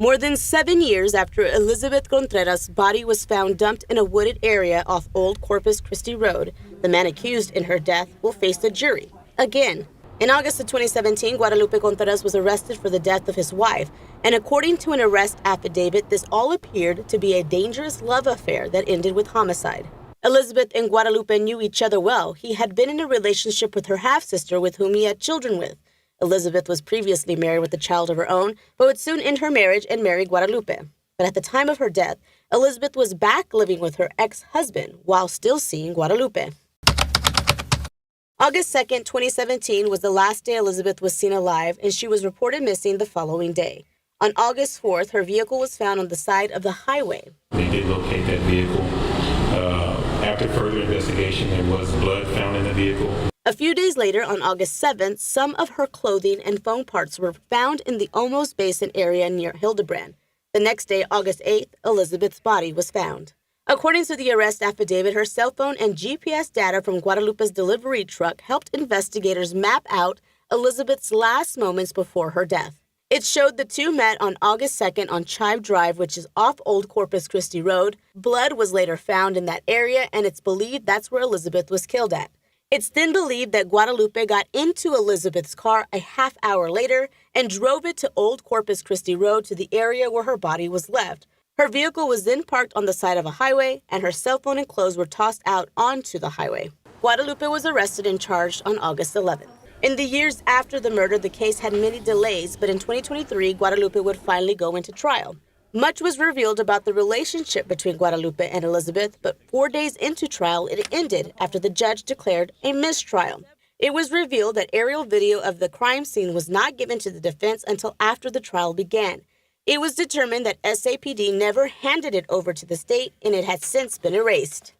More than 7 years after Elizabeth Contreras' body was found dumped in a wooded area off Old Corpus Christi Road, the man accused in her death will face the jury again. In August of 2017, Guadalupe Contreras was arrested for the death of his wife, and according to an arrest affidavit, this all appeared to be a dangerous love affair that ended with homicide. Elizabeth and Guadalupe knew each other well. He had been in a relationship with her half-sister with whom he had children with. Elizabeth was previously married with a child of her own, but would soon end her marriage and marry Guadalupe. But at the time of her death, Elizabeth was back living with her ex-husband while still seeing Guadalupe. August 2nd, 2017 was the last day Elizabeth was seen alive, and she was reported missing the following day. On August 4th, her vehicle was found on the side of the highway. They did locate that vehicle. After further investigation, there was blood found in the vehicle. A few days later, on August 7th, some of her clothing and phone parts were found in the Olmos Basin area near Hildebrand. The next day, August 8th, Elizabeth's body was found. According to the arrest affidavit, her cell phone and GPS data from Guadalupe's delivery truck helped investigators map out Elizabeth's last moments before her death. It showed the two met on August 2nd on Chive Drive, which is off Old Corpus Christi Road. Blood was later found in that area, and it's believed that's where Elizabeth was killed at. It's then believed that Guadalupe got into Elizabeth's car a half hour later and drove it to Old Corpus Christi Road to the area where her body was left. Her vehicle was then parked on the side of a highway, and her cell phone and clothes were tossed out onto the highway. Guadalupe was arrested and charged on August 11th. In the years after the murder, the case had many delays, but in 2023, Guadalupe would finally go into trial. Much was revealed about the relationship between Guadalupe and Elizabeth, but 4 days into trial, it ended after the judge declared a mistrial. It was revealed that aerial video of the crime scene was not given to the defense until after the trial began. It was determined that SAPD never handed it over to the state, and it had since been erased.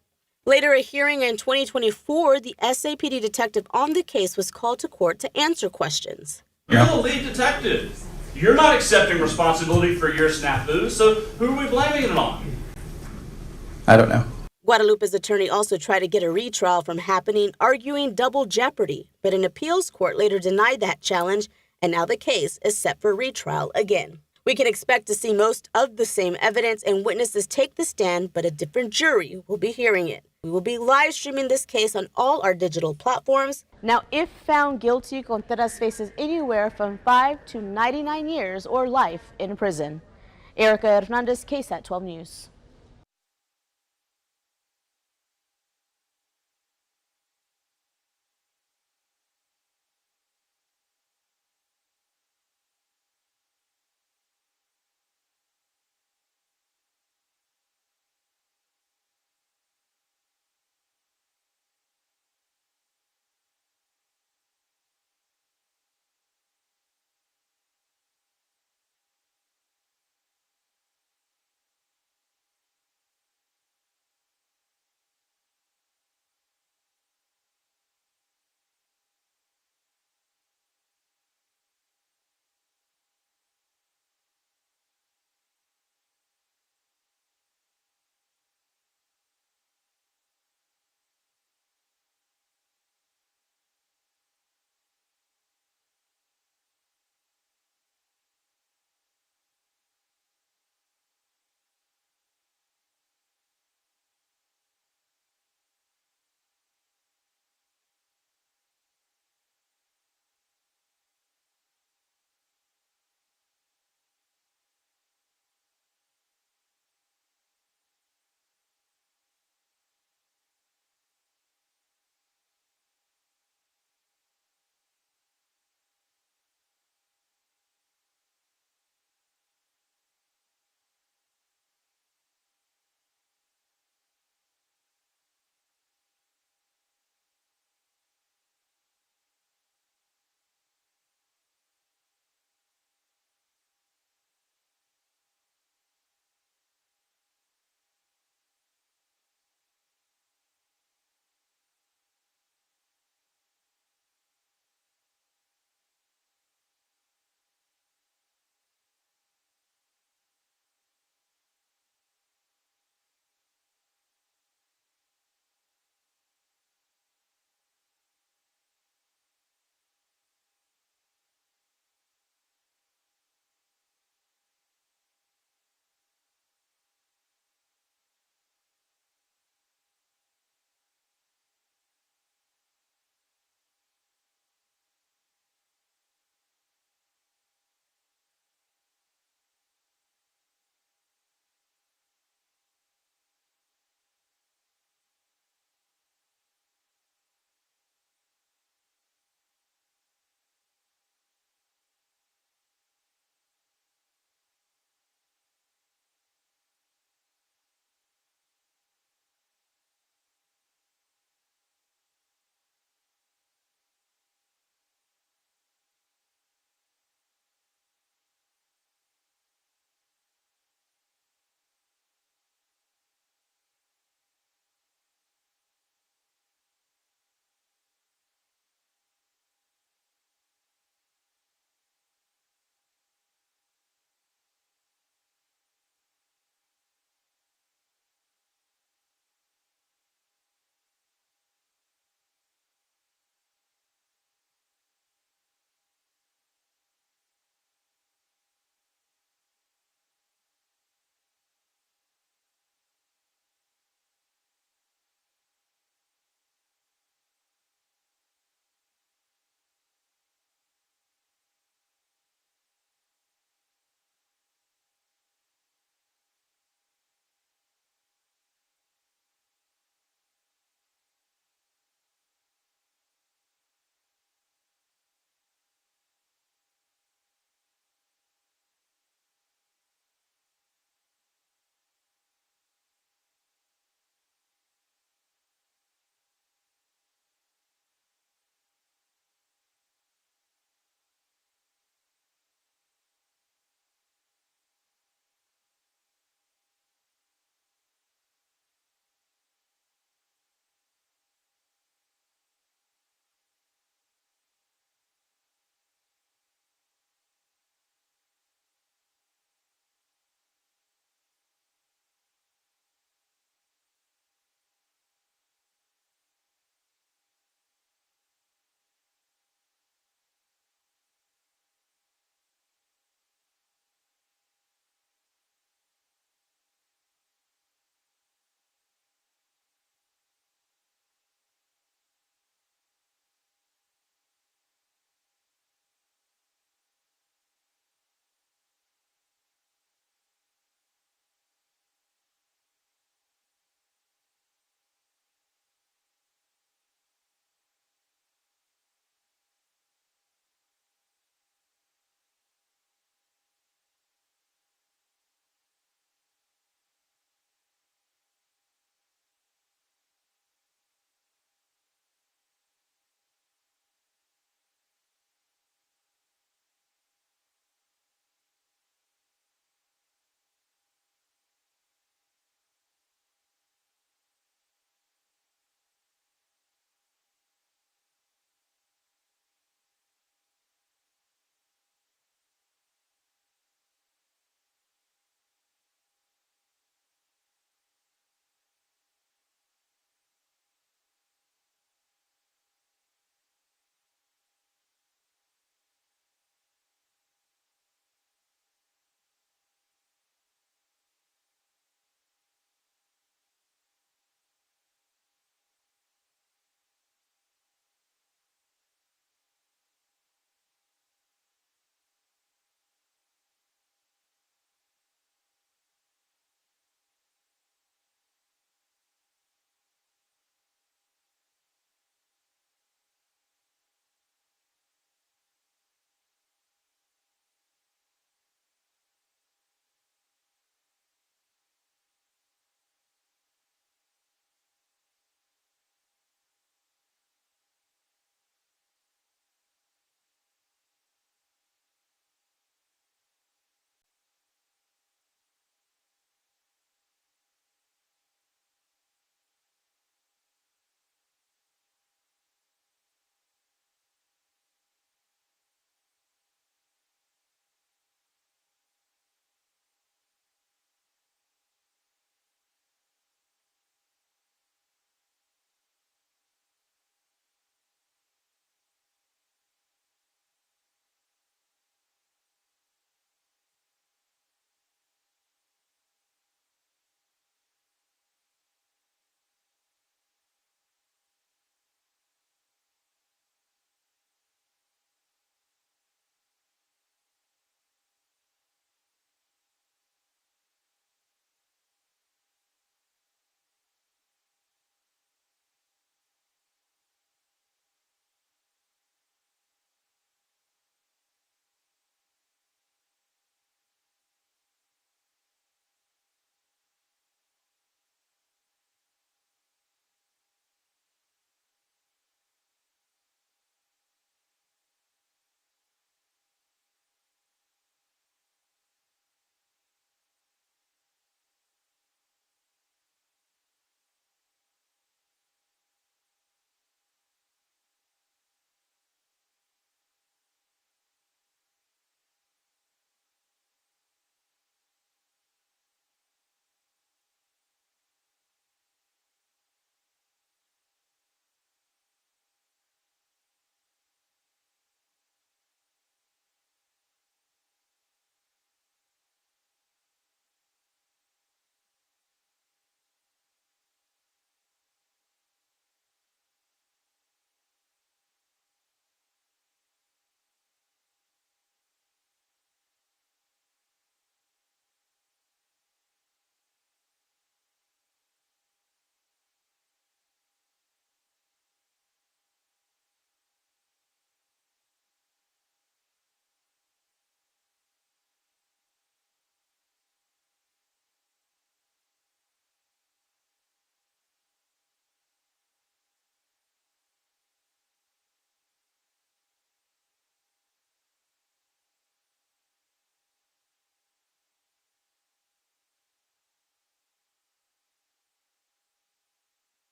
Later, a hearing in 2024, the SAPD detective on the case was called to court to answer questions. You're the lead detective. You're not accepting responsibility for your snafu, so who are we blaming it on? I don't know. Guadalupe's attorney also tried to get a retrial from happening, arguing double jeopardy, but an appeals court later denied that challenge, and now the case is set for retrial again. We can expect to see most of the same evidence and witnesses take the stand, but a different jury will be hearing it. We will be live streaming this case on all our digital platforms. Now, if found guilty, Contreras faces anywhere from 5 to 99 years or life in prison. Erica Hernandez, KSAT 12 News.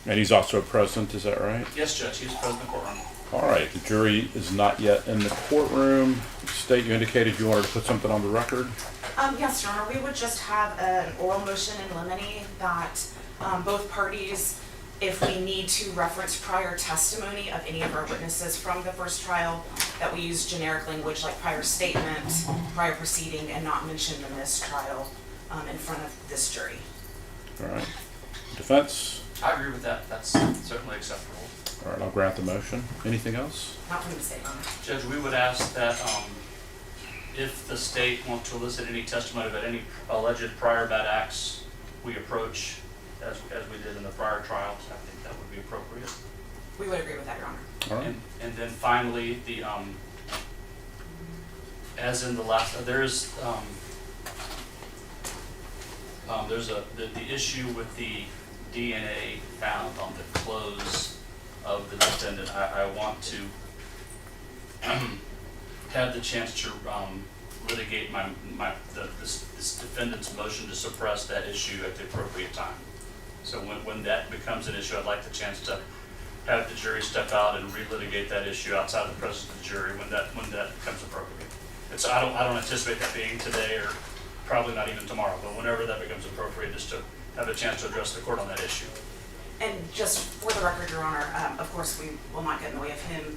And he's also present, is that right? Yes, Judge, he was present in the courtroom. All right, the jury is not yet in the courtroom. State, you indicated you wanted to put something on the record? Yes, Your Honor, we would just have an oral motion in limine that both parties, if we need to reference prior testimony of any of our witnesses from the first trial, that we use generic language like prior statement, prior proceeding, and not mention the mistrial in front of this jury. All right. Defense? I agree with that. That's certainly acceptable. All right, I'll grant the motion. Anything else? Not from the state, Your Honor. Judge, we would ask that if the state wants to elicit any testimony about any alleged prior bad acts, we approach as we did in the prior trials. I think that would be appropriate. We would agree with that, Your Honor. All right. And then finally, the as in the last, there's the issue with the DNA found on the clothes of the defendant. I want to have the chance to litigate this defendant's motion to suppress that issue at the appropriate time. So when that becomes an issue, I'd like the chance to have the jury step out and relitigate that issue outside the presence of the jury when that becomes appropriate. I don't anticipate that being today or probably not even tomorrow, but whenever that becomes appropriate, just to have a chance to address the court on that issue. And just for the record, Your Honor, of course, we will not get in the way of him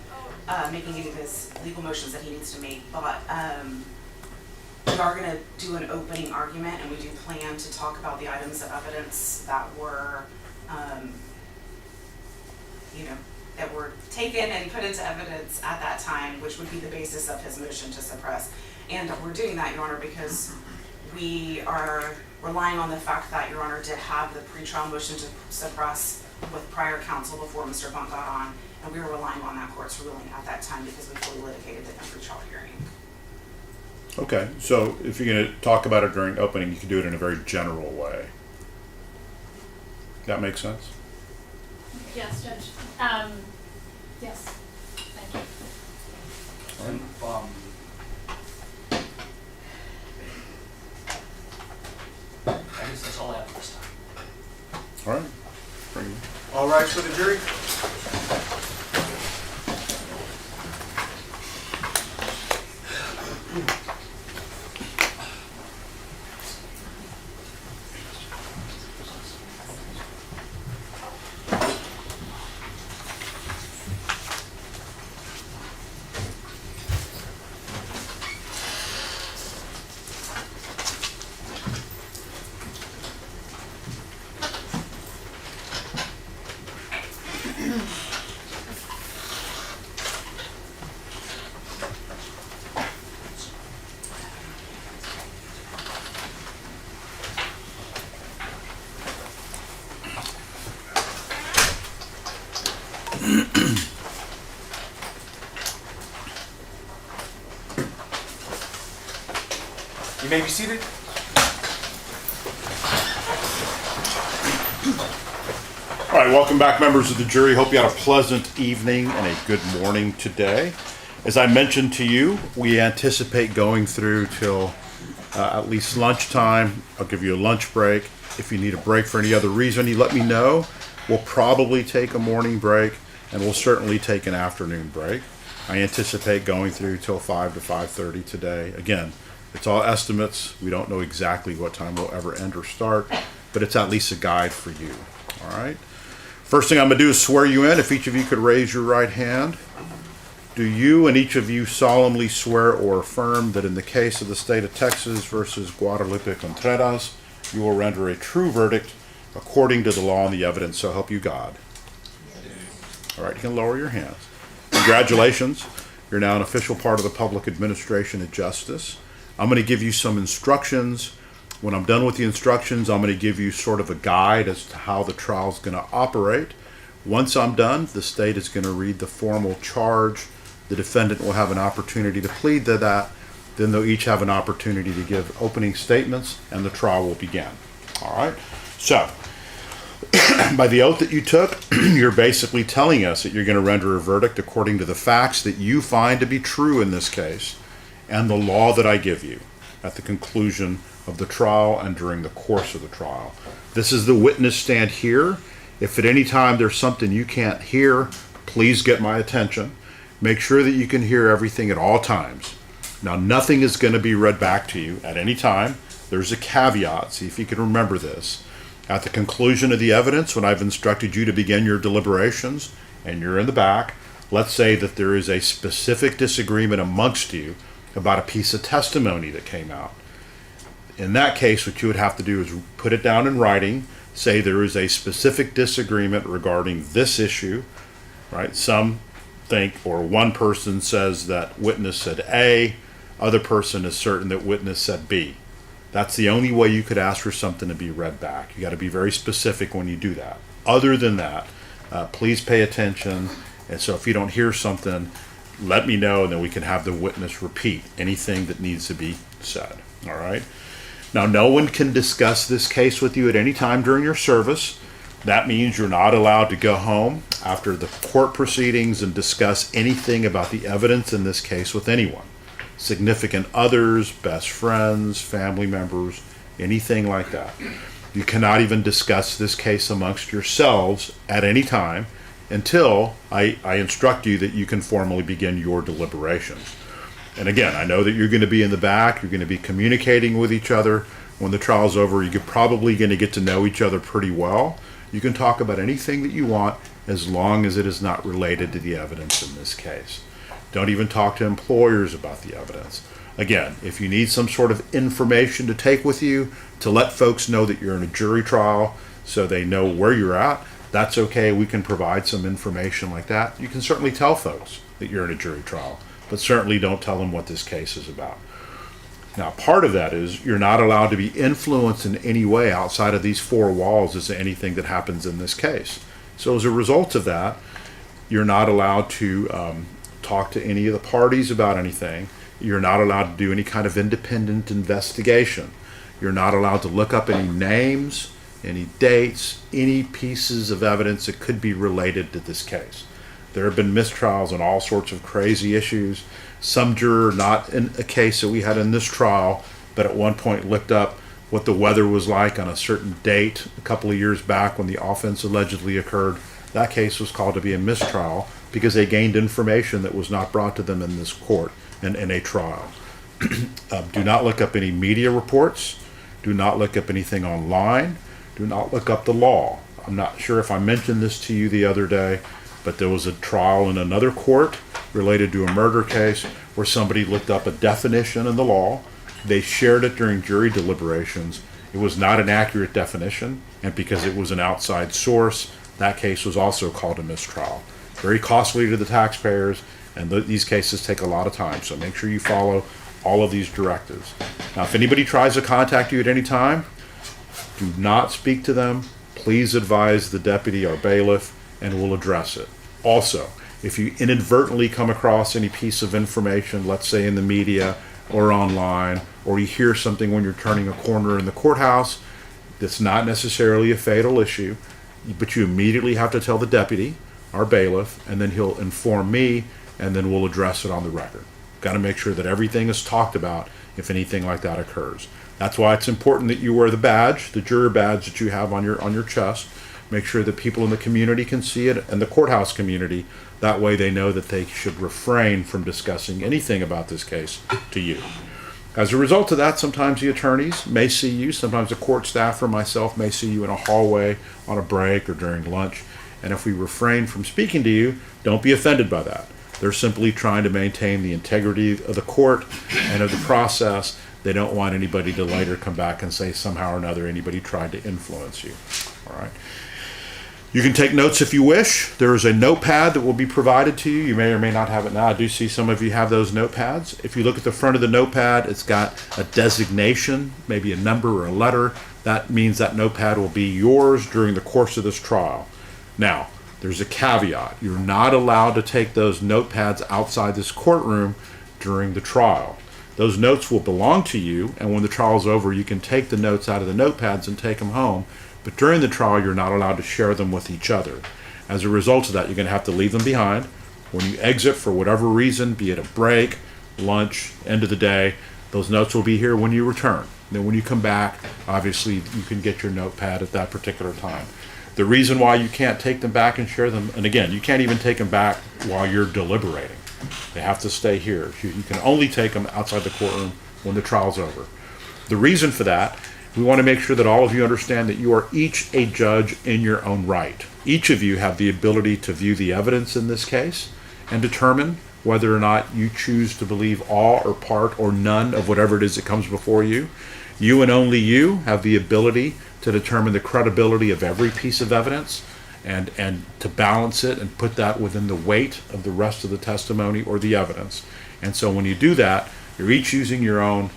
making any of his legal motions that he needs to make, but we are going to do an opening argument, and we do plan to talk about the items of evidence that were, that were taken and put into evidence at that time, which would be the basis of his motion to suppress. And we're doing that, Your Honor, because we are relying on the fact that Your Honor did have the pretrial motion to suppress with prior counsel before Mr. Bunt got on, and we were relying on that court's ruling at that time because we fully litigated the pretrial hearing. Okay, so if you're going to talk about it during opening, you can do it in a very general way. That makes sense? Yes, Judge. Yes. Thank you. All right. I guess that's all I have this time. All right. Bring it. All right for the jury? You may be seated. All right, welcome back, members of the jury. Hope you had a pleasant evening and a good morning today. As I mentioned to you, we anticipate going through till at least lunchtime. I'll give you a lunch break. If you need a break for any other reason, you let me know. We'll probably take a morning break, and we'll certainly take an afternoon break. I anticipate going through till 5 to 5:30 today. Again, it's all estimates. We don't know exactly what time we'll ever end or start, but it's at least a guide for you. All right? First thing I'm going to do is swear you in. If each of you could raise your right hand. Do you and each of you solemnly swear or affirm that in the case of the state of Texas versus Guadalupe Contreras, you will render a true verdict according to the law and the evidence, so help you God? All right, you can lower your hands. Congratulations. You're now an official part of the public administration of justice. I'm going to give you some instructions. When I'm done with the instructions, I'm going to give you sort of a guide as to how the trial is going to operate. Once I'm done, the state is going to read the formal charge. The defendant will have an opportunity to plead to that. Then they'll each have an opportunity to give opening statements, and the trial will begin. All right? So, by the oath that you took, you're basically telling us that you're going to render a verdict according to the facts that you find to be true in this case and the law that I give you at the conclusion of the trial and during the course of the trial. This is the witness stand here. If at any time there's something you can't hear, please get my attention. Make sure that you can hear everything at all times. Now, nothing is going to be read back to you at any time. There's a caveat. See if you can remember this. At the conclusion of the evidence, when I've instructed you to begin your deliberations and you're in the back, let's say that there is a specific disagreement amongst you about a piece of testimony that came out. In that case, what you would have to do is put it down in writing, say there is a specific disagreement regarding this issue, right? Some think, or one person says that witness said A, other person is certain that witness said B. That's the only way you could ask for something to be read back. You got to be very specific when you do that. Other than that, please pay attention. And so if you don't hear something, let me know, and then we can have the witness repeat anything that needs to be said. All right? Now, no one can discuss this case with you at any time during your service. That means you're not allowed to go home after the court proceedings and discuss anything about the evidence in this case with anyone. Significant others, best friends, family members, anything like that. You cannot even discuss this case amongst yourselves at any time until I instruct you that you can formally begin your deliberations. And again, I know that you're going to be in the back, you're going to be communicating with each other. When the trial's over, you're probably going to get to know each other pretty well. You can talk about anything that you want as long as it is not related to the evidence in this case. Don't even talk to employers about the evidence. Again, if you need some sort of information to take with you to let folks know that you're in a jury trial so they know where you're at, that's okay. We can provide some information like that. You can certainly tell folks that you're in a jury trial, but certainly don't tell them what this case is about. Now, part of that is you're not allowed to be influenced in any way outside of these four walls as to anything that happens in this case. So as a result of that, you're not allowed to talk to any of the parties about anything. You're not allowed to do any kind of independent investigation. You're not allowed to look up any names, any dates, any pieces of evidence that could be related to this case. There have been mistrials on all sorts of crazy issues. Some juror, not in a case that we had in this trial, but at one point looked up what the weather was like on a certain date a couple of years back when the offense allegedly occurred. That case was called to be a mistrial because they gained information that was not brought to them in this court and in a trial. Do not look up any media reports. Do not look up anything online. Do not look up the law. I'm not sure if I mentioned this to you the other day, but there was a trial in another court related to a murder case where somebody looked up a definition in the law. They shared it during jury deliberations. It was not an accurate definition, and because it was an outside source, that case was also called a mistrial. Very costly to the taxpayers, and these cases take a lot of time, so make sure you follow all of these directives. Now, if anybody tries to contact you at any time, do not speak to them. Please advise the deputy or bailiff, and we'll address it. Also, if you inadvertently come across any piece of information, let's say in the media or online, or you hear something when you're turning a corner in the courthouse that's not necessarily a fatal issue, but you immediately have to tell the deputy, our bailiff, and then he'll inform me, and then we'll address it on the record. Got to make sure that everything is talked about if anything like that occurs. That's why it's important that you wear the badge, the juror badge that you have on your chest. Make sure that people in the community can see it, and the courthouse community. That way they know that they should refrain from discussing anything about this case to you. As a result of that, sometimes the attorneys may see you, sometimes the court staff or myself may see you in a hallway on a break or during lunch. And if we refrain from speaking to you, don't be offended by that. They're simply trying to maintain the integrity of the court and of the process. They don't want anybody to later come back and say somehow or another anybody tried to influence you. All right. You can take notes if you wish. There is a notepad that will be provided to you. You may or may not have it now. I do see some of you have those notepads. If you look at the front of the notepad, it's got a designation, maybe a number or a letter. That means that notepad will be yours during the course of this trial. Now, there's a caveat. You're not allowed to take those notepads outside this courtroom during the trial. Those notes will belong to you, and when the trial's over, you can take the notes out of the notepads and take them home. But during the trial, you're not allowed to share them with each other. As a result of that, you're going to have to leave them behind. When you exit for whatever reason, be it a break, lunch, end of the day, those notes will be here when you return. Then when you come back, obviously, you can get your notepad at that particular time. The reason why you can't take them back and share them, and again, you can't even take them back while you're deliberating. They have to stay here. You can only take them outside the courtroom when the trial's over. The reason for that, we want to make sure that all of you understand that you are each a judge in your own right. Each of you have the ability to view the evidence in this case and determine whether or not you choose to believe all or part or none of whatever it is that comes before you. You and only you have the ability to determine the credibility of every piece of evidence and to balance it and put that within the weight of the rest of the testimony or the evidence. And so when you do that, you're each using your own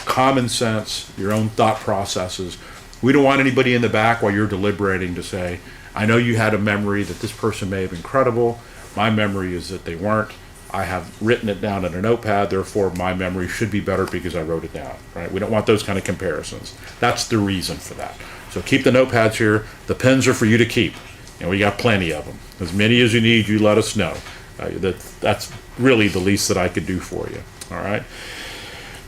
common sense, your own thought processes. We don't want anybody in the back while you're deliberating to say, I know you had a memory that this person may have been credible. My memory is that they weren't. I have written it down in a notepad, therefore my memory should be better because I wrote it down, right? We don't want those kind of comparisons. That's the reason for that. So keep the notepads here. The pens are for you to keep, and we got plenty of them. As many as you need, you let us know. That's really the least that I could do for you, all right?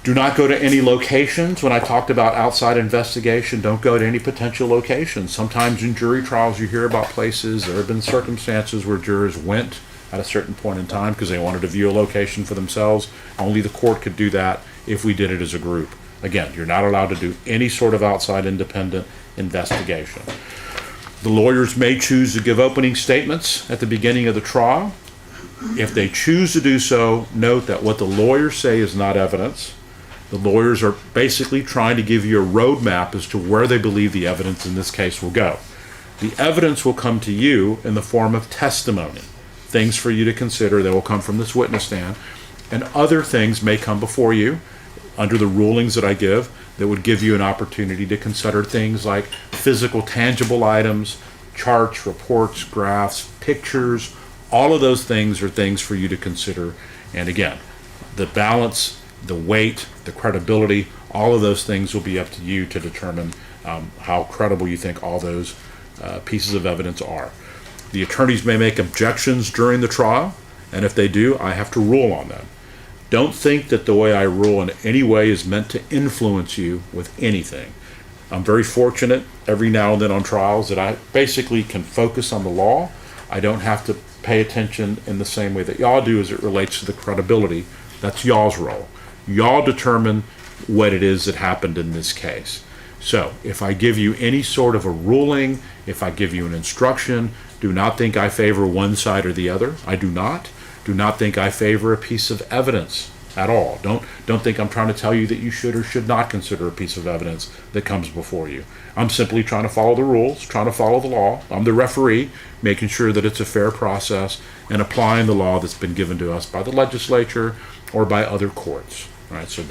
Do not go to any locations. When I talked about outside investigation, don't go to any potential locations. Sometimes in jury trials you hear about places, there have been circumstances where jurors went at a certain point in time because they wanted to view a location for themselves. Only the court could do that if we did it as a group. Again, you're not allowed to do any sort of outside independent investigation. The lawyers may choose to give opening statements at the beginning of the trial. If they choose to do so, note that what the lawyers say is not evidence. The lawyers are basically trying to give you a roadmap as to where they believe the evidence in this case will go. The evidence will come to you in the form of testimony, things for you to consider that will come from this witness stand, and other things may come before you under the rulings that I give that would give you an opportunity to consider things like physical, tangible items, charts, reports, graphs, pictures. All of those things are things for you to consider. And again, the balance, the weight, the credibility, all of those things will be up to you to determine how credible you think all those pieces of evidence are. The attorneys may make objections during the trial, and if they do, I have to rule on them. Don't think that the way I rule in any way is meant to influence you with anything. I'm very fortunate every now and then on trials that I basically can focus on the law. I don't have to pay attention in the same way that y'all do as it relates to the credibility. That's y'all's role. Y'all determine what it is that happened in this case. So if I give you any sort of a ruling, if I give you an instruction, do not think I favor one side or the other. I do not. Do not think I favor a piece of evidence at all. Don't think I'm trying to tell you that you should or should not consider a piece of evidence that comes before you. I'm simply trying to follow the rules, trying to follow the law. I'm the referee, making sure that it's a fair process and applying the law that's been given to us by the legislature or by other courts. All right, so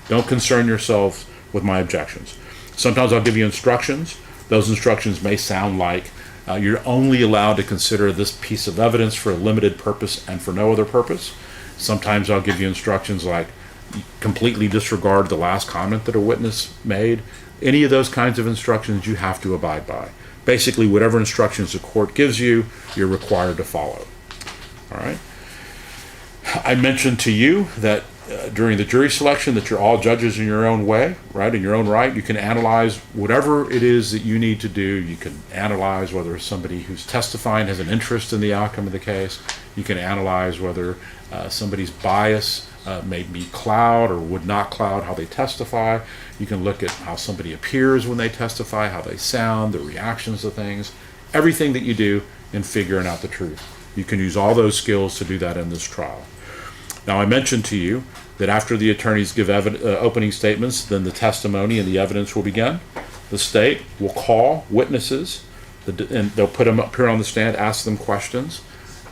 don't concern yourselves with my objections. Sometimes I'll give you instructions. Those instructions may sound like you're only allowed to consider this piece of evidence for a limited purpose and for no other purpose. Sometimes I'll give you instructions like completely disregard the last comment that a witness made. Any of those kinds of instructions you have to abide by. Basically, whatever instructions the court gives you, you're required to follow. All right? I mentioned to you that during the jury selection that you're all judges in your own way, right? In your own right. You can analyze whatever it is that you need to do. You can analyze whether somebody who's testifying has an interest in the outcome of the case. You can analyze whether somebody's bias may be cloud or would not cloud how they testify. You can look at how somebody appears when they testify, how they sound, the reactions to things, everything that you do in figuring out the truth. You can use all those skills to do that in this trial. Now, I mentioned to you that after the attorneys give opening statements, then the testimony and the evidence will begin. The state will call witnesses, and they'll put them up here on the stand, ask them questions.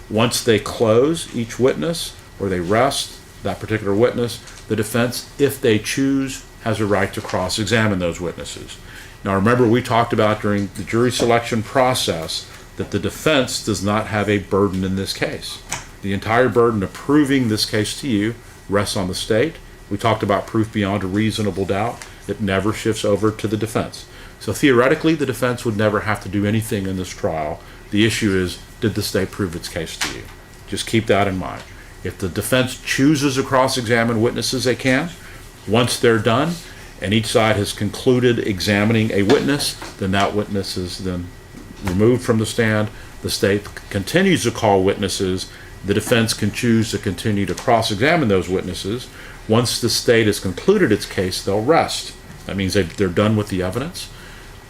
Once they close each witness, or they rest that particular witness, the defense, if they choose, has a right to cross-examine those witnesses. Now, remember, we talked about during the jury selection process that the defense does not have a burden in this case. The entire burden of proving this case to you rests on the state. We talked about proof beyond a reasonable doubt. It never shifts over to the defense. So theoretically, the defense would never have to do anything in this trial. The issue is, did the state prove its case to you? Just keep that in mind. If the defense chooses to cross-examine witnesses, they can. Once they're done, and each side has concluded examining a witness, then that witness is then removed from the stand. The state continues to call witnesses. The defense can choose to continue to cross-examine those witnesses. Once the state has concluded its case, they'll rest. That means they're done with the evidence.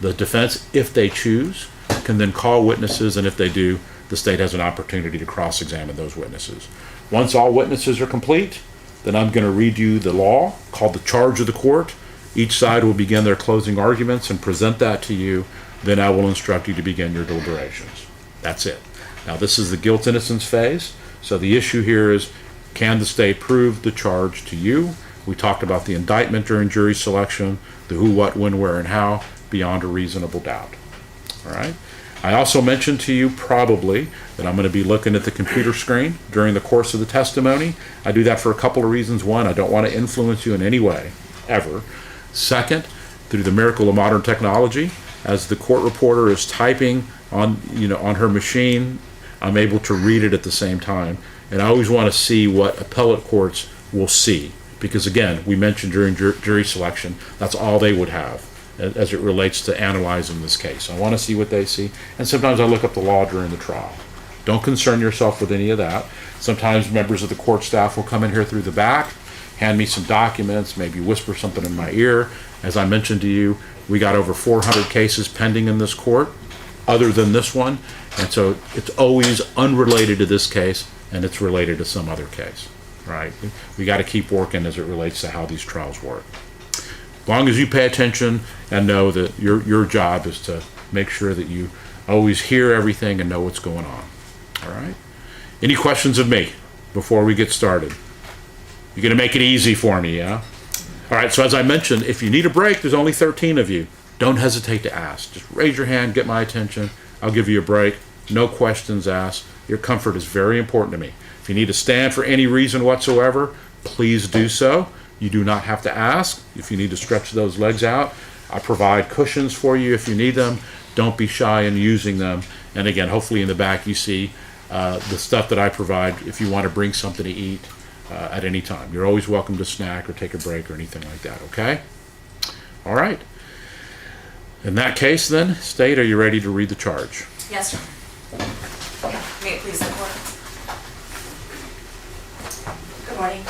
The defense, if they choose, can then call witnesses, and if they do, the state has an opportunity to cross-examine those witnesses. Once all witnesses are complete, then I'm going to read you the law called the charge of the court. Each side will begin their closing arguments and present that to you. Then I will instruct you to begin your deliberations. That's it. Now, this is the guilt-innocence phase. So the issue here is, can the state prove the charge to you? We talked about the indictment during jury selection, the who, what, when, where, and how, beyond a reasonable doubt. All right? I also mentioned to you probably that I'm going to be looking at the computer screen during the course of the testimony. I do that for a couple of reasons. One, I don't want to influence you in any way, ever. Second, through the miracle of modern technology, as the court reporter is typing on her machine, I'm able to read it at the same time. And I always want to see what appellate courts will see, because again, we mentioned during jury selection, that's all they would have as it relates to analyzing this case. I want to see what they see, and sometimes I look up the law during the trial. Don't concern yourself with any of that. Sometimes members of the court staff will come in here through the back, hand me some documents, maybe whisper something in my ear. As I mentioned to you, we got over 400 cases pending in this court, other than this one, and so it's always unrelated to this case, and it's related to some other case, right? We got to keep working as it relates to how these trials work. As long as you pay attention and know that your job is to make sure that you always hear everything and know what's going on. All right? Any questions of me before we get started? You're going to make it easy for me, yeah? All right, so as I mentioned, if you need a break, there's only 13 of you. Don't hesitate to ask. Just raise your hand, get my attention. I'll give you a break. No questions asked. Your comfort is very important to me. If you need to stand for any reason whatsoever, please do so. You do not have to ask. If you need to stretch those legs out, I provide cushions for you if you need them. Don't be shy in using them. And again, hopefully in the back you see the stuff that I provide if you want to bring something to eat at any time. You're always welcome to snack or take a break or anything like that, okay? All right. In that case then, State, are you ready to read the charge? Yes, sir. May it please the court. Good morning.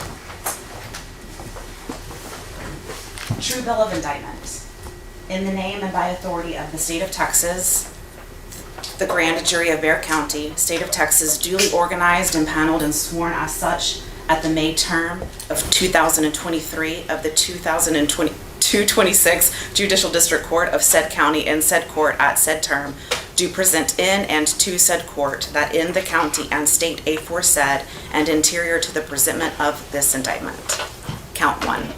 True bill of indictment. In the name and by authority of the state of Texas, the grand jury of Bexar County, state of Texas, duly organized, impaneled, and sworn as such at the May term of 2023 of the 226 Judicial District Court of said county and said court at said term, do present in and to said court that in the county and state aforesaid and interior to the presentment of this indictment. Count 1.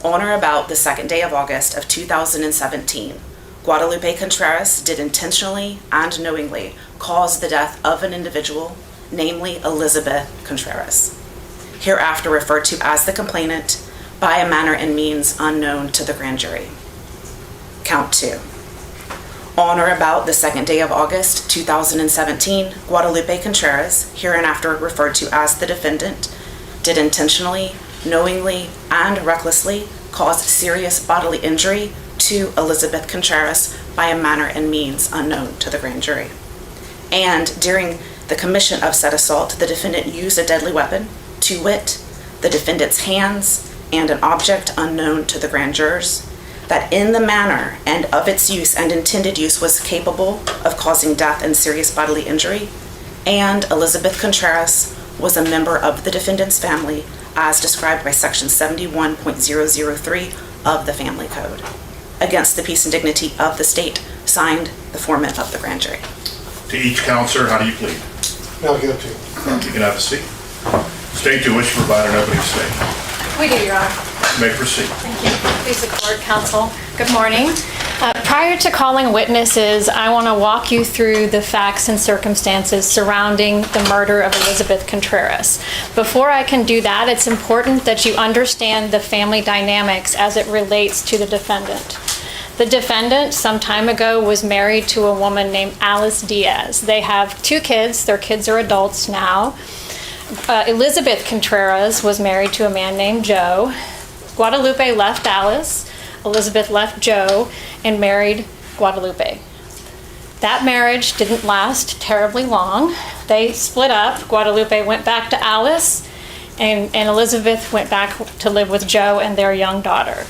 On or about the second day of August of 2017, Guadalupe Contreras did intentionally and knowingly cause the death of an individual, namely Elizabeth Contreras, hereafter referred to as the complainant, by a manner and means unknown to the grand jury. Count 2. On or about the second day of August 2017, Guadalupe Contreras, hereinafter referred to as the defendant, did intentionally, knowingly, and recklessly cause serious bodily injury to Elizabeth Contreras by a manner and means unknown to the grand jury. And during the commission of said assault, the defendant used a deadly weapon, to wit, the defendant's hands and an object unknown to the grand jurors, that in the manner and of its use and intended use was capable of causing death and serious bodily injury, and Elizabeth Contreras was a member of the defendant's family as described by section 71.003 of the Family Code. Against the peace and dignity of the state, signed the foreman of the grand jury. To each counselor, how do you plead? Not guilty. You can have a seat. State, do you wish to provide an opening statement? We do, Your Honor. You may proceed. Thank you. Please, the court, counsel. Good morning. Prior to calling witnesses, I want to walk you through the facts and circumstances surrounding the murder of Elizabeth Contreras. Before I can do that, it's important that you understand the family dynamics as it relates to the defendant. The defendant, some time ago, was married to a woman named Alice Diaz. They have 2 kids. Their kids are adults now. Elizabeth Contreras was married to a man named Joe. Guadalupe left Alice. Elizabeth left Joe and married Guadalupe. That marriage didn't last terribly long. They split up. Guadalupe went back to Alice, and Elizabeth went back to live with Joe and their young daughter.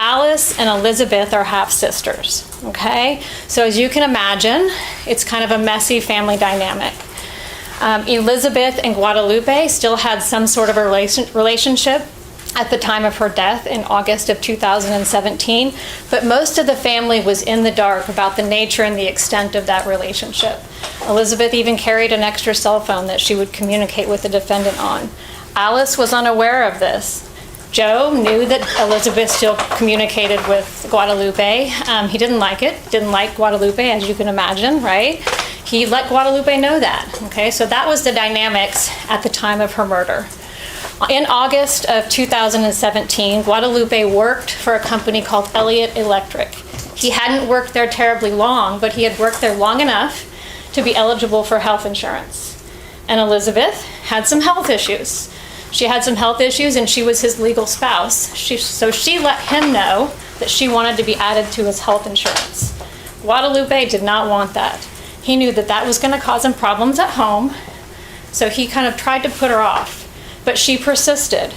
Alice and Elizabeth are half-sisters, okay? So as you can imagine, it's kind of a messy family dynamic. Elizabeth and Guadalupe still had some sort of a relationship at the time of her death in August of 2017, but most of the family was in the dark about the nature and the extent of that relationship. Elizabeth even carried an extra cell phone that she would communicate with the defendant on. Alice was unaware of this. Joe knew that Elizabeth still communicated with Guadalupe. He didn't like it, didn't like Guadalupe, as you can imagine, right? He let Guadalupe know that, okay? So that was the dynamics at the time of her murder. In August of 2017, Guadalupe worked for a company called Elliott Electric. He hadn't worked there terribly long, but he had worked there long enough to be eligible for health insurance. And Elizabeth had some health issues. She had some health issues and she was his legal spouse. So she let him know that she wanted to be added to his health insurance. Guadalupe did not want that. He knew that that was going to cause him problems at home, so he kind of tried to put her off. But she persisted.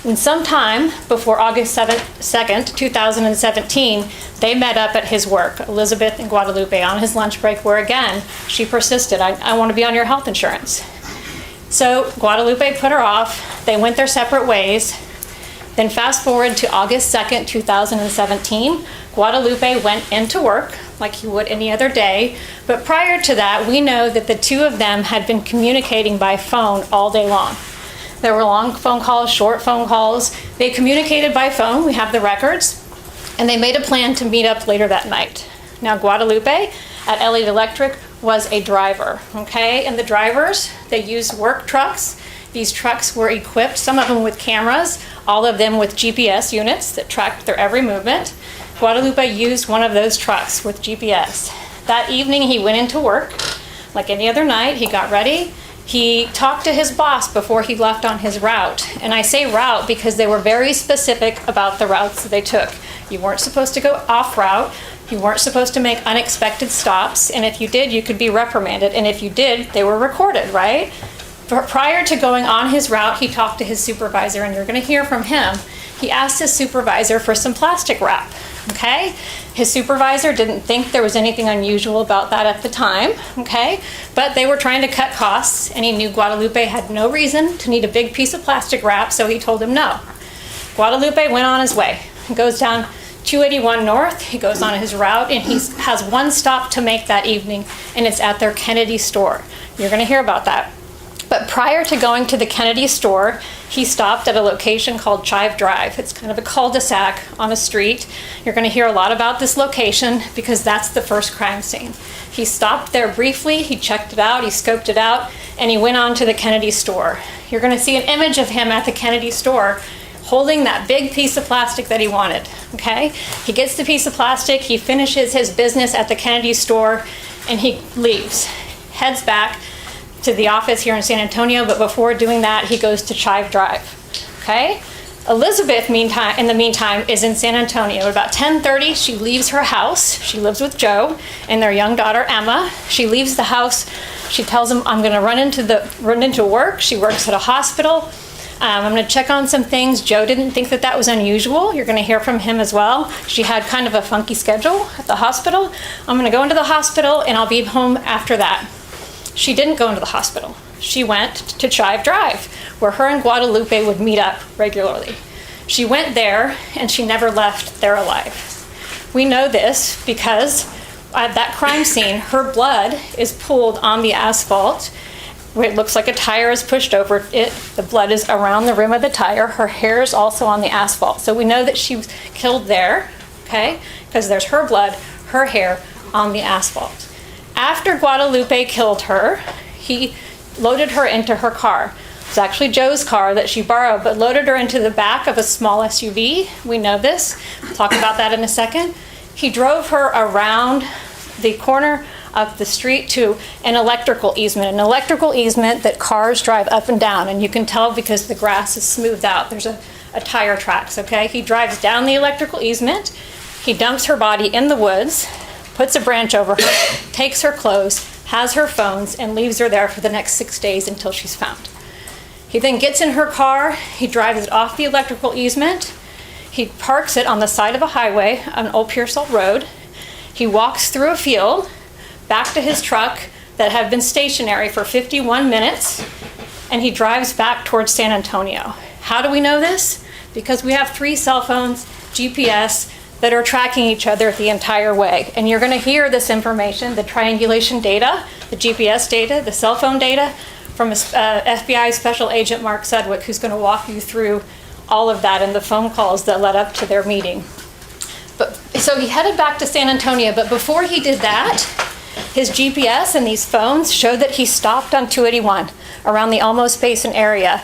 And sometime before August 2nd, 2017, they met up at his work, Elizabeth and Guadalupe, on his lunch break, where again, she persisted, I want to be on your health insurance. So Guadalupe put her off. They went their separate ways. Then fast forward to August 2nd, 2017, Guadalupe went into work like he would any other day. But prior to that, we know that the two of them had been communicating by phone all day long. There were long phone calls, short phone calls. They communicated by phone, we have the records, and they made a plan to meet up later that night. Now Guadalupe at Elliott Electric was a driver, okay? And the drivers, they used work trucks. These trucks were equipped, some of them with cameras, all of them with GPS units that tracked their every movement. Guadalupe used one of those trucks with GPS. That evening he went into work, like any other night, he got ready. He talked to his boss before he left on his route. And I say route because they were very specific about the routes that they took. You weren't supposed to go off route. You weren't supposed to make unexpected stops. And if you did, you could be reprimanded. And if you did, they were recorded, right? Prior to going on his route, he talked to his supervisor, and you're going to hear from him. He asked his supervisor for some plastic wrap, okay? His supervisor didn't think there was anything unusual about that at the time, okay? But they were trying to cut costs, and he knew Guadalupe had no reason to need a big piece of plastic wrap, so he told him no. Guadalupe went on his way. He goes down 281 North, he goes on his route, and he has one stop to make that evening, and it's at their Kennedy store. You're going to hear about that. But prior to going to the Kennedy store, he stopped at a location called Chive Drive. It's kind of a cul-de-sac on a street. You're going to hear a lot about this location because that's the first crime scene. He stopped there briefly, he checked it out, he scoped it out, and he went on to the Kennedy store. You're going to see an image of him at the Kennedy store holding that big piece of plastic that he wanted, okay? He gets the piece of plastic, he finishes his business at the Kennedy store, and he leaves, heads back to the office here in San Antonio, but before doing that, he goes to Chive Drive, okay? Elizabeth, in the meantime, is in San Antonio. At about 10:30, she leaves her house. She lives with Joe and their young daughter, Emma. She leaves the house. She tells him, I'm gonna run into work. She works at a hospital. I'm gonna check on some things. Joe didn't think that was unusual. You're gonna hear from him as well. She had kind of a funky schedule at the hospital. I'm gonna go into the hospital and I'll be home after that. She didn't go into the hospital. She went to Chive Drive, where her and Guadalupe would meet up regularly. She went there, and she never left there alive. We know this because at that crime scene, her blood is pooled on the asphalt, where it looks like a tire is pushed over it. The blood is around the rim of the tire. Her hair is also on the asphalt. So we know that she was killed there, okay? Because there's her blood, her hair on the asphalt. After Guadalupe killed her, he loaded her into her car. It's actually Joe's car that she borrowed, but loaded her into the back of a small SUV. We know this. We'll talk about that in a second. He drove her around the corner of the street to an electrical easement that cars drive up and down, and you can tell because the grass is smoothed out. There's a tire tracks, okay? He drives down the electrical easement. He dumps her body in the woods, puts a branch over her, takes her clothes, has her phones, and leaves her there for the next 6 days until she's found. He then gets in her car, he drives it off the electrical easement, he parks it on the side of a highway on Old Corpus Christi Road. He walks through a field back to his truck that had been stationary for 51 minutes, and he drives back towards San Antonio. How do we know this? Because we have 3 cell phones, GPS, that are tracking each other the entire way. And you're gonna hear this information, the triangulation data, the GPS data, the cell phone data, from FBI Special Agent Mark Sedgwick, who's gonna walk you through all of that and the phone calls that led up to their meeting. So he headed back to San Antonio, but before he did that, his GPS and these phones showed that he stopped on 281 around the Almost Basin area,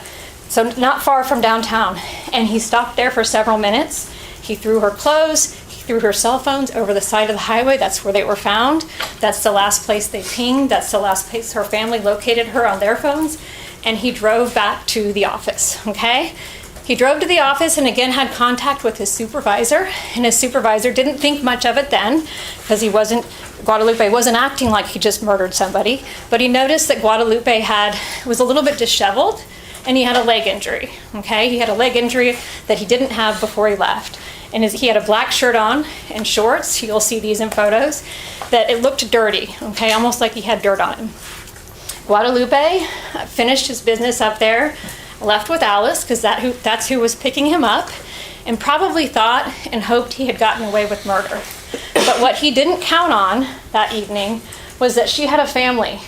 so not far from downtown. And he stopped there for several minutes. He threw her clothes, he threw her cell phones over the side of the highway. That's where they were found. That's the last place they pinged. That's the last place her family located her on their phones. And he drove back to the office, okay? He drove to the office and again had contact with his supervisor, and his supervisor didn't think much of it then because Guadalupe wasn't acting like he just murdered somebody, but he noticed that Guadalupe was a little bit disheveled and he had a leg injury, okay? He had a leg injury that he didn't have before he left. And he had a black shirt on and shorts, you'll see these in photos, that it looked dirty, okay? Almost like he had dirt on him. Guadalupe finished his business up there, left with Alice, because that's who was picking him up, and probably thought and hoped he had gotten away with murder. But what he didn't count on that evening was that she had a family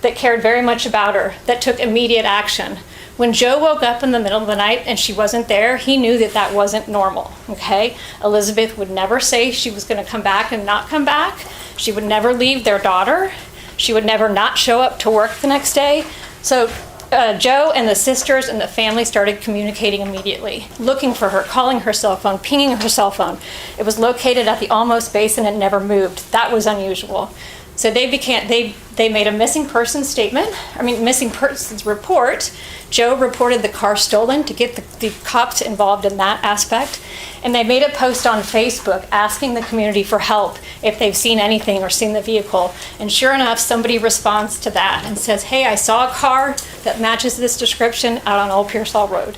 that cared very much about her, that took immediate action. When Joe woke up in the middle of the night and she wasn't there, he knew that that wasn't normal, okay? Elizabeth would never say she was gonna come back and not come back. She would never leave their daughter. She would never not show up to work the next day. So Joe and the sisters and the family started communicating immediately, looking for her, calling her cell phone, pinging her cell phone. It was located at the Almost Basin and never moved. That was unusual. So they made a missing persons report. Joe reported the car stolen to get the cops involved in that aspect. And they made a post on Facebook asking the community for help if they've seen anything or seen the vehicle. And sure enough, somebody responds to that and says, hey, I saw a car that matches this description out on Old Corpus Christi Road.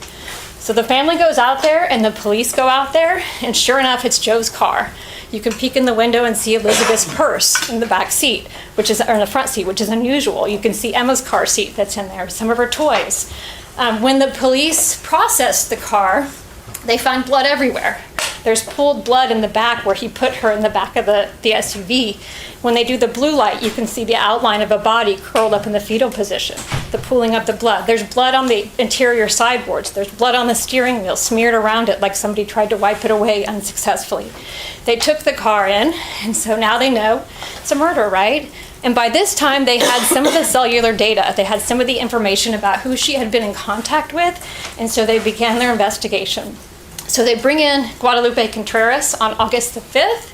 So the family goes out there and the police go out there, and sure enough, it's Joe's car. You can peek in the window and see Elizabeth's purse in the back seat, or in the front seat, which is unusual. You can see Emma's car seat that's in there, some of her toys. When the police processed the car, they find blood everywhere. There's pooled blood in the back where he put her in the back of the SUV. When they do the blue light, you can see the outline of a body curled up in the fetal position, the pooling of the blood. There's blood on the interior sideboards. There's blood on the steering wheel smeared around it like somebody tried to wipe it away unsuccessfully. They took the car in, and so now they know it's a murder, right? And by this time, they had some of the cellular data. They had some of the information about who she had been in contact with, and so they began their investigation. So they bring in Guadalupe Contreras on August the 5th,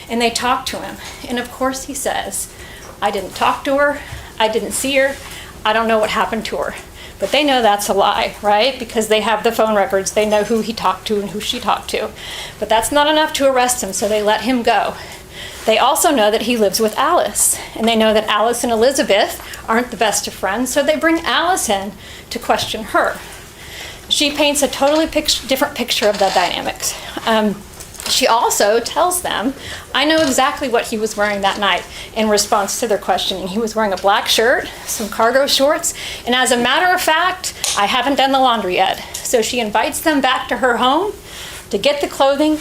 and they talk to him. And of course he says, I didn't talk to her, I didn't see her, I don't know what happened to her. But they know that's a lie, right? Because they have the phone records, they know who he talked to and who she talked to. But that's not enough to arrest him, so they let him go. They also know that he lives with Alice, and they know that Alice and Elizabeth aren't the best of friends, so they bring Alice in to question her. She paints a totally different picture of the dynamics. She also tells them, I know exactly what he was wearing that night in response to their questioning. He was wearing a black shirt, some cargo shorts, and as a matter of fact, I haven't done the laundry yet. So she invites them back to her home to get the clothing,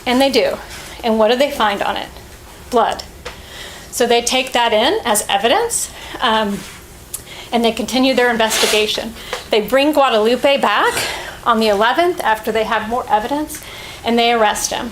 and they do. And what do they find on it? Blood. So they take that in as evidence, and they continue their investigation. They bring Guadalupe back on the 11th after they have more evidence, and they arrest him.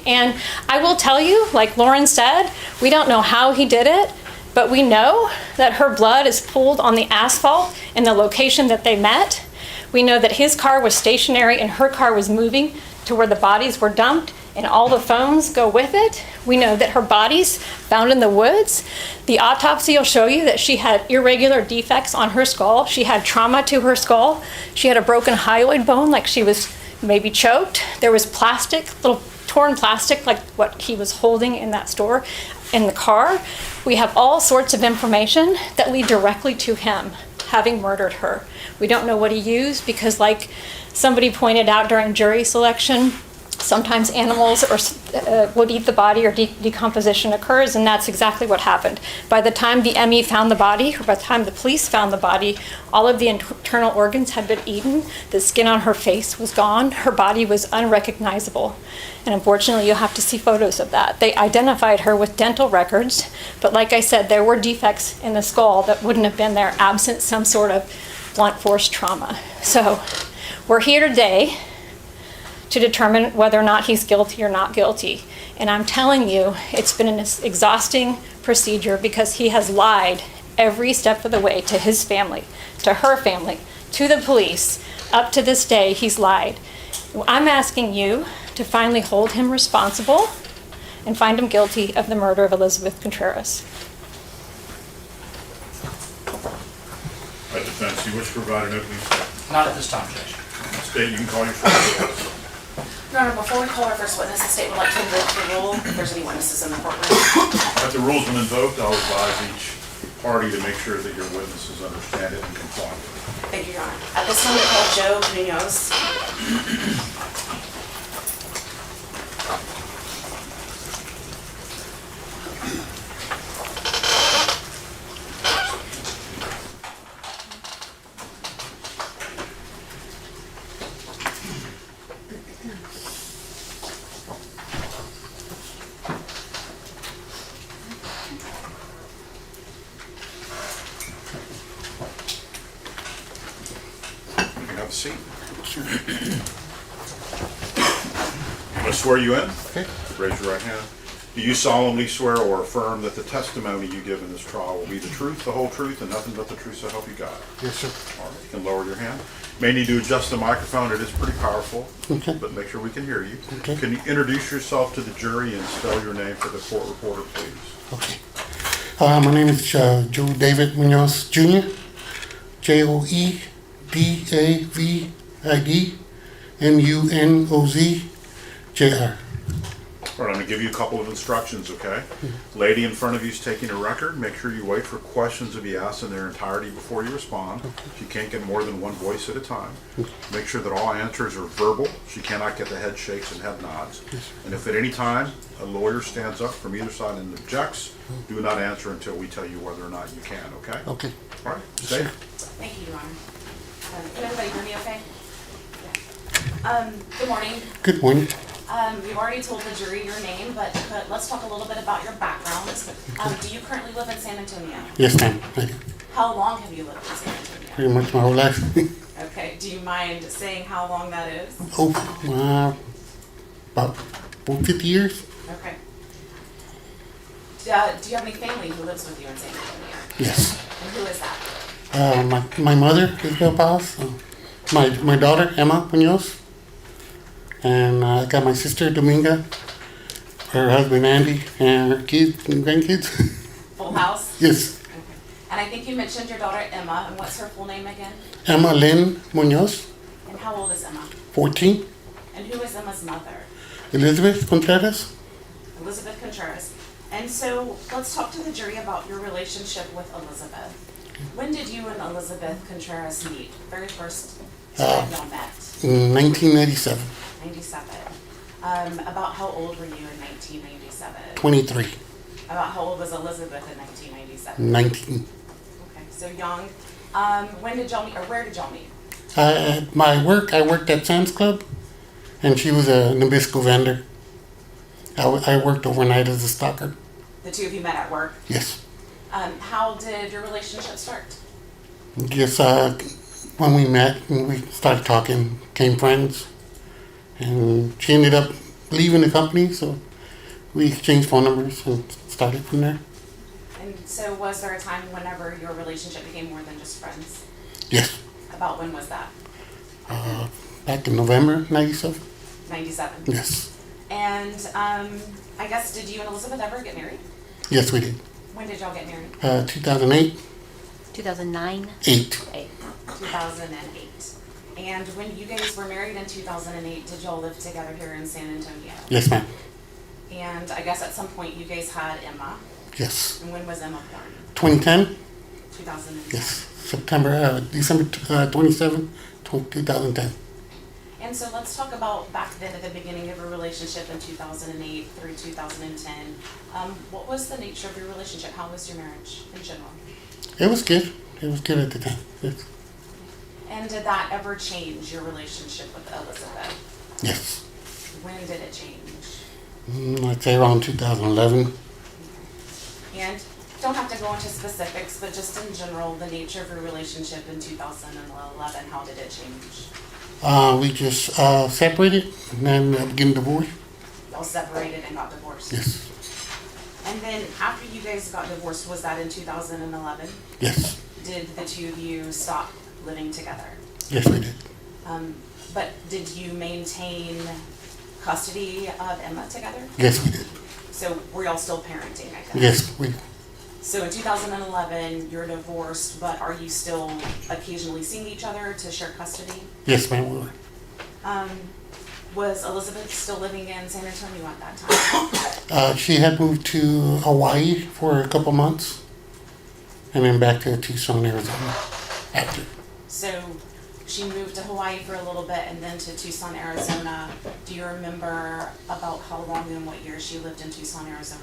And I will tell you, like Lauren said, we don't know how he did it, but we know that her blood is pooled on the asphalt in the location that they met. We know that his car was stationary and her car was moving to where the bodies were dumped, and all the phones go with it. We know that her body's found in the woods. The autopsy will show you that she had irregular defects on her skull. She had trauma to her skull. She had a broken hyoid bone, like she was maybe choked. There was plastic, little torn plastic, like what he was holding in that store. in the car. We have all sorts of information that lead directly to him having murdered her. We don't know what he used because, like somebody pointed out during jury selection, sometimes animals would eat the body or decomposition occurs, and that's exactly what happened. By the time the ME found the body, or by the time the police found the body, all of the internal organs had been eaten. The skin on her face was gone. Her body was unrecognizable. And unfortunately, you'll have to see photos of that. They identified her with dental records, but like I said, there were defects in the skull that wouldn't have been there absent some sort of blunt force trauma. So we're here today to determine whether or not he's guilty or not guilty. And I'm telling you, it's been an exhausting procedure because he has lied every step of the way to his family, to her family, to the police. Up to this day, he's lied. I'm asking you to finally hold him responsible and find him guilty of the murder of Elizabeth Contreras. By defense, you wish to provide an opening statement? Not at this time, Judge. State, you can call your first witness. Your Honor, before we call our first witness, the state would like to invoke the rule if there's any witnesses in the courtroom. If the rule's been invoked, I'll advise each party to make sure that your witnesses understand it and comply with it. Thank you, Your Honor. At this time, we call Joe Munoz. You can have a seat. I'm going to swear you in. Okay. Raise your right hand. Do you solemnly swear or affirm that the testimony you give in this trial will be the truth, the whole truth, and nothing but the truth, so help you God? Yes, sir. All right, you can lower your hand. May need to adjust the microphone. It is pretty powerful, Okay. but make sure we can hear you. Okay. Can you introduce yourself to the jury and spell your name for the court reporter, please? Okay. My name is Joe David Munoz Jr. JoeDavidMunozJr. All right, I'm going to give you a couple of instructions, okay? Lady in front of you is taking a record. Make sure you wait for questions to be asked in their entirety before you respond. You can't get more than one voice at a time. Make sure that all answers are verbal. She cannot get the head shakes and head nods. And if at any time a lawyer stands up from either side and objects, do not answer until we tell you whether or not you can, okay? Okay. All right, stay. Thank you, Your Honor. Can everybody hear me okay? Yeah. Good morning. Good morning. You've already told the jury your name, but let's talk a little bit about your background. Do you currently live in San Antonio? Yes, ma'am. I do. How long have you lived in San Antonio? Pretty much my whole life. Okay, do you mind saying how long that is? About 50 years. Okay. Do you have any family who lives with you in San Antonio? Yes. And who is that? My mother is the boss. My daughter Emma Munoz, and I got my sister Dominga, her husband Andy, and her kids and grandkids. Full house? Yes. Okay. And I think you mentioned your daughter Emma, and what's her full name again? Emma Lynn Munoz, And how old is Emma? 14. And who is Emma's mother? Elizabeth Contreras. Elizabeth Contreras. And so let's talk to the jury about your relationship with Elizabeth. When did you and Elizabeth Contreras meet? Very first time y'all met? In 1997. 97. About how old were you in 1997? 23. About how old was Elizabeth in 1997? 19. Okay, so young. When did y'all meet, or where did y'all meet? At my work, I worked at Sam's Club, and she was a Nabisco vendor. I worked overnight as a stalker. The two of you met at work. Yes. How did your relationship start? Just when we met and we started talking, became friends, and she ended up leaving the company, so we exchanged phone numbers and started from there. And so was there a time whenever your relationship became more than just friends? Yes. About when was that? Back in November 97. 97. Yes. And I guess, did you and Elizabeth ever get married? Yes, we did. When did y'all get married? 2008. 2009? 8. 2008. And when you guys were married in 2008, did y'all live together here in San Antonio? Yes, ma'am. And I guess at some point you guys had Emma. Yes. And when was Emma born? 2010? 2010. Yes. December 27, 2010. And so let's talk about back then at the beginning of your relationship in 2008 through 2010. What was the nature of your relationship? How was your marriage in general? It was good. It was good at the time. Yes. And did that ever change your relationship with Elizabeth? Yes. When did it change? I'd say around 2011. And don't have to go into specifics, but just in general, the nature of your relationship in 2011, how did it change? We just separated and then getting divorced. Y'all separated and got divorced? Yes. And then after you guys got divorced, was that in 2011? Yes. Did the two of you stop living together? Yes, we did. But did you maintain custody of Emma together? Yes, we did. So were y'all still parenting, I guess? Yes, we. So in 2011, you're divorced, but are you still occasionally seeing each other to share custody? Yes, ma'am, we were. Was Elizabeth still living in San Antonio at that time? She had moved to Hawaii for a couple months, and then back to Tucson, Arizona after. So she moved to Hawaii for a little bit and then to Tucson, Arizona. Do you remember about how long and what year she lived in Tucson, Arizona?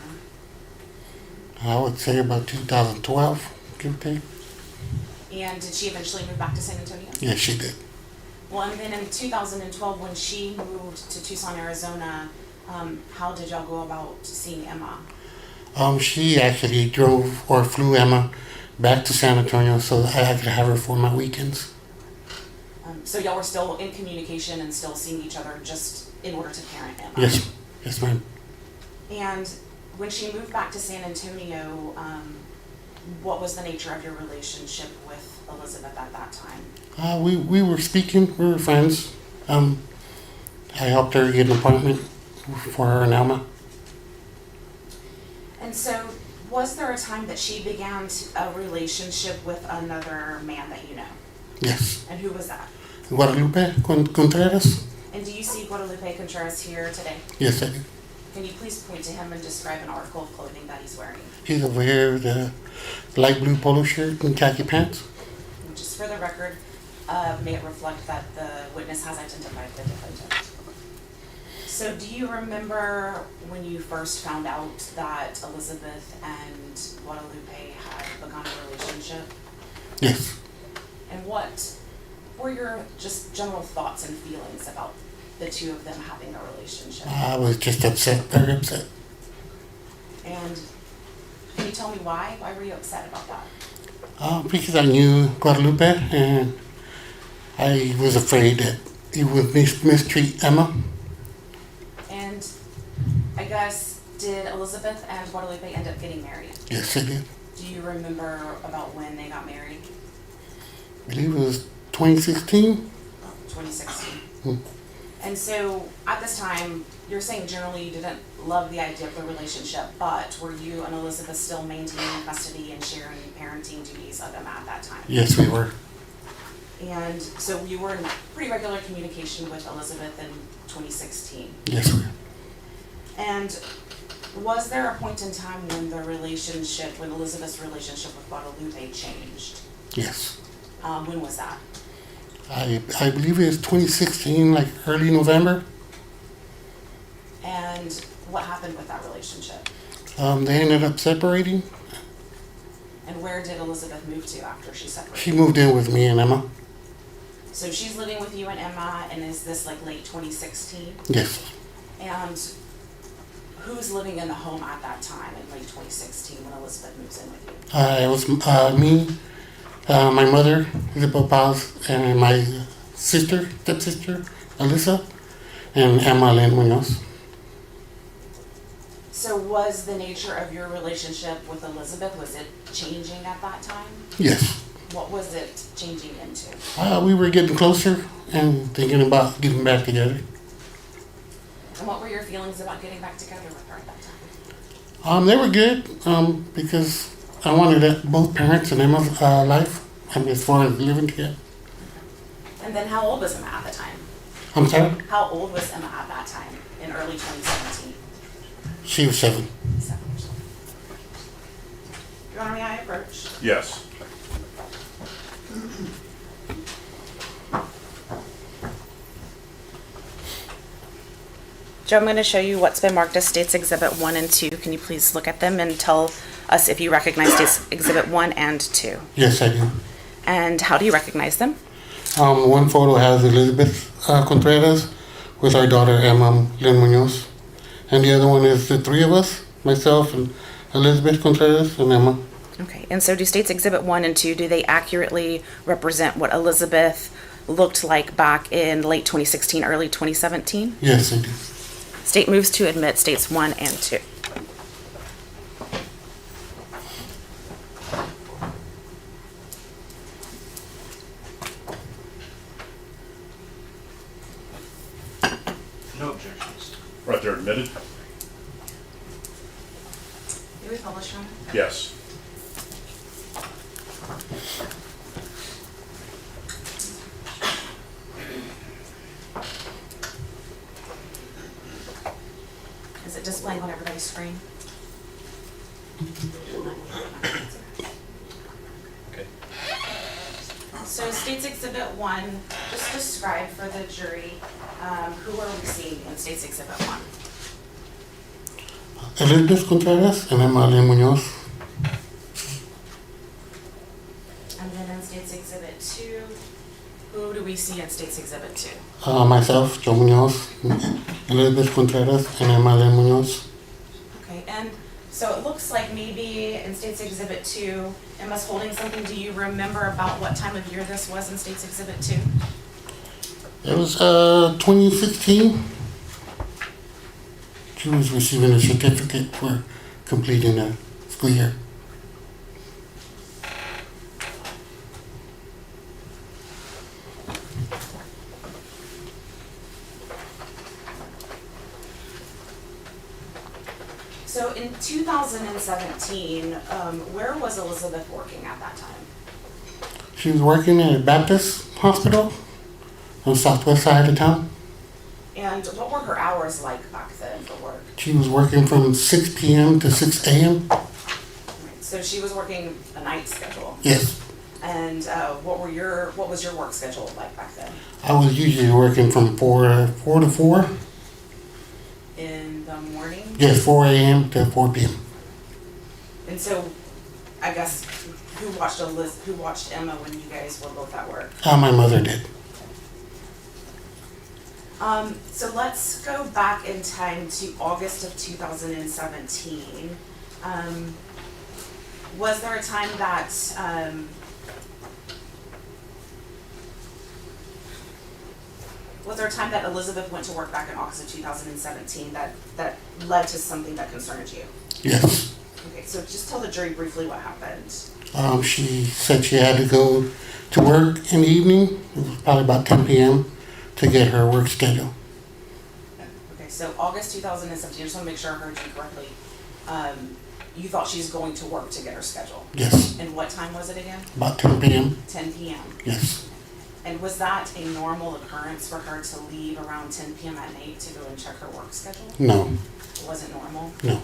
I would say about 2012, give or take. And did she eventually move back to San Antonio? Yes, she did. Well, and then in 2012, when she moved to Tucson, Arizona, how did y'all go about seeing Emma? She actually drove or flew Emma back to San Antonio so that I could have her for my weekends. So y'all were still in communication and still seeing each other just in order to parent Emma? Yes, yes, ma'am. And when she moved back to San Antonio, what was the nature of your relationship with Elizabeth at that time? We were speaking, we were friends. I helped her get an apartment for her and Emma. And so, was there a time that she began a relationship with another man that you know? Yes. And who was that? Guadalupe Contreras? And do you see Guadalupe Contreras here today? Yes, I do. Can you please point to him and describe an article of clothing that he's wearing? He's over here with a light blue polo shirt and khaki pants. And just for the record, may it reflect that the witness has identified the defendant. So do you remember when you first found out that Elizabeth and Guadalupe had begun a relationship? Yes. And what were your just general thoughts and feelings about the two of them having a relationship? I was just upset, very upset. And can you tell me why? Why were you upset about that? Because I knew Guadalupe and I was afraid that he would mistreat Emma. And I guess, did Elizabeth and Guadalupe end up getting married? Yes, they did. Do you remember about when they got married? I believe it was 2016. 2016. And so at this time, you're saying generally you didn't love the idea of the relationship, but were you and Elizabeth still maintaining custody and sharing parenting duties of them at that time? Yes, we were. And so you were in pretty regular communication with Elizabeth in 2016. Yes, we were. And was there a point in time when the relationship, when Elizabeth's relationship with Guadalupe changed? Yes. When was that? I believe it was 2016, like early November. And what happened with that relationship? They ended up separating. And where did Elizabeth move to after she separated? She moved in with me and Emma. So she's living with you and Emma, and is this like late 2016? Yes. And who's living in the home at that time in late 2016 when Elizabeth moves in with you? It was me, my mother, Elizabeth Paz, and my sister, stepsister, Alyssa, and Emma Lynn Munoz. So was the nature of your relationship with Elizabeth, was it changing at that time? Yes. What was it changing into? We were getting closer and thinking about getting back together. And what were your feelings about getting back together with her at that time? They were good because I wanted both parents and Emma's life, as far as living together. And then how old was Emma at the time? I'm sorry? How old was Emma at that time in early 2017? She was 7. 7 years old. Your Honor, may I approach? Yes. Joe, I'm going to show you what's been marked as States Exhibit 1 and 2. Can you please look at them and tell us if you recognize States Exhibit 1 and 2? Yes, I do. And how do you recognize them? One photo has Elizabeth Contreras with our daughter Emma Lynn Munoz. And the other one is the 3 of us, myself and Elizabeth Contreras and Emma. Okay, and so do States Exhibit 1 and 2, do they accurately represent what Elizabeth looked like back in late 2016, early 2017? Yes, I do. State moves to admit States 1 and 2. No objections. Right, they're admitted? Do we publish them? Yes. Is it displaying on everybody's screen? Okay. So States Exhibit 1, just describe for the jury, who are we seeing in States Exhibit 1? Elizabeth Contreras and Emma Lynn Munoz. And then in States Exhibit 2, who do we see in States Exhibit 2? Myself, Joe Munoz, Elizabeth Contreras, and Emma Lynn Munoz. Okay, and so it looks like maybe in States Exhibit 2, Emma's holding something. Do you remember about what time of year this was in States Exhibit 2? It was 2016. She was receiving a certificate for completing a school year. So in 2017, where was Elizabeth working at that time? She was working at a Baptist hospital on the southwest side of town. And what were her hours like back then for work? She was working from 6 p.m. to 6 a.m. Right, so she was working a night schedule. Yes. And what was your work schedule like back then? I was usually working from 4 to 4. In the morning? Yes, 4 a.m. to 4 p.m. And so, I guess, who watched Emma when you guys were both at work? My mother did. So let's go back in time to August of 2017. Was there a time that Elizabeth went to work back in August of 2017 that led to something that concerned you? Yes. Okay, so just tell the jury briefly what happened. She said she had to go to work in the evening. It was probably about 10 p.m. to get her work schedule. Okay, so August 2017, I just want to make sure I heard you correctly. You thought she was going to work to get her schedule? Yes. And what time was it again? About 10 p.m. 10 p.m. Yes. And was that a normal occurrence for her to leave around 10 p.m. at night to go and check her work schedule? No. It wasn't normal? No.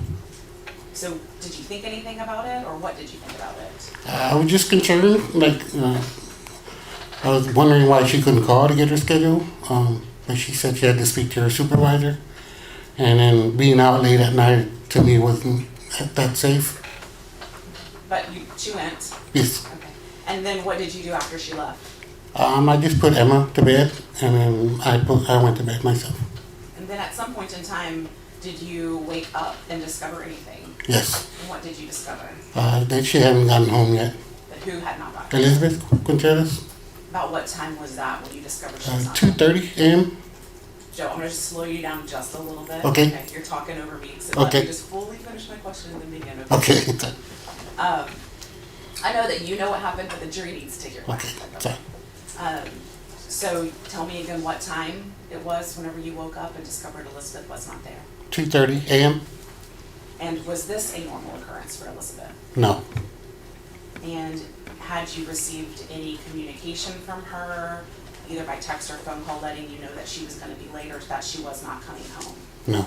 So did you think anything about it, or what did you think about it? I was just concerned. I was wondering why she couldn't call to get her schedule. But she said she had to speak to her supervisor. And then being out late at night to me wasn't that safe. But she went? Yes. Okay. And then what did you do after she left? I just put Emma to bed, and then I went to bed myself. And then at some point in time, did you wake up and discover anything? Yes. And what did you discover? That she hadn't gotten home yet. That who had not gotten? Elizabeth Contreras. About what time was that when you discovered she was not? 2:30 a.m. Joe, I'm going to slow you down just a little bit. Okay. You're talking over me, so Okay. let me just fully finish my question and then begin. Okay. I know that you know what happened, but the jury needs to hear what Okay. happened. So tell me again what time it was whenever you woke up and discovered Elizabeth was not there. 2:30 a.m. And was this a normal occurrence for Elizabeth? No. And had you received any communication from her, either by text or phone call, letting you know that she was going to be late or that she was not coming home? No.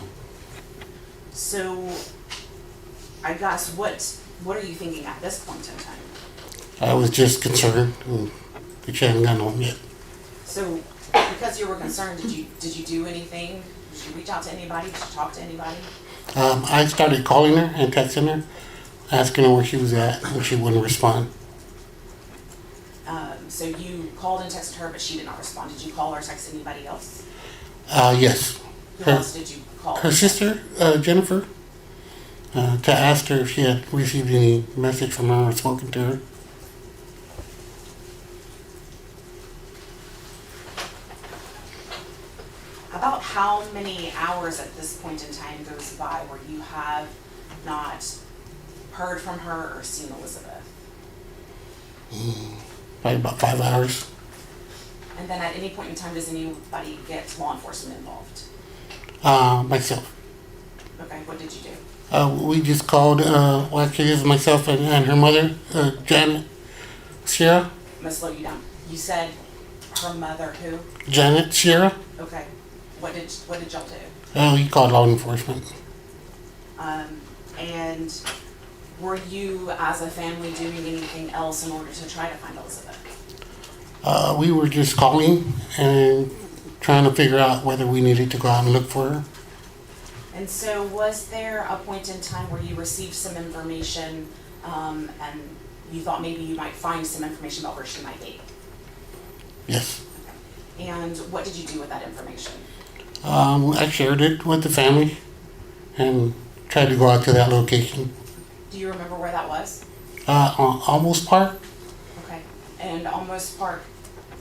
So, I guess what are you thinking at this point in time? I was just concerned that she hadn't gotten home yet. So, because you were concerned, did you do anything? Did you reach out to anybody? Did you talk to anybody? I started calling her and texting her, asking her where she was at, and she wouldn't respond. So you called and texted her, but she did not respond. Did you call or text anybody else? Yes. Who else did you call? Her sister, Jennifer, to ask her if she had received any message from her or spoken to her. About how many hours at this point in time goes by where you have not heard from her or seen Elizabeth? Probably about 5 hours. And then at any point in time, does anybody get law enforcement involved? Myself. Okay, what did you do? We just called, well, actually, it was myself and her mother, Janet Sierra. I'm gonna slow you down. You said her mother who? Janet Sierra. Okay. What did y'all do? We called law enforcement. And were you as a family doing anything else in order to try to find Elizabeth? We were just calling and trying to figure out whether we needed to go out and look for her. And so was there a point in time where you received some information and you thought maybe you might find some information about where she might be? Yes. And what did you do with that information? I shared it with the family and tried to go out to that location. Do you remember where that was? On Almost Park. Okay. And Almost Park,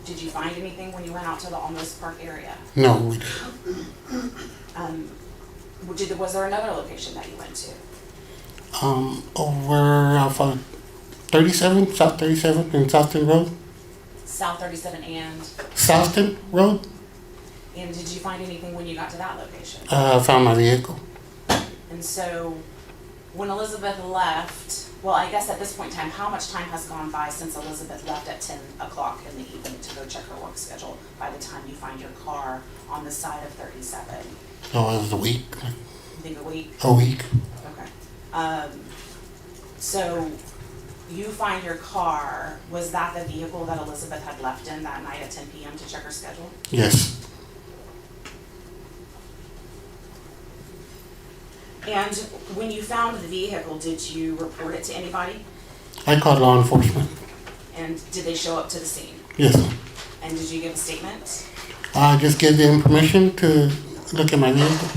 did you find anything when you went out to the Almost Park area? No, we didn't. Was there another location that you went to? Over off of 37, South 37 in Southton Road. South 37 and? Southton Road. And did you find anything when you got to that location? Found my vehicle. And so when Elizabeth left, well, I guess at this point in time, how much time has gone by since Elizabeth left at 10 o'clock in the evening to go check her work schedule by the time you find your car on the side of 37? Oh, it was a week. You think a week? A week. Okay. So you find your car, was that the vehicle that Elizabeth had left in that night at 10 p.m. to check her schedule? Yes. And when you found the vehicle, did you report it to anybody? I called law enforcement. And did they show up to the scene? Yes. And did you give a statement? I just gave them permission to look at my vehicle.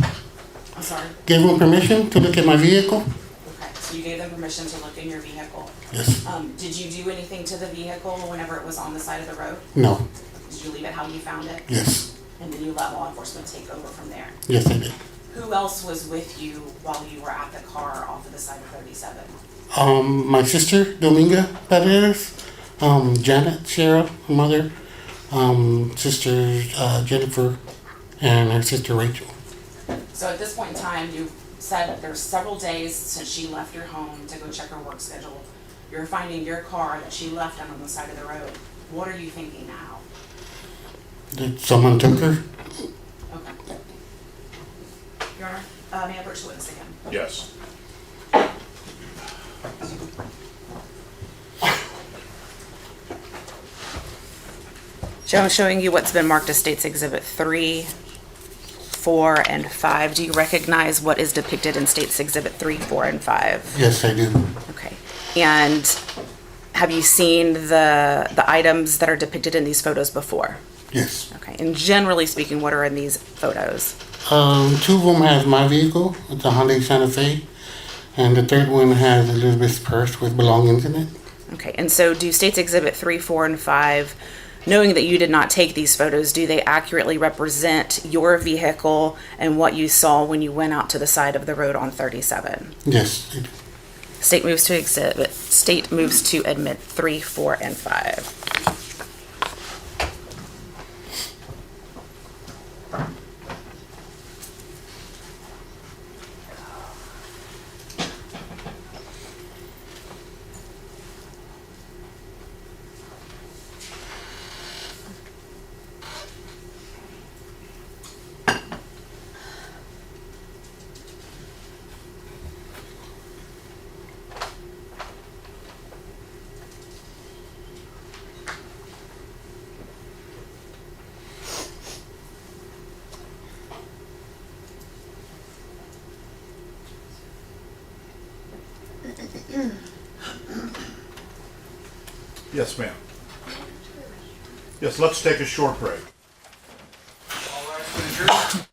I'm sorry? Gave them permission to look at my vehicle. Okay, so you gave them permission to look in your vehicle. Yes. Did you do anything to the vehicle whenever it was on the side of the road? No. Did you leave it how you found it? Yes. And then you let law enforcement take over from there? Yes, I did. Who else was with you while you were at the car off of the side of 37? My sister, Dominga Paredes, Janet Sierra, her mother, sister Jennifer, and her sister Rachel. So at this point in time, you said that there's several days since she left your home to go check her work schedule. You're finding your car that she left on the side of the road. What are you thinking now? That someone took her. Okay. Your Honor, may I approach the witness again? Yes. Joe, I'm showing you what's been marked as State's Exhibit 3, 4, and 5. Do you recognize what is depicted in State's Exhibit 3, 4, and 5? Yes, I do. Okay. And have you seen the items that are depicted in these photos before? Yes. Okay. And generally speaking, what are in these photos? 2 of them has my vehicle. It's a Hyundai Santa Fe. And the third one has Elizabeth's purse with belongings in it. Okay. And so do State's Exhibit 3, 4, and 5, knowing that you did not take these photos, do they accurately represent your vehicle and what you saw when you went out to the side of the road on 37? Yes, they do. State moves to admit 3, 4, and 5. Yes, ma'am. Yes, let's take a short break. All rise for the jury.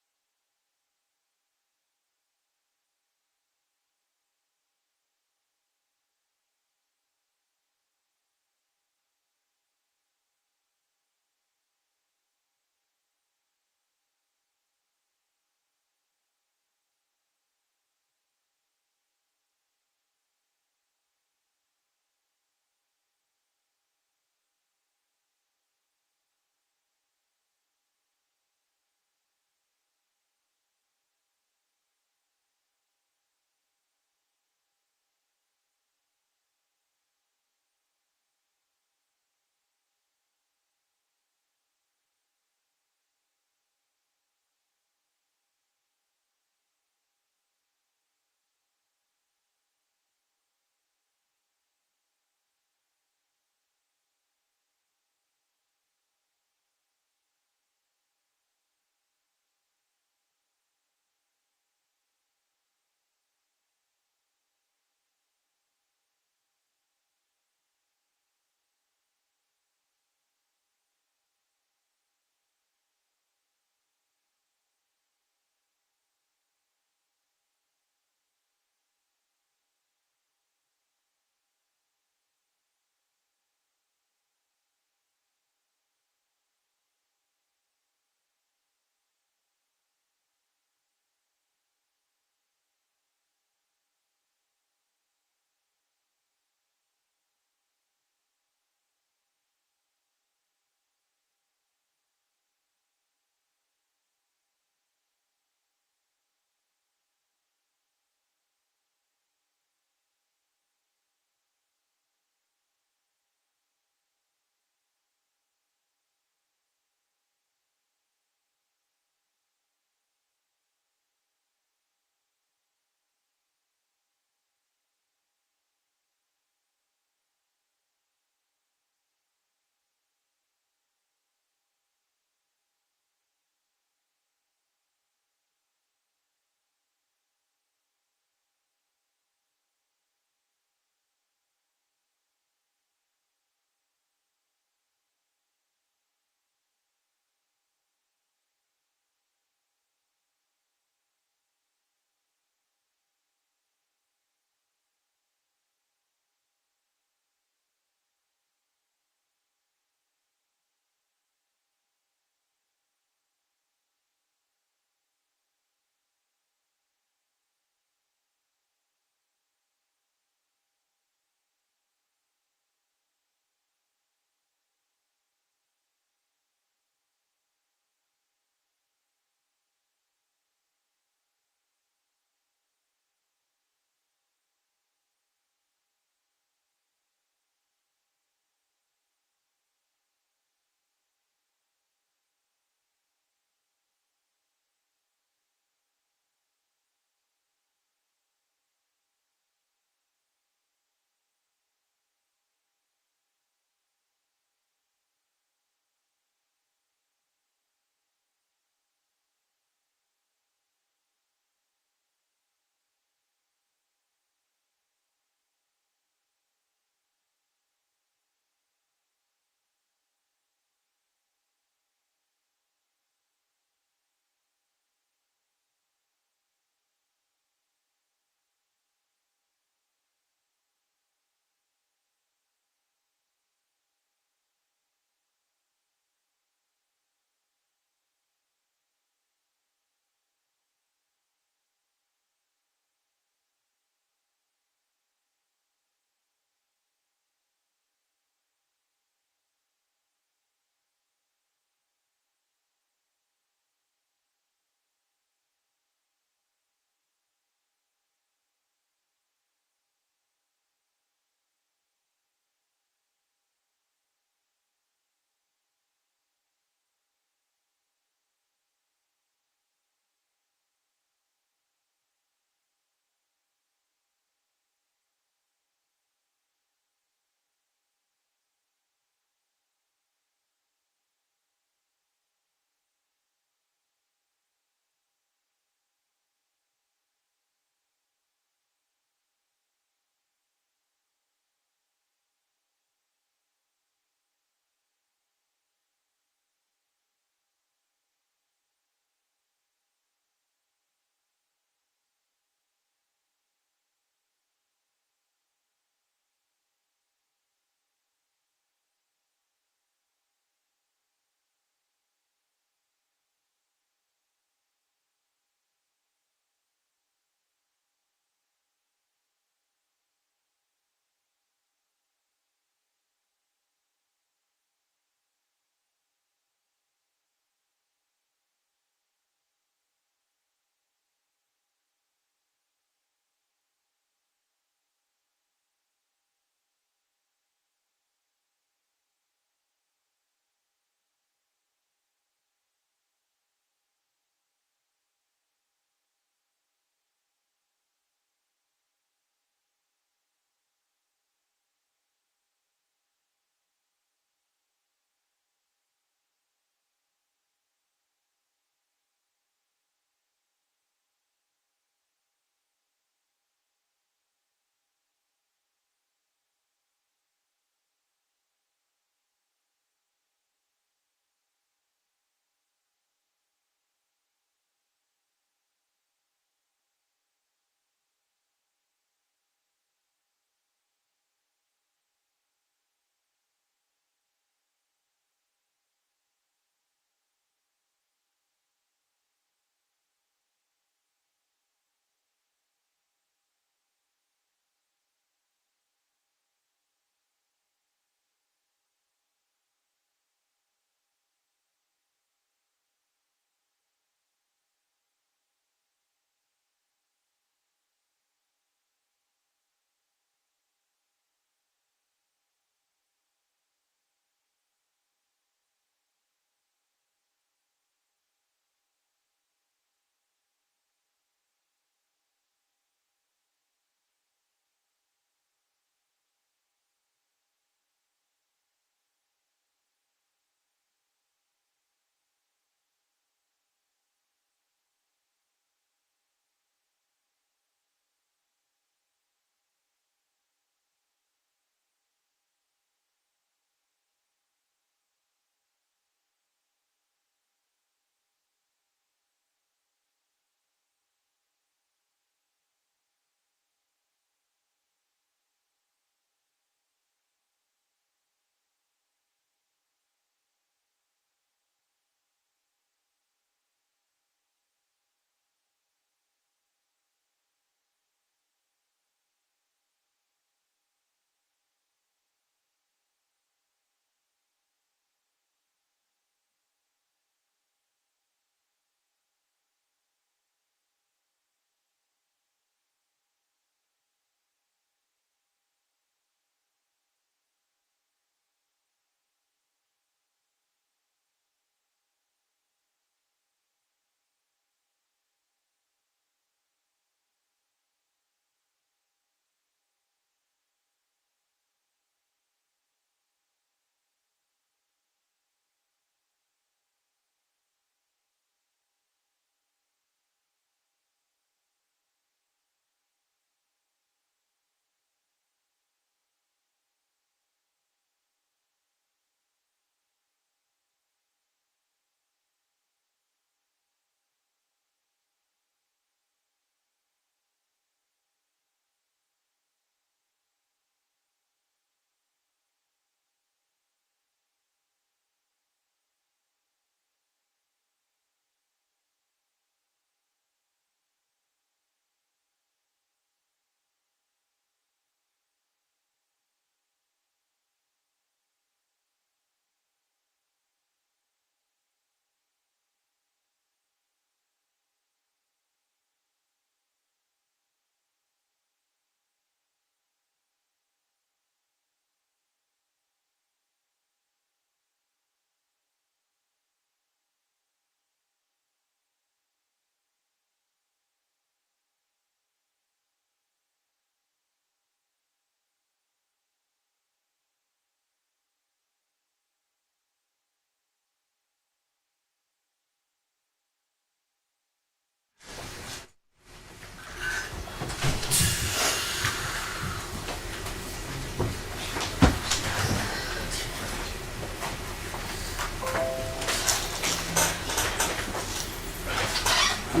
You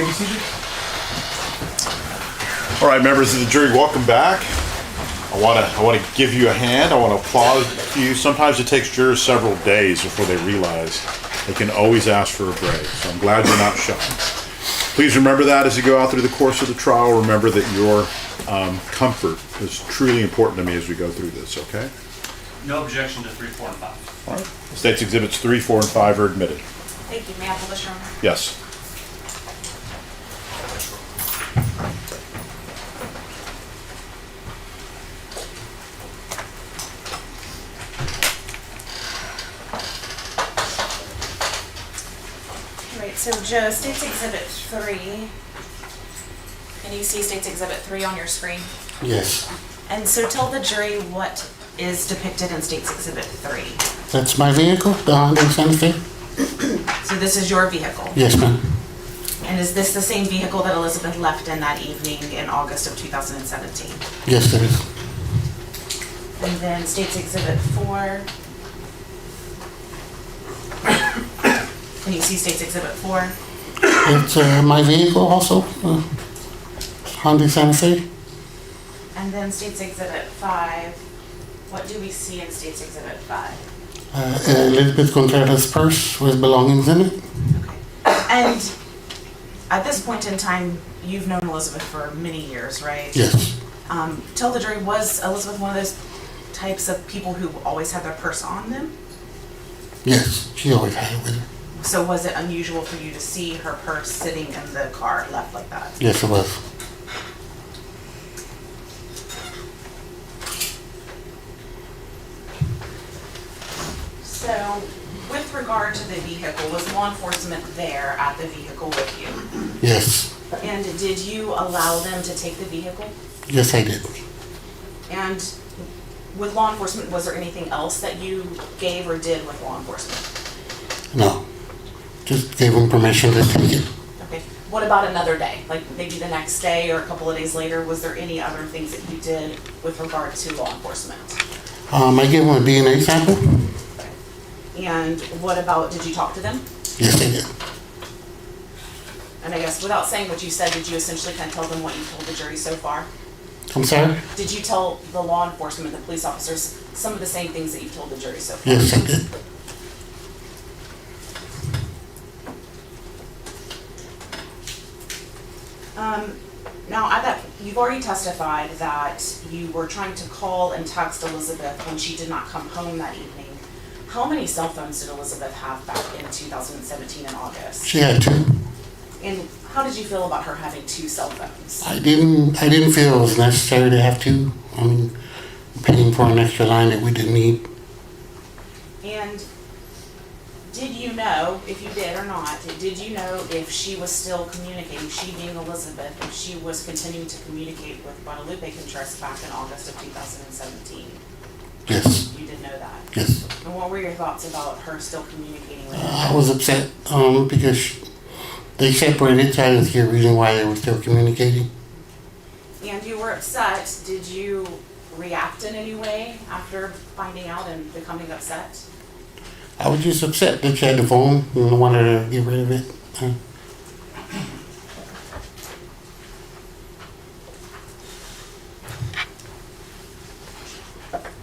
may be seated. All right, members of the jury, welcome back. I want to give you a hand. I want to applaud you. Sometimes it takes jurors several days before they realize they can always ask for a break. So I'm glad you're not shy. Please remember that as you go out through the course of the trial. Remember that your comfort is truly important to me as we go through this, okay? No objection to 3, 4, and 5. All right. State's Exhibits 3, 4, and 5 are admitted. Thank you. May I publish, Your Honor? Yes. Right, so Joe, State's Exhibit 3. Can you see State's Exhibit 3 on your screen? Yes. And so tell the jury what is depicted in State's Exhibit 3. That's my vehicle, the Honda Santa Fe? So this is your vehicle? Yes, ma'am. And is this the same vehicle that Elizabeth left in that evening in August of 2017? Yes, it is. And then State's Exhibit 4. Can you see State's Exhibit 4? It's my vehicle also, Honda Santa Fe. And then State's Exhibit 5. What do we see in State's Exhibit 5? Elizabeth Contreras' purse with belongings in it. Okay. And at this point in time, you've known Elizabeth for many years, right? Yes. Tell the jury, was Elizabeth one of those types of people who always had their purse on them? Yes, she always had it with her. So was it unusual for you to see her purse sitting in the car left like that? Yes, it was. So, with regard to the vehicle, was law enforcement there at the vehicle with you? Yes. And did you allow them to take the vehicle? Yes, I did. And with law enforcement, was there anything else that you gave or did with law enforcement? No. Just gave them permission to take it. Okay. What about another day? Like maybe the next day or a couple of days later? Was there any other things that you did with regard to law enforcement? I gave them a DNA sample. And what about, did you talk to them? Yes, I did. And I guess without saying what you said, did you essentially kind of tell them what you told the jury so far? I'm sorry? Did you tell the law enforcement, the police officers, some of the same things that you've told the jury so far? Yes, I did. Now, at that, you've already testified that you were trying to call and text Elizabeth when she did not come home that evening. How many cell phones did Elizabeth have back in 2017 in August? She had 2. And how did you feel about her having 2 cell phones? I didn't feel it was necessary to have 2. I mean, paying for an extra line that we didn't need. And did you know, if you did or not, did you know if she was still communicating, she being Elizabeth, if she was continuing to communicate with Guadalupe Contreras back in August of 2017? Yes. You did know that? Yes. And what were your thoughts about her still communicating with you? I was upset because they separated, so I didn't see a reason why they were still communicating. And you were upset. Did you react in any way after finding out and becoming upset? I was just upset that she had the phone and I wanted to get rid of it.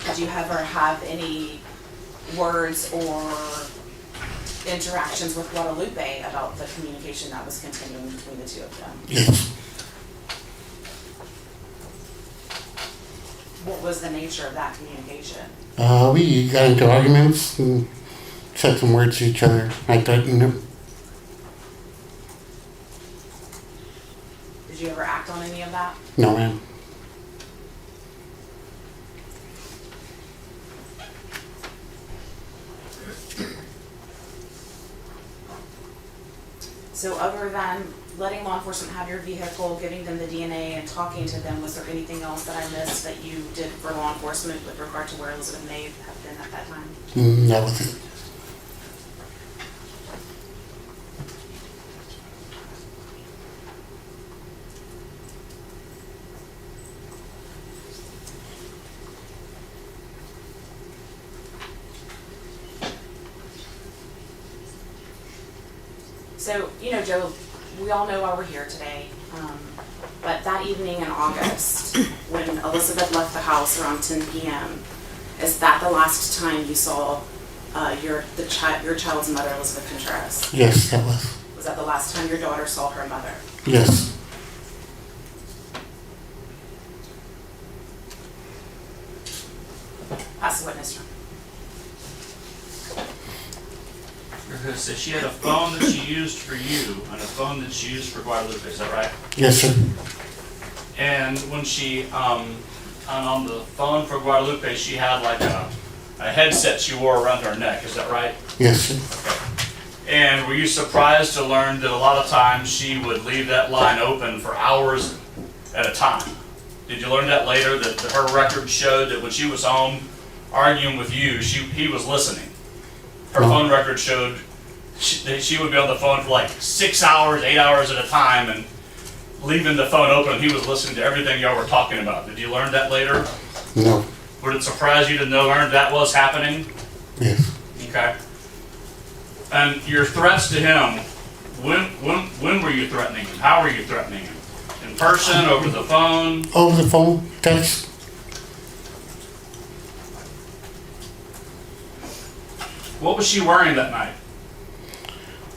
Did you ever have any words or interactions with Guadalupe about the communication that was continuing between the two of them? Yes. What was the nature of that communication? We got into arguments and said some words to each other. I threatened them. Did you ever act on any of that? No, ma'am. So other than letting law enforcement have your vehicle, giving them the DNA and talking to them, was there anything else that I missed that you did for law enforcement with regard to where Elizabeth may have been at that time? That was it. So, Joe, we all know why we're here today. But that evening in August, when Elizabeth left the house around 10 p.m., is that the last time you saw your child's mother, Elizabeth Contreras? Yes, that was. Was that the last time your daughter saw her mother? Yes. Pass the witness room. So she had a phone that she used for you and a phone that she used for Guadalupe, is that right? Yes, sir. And when she, on the phone for Guadalupe, she had like a headset she wore around her neck, is that right? Yes, sir. And were you surprised to learn that a lot of times she would leave that line open for hours at a time? Did you learn that later, that her record showed that when she was home arguing with you, he was listening? Her phone record showed that she would be on the phone for like 6 hours, 8 hours at a time, and leaving the phone open, he was listening to everything y'all were talking about. Did you learn that later? No. Would it surprise you to learn that was happening? Yes. Okay. And your threats to him, when were you threatening him? How were you threatening him? In person, over the phone? Over the phone, text. What was she wearing that night?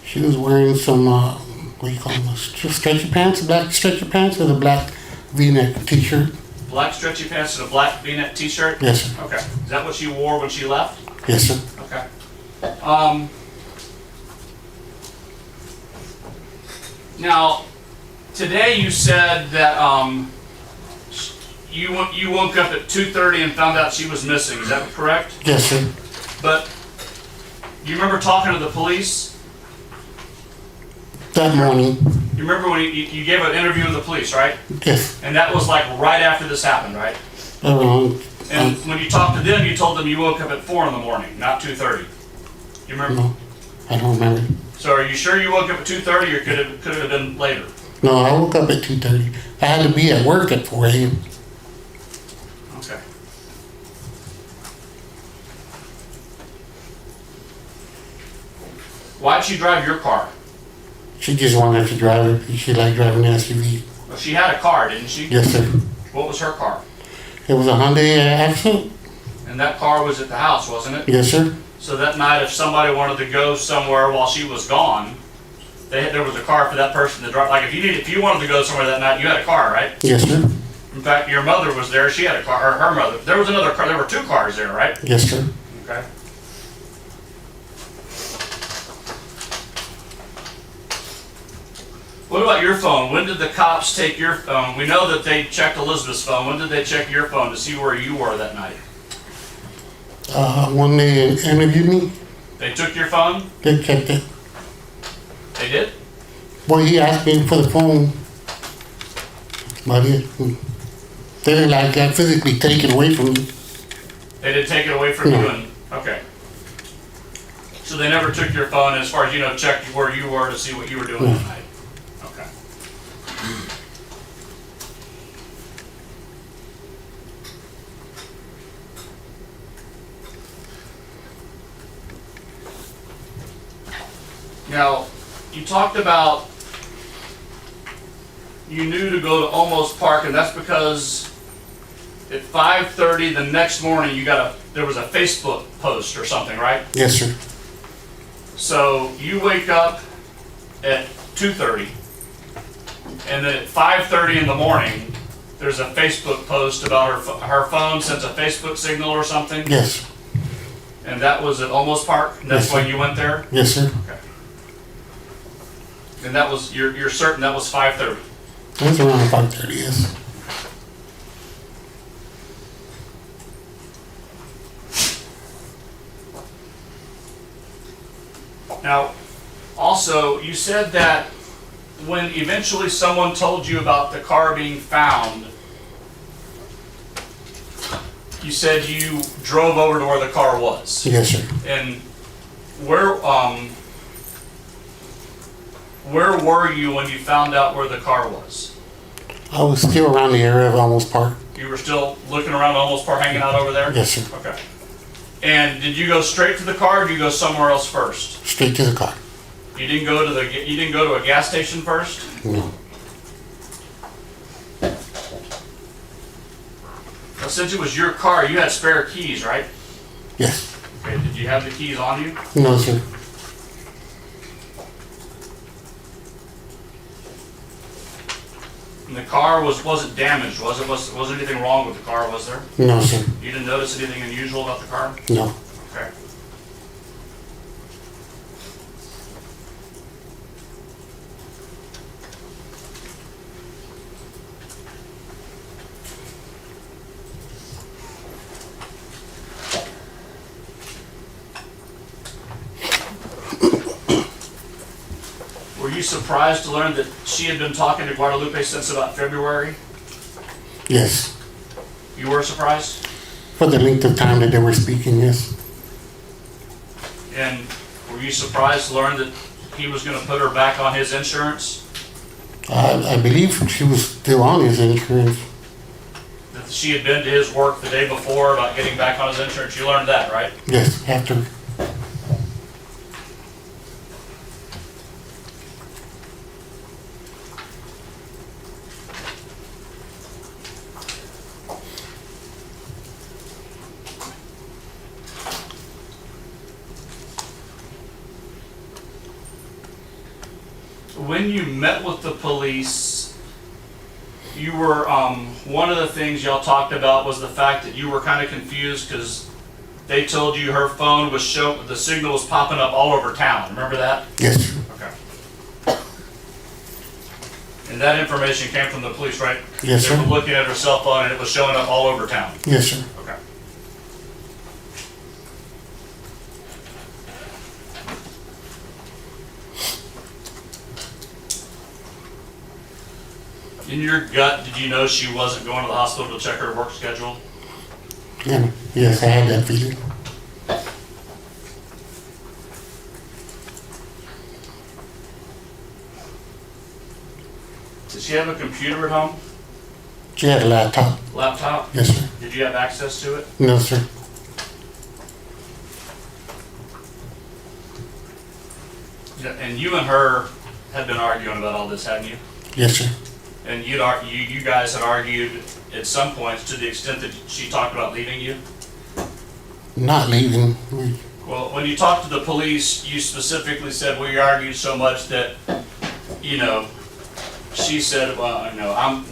She was wearing some, what do you call them, stretchy pants, black stretchy pants with a black V-neck t-shirt. Black stretchy pants and a black V-neck t-shirt? Yes, sir. Okay. Is that what she wore when she left? Yes, sir. Okay. Now, today you said that you woke up at 2:30 and found out she was missing. Is that correct? Yes, sir. But you remember talking to the police? That morning. You remember when you gave an interview with the police, right? Yes. And that was like right after this happened, right? And when you talked to them, you told them you woke up at 4 in the morning, not 2:30. You remember? No, I don't remember. So are you sure you woke up at 2:30, or could it have been later? No, I woke up at 2:30. I had to be at work at 4 a.m. Okay. Why'd she drive your car? She just wanted to drive it. She liked driving an SUV. Well, she had a car, didn't she? Yes, sir. What was her car? It was a Hyundai Accent. And that car was at the house, wasn't it? Yes, sir. So that night, if somebody wanted to go somewhere while she was gone, there was a car for that person to drive. Like if you wanted to go somewhere that night, you had a car, right? Yes, sir. In fact, your mother was there. She had a car, or her mother. There was another car. There were 2 cars there, right? Yes, sir. Okay. What about your phone? When did the cops take your phone? We know that they checked Elizabeth's phone. When did they check your phone to see where you were that night? When they interviewed me, They took your phone? they checked it. They did? Well, he asked me for the phone, but they didn't like that physically take it away from me. They did take it away from No. you and, okay. So they never took your phone, as far as you know, checked where you were to see what you were doing that night? Okay. Now, you talked about you knew to go to Almost Park, and that's because at 5:30 the next morning there was a Facebook post or something, right? Yes, sir. So you wake up at 2:30, and then at 5:30 in the morning, there's a Facebook post about her phone sends a Facebook signal or something, Yes. and that was at Almost Park. And that's Yes, why sir. you went there. Yes, sir. Okay. And that was you're certain that was 5:30. It was around 5:30, yes. Now, also, you said that when eventually someone told you about the car being found, you said you drove over to where the car was. Yes, sir. And where were you when you found out where the car was? I was still around the area of Almost Park. You were still looking around Almost Park, hanging out over there? Yes, sir. Okay. And did you go straight to the car, or did you go somewhere else first? Straight to the car. You didn't go to a gas station first? No. Well, since it was your car, you had spare keys, right? Yes. Okay, did you have the keys on you? No, sir. And the car wasn't damaged, was it? Was there anything wrong with the car, was there? No, sir. You didn't notice anything unusual about the car? No. Okay. Were you surprised to learn that she had been talking to Guadalupe since about February? Yes. You were surprised? For the length of time that they were speaking, yes. And were you surprised to learn that he was going to put her back on his insurance? I believe she was still on his insurance. That she had been to his work the day before about getting back on his insurance? You learned that, right? Yes, after. When you met with the police, you were, one of the things y'all talked about was the fact that you were kind of confused because they told you her phone was the signal was popping up all over town. Remember that? Yes. Okay. And that information came from the police, right? Yes, sir. They were looking at her cell phone and it was showing up all over town. Yes, sir. Okay. In your gut, did you know she wasn't going to the hospital to check her work schedule? Yeah. Yes, I had that feeling. Did she have a computer at home? She had a laptop. Laptop? Yes, sir. Did you have access to it? No, sir. Yeah, and you and her had been arguing about all this, hadn't you? Yes, sir. And you guys had argued at some points to the extent that she talked about leaving you? Not leaving. Well, when you talked to the police, you specifically said, we argued so much that, you know, she said, well, you know, I'm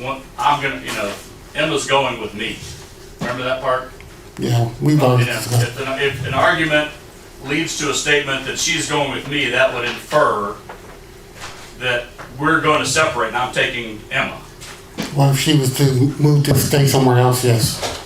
gonna, you know, Emma's going with me. Remember that part? Yeah, we've You always know, discussed. if an argument leads to a statement that she's going with me, that would infer that we're going to separate and I'm taking Emma. Well, if she was to move to stay somewhere else, yes.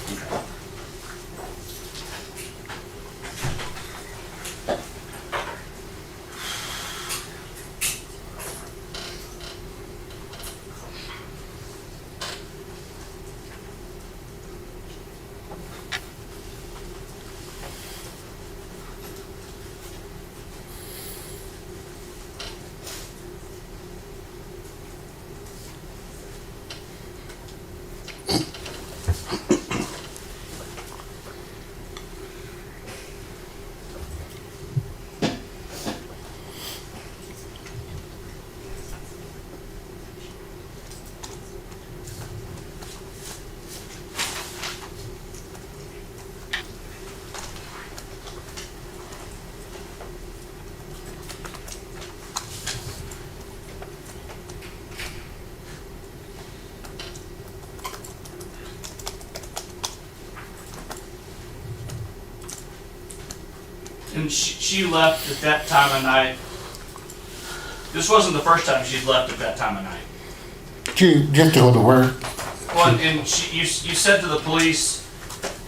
And she left at that time of night. This wasn't the first time she'd left at that time of night. She just to go to work. Well, and you said to the police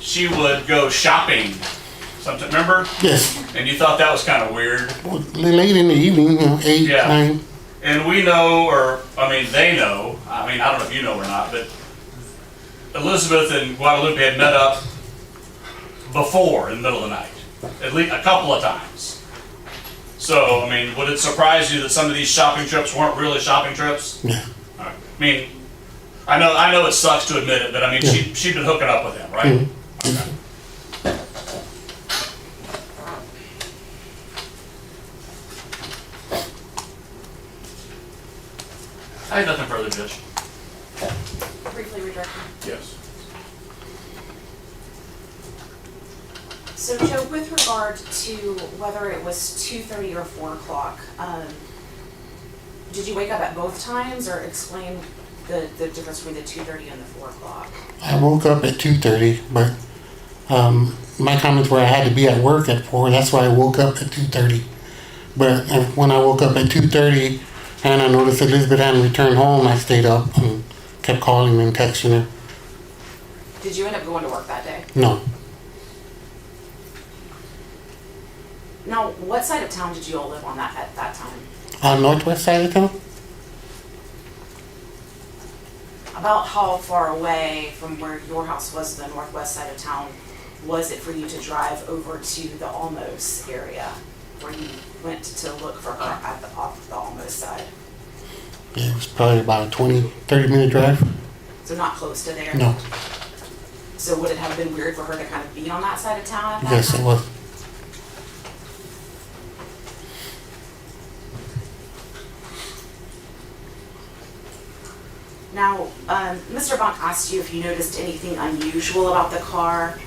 she would go shopping. Something, remember? Yes. And you thought that was kind of weird. Well, late in the evening, 8, Yeah. 9. And we know, or, I mean, they know, I mean, I don't know if you know or not, but Elizabeth and Guadalupe had met up before in the middle of the night, at least a couple of times. So, I mean, would it surprise you that some of these shopping trips weren't really shopping trips? Yeah. I mean, I know it sucks to admit it, but I mean, Yeah. she'd been hooking up with him, right? Okay. I have nothing further, Judge. Briefly redirect me. Yes. So Joe, with regard to whether it was 2:30 or 4 o'clock, did you wake up at both times, or explain the difference between the 2:30 and the 4 o'clock? I woke up at 2:30, but my comments were I had to be at work at 4. That's why I woke up at 2:30. But when I woke up at 2:30 and I noticed Elizabeth hadn't returned home, I stayed up and kept calling and texting her. Did you end up going to work that day? No, Now, what side of town did you all live on at that time? on northwest side of town. About how far away from where your house was, the northwest side of town, was it for you to drive over to the Almost area, where you went to look for her at off the Almost side? It was probably about a 20-30 minute drive. So not close to there? No, So would it have been weird for her to kind of be on that side of town at that yes time? it was. Now, Mr. Bonk asked you if you noticed anything unusual about the car.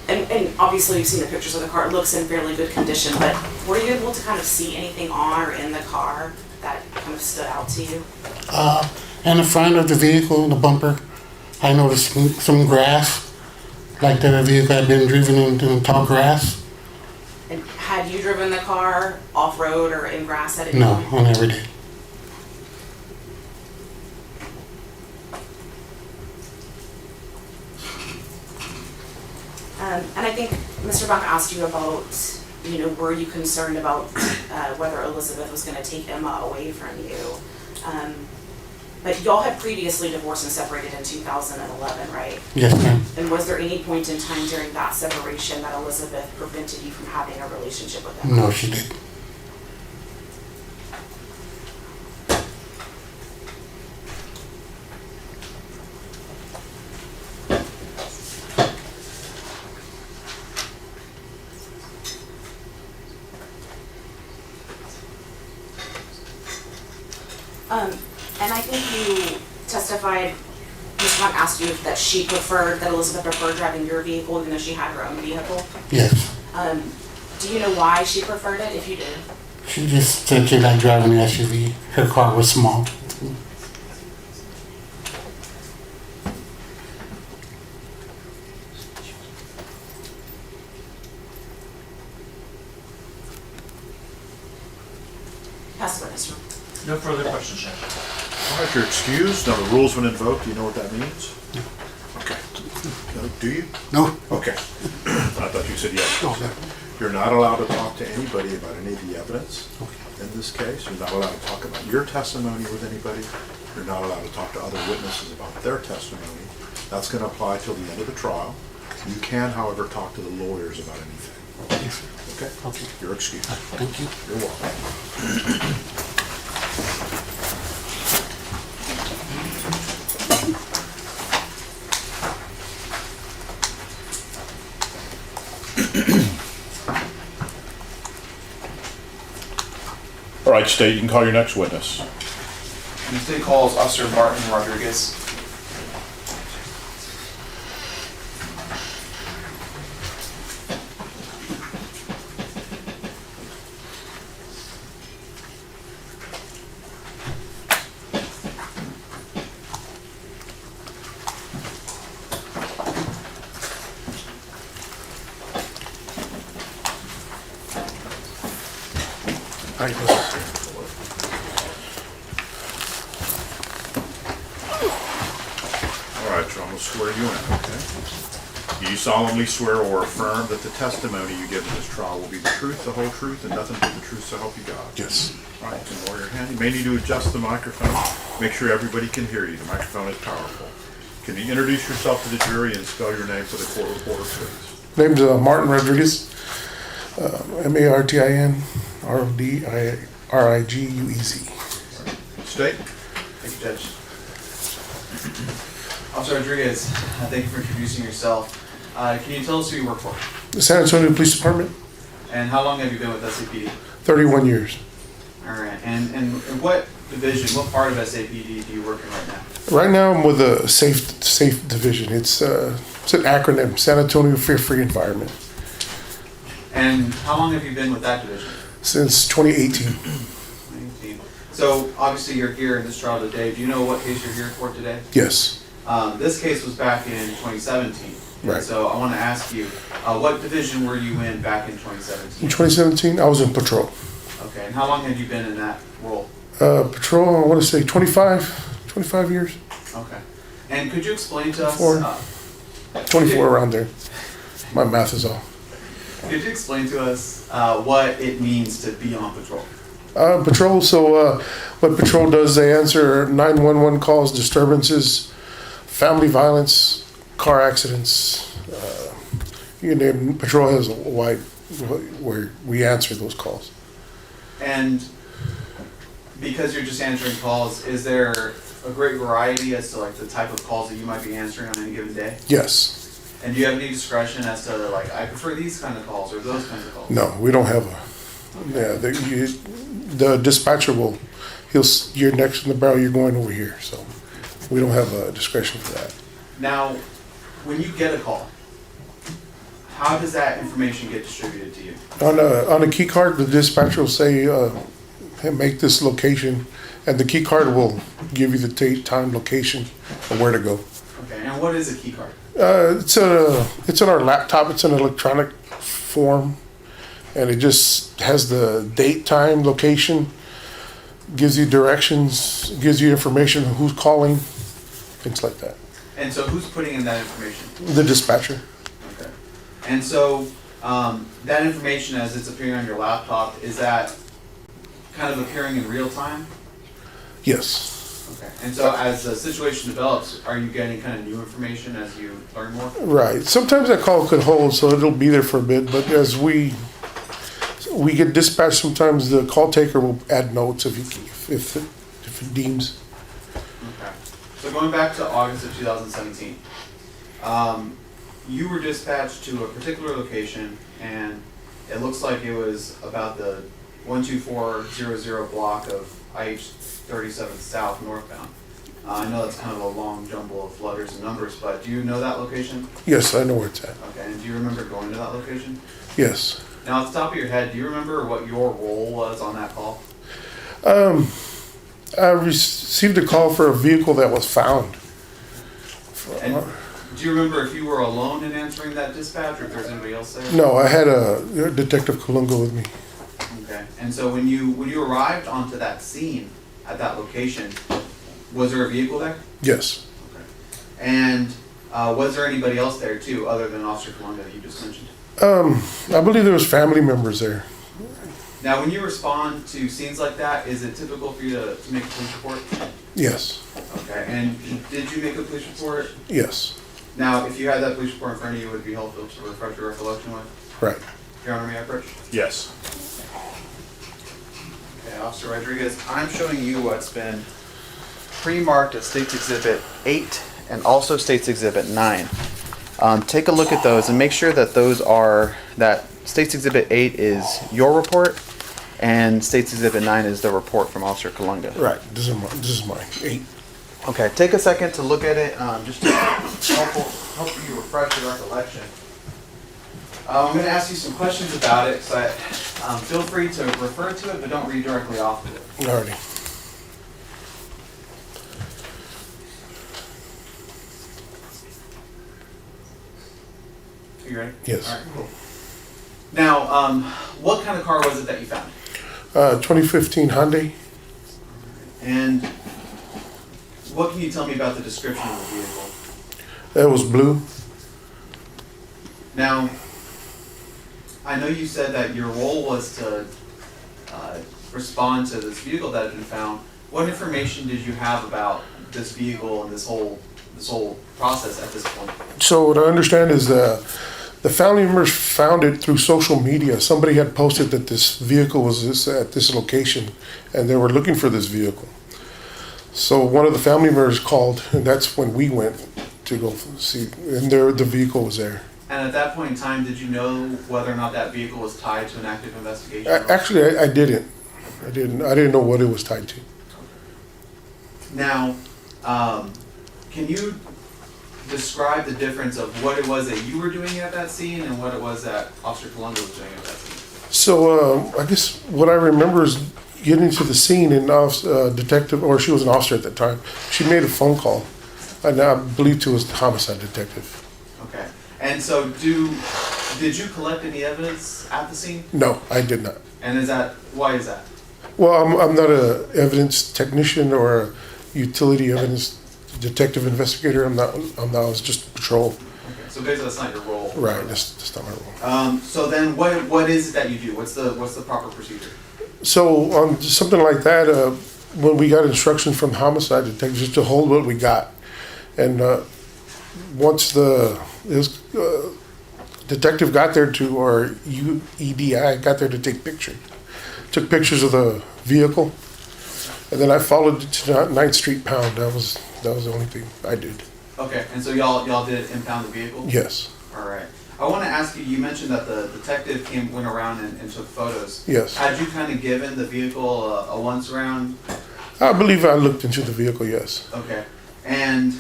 And obviously you've seen the pictures of the car. It looks in fairly good condition, but were you able to kind of see anything on or in the car that kind of stood out to you? In the front of the vehicle, the bumper, I noticed some grass, like the vehicle had been driven into tall grass. And had you driven the car off-road or in grass at any No, point? I never did. And I think Mr. Bonk asked you about, were you concerned about whether Elizabeth was going to take Emma away from you? But y'all had previously divorced and separated in 2011, right? Yes, ma'am. And was there any point in time during that separation that Elizabeth prevented you from having a relationship with him? No, she did. And I think you testified, Ms. Hunt asked you that that Elizabeth preferred driving your vehicle even though she had her own vehicle. Yes. Do you know why she preferred it, if you did? She just said she liked driving the SUV. Her car was small. Pass the witness room. No further questions, Judge. All right, you're excused. Now, the rule's been invoked. Do you know what that means? Okay. No, do you? No. Okay. I thought you said yes. No, no. You're not allowed to talk to anybody about any of the evidence in this case. You're not allowed to talk about your testimony with anybody. You're not allowed to talk to other witnesses about their testimony. That's going to apply till the end of the trial. You can, however, talk to the lawyers about anything. Yes. Okay? Okay. You're excused. Thank you. You're welcome. All right, State, you can call your next witness. The state calls Officer Martin Rodriguez. All right, go. All right, John, we'll swear you in, okay? Do you solemnly swear or affirm that the testimony you give in this trial will be the truth, the whole truth, and nothing but the truth, so help you God? Yes. All right, you can lower your hand. You may need to adjust the microphone. Make sure everybody can hear you. The microphone is powerful. Can you introduce yourself to the jury and spell your name for the court reporter, please? Name's Martin Rodriguez, MartinRodriguez. State. Thank you, Judge. Officer Rodriguez, thank you for introducing yourself. Can you tell us who you work for? The San Antonio Police Department, And how long have you been with SAPD? 31 years. All right. And what division, what part of SAPD do you work in right now? Right now, I'm with the Safe Division. It's an acronym, San Antonio Fear-Free Environment, And how long have you been with that division? since 2018. 2018. So obviously you're here in this trial today. Do you know what case you're here for today? Yes. This case was back in 2017. Right. And so I want to ask you, what division were you in back in In 2017? 2017, I was in patrol. Okay, and how long had you been in that role? Patrol, I want to say 25 years, Okay. And could you explain to us, 24 around there. My math is off. could you explain to us what it means to be on patrol? Patrol, so what patrol does, they answer 911 calls, disturbances, family violence, car accidents. You name, patrol has a wide, where we answer those calls. And because you're just answering calls, is there a great variety as to like the type of calls that you might be answering on any given day? Yes. And do you have any discretion as to like, I prefer these kind of calls or those kinds of calls? No, we don't have the dispatcher will, you're next in the barrel, you're going over here, so we don't have a discretion for that. Now, when you get a call, how does that information get distributed to you? On a key card, the dispatcher will say, hey, make this location, and the key card will give you the date, time, location, and where to go. Okay, and what is a key card? It's on our laptop. It's an electronic form, and it just has the date, time, location, gives you directions, gives you information on who's calling, things like that. And so who's putting in that information? The dispatcher. Okay. And so that information as it's appearing on your laptop, is that kind of appearing in real time? Yes. Okay. And so as the situation develops, are you getting kind of new information as you learn more? Right. Sometimes that call could hold, so it'll be there for a bit. But as we get dispatched, sometimes the call taker will add notes if it deems. Okay. So going back to August of 2017, you were dispatched to a particular location, and it looks like it was about the 12400 block of IH-37 South northbound. I know that's kind of a long jumble of letters and numbers, but do you know that location? Yes, I know where it's at. Okay, and do you remember going to that location? Yes. Now, off the top of your head, do you remember what your role was on that call? I received a call for a vehicle that was found. And do you remember if you were alone in answering that dispatch, or if there's anybody else there? No, I had a Detective Colunga with me. Okay, and so when you arrived onto that scene at that location, was there a vehicle there? Yes. Okay. And was there anybody else there too, other than Officer Colunga that you just mentioned? I believe there was family members there. Now, when you respond to scenes like that, is it typical for you to make a police report? Yes. Okay, and did you make a police report? Yes. Now, if you had that police report in front of you, would it be helpful to refresh your recollection with? Right. Your Honor, may I approach? Yes. Okay, Officer Rodriguez, I'm showing you what's been pre-marked as State's Exhibit 8 and also State's Exhibit 9. Take a look at those and make sure that that State's Exhibit 8 is your report and State's Exhibit 9 is the report from Officer Colunga. Right. This is mine. 8. Okay, take a second to look at it, just to help you refresh your recollection. I'm going to ask you some questions about it, so feel free to refer to it, but don't read directly off of it. Alrighty. Are you ready? Yes. All right, cool. Now, what kind of car was it that you found? 2015 Hyundai. And what can you tell me about the description of the vehicle? It was blue. Now, I know you said that your role was to respond to this vehicle that had been found. What information did you have about this vehicle and this whole process at this point? So what I understand is the family members found it through social media. Somebody had posted that this vehicle was at this location, and they were looking for this vehicle. So one of the family members called, and that's when we went to go see, and the vehicle was there. And at that point in time, did you know whether or not that vehicle was tied to an active investigation? Actually, I didn't. I didn't know what it was tied to. Now, can you describe the difference of what it was that you were doing at that scene and what it was that Officer Colunga was doing at that scene? So I guess what I remember is getting to the scene, and detective, or she was an officer at that time, she made a phone call, and I believe it was the homicide detective. Okay. And so did you collect any evidence at the scene? No, I did not. And why is that? Well, I'm not a evidence technician or a utility evidence detective investigator. I'm not. I was just patrol. Okay. So basically that's not your role. Right. That's not my role. So then what is it that you do? What's the proper procedure? So on something like that, when we got instructions from the homicide detective just to hold what we got, and once the detective got there or UEDI got there to take pictures, took pictures of the vehicle, and then I followed it to 9th Street Pound. That was the only thing I did. Okay, and so y'all did impound the vehicle? Yes. All right. I want to ask you, you mentioned that the detective went around and took photos. Yes. Had you kind of given the vehicle a once around? I believe I looked into the vehicle, yes. Okay. And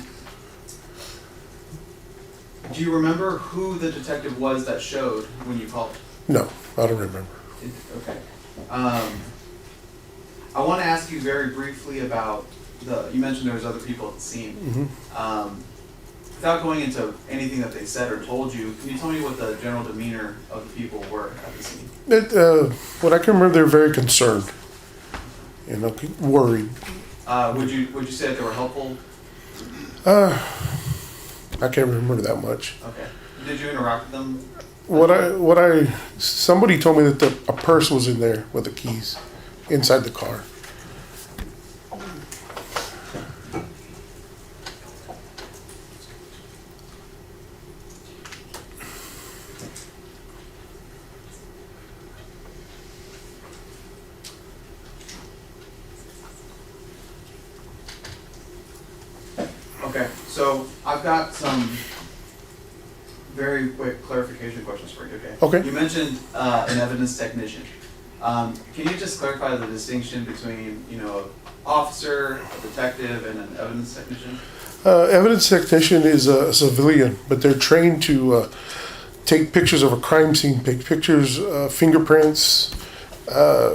do you remember who the detective was that showed when you called? No, I don't remember. Okay. I want to ask you very briefly about you mentioned there was other people at the scene. Mm-hmm. Without going into anything that they said or told you, can you tell me what the general demeanor of the people were at the scene? What I can remember, they were very concerned, worried. Would you say that they were helpful? I can't remember that much. Okay. Did you interact with them? Somebody told me that a purse was in there with the keys inside the car. Okay, so I've got some very quick clarification questions for you, okay? Okay. You mentioned an evidence technician. Can you just clarify the distinction between, an officer, a detective, and an evidence technician? Evidence technician is a civilian, but they're trained to take pictures of a crime scene, take pictures, fingerprints,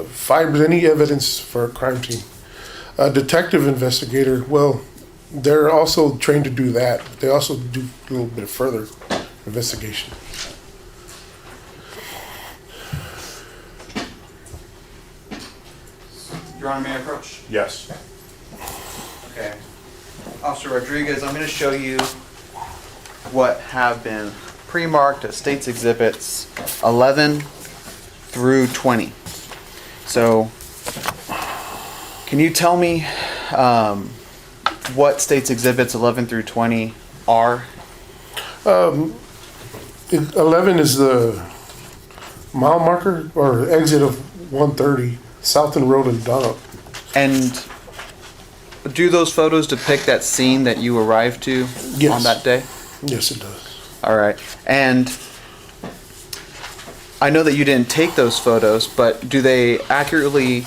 fibers, any evidence for a crime scene. A detective investigator, well, they're also trained to do that, but they also do a little bit of further investigation. Your Honor, may I approach? Yes. Okay. Officer Rodriguez, I'm going to show you what have been pre-marked as State's Exhibits 11 through 20. So, can you tell me what State's Exhibits 11 through 20 are? 11 is the mile marker or exit of 130, Southern Road and Donald. And do those photos depict that scene that you arrived to Yes. on that day? Yes, it does. All right. And I know that you didn't take those photos, but do they accurately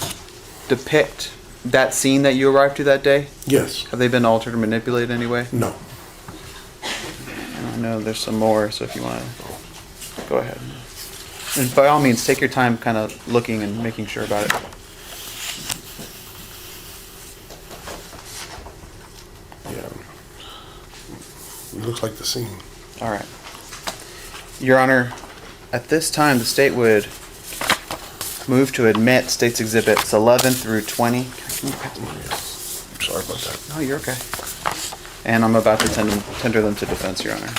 depict that scene that you arrived to that day? Yes. Have they been altered or manipulated in any way? No. I know there's some more, so if you want to go ahead. And by all means, take your time kind of looking and making sure about it. Yeah. It looks like the scene. All right. Your Honor, at this time, the state would move to admit State's Exhibits 11 through 20. I'm sorry about that. No, you're okay. And I'm about to tender them to defense, Your Honor.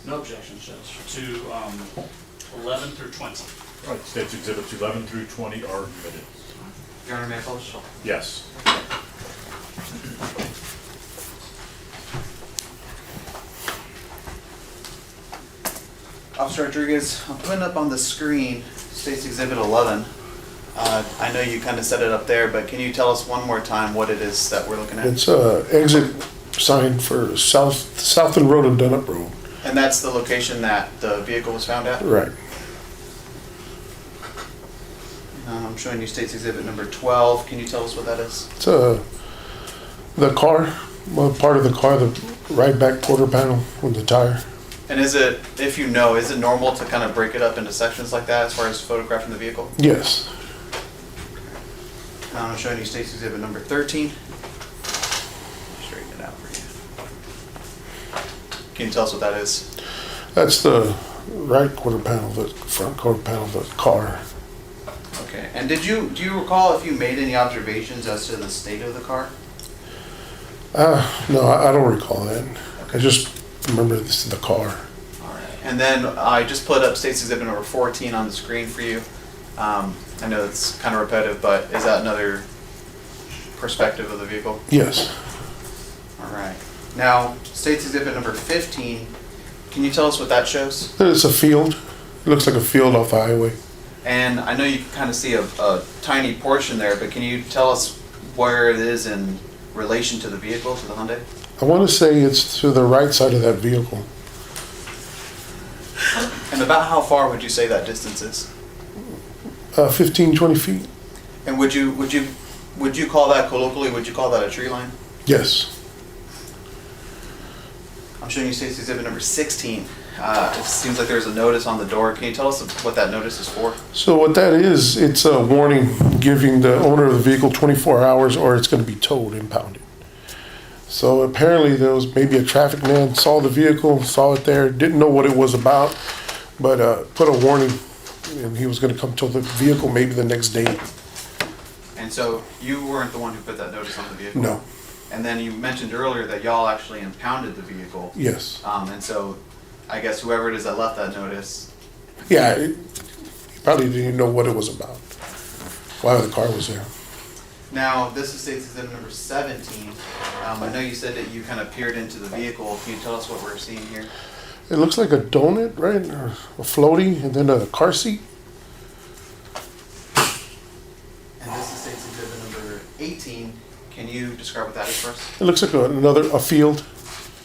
No objection, Judge, to 11 through 20. All right, State's Exhibits 11 through 20 are admitted. Your Honor, may I publish? Yes. Officer Rodriguez, I'm putting up on the screen State's Exhibit 11. I know you kind of set it up there, but can you tell us one more time what it is that we're looking at? It's a exit sign for Southland Road and Dunnup Road. And that's the location that the vehicle was found at? Right. I'm showing you State's Exhibit number 12. Can you tell us what that is? It's the car, well, part of the car, the right back quarter panel with the tire. And is it, if you know, is it normal to kind of break it up into sections like that as far as photographing the vehicle? Yes. Now I'm showing you State's Exhibit number 13. Straighten it out for you. Can you tell us what that is? That's the right quarter panel, the front quarter panel of the car. Okay. And do you recall if you made any observations as to the state of the car? No, I don't recall that. I just remember this is the car. All right. And then I just put up State's Exhibit number 14 on the screen for you. I know it's kind of repetitive, but is that another perspective of the vehicle? Yes. All right. Now, State's Exhibit number 15, can you tell us what that shows? It's a field. It looks like a field off the highway. And I know you can kind of see a tiny portion there, but can you tell us where it is in relation to the vehicle, to the Hyundai? I want to say it's to the right side of that vehicle. And about how far would you say that distance is? 15, 20 feet. And would you call that colloquially? Would you call that a tree line? Yes. I'm showing you State's Exhibit number 16. It seems like there's a notice on the door. Can you tell us what that notice is for? So what that is, it's a warning giving the owner of the vehicle 24 hours or it's going to be towed, impounded. So apparently there was maybe a traffic man, saw the vehicle, saw it there, didn't know what it was about, but put a warning and he was going to come tow the vehicle maybe the next day. And so you weren't the one who put that notice on the vehicle? No. And then you mentioned earlier that y'all actually impounded the vehicle. Yes. And so I guess whoever it is that left that notice. Yeah, he probably didn't know what it was about, why the car was there. Now, this is State's Exhibit number 17. I know you said that you kind of peered into the vehicle. Can you tell us what we're seeing here? It looks like a donut, right? Or a floaty, and then a car seat. And this is State's Exhibit number 18. Can you describe what that is for us? It looks like a field.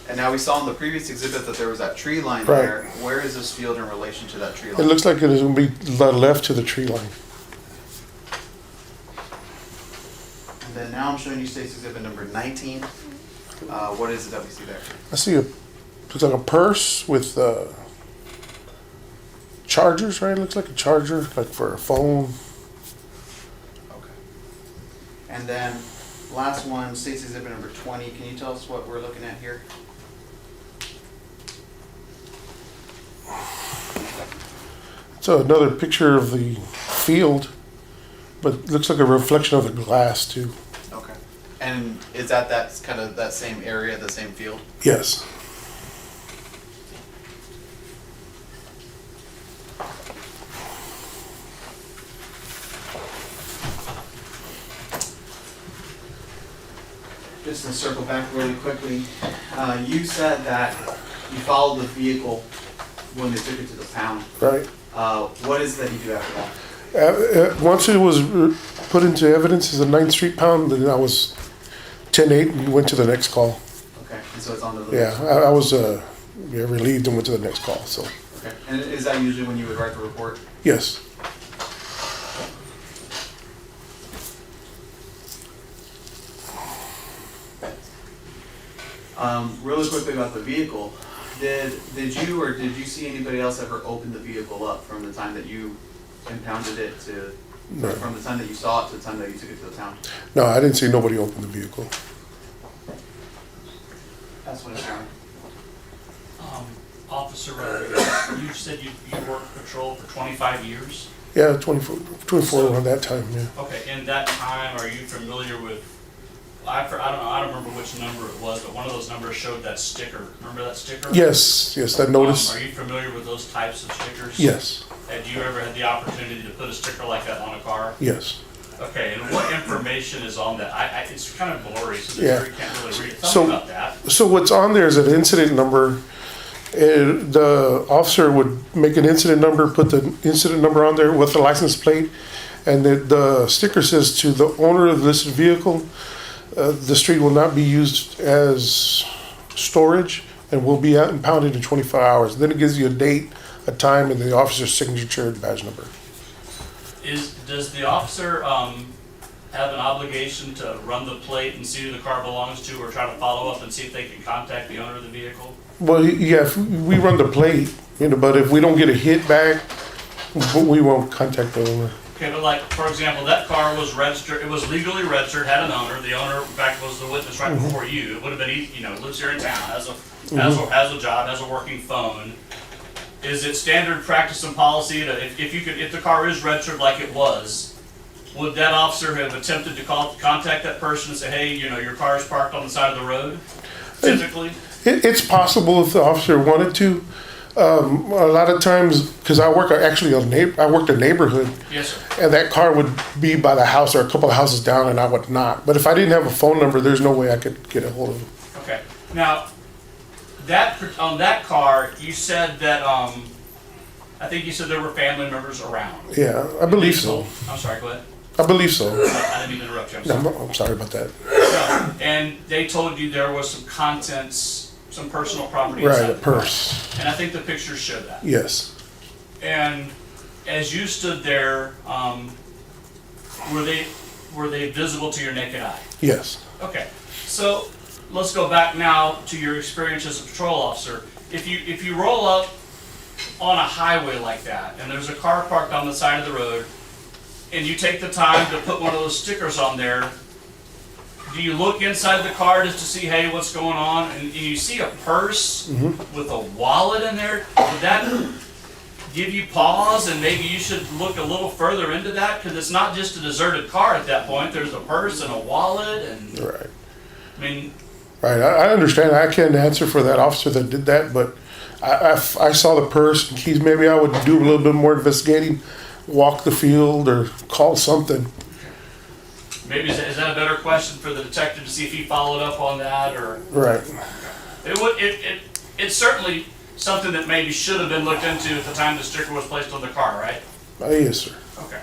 And now we saw in the previous exhibit that there was that tree line Right. there. Where is this field in relation to that tree line? It looks like it is going to be left to the tree line. And then now I'm showing you State's Exhibit number 19. What is it that we see there? I see looks like a purse with chargers, right? It looks like a charger, like for a phone. Okay. And then last one, State's Exhibit number 20. Can you tell us what we're looking at here? So another picture of the field. but it looks like a reflection of the glass too. Okay. And is that's kind of that same area, the same field? Yes. Just to circle back really quickly, you said that you followed the vehicle when they took it to the pound. Right. What is that you do after that? Once it was put into evidence as a 9th Street pound, then I was 10-8 and went to the next call. Okay, and so it's on the Yeah, I was relieved and went to the next call. So Okay, and is that usually when you would write the report? yes. Really quickly about the vehicle, did you see anybody else ever open the vehicle up from the time that you impounded it to, No. from the time that you saw it to the time that you took it to the town? No, I didn't see nobody open the vehicle. That's what it's on. Officer Rodriguez, you said you worked patrol for 25 years? Yeah, 24 around that time. Yeah. Okay, in that time, are you familiar with, I don't remember which number it was, but one of those numbers showed that sticker. Remember that sticker? Yes, that notice. Are you familiar with those types of stickers? Yes, Had you ever had the opportunity to put a sticker like that on a car? yes. Okay, and what information is on that? It's kind of blurry, so the Yeah. jury can't really read it. Tell So- me about that. So what's on there is an incident number. The officer would make an incident number, put the incident number on there with the license plate, and the sticker says to the owner of this vehicle, the street will not be used as storage and will be out impounded in 24 hours. Then it gives you a date, a time, and the officer's signature and badge number. Does the officer have an obligation to run the plate and see who the car belongs to, or try to follow up and see if they can contact the owner of the vehicle? Well, yeah, if we run the plate, but if we don't get a hit back, we won't contact the owner. Okay, but like, for example, that car was registered, it was legally registered, had an owner, the owner, in fact, was the witness right before you, it would have been easy, lives here in town, has a job, has a working phone. Is it standard practice and policy that if the car is registered like it was, would that officer have attempted to contact that person and say, hey, your car is parked on the side of the road, typically? It's possible if the officer wanted to. A lot of times, because I work I worked a neighborhood, Yes, sir. and that car would be by the house or a couple of houses down, and I would not. But if I didn't have a phone number, there's no way I could get a hold of him. Okay, now, on that car, you said that, I think you said there were family members around. Yeah, I believe so. I'm sorry, go ahead. I believe so. I didn't mean to interrupt you, I'm sorry. I'm sorry about that. No, and they told you there was some contents, some personal property inside Right, a the car. purse. And I think the pictures show that. Yes. And as you stood there, were they visible to your naked eye? Yes. Okay, so let's go back now to your experience as a patrol officer. If you roll up on a highway like that, and there's a car parked on the side of the road, and you take the time to put one of those stickers on there, do you look inside the car just to see, hey, what's going on? And you see a purse with a wallet in there, would that give you pause and maybe you should look a little further into that? Because it's not just a deserted car at that point. There's a purse and a wallet and, Right. I mean, Right. I understand. I can't answer for that officer that did that, but I saw the purse and keys. Maybe I would do a little bit more investigating, walk the field or call something. maybe is that a better question for the detective to see if he followed up on that or? Right. It's certainly something that maybe should have been looked into at the time the sticker was placed on the car, right? Yes, sir. Okay.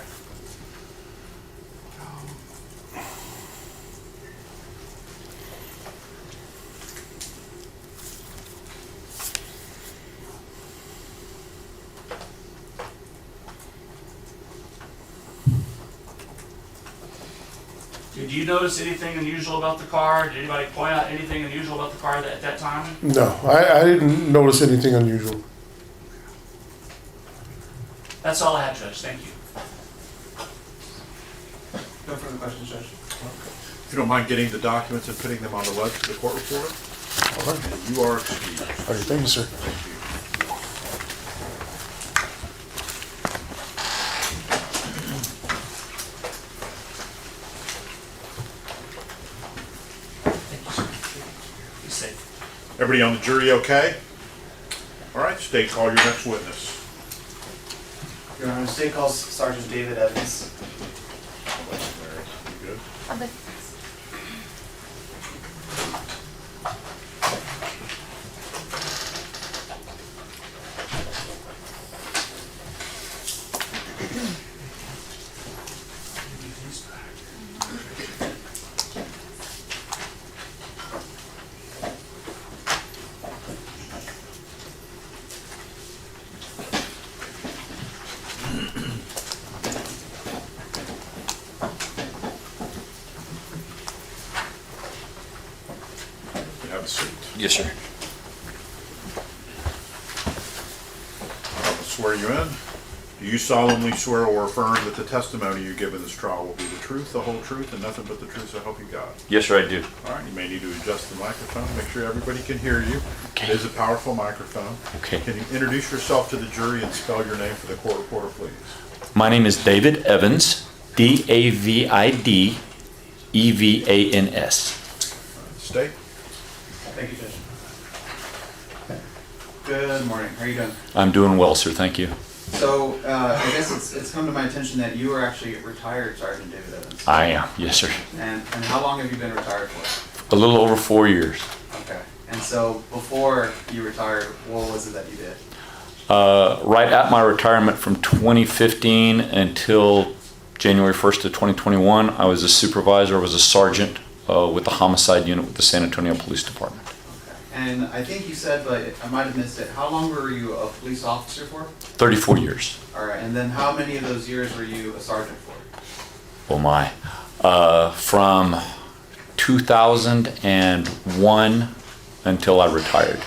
Did you notice anything unusual about the car? Did anybody point out anything unusual about the car at that time? No, I didn't notice anything unusual. That's all I had, Judge. Thank you. No further questions, Judge? If you don't mind getting the documents and putting them on the web to the court reporter, All right. and you are excused. All right. Thank you, sir. Thank you. Everybody on the jury okay? All right, state, call your next witness. Your Honor, state calls Sergeant David Evans. You good? Have a seat. Yes, sir. I'll swear you in. Do you solemnly swear or affirm that the testimony you give in this trial will be the truth, the whole truth, and nothing but the truth, so help you God? Yes, sir, I do. All right, you may need to adjust the microphone, make sure everybody can hear you. Okay. It is a powerful microphone. Okay. Can you introduce yourself to the jury and spell your name for the court reporter, please? My name is David Evans, D-A-V-I-D-E-V-A-N-S. State. Thank you, Judge. Good morning. How are you doing? I'm doing well, sir, thank you. So, I guess it's come to my attention that you are actually retired Sergeant David Evans. I am, yes, sir. And how long have you been retired for? A little over 4 years. Okay. And so, before you retired, what was it that you did? Right at my retirement from 2015 until January 1st of 2021, I was a supervisor, I was a sergeant with the homicide unit with the San Antonio Police Department. And I think you said, but I might have missed it, how long were you a police officer for? 34 years. All right, and then how many of those years were you a sergeant for? Oh my. From 2001 until I retired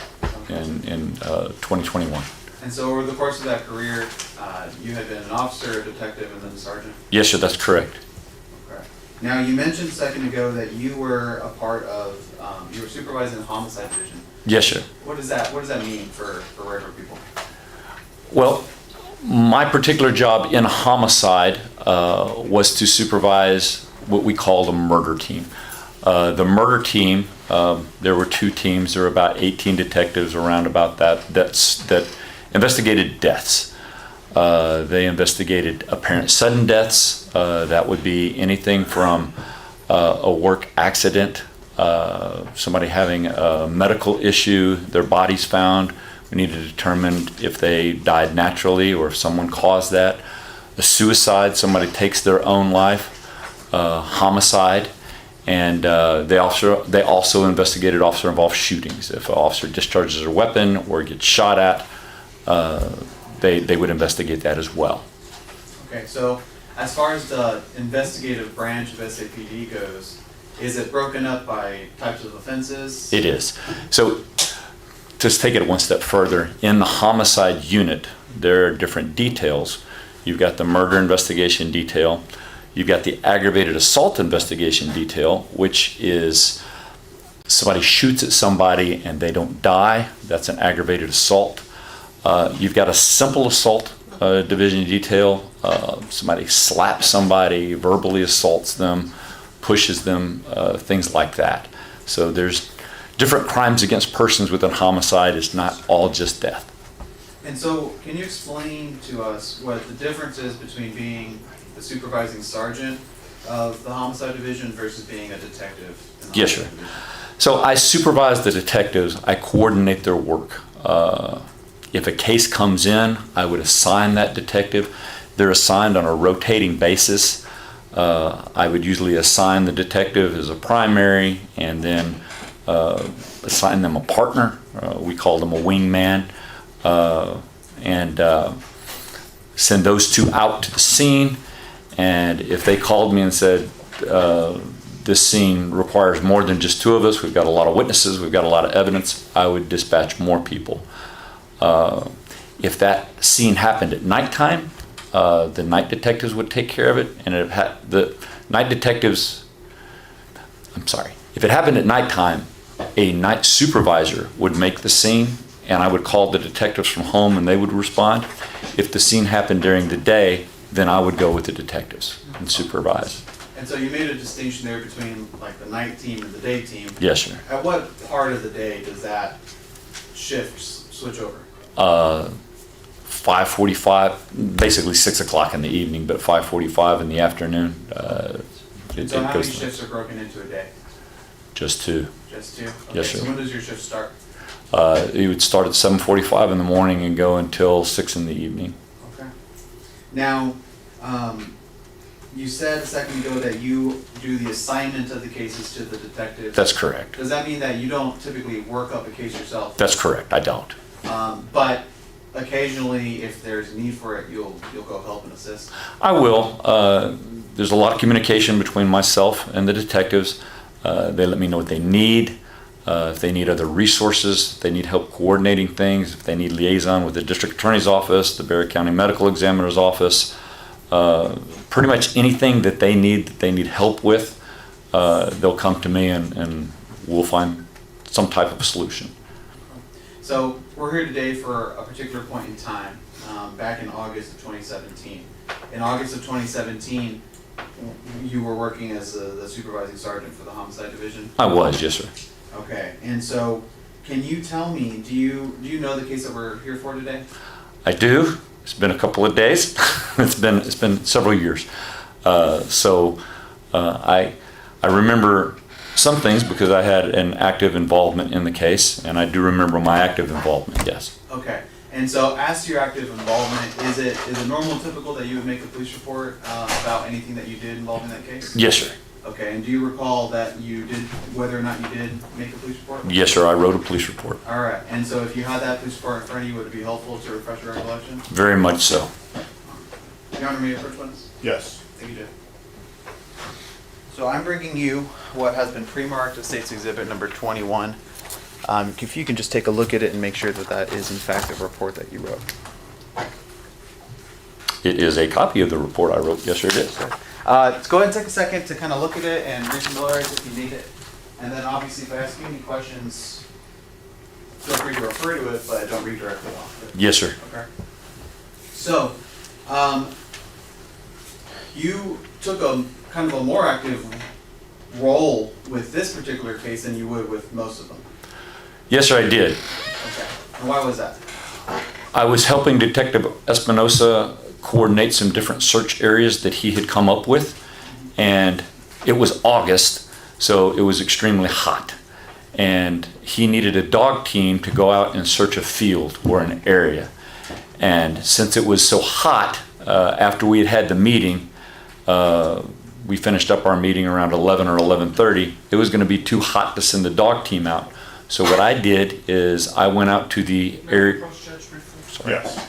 in 2021. And so over the course of that career, you had been an officer, a detective, and then a sergeant? Yes, sir, that's correct. Okay. Now, you mentioned a second ago that you were a part of, you were supervising the homicide division. Yes, sir. What does that mean for regular people? Well, my particular job in homicide was to supervise what we call the murder team. The murder team, there were two teams. There were about 18 detectives around about that investigated deaths. They investigated apparent sudden deaths. That would be anything from a work accident, somebody having a medical issue, their bodies found. We need to determine if they died naturally or if someone caused that. A suicide, somebody takes their own life. Homicide, and they also investigated officer-involved shootings. If an officer discharges a weapon or gets shot at, they would investigate that as well. Okay, so as far as the investigative branch of SAPD goes, is it broken up by types of offenses? It is. So just take it one step further. In the homicide unit, there are different details. You've got the murder investigation detail. You've got the aggravated assault investigation detail, which is somebody shoots at somebody and they don't die. That's an aggravated assault. You've got a simple assault division detail. Somebody slaps somebody, verbally assaults them, pushes them, things like that. So there's different crimes against persons within homicide. It's not all just death. And so can you explain to us what the difference is between being the supervising sergeant of the homicide division versus being a detective in the Yes, homicide sir. division? So I supervise the detectives. I coordinate their work. If a case comes in, I would assign that detective. They're assigned on a rotating basis. I would usually assign the detective as a primary and then assign them a partner. We call them a wingman. And send those two out to the scene. And if they called me and said, this scene requires more than just two of us, we've got a lot of witnesses, we've got a lot of evidence, I would dispatch more people. If that scene happened at nighttime, the night detectives would take care of it. And if it happened at nighttime, a night supervisor would make the scene, and I would call the detectives from home and they would respond. If the scene happened during the day, then I would go with the detectives and supervise. And so you made a distinction there between like the night team and the day team. Yes, sir. At what part of the day does that shift switch over? 5:45, basically 6 o'clock in the evening, but 5:45 in the afternoon. So how many shifts are broken into a day? Just two. Just two? Okay, Yes, sir. So when does your shift start? It would start at 7:45 in the morning and go until 6 in the evening. Okay. Now, you said a second ago that you do the assignment of the cases to the detective. That's correct. Does that mean that you don't typically work up a case yourself? That's correct. I don't. But occasionally, if there's need for it, you'll go help and assist? I will. There's a lot of communication between myself and the detectives. They let me know what they need. If they need other resources, if they need help coordinating things, if they need liaison with the district attorney's office, the Barry County Medical Examiner's office, pretty much anything that they need help with, they'll come to me and we'll find some type of solution. So we're here today for a particular point in time, back in August of 2017. In August of 2017, you were working as the supervising sergeant for the homicide division? I was, yes, sir. Okay, and so can you tell me, do you know the case that we're here for today? I do. It's been a couple of days. It's been several years. I remember some things because I had an active involvement in the case, and I do remember my active involvement, yes. Okay, and so as to your active involvement, is it normal and typical that you would make a police report about anything that you did involved in that case? Yes, sir. Okay, and do you recall that you did, whether or not you did make a police report? Yes, sir. I wrote a police report. All right, and so if you had that police report in front of you, would it be helpful to refresh your recollection? Very much so. Your Honor, may I first witness? Yes. Thank you, Judge. So I'm bringing you what has been pre-marked as State's Exhibit number 21. If you can just take a look at it and make sure that that is in fact the report that you wrote. It is a copy of the report I wrote. Yes, sir, it is. Let's go ahead and take a second to kind of look at it and refamiliarize if you need it. And then obviously if I ask you any questions, feel free to refer to it, but don't read directly off it. Yes, sir. Okay. So, you took a kind of a more active role with this particular case than you would with most of them. Yes, sir, I did. Okay. And why was that? I was helping Detective Espinosa coordinate some different search areas that he had come up with, and it was August, so it was extremely hot. And he needed a dog team to go out and search a field or an area. And since it was so hot, after we had the meeting, we finished up our meeting around 11 or 11:30. It was going to be too hot to send the dog team out. So what I did is I went out to the area. Sorry. Yes.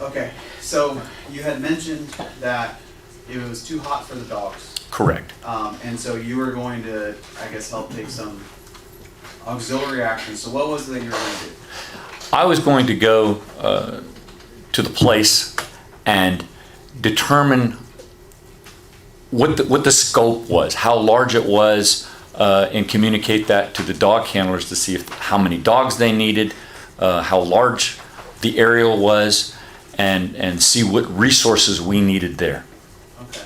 Okay, so you had mentioned that it was too hot for the dogs. Correct. And so you were going to, I guess, help take some auxiliary action. So what was it that you were going to do? I was going to go to the place and determine what the scope was, how large it was, and communicate that to the dog handlers to see how many dogs they needed, how large the area was, and see what resources we needed there. Okay.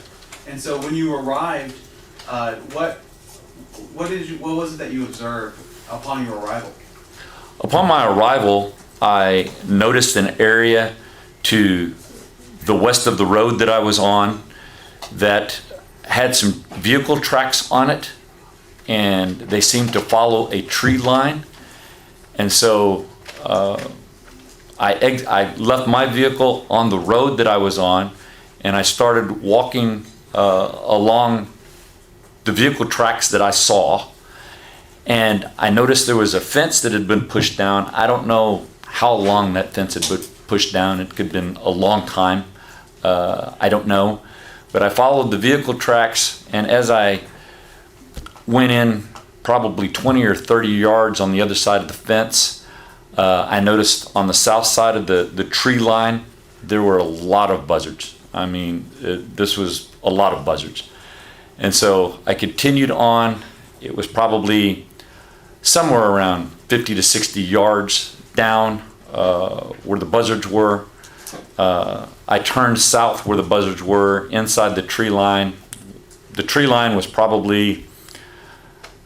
And so when you arrived, what was it that you observed upon your arrival? Upon my arrival, I noticed an area to the west of the road that I was on that had some vehicle tracks on it, and they seemed to follow a tree line. And so I left my vehicle on the road that I was on, and I started walking along the vehicle tracks that I saw. And I noticed there was a fence that had been pushed down. I don't know how long that fence had been pushed down. It could have been a long time. I don't know. But I followed the vehicle tracks, and as I went in probably 20 or 30 yards on the other side of the fence, I noticed on the south side of the tree line, there were a lot of buzzards. I mean, this was a lot of buzzards. And so I continued on. It was probably somewhere around 50 to 60 yards down where the buzzards were. I turned south where the buzzards were, inside the tree line. The tree line was probably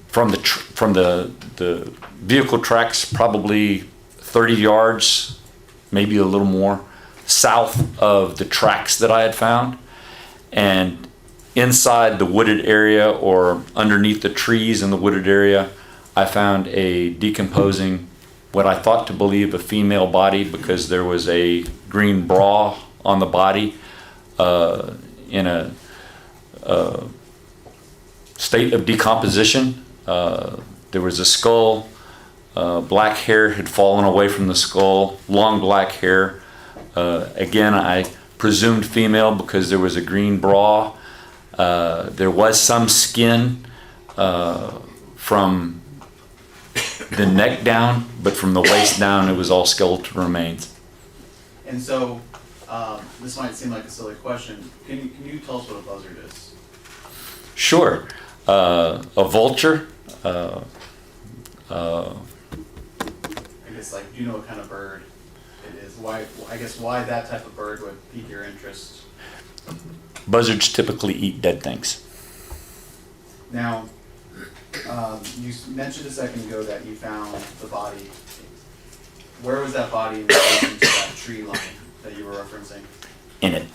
from the vehicle tracks, probably 30 yards, maybe a little more, south of the tracks that I had found. And inside the wooded area, or underneath the trees in the wooded area, I found a decomposing, what I thought to believe a female body, because there was a green bra on the body in a state of decomposition. There was a skull. Black hair had fallen away from the skull, long black hair. Again, I presumed female because there was a green bra. There was some skin from the neck down, but from the waist down, it was all skeletal remains. And so, this might seem like a silly question. Can you tell us what a buzzard is? Sure. A vulture. I guess, like, do you know what kind of bird it is? Why that type of bird would pique your interest? Buzzards typically eat dead things. Now, you mentioned a second ago that you found the body. Where was that body in relation to that tree line that you were referencing? In it.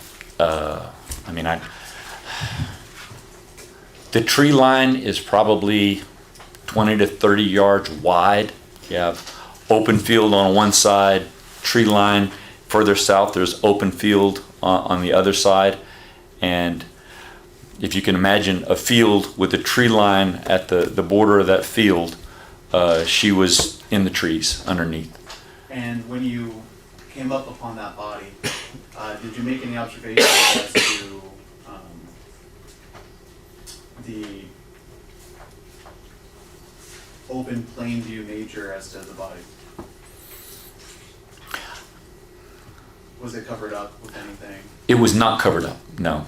The tree line is probably 20 to 30 yards wide. You have open field on one side, tree line. Further south, there's open field on the other side. And if you can imagine a field with a tree line at the border of that field, she was in the trees underneath. And when you came up upon that body, did you make any observations as to the open plain view nature as to the body? Was it covered up with anything? It was not covered up, no.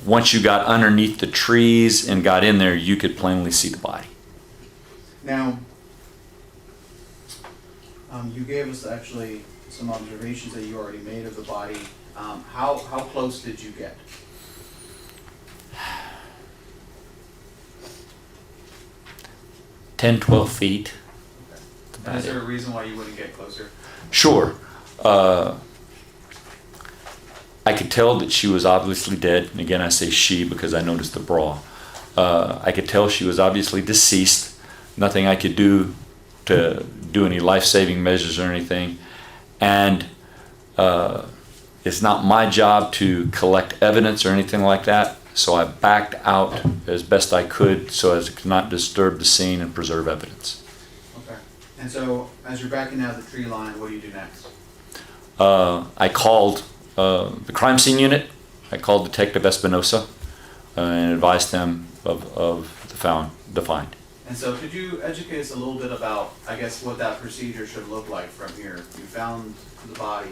Once you got underneath the trees and got in there, you could plainly see the body. Now, you gave us actually some observations that you already made of the body. How close did you get? $10, $12 And is there a reason why you wouldn't get closer? Sure. I could tell that she was obviously dead. And again, I say she because I noticed the bra. I could tell she was obviously deceased. Nothing I could do to do any life-saving measures or anything. And it's not my job to collect evidence or anything like that. So I backed out as best I could so as to not disturb the scene and preserve evidence. Okay. And so, as you're backing out of the tree line, what do you do next? I called the crime scene unit, I called Detective Espinosa and advised them of the find. And so could you educate us a little bit about, I guess, what that procedure should look like from here? You found the body.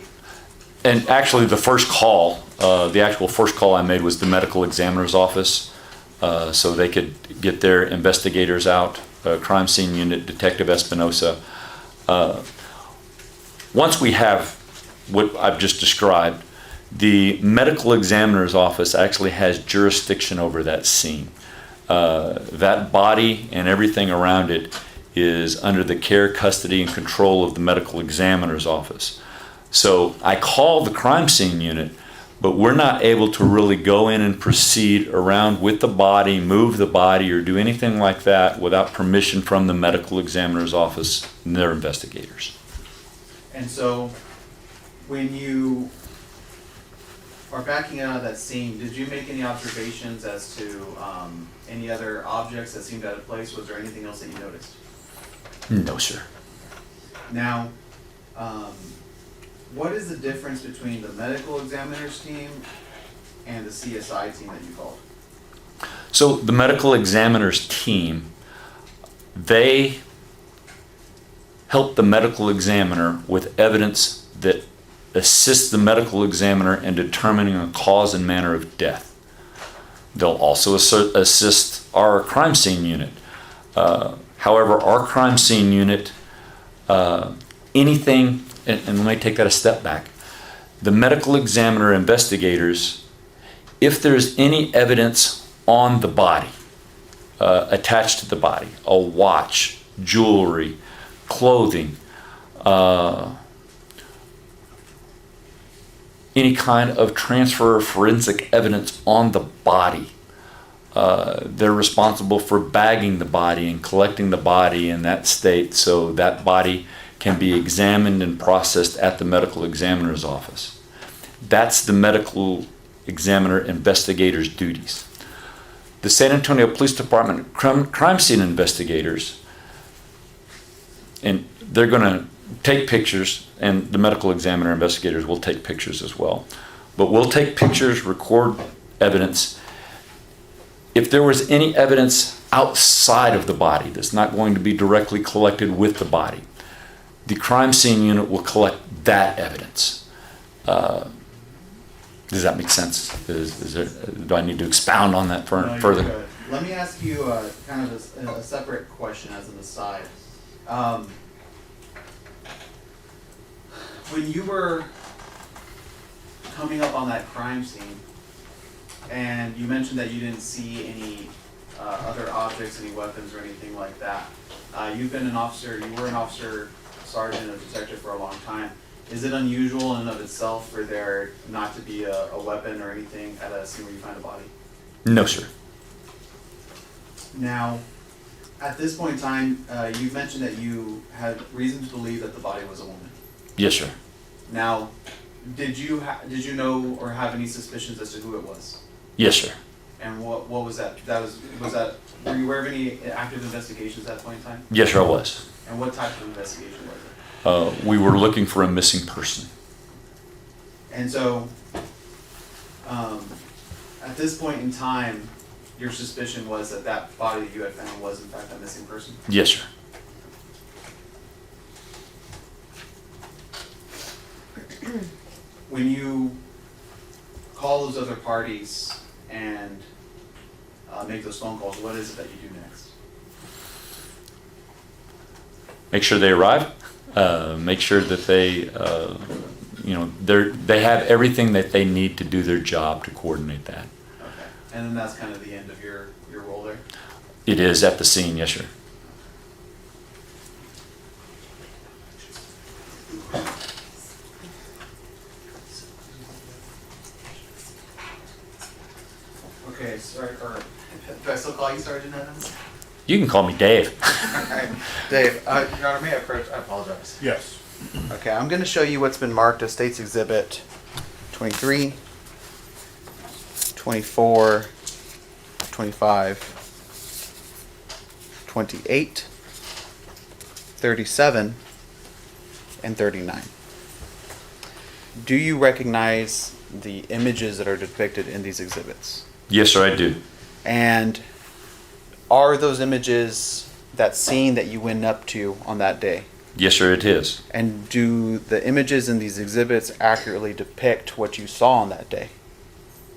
And actually, the first call, the actual first call I made was the medical examiner's office, so they could get their investigators out, crime scene unit, Detective Espinosa. Once we have what I've just described, the medical examiner's office actually has jurisdiction over that scene. That body and everything around it is under the care, custody, and control of the medical examiner's office. So I call the crime scene unit, but we're not able to really go in and proceed around with the body, move the body, or do anything like that without permission from the medical examiner's office and their investigators. And so when you are backing out of that scene, did you make any observations as to any other objects that seemed out of place? Was there anything else that you noticed? No, sir. Now, what is the difference between the medical examiner's team and the CSI team that you called? So the medical examiner's team, they help the medical examiner with evidence that assists the medical examiner in determining a cause and manner of death. They'll also assist our crime scene unit. However, our crime scene unit, anything, and let me take that a step back. The medical examiner investigators, if there's any evidence on the body, attached to the body, a watch, jewelry, clothing, any kind of transfer of forensic evidence on the body, they're responsible for bagging the body and collecting the body in that state so that body can be examined and processed at the medical examiner's office. That's the medical examiner investigator's duties. The San Antonio Police Department crime scene investigators, and they're going to take pictures, and the medical examiner investigators will take pictures as well. But we'll take pictures, record evidence. If there was any evidence outside of the body that's not going to be directly collected with the body, the crime scene unit will collect that evidence. Does that make sense? Do I need to expound on that No, further? you're good. Let me ask you kind of a separate question as an aside. When you were coming up on that crime scene, and you mentioned that you didn't see any other objects, any weapons or anything like that. You've been an officer, you were an officer, sergeant, or detective for a long time. Is it unusual in and of itself for there not to be a weapon or anything at a scene where you find a body? No, sir. Now, at this point in time, you mentioned that you had reason to believe that the body was a woman. Yes, sir. Now, did you know or have any suspicions as to who it was? Yes, sir. And what was that? Were you aware of any active investigations at that point in time? Yes, sir, I was. And what type of investigation was it? We were looking for a missing person. And so, at this point in time, your suspicion was that that body that you had found was in fact a missing person? Yes, sir. When you call those other parties and make those phone calls, what is it that you do next? Make sure they arrive. Make sure that they have everything that they need to do their job to coordinate that. Okay. And then that's kind of the end of your role there? It is at the scene, yes, sir. Okay, sorry, or do I still call you Sergeant Evans? You can call me Dave. Alright, Dave, Your Honor, may I approach? I apologize. Yes. Okay, I'm going to show you what's been marked as State's Exhibit 23, 24, 25, 28, 37, and 39. Do you recognize the images that are depicted in these exhibits? Yes, sir, I do. And are those images that scene that you went up to on that day? Yes, sir, it is. And do the images in these exhibits accurately depict what you saw on that day?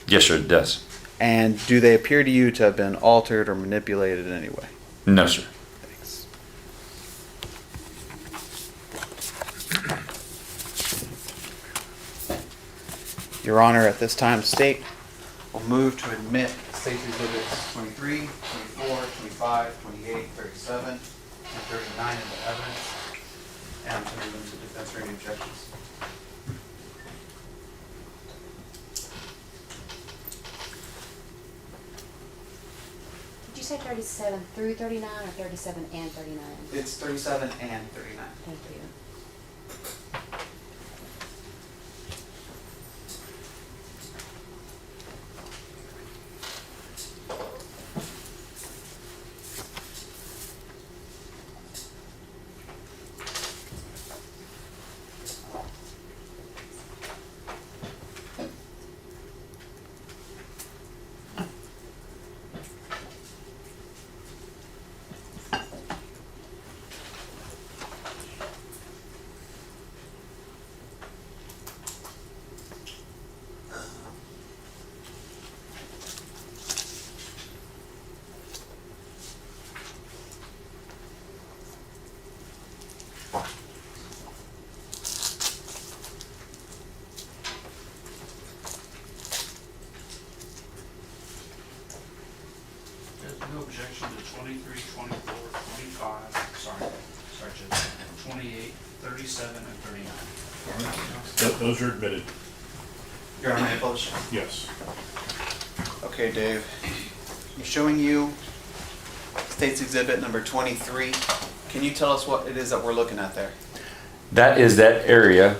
Yes, sir, it does. And do they appear to you to have been altered or manipulated in any way? No, sir. Thanks. Your Honor, at this time, state will move to admit State's Exhibits 23, 24, 25, 28, 37, and 39 into evidence, and to move into defense or any objections. Did you say 37 through 39 or 37 and 39? It's 37 and 39. Thank you. There's no objection to 23, 24, 25, sorry, Judge, 28, 37, and 39. Those are admitted. Your Honor, may I publish? Yes. Okay, Dave. I'm showing you State's Exhibit number 23. Can you tell us what it is that we're looking at there? That is that area.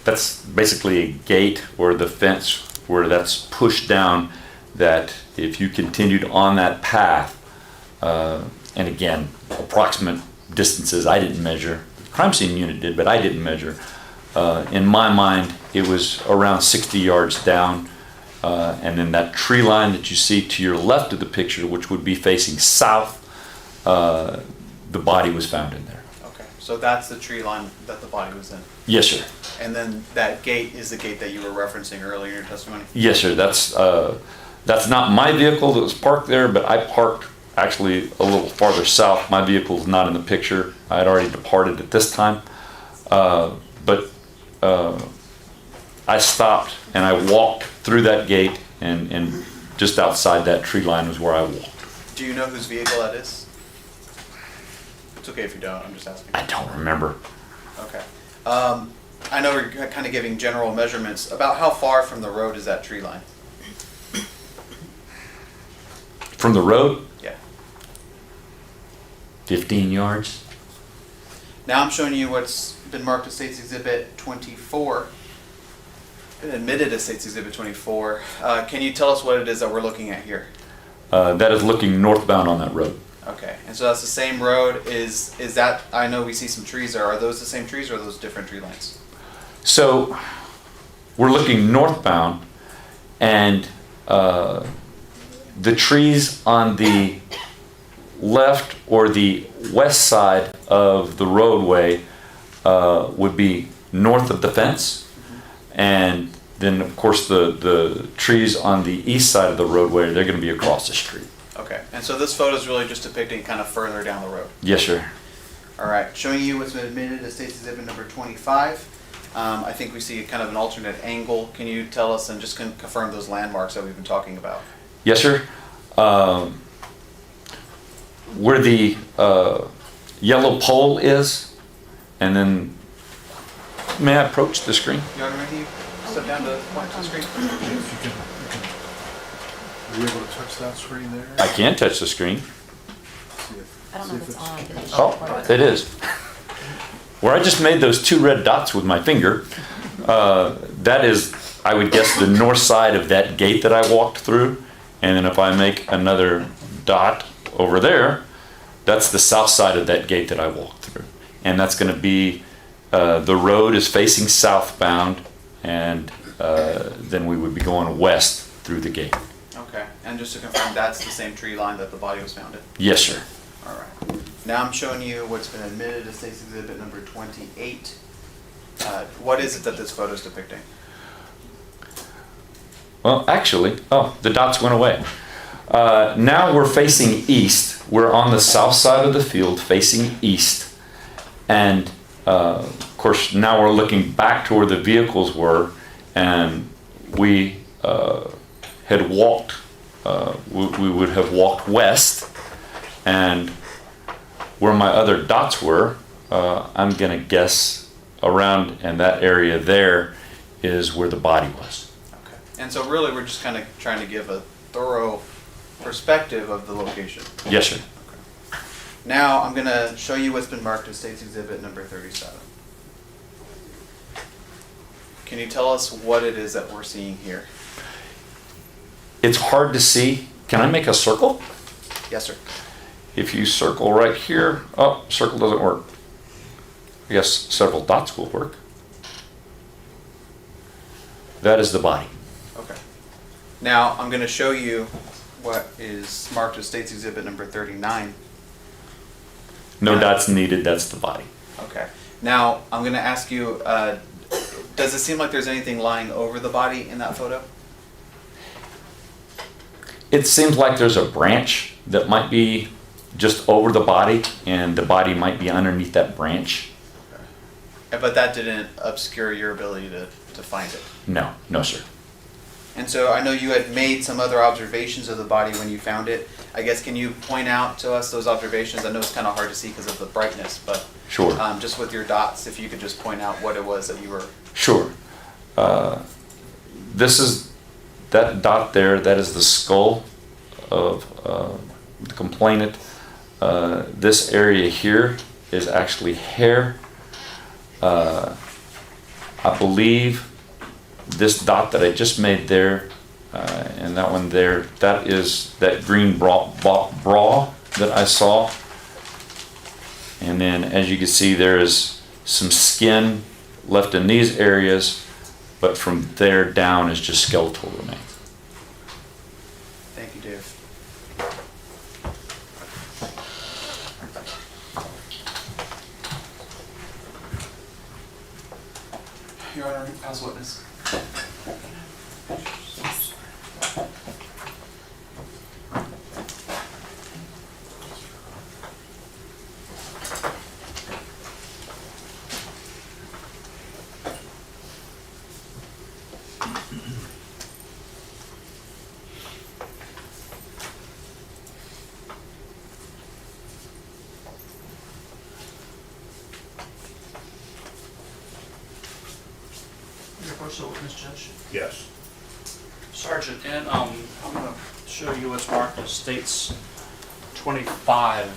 That's basically a gate or the fence where that's pushed down, that if you continued on that path, and again, approximate distances I didn't measure, the crime scene unit did, but I didn't measure. In my mind, it was around 60 yards down, and then that tree line that you see to your left of the picture, which would be facing south, the body was found in there. Okay, so that's the tree line that the body was in. Yes, sir. And then that gate is the gate that you were referencing earlier in your testimony? Yes, sir. That's not my vehicle that was parked there, but I parked actually a little farther south. My vehicle is not in the picture. I had already departed at this time. But I stopped and I walked through that gate, and just outside that tree line was where I walked. Do you know whose vehicle that is? It's okay if you don't, I'm just asking. I don't remember. Okay. I know we're kind of giving general measurements. About how far from the road is that tree line? From the road, Yeah. 15 yards. Now I'm showing you what's been marked as State's Exhibit 24. Been admitted as State's Exhibit 24. Can you tell us what it is that we're looking at here? That is looking northbound on that road. Okay, and so that's the same road. Is that, I know we see some trees there. Are those the same trees or are those different tree lines? So we're looking northbound, and the trees on the left or the west side of the roadway would be north of the fence, and then of course the trees on the east side of the roadway, they're going to be across the street. Okay, and so this photo is really just depicting kind of further down the road. Yes, sir. All right, showing you what's been admitted as State's Exhibit number 25. I think we see kind of an alternate angle. Can you tell us and just confirm those landmarks that we've been talking about? Yes, sir. Where the yellow pole is, and then may I approach the screen? Your Honor, may you step down to point to the screen? If you can, are you able to touch that screen there? I can touch the screen. I don't know if it's on. but it's Oh, recorded. it is. Where I just made those two red dots with my finger, that is, I would guess, the north side of that gate that I walked through. And then if I make another dot over there, that's the south side of that gate that I walked through. And that's going to be The road is facing southbound, and then we would be going west through the gate. Okay, and just to confirm, that's the same tree line that the body was found in? Yes, sir. All right. Now I'm showing you what's been admitted as State's Exhibit number 28. What is it that this photo is depicting? Well, actually, oh, the dots went away. Now we're facing east. We're on the south side of the field facing east. And of course, now we're looking back to where the vehicles were, and we had walked, we would have walked west, and where my other dots were, I'm gonna guess around in that area there is where the body was. Okay. And so really, we're just kind of trying to give a thorough perspective of the location. Yes, sir. Okay. Now I'm gonna show you what's been marked as State's Exhibit number 37. Can you tell us what it is that we're seeing here? It's hard to see. Can I make a circle? Yes, sir. If you circle right here, oh, circle doesn't work. I guess several dots will work. That is the body. Okay. Now I'm going to show you what is marked as State's Exhibit number 39. No dots needed, that's the body. Okay. Now I'm going to ask you, does it seem like there's anything lying over the body in that photo? It seems like there's a branch that might be just over the body, and the body might be underneath that branch. But that didn't obscure your ability to find it? No, no, sir. And so I know you had made some other observations of the body when you found it. I guess, can you point out to us those observations? I know it's kind of hard to see because of the brightness, but Sure. Just with your dots, if you could just point out what it was that you were... Sure. This is, that dot there, that is the skull of the complainant. This area here is actually hair. I believe this dot that I just made there, and that one there, that is that green bra that I saw. And then as you can see, there is some skin left in these areas, but from there down is just skeletal remains. Thank you, Dave. Your Honor, as witness. Your first witness, Judge. Yes. Sergeant, and I'm going to show you what's marked as States 25.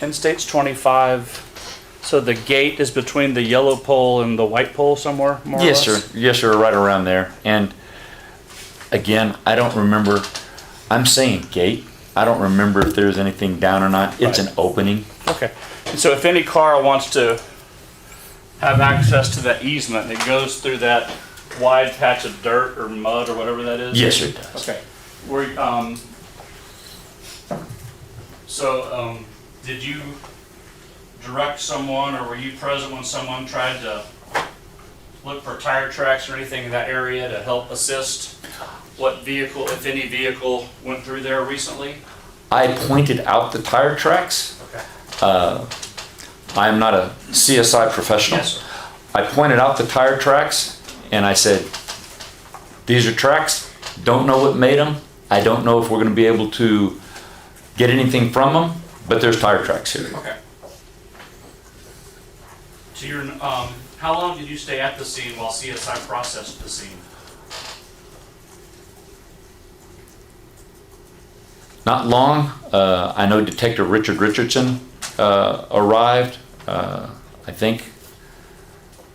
In States 25, so the gate is between the yellow pole and the white pole somewhere, more Yes, or less? sir. Yes, sir. Right around there. And again, I don't remember. I'm saying gate. I don't remember if there's anything down or not. It's Right. an opening. Okay. And so if any car wants to have access to that easement, it goes through that wide patch of dirt or mud or whatever that is? Yes, sir. It does. Okay. Did you direct someone, or were you present when someone tried to look for tire tracks or anything in that area to help assist? What vehicle, if any vehicle, went through there recently? I pointed out the tire tracks. Okay. I am not a CSI professional. Yes, sir. I pointed out the tire tracks and I said, these are tracks. Don't know what made them. I don't know if we're going to be able to get anything from them, but there's tire tracks here. Okay. So how long did you stay at the scene while CSI processed the scene? Not long. I know Detective Richard Richardson arrived. I think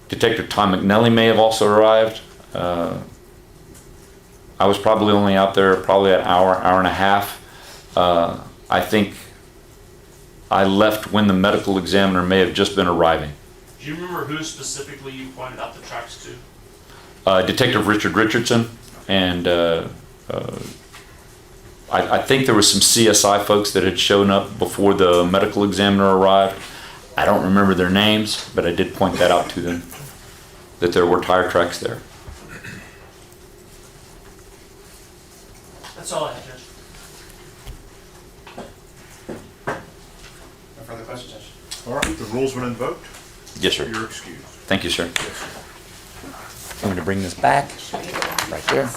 Detective Tom McNelly may have also arrived. I was probably only out there probably an hour, hour and a half. I think I left when the medical examiner may have just been arriving. Do you remember who specifically you pointed out the tracks to? Detective Richard Richardson, and I think there was some CSI folks that had shown up before the medical examiner arrived. I don't remember their names, but I did point that out to them, that there were tire tracks there. That's all I had, Judge. No further questions, Judge? All right, the rule's been invoked. Yes, sir. You're excused. Thank you, sir. Yes, sir. I'm going to bring this back right there.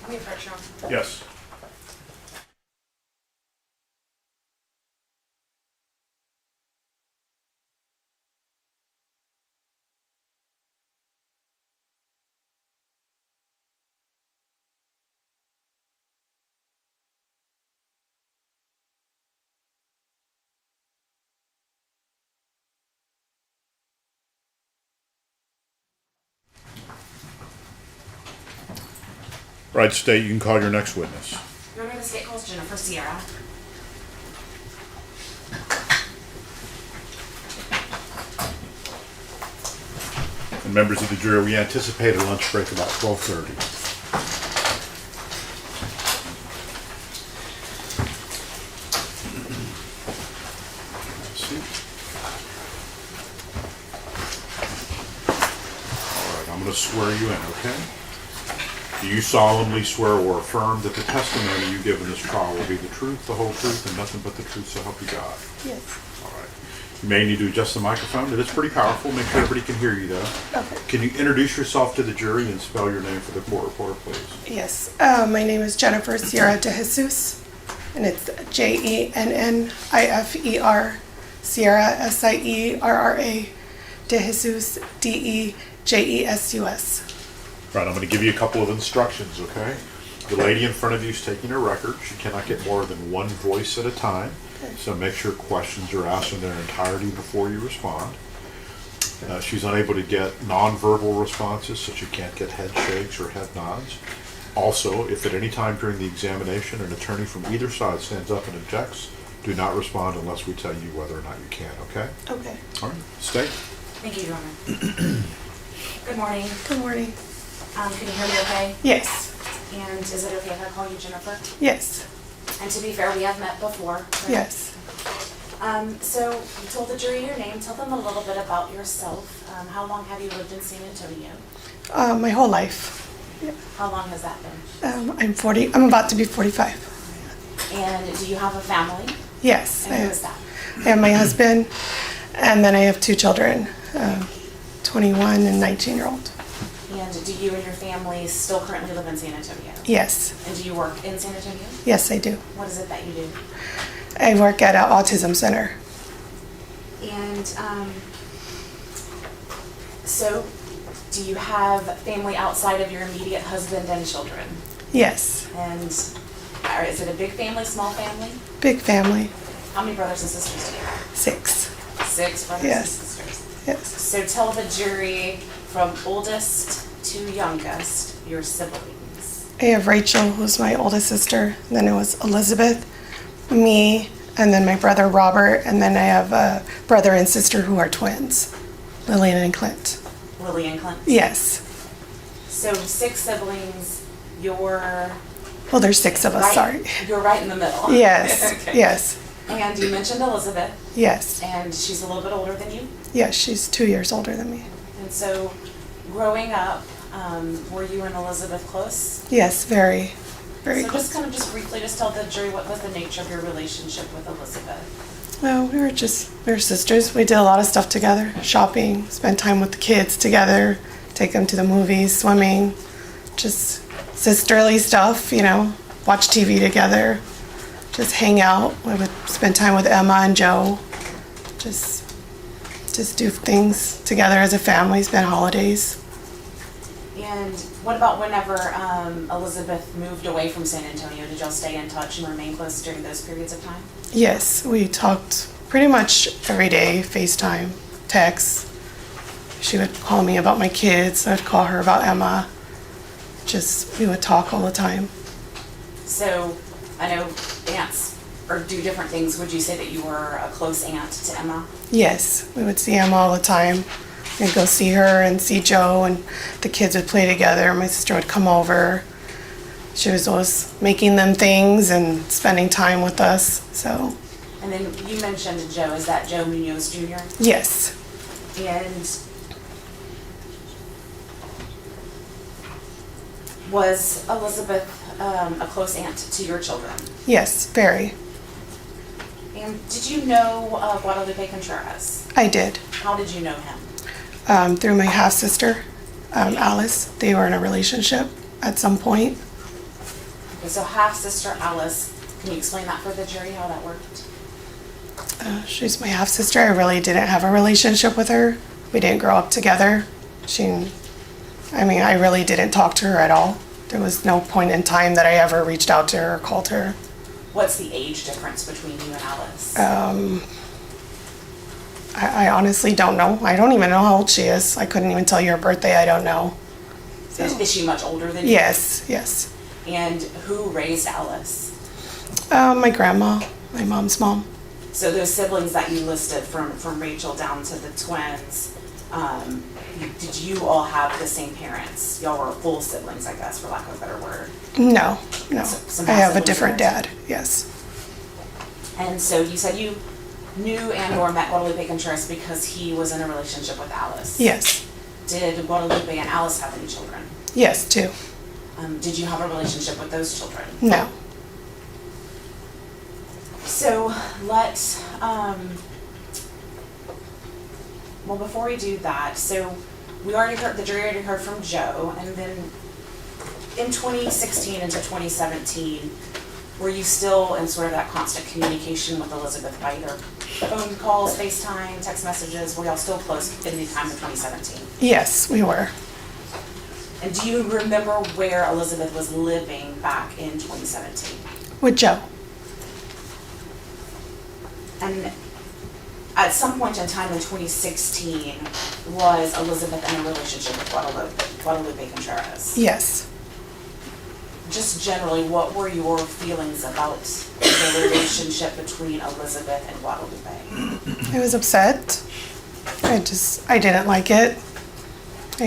We have Pretrial. Yes. Right, State, you can call your next witness. Your Honor, the state calls Jennifer Sierra. And members of the jury, we anticipate a lunch break about 12:30. All right, I'm going to swear you in, okay? Do you solemnly swear or affirm that the testimony you give in this trial will be the truth, the whole truth, and nothing but the truth, so help you God? Yes. All right. You may need to adjust the microphone. It is pretty powerful. Make sure everybody can hear you, though. Okay. Can you introduce yourself to the jury and spell your name for the court reporter, please? Yes. My name is Jennifer Sierra de Jesus, and it's Jenniffer, Sierra, Sierra de Jesus, Dejesus. Right, I'm going to give you a couple of instructions, okay? The lady in front of you is taking a record. She cannot get more than one voice at a time. So make sure questions are asked in their entirety before you respond. She's unable to get nonverbal responses, so she can't get head shakes or head nods. Also, if at any time during the examination an attorney from either side stands up and objects, do not respond unless we tell you whether or not you can, okay? Okay. All right, State. Thank you, Your Honor. Good morning. Good morning. Can you hear me okay? Yes. And is it okay if I call you Jennifer? Yes. And to be fair, we have met before. Right? Yes. So you told the jury your name. Tell them a little bit about yourself. How long have you lived in San Antonio? My whole life. How long has that been? I'm 40. I'm about to be 45. And do you have a family? Yes. And who is that? I have my husband, and then I have two children, 21 and 19-year-old. And do you and your family still currently live in San Antonio? Yes. And do you work in San Antonio? Yes, I do. What is it that you do? I work at an autism center. And so do you have family outside of your immediate husband and children? Yes. And is it a big family, small family? Big family. How many brothers and sisters do you have? 6. 6 brothers Yes. and sisters. Yes. So tell the jury from oldest to youngest, your siblings. I have Rachel, who's my oldest sister. Then it was Elizabeth, me, and then my brother Robert, and then I have a brother and sister who are twins, Lillian and Clint. Lily and Clint? Yes. So 6 siblings, you're... Well, there's 6 of us, right, sorry. You're right in the middle. Yes, Okay. yes, And you mentioned Elizabeth, yes. and she's a little bit older than you. Yes, she's 2 years older than me. And so, growing up, were you and Elizabeth close? Yes, very, very So close. just briefly, just tell the jury what was the nature of your relationship with Elizabeth. Well, we were sisters. We did a lot of stuff together, shopping, spend time with the kids together, take them to the movies, swimming, just sisterly stuff, watch TV together, just hang out. We would spend time with Emma and Joe, just do things together as a family, spend holidays. And what about whenever Elizabeth moved away from San Antonio? Did y'all stay in touch and remain close during those periods of time? Yes, we talked pretty much every day, FaceTime, text. She would call me about my kids, I'd call her about Emma. just, we would talk all the time. So, I know aunts or do different things. Would you say that you were a close aunt to Emma? Yes, we would see Emma all the time. We'd go see her and see Joe, and the kids would play together. My sister would come over. She was always making them things and spending time with us, so. And then you mentioned Joe. Is that Joe Munoz Jr.? Yes. And was Elizabeth a close aunt to your children? Yes, very. And did you know Guadalupe Contreras? I did. How did you know him? Through my half-sister, Alice. They were in a relationship at some point. Okay, so half-sister Alice, can you explain that for the jury, how that worked? She's my half-sister. I really didn't have a relationship with her. We didn't grow up together. I really didn't talk to her at all. There was no point in time that I ever reached out to her or called her. What's the age difference between you and Alice? I honestly don't know. I don't even know how old she is. I couldn't even tell you her birthday. I don't know. So. Is she much older than you? Yes, yes. And who raised Alice? My grandma, my mom's mom. So those siblings that you listed from Rachel down to the twins, did you all have the same parents? Y'all were full siblings, I guess, for lack of a better word. No. Some I have a siblings different there? dad, yes. And so you said you knew and or met Guadalupe Contreras because he was in a relationship with Alice. Yes. Did Guadalupe and Alice have any children? Yes, two. Did you have a relationship with those children? No. So well, before we do that, so the jury already heard from Joe, and then in 2016 into 2017, were you still in sort of that constant communication with Elizabeth by either phone calls, FaceTime, text messages? Were y'all still close in the time of 2017? Yes, we were. And do you remember where Elizabeth was living back in 2017? With Joe. And at some point in time in 2016, was Elizabeth in a relationship with Guadalupe Contreras? Yes. Just generally, what were your feelings about the relationship between Elizabeth and Guadalupe? I was upset. I didn't like it. I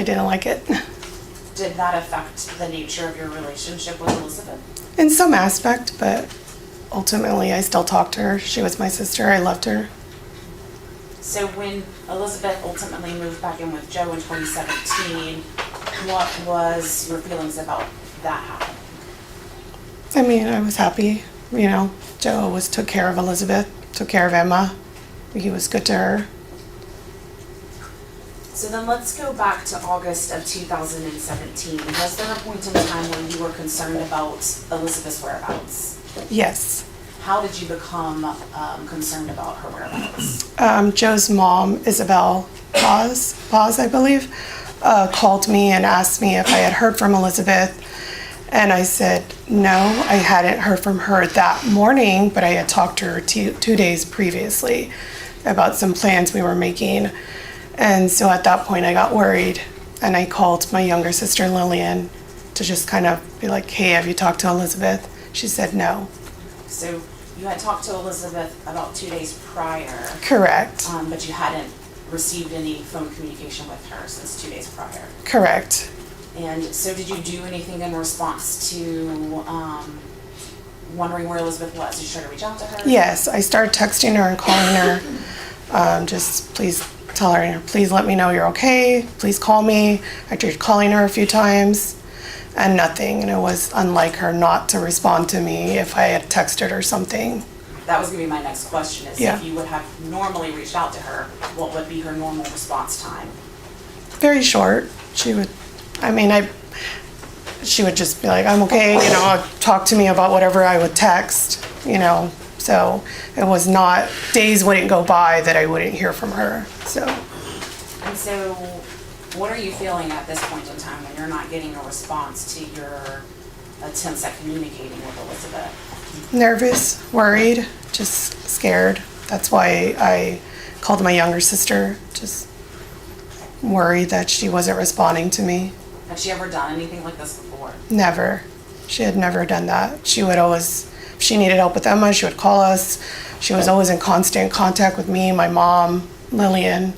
didn't like it. Did that affect the nature of your relationship with Elizabeth? In some aspect, but ultimately I still talked to her. She was my sister. I loved her. So when Elizabeth ultimately moved back in with Joe in 2017, what was your feelings about that happening? I mean, I was happy. Joe always took care of Elizabeth, took care of Emma. He was good to her. So then let's go back to August of 2017. Was there a point in time when you were concerned about Elizabeth's whereabouts? Yes. How did you become concerned about her whereabouts? Joe's mom, Isabel Paz, I believe, called me and asked me if I had heard from Elizabeth. And I said, no, I hadn't heard from her that morning, but I had talked to her 2 days previously about some plans we were making. And so at that point I got worried, and I called my younger sister Lillian to just kind of be like, hey, have you talked to Elizabeth? She said no. So you had talked to Elizabeth about 2 days prior. Correct. But you hadn't received any phone communication with her since 2 days prior. Correct. And so did you do anything in response to wondering where Elizabeth was? Did you try to reach out to her? Yes, I started texting her and calling her. Just please tell her, please let me know you're okay. Please call me. I tried calling her a few times and nothing. And it was unlike her not to respond to me if I had texted her something. That was going to be my next question, is Yeah. if you would have normally reached out to her, what would be her normal response time? Very short. She would just be like, I'm okay, talk to me about whatever I would text, so it was not, days wouldn't go by that I wouldn't hear from her, so. And so what are you feeling at this point in time when you're not getting a response to your attempts at communicating with Elizabeth? Nervous, worried, just scared. That's why I called my younger sister, just. worried that she wasn't responding to me. Had she ever done anything like this before? Never. She had never done that. She would always, if she needed help with Emma, she would call us. She was always in constant contact with me, my mom, Lillian.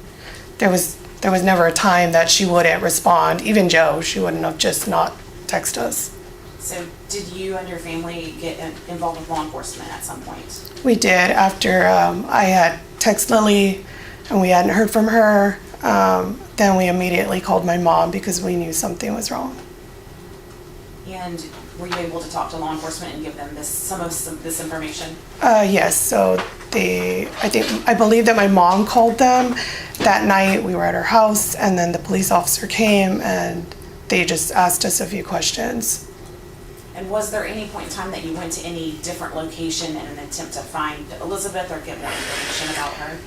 There was never a time that she wouldn't respond. Even Joe, she wouldn't have just not text us. So did you and your family get involved with law enforcement at some point? We did. After I had texted Lily and we hadn't heard from her, then we immediately called my mom because we knew something was wrong. And were you able to talk to law enforcement and give them some of this information? Yes, so I believe that my mom called them that night. We were at her house and then the police officer came and they just asked us a few questions. And was there any point in time that you went to any different location in an attempt to find Elizabeth or get more information about her?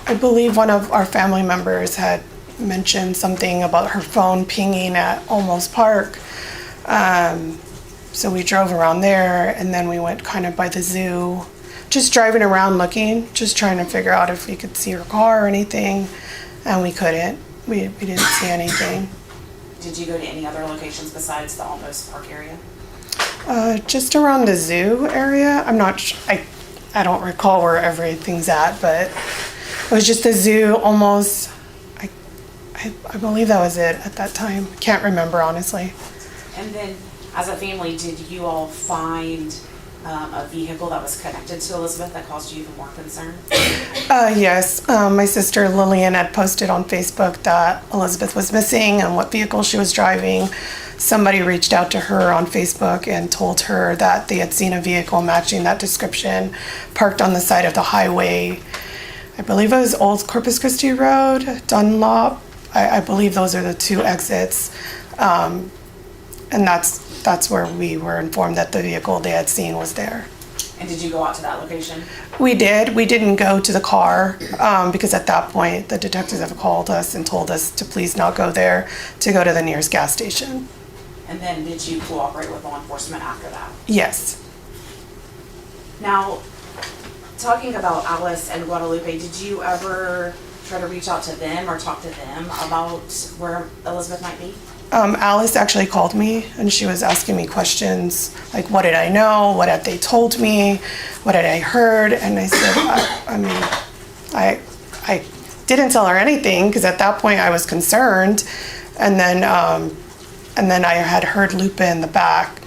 I believe one of our family members had mentioned something about her phone pinging at Olmos Park. So we drove around there and then we went kind of by the zoo, just driving around looking, just trying to figure out if we could see her car or anything, and we couldn't. We didn't see anything. Did you go to any other locations besides the Olmos Park area? Just around the zoo area. I'm not I don't recall where everything's at, but it was just the zoo almost. I believe that was it at that time. Can't remember, honestly. And then, as a family, did you all find a vehicle that was connected to Elizabeth that caused you even more concern? Yes. My sister Lillian had posted on Facebook that Elizabeth was missing and what vehicle she was driving. Somebody reached out to her on Facebook and told her that they had seen a vehicle matching that description parked on the side of the highway. I believe it was Old Corpus Christi Road, Dunlop. I believe those are the two exits. And that's where we were informed that the vehicle they had seen was there. And did you go out to that location? We did. We didn't go to the car because at that point the detectives have called us and told us to please not go there, to go to the nearest gas station. And then did you cooperate with law enforcement after that? Yes. Now, talking about Alice and Guadalupe, did you ever try to reach out to them or talk to them about where Elizabeth might be? Alice actually called me and she was asking me questions like, what did I know? What had they told me? What had I heard? And I said, I didn't tell her anything because at that point I was concerned. And then I had heard Lupe in the back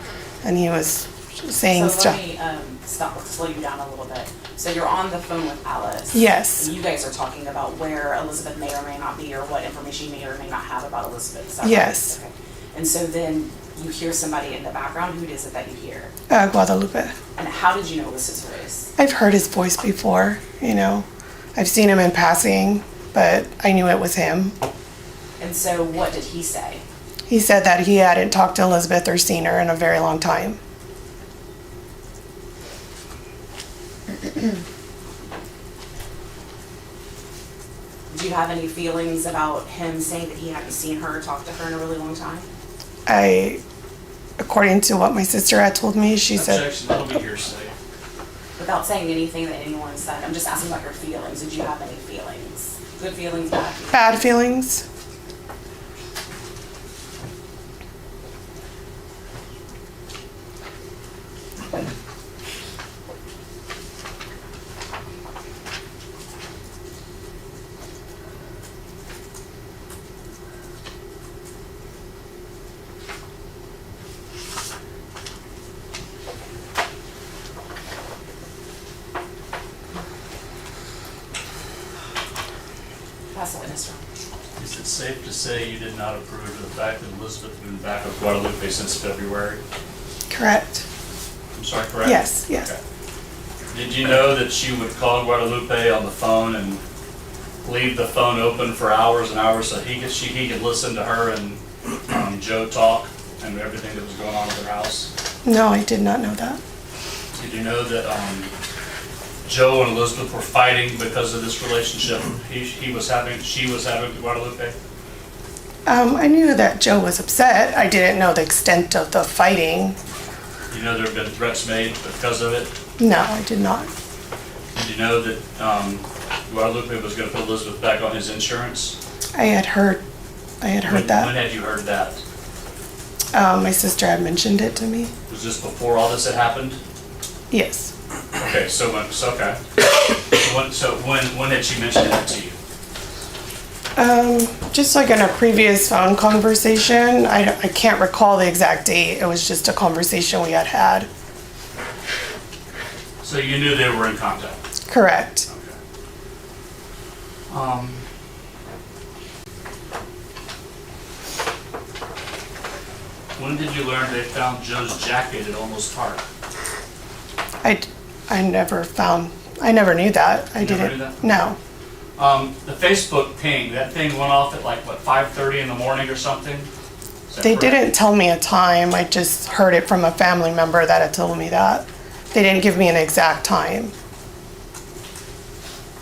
and he was saying stuff. So let me slow you down a little bit. So you're on the phone with Alice. Yes. And you guys are talking about where Elizabeth may or may not be or what information you may or may not have about Elizabeth. Is that Yes. right? Okay. And so then you hear somebody in the background. Who is it that you hear? Guadalupe. And how did you know it was his voice? I've heard his voice before, you know. I've seen him in passing, but I knew it was him. And so what did he say? He said that he hadn't talked to Elizabeth or seen her in a very long time. Do you have any feelings about him saying that he hadn't seen her or talked to her in a really long time? According to what my sister had told me, she said... Objection, that'll be hearsay. Without saying anything that anyone said, I'm just asking about your feelings. Did you have any feelings? Good feelings, bad feelings? Bad feelings. Pass the witness room. Is it safe to say you did not approve of the fact that Elizabeth had been back with Guadalupe since February? Correct. I'm sorry, correct? Yes, yes. Okay. Did you know that she would call Guadalupe on the phone and leave the phone open for hours and hours so he could listen to her and Joe talk and everything that was going on at their house? No, I did not know that. Did you know that Joe and Elizabeth were fighting because of this relationship she was having with Guadalupe? I knew that Joe was upset. I didn't know the extent of the fighting. You know there have been threats made because of it? No, I did not. Did you know that Guadalupe was gonna put Elizabeth back on his insurance? I had heard When that. had you heard that? My sister had mentioned it to me. Was this before all this had happened? Yes. Okay, okay. When had she mentioned that to you? Just like in a previous phone conversation. I can't recall the exact date. It was just a conversation we had had. So you knew they were in contact? Correct. Okay. When did you learn they found Joe's jacket at Olmos Park? I never knew that. I You never didn't. knew that? No. The Facebook ping, that thing went off at like, what, 5:30 in the morning or something? Is that They correct? didn't tell me a time. I just heard it from a family member that had told me that. They didn't give me an exact time.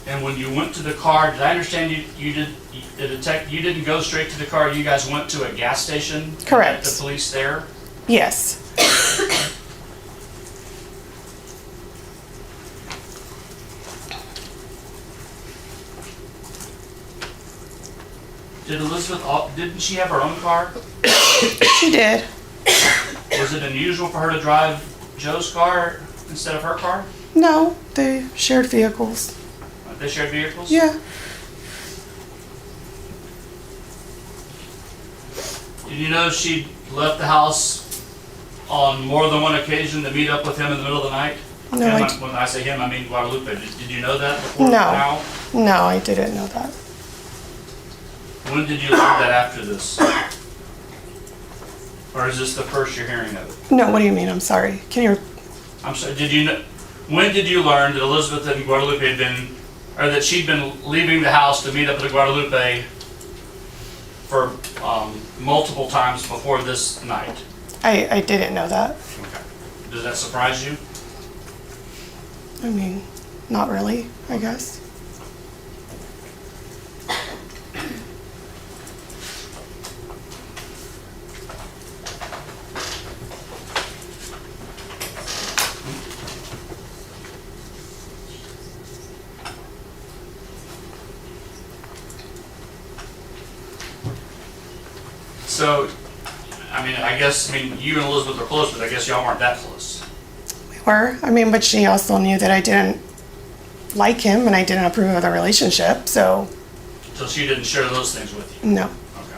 And when you went to the car, did I understand you didn't go straight to the car, you guys went to a gas station? Correct. And met the police there? Yes. Didn't she have her own car? She did. Was it unusual for her to drive Joe's car instead of her car? No, they shared vehicles. They shared vehicles? Yeah. Did you know she left the house on more than one occasion to meet up with him in the middle of the night? No, Him, when I say him, I mean Guadalupe. Did you know that before No. now? No, I didn't know that. When did you learn that after this? Or is this the first you're hearing of it? No, what do you mean? I'm sorry. Can you? I'm sorry, when did you learn that Elizabeth and Guadalupe had been, or that she'd been leaving the house to meet up with Guadalupe for multiple times before this night? I didn't know that. Okay. Does that surprise you? I mean, not really, I guess. So, I mean, you and Elizabeth are close, but I guess y'all weren't that close. We were. I mean, but she also knew that I didn't like him and I didn't approve of the relationship, so So she didn't share those things with you? no. Okay.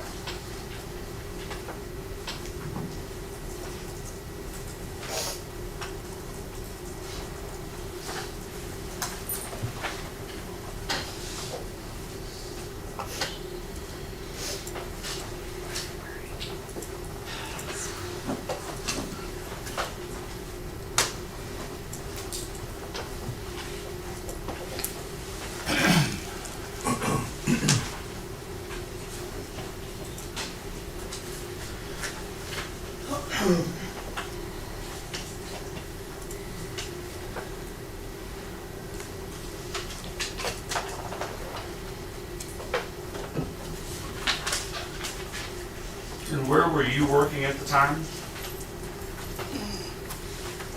And where were you working at the time?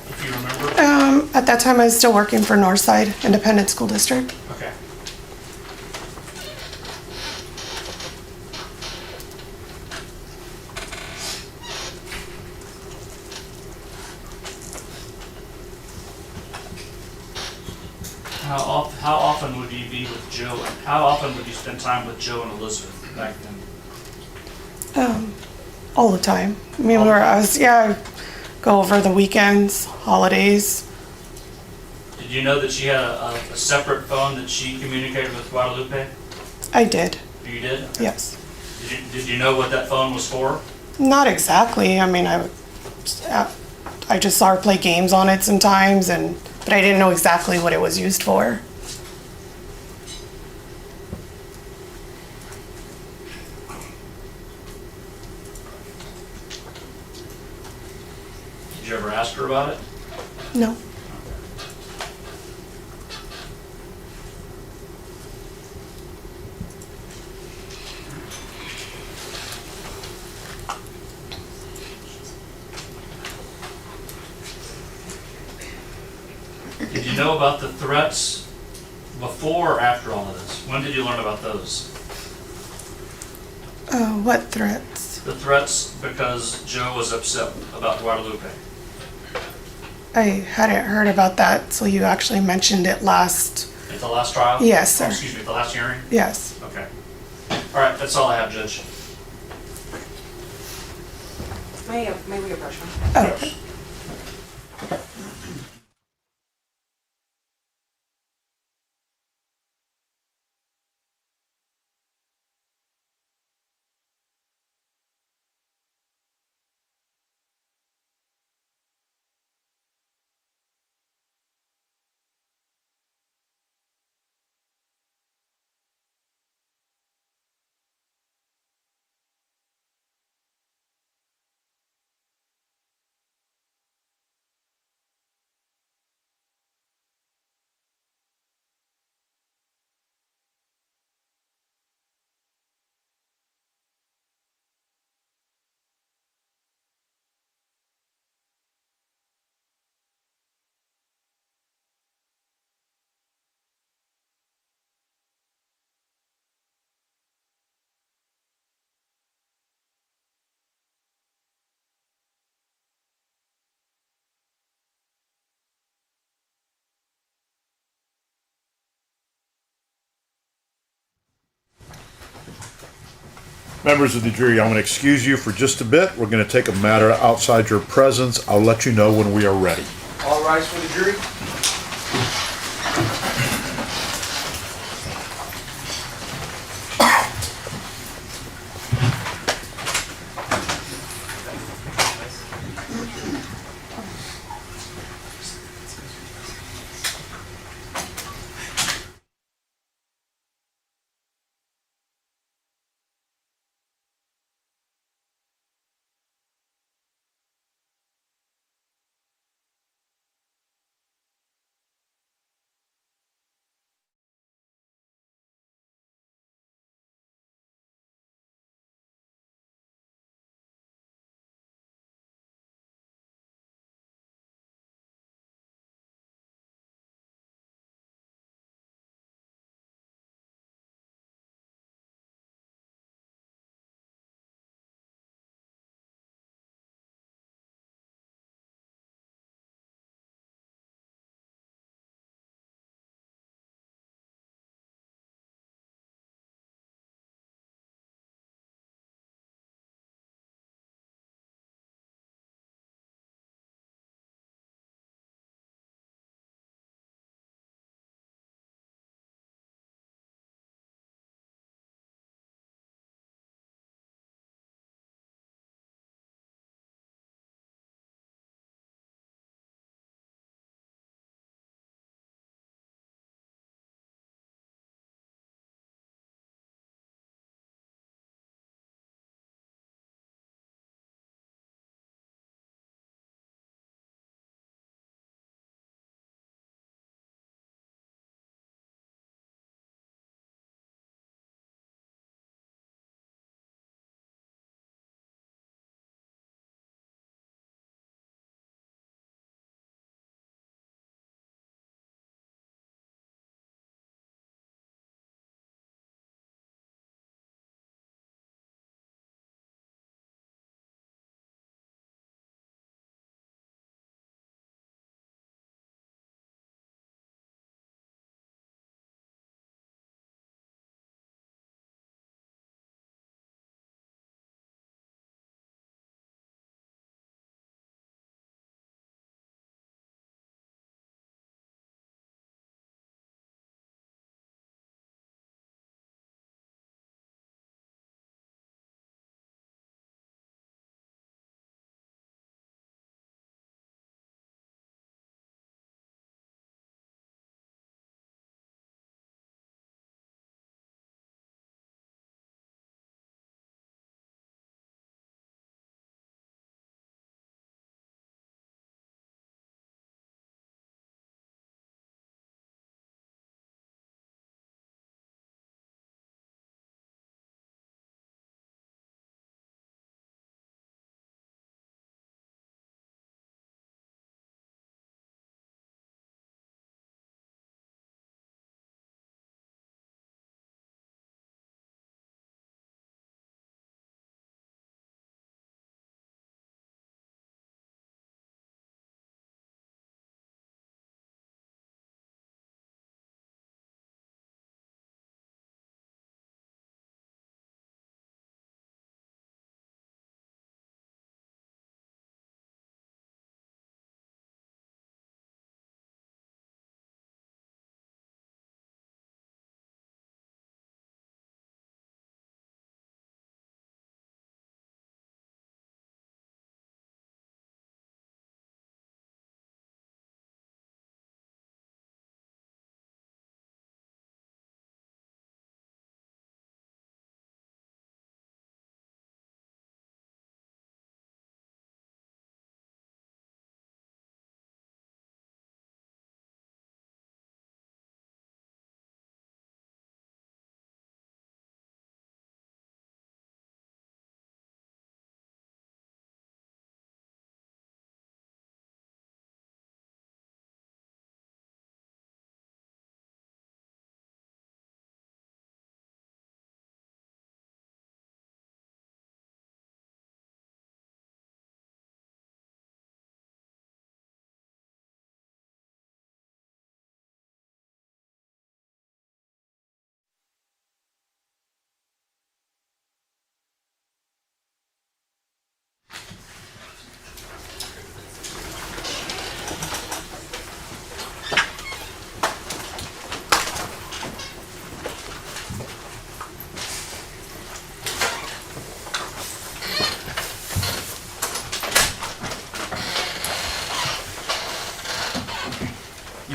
If you remember? At that time, I was still working for Northside Independent School District. Okay. How often would you be with Joe? How often would you spend time with Joe and Elizabeth back then? All the time. I mean, I'd go over the weekends, holidays. Did you know that she had a separate phone that she communicated with Guadalupe? I did. You did? Okay. Yes. Did you know what that phone was for? Not exactly. I mean, I just saw her play games on it sometimes, but I didn't know exactly what it was used for. Did you ever ask her about it? No. Did you know about the threats before or after all of this? When did you learn about those? What threats? The threats because Joe was upset about Guadalupe. I hadn't heard about that till you actually mentioned it last. At the last trial? Yes, sir. Oh, excuse me, the last hearing? Yes. Okay. All right, that's all I have, Judge. May we approach him? Oh. Members of the jury, I'm going to excuse you for just a bit. We're going to take a matter outside your presence. I'll let you know when we are ready. All rise for the jury.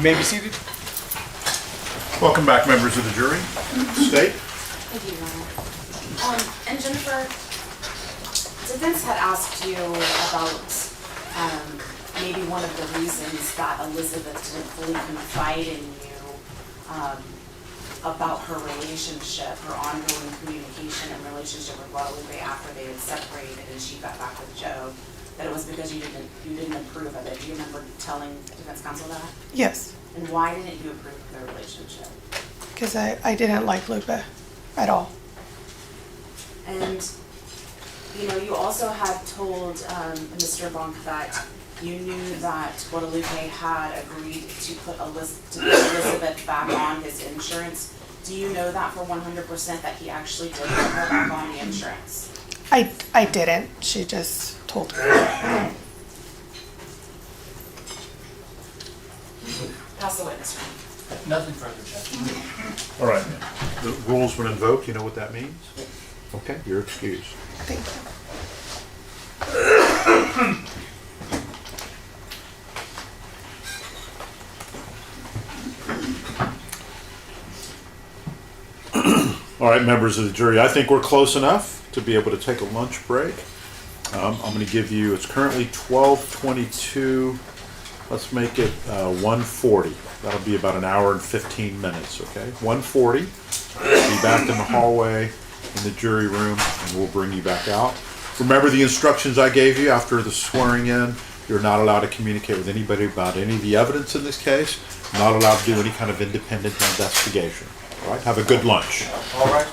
You may be seated. Welcome back, members of the jury. State. Thank you, Your Honor. And Jennifer, defense had asked you about maybe one of the reasons that Elizabeth didn't fully confide in you about her relationship, her ongoing communication and relationship with Guadalupe after they had separated and she got back with Joe, that it was because you didn't approve of it. Do you remember telling defense counsel that? Yes, And why didn't you approve of their relationship? because I didn't like Lupe at all. And, you know, you also had told Mr. Bonk that you knew that Guadalupe had agreed to put Elizabeth back on his insurance. Do you know that for 100% that he actually did put her back on the insurance? I didn't. She just told me. Pass the witness room. Nothing further, Judge. All right. The rules when invoked, you know what that means? Okay, you're excused. Thank you. All right, members of the jury, I think we're close enough to be able to take a lunch break. I'm going to give you, it's currently 12:22. Let's make it 1:40. That'll be about an hour and 15 minutes, okay? 1:40. Be back in the hallway in the jury room, and we'll bring you back out. Remember the instructions I gave you after the swearing in. You're not allowed to communicate with anybody about any of the evidence in this case. Not allowed to do any kind of independent investigation. All right? Have a good lunch. All right.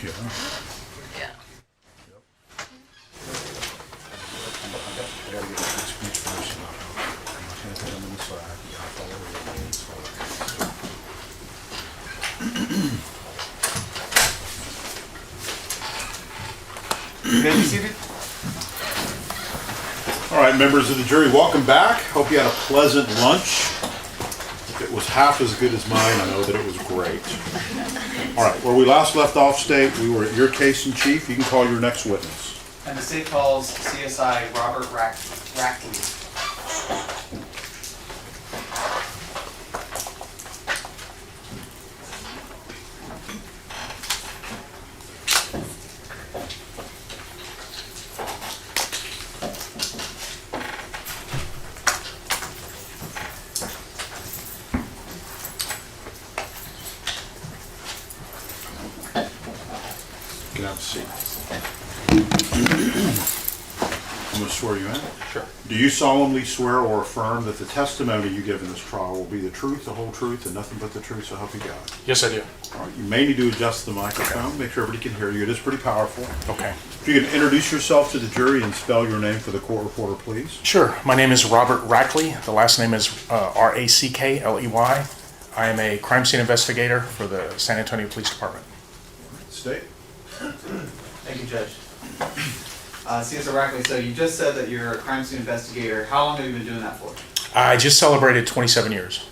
Yeah. Yeah. You may be seated. All right, members of the jury, welcome back. Hope you had a pleasant lunch. If it was half as good as mine, I know that it was great. All right, where we last left off, State, we were at your case in chief. You can call your next witness. And the state calls CSI Robert Rackley. You can have a seat. I'm going to swear you in. Sure. Do you solemnly swear or affirm that the testimony you give in this trial will be the truth, the whole truth, and nothing but the truth, so help you God? Yes, I do. All right, you may need to adjust the microphone, make sure everybody can hear you. It is pretty powerful. Okay. If you can introduce yourself to the jury and spell your name for the court reporter, please. Sure. My name is Robert Rackley. The last name is Rackley. I am a crime scene investigator for the San Antonio Police Department. State. Thank you, Judge. CSI Rackley, so you just said that you're a crime scene investigator. How long have you been doing that for? I just celebrated 27 years.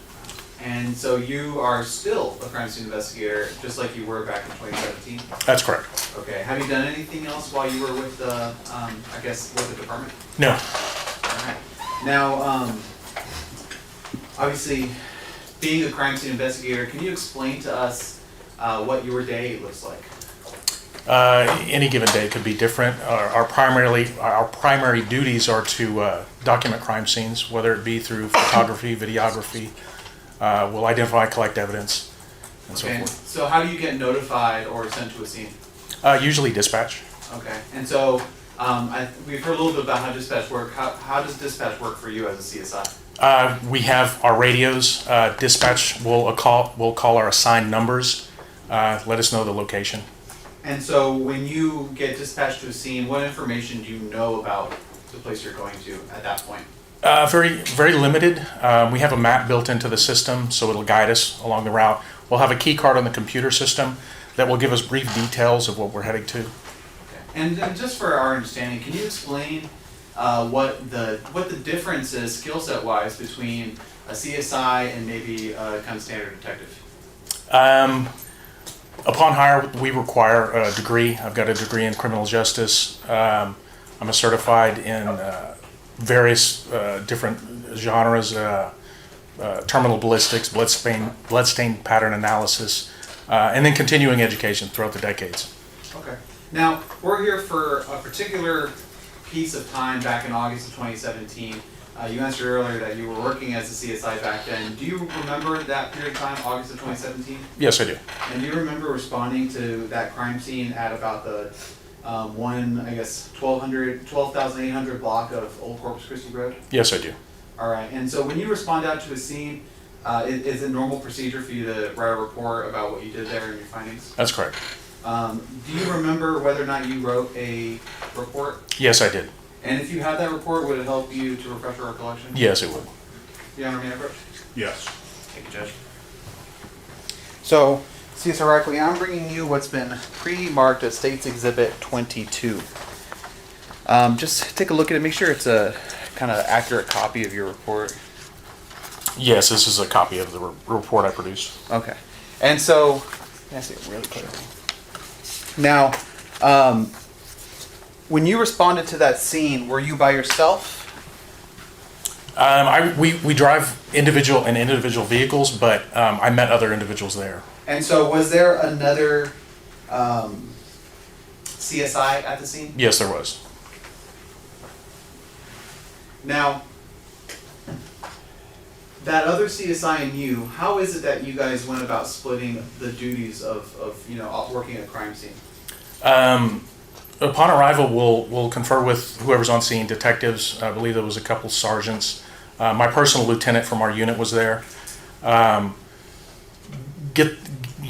And so you are still a crime scene investigator, just like you were back in 2017? That's correct. Okay. Have you done anything else while you were with the, with the department? No. All right. Now, obviously, being a crime scene investigator, can you explain to us what your day looks like? Any given day could be different. Our primary duties are to document crime scenes, whether it be through photography, videography. We'll identify, collect evidence, and so forth. So how do you get notified or sent to a scene? Usually dispatch. Okay. And so we've heard a little bit about how dispatch work. How does dispatch work for you as a CSI? We have our radios. Dispatch will call our assigned numbers, let us know the location. And so when you get dispatched to a scene, what information do you know about the place you're going to at that point? Very, very limited. We have a map built into the system, so it'll guide us along the route. We'll have a key card on the computer system that will give us brief details of what we're heading to. Okay. And just for our understanding, can you explain what the difference is skill set wise between a CSI and maybe a kind of standard detective? Upon hire, we require a degree. I've got a degree in criminal justice. I'm a certified in various different genres, terminal ballistics, bloodstain pattern analysis, and then continuing education throughout the decades. Okay. Now, we're here for a particular piece of time back in August of 2017. You answered earlier that you were working as a CSI back then. Do you remember that period of time, August of 2017? Yes, I do. And do you remember responding to that crime scene at about the 12,800 block of Old Corpus Christi Road? Yes, I do. All right. And so when you respond out to a scene, is it normal procedure for you to write a report about what you did there and your findings? That's correct. Do you remember whether or not you wrote a report? Yes, I did. And if you had that report, would it help you to refresh your recollection? Yes, it would. The Honor, may I approach? Yes. Thank you, Judge. So, CSI Rackley, I'm bringing you what's been pre-marked as State's Exhibit 22. Just take a look at it. Make sure it's a kind of accurate copy of your report. Yes, this is a copy of the report I produced. Okay. And so, can I see it really clearly? Now, when you responded to that scene, were you by yourself? We drive individual vehicles, but I met other individuals there. And so was there another CSI at the scene? Yes, there was. Now, that other CSI and you, how is it that you guys went about splitting the duties of working a crime scene? Upon arrival, we'll confer with whoever's on scene, detectives. I believe there was a couple sergeants. My personal lieutenant from our unit was there.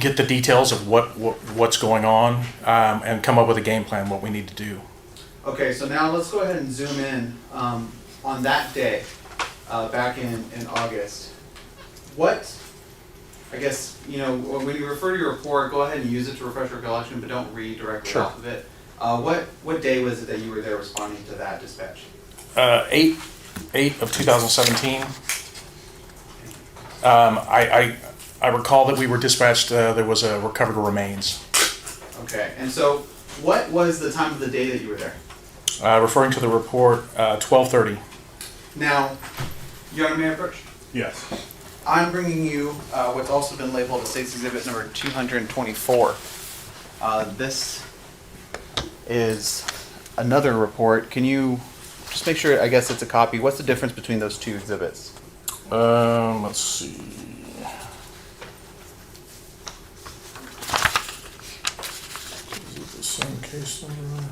get the details of what's going on, and come up with a game plan, what we need to do. Okay, so now let's go ahead and zoom in on that day, back in August. What, I guess, you know, when you refer to your report, go ahead and use it to refresh recollection, but don't read directly Sure. off of it. What day was it that you were there responding to that dispatch? 8 of 2017. I recall that we were dispatched, there was a recovered remains. Okay, and so what was the time of the day that you were there? Referring to the report, 12:30. Now, Your Honor, may I approach? Yes. I'm bringing you what's also been labeled as State's Exhibit number 224. This is another report. Can you just make sure, I guess it's a copy. What's the difference between those two exhibits? Let's see. Is it the same case number?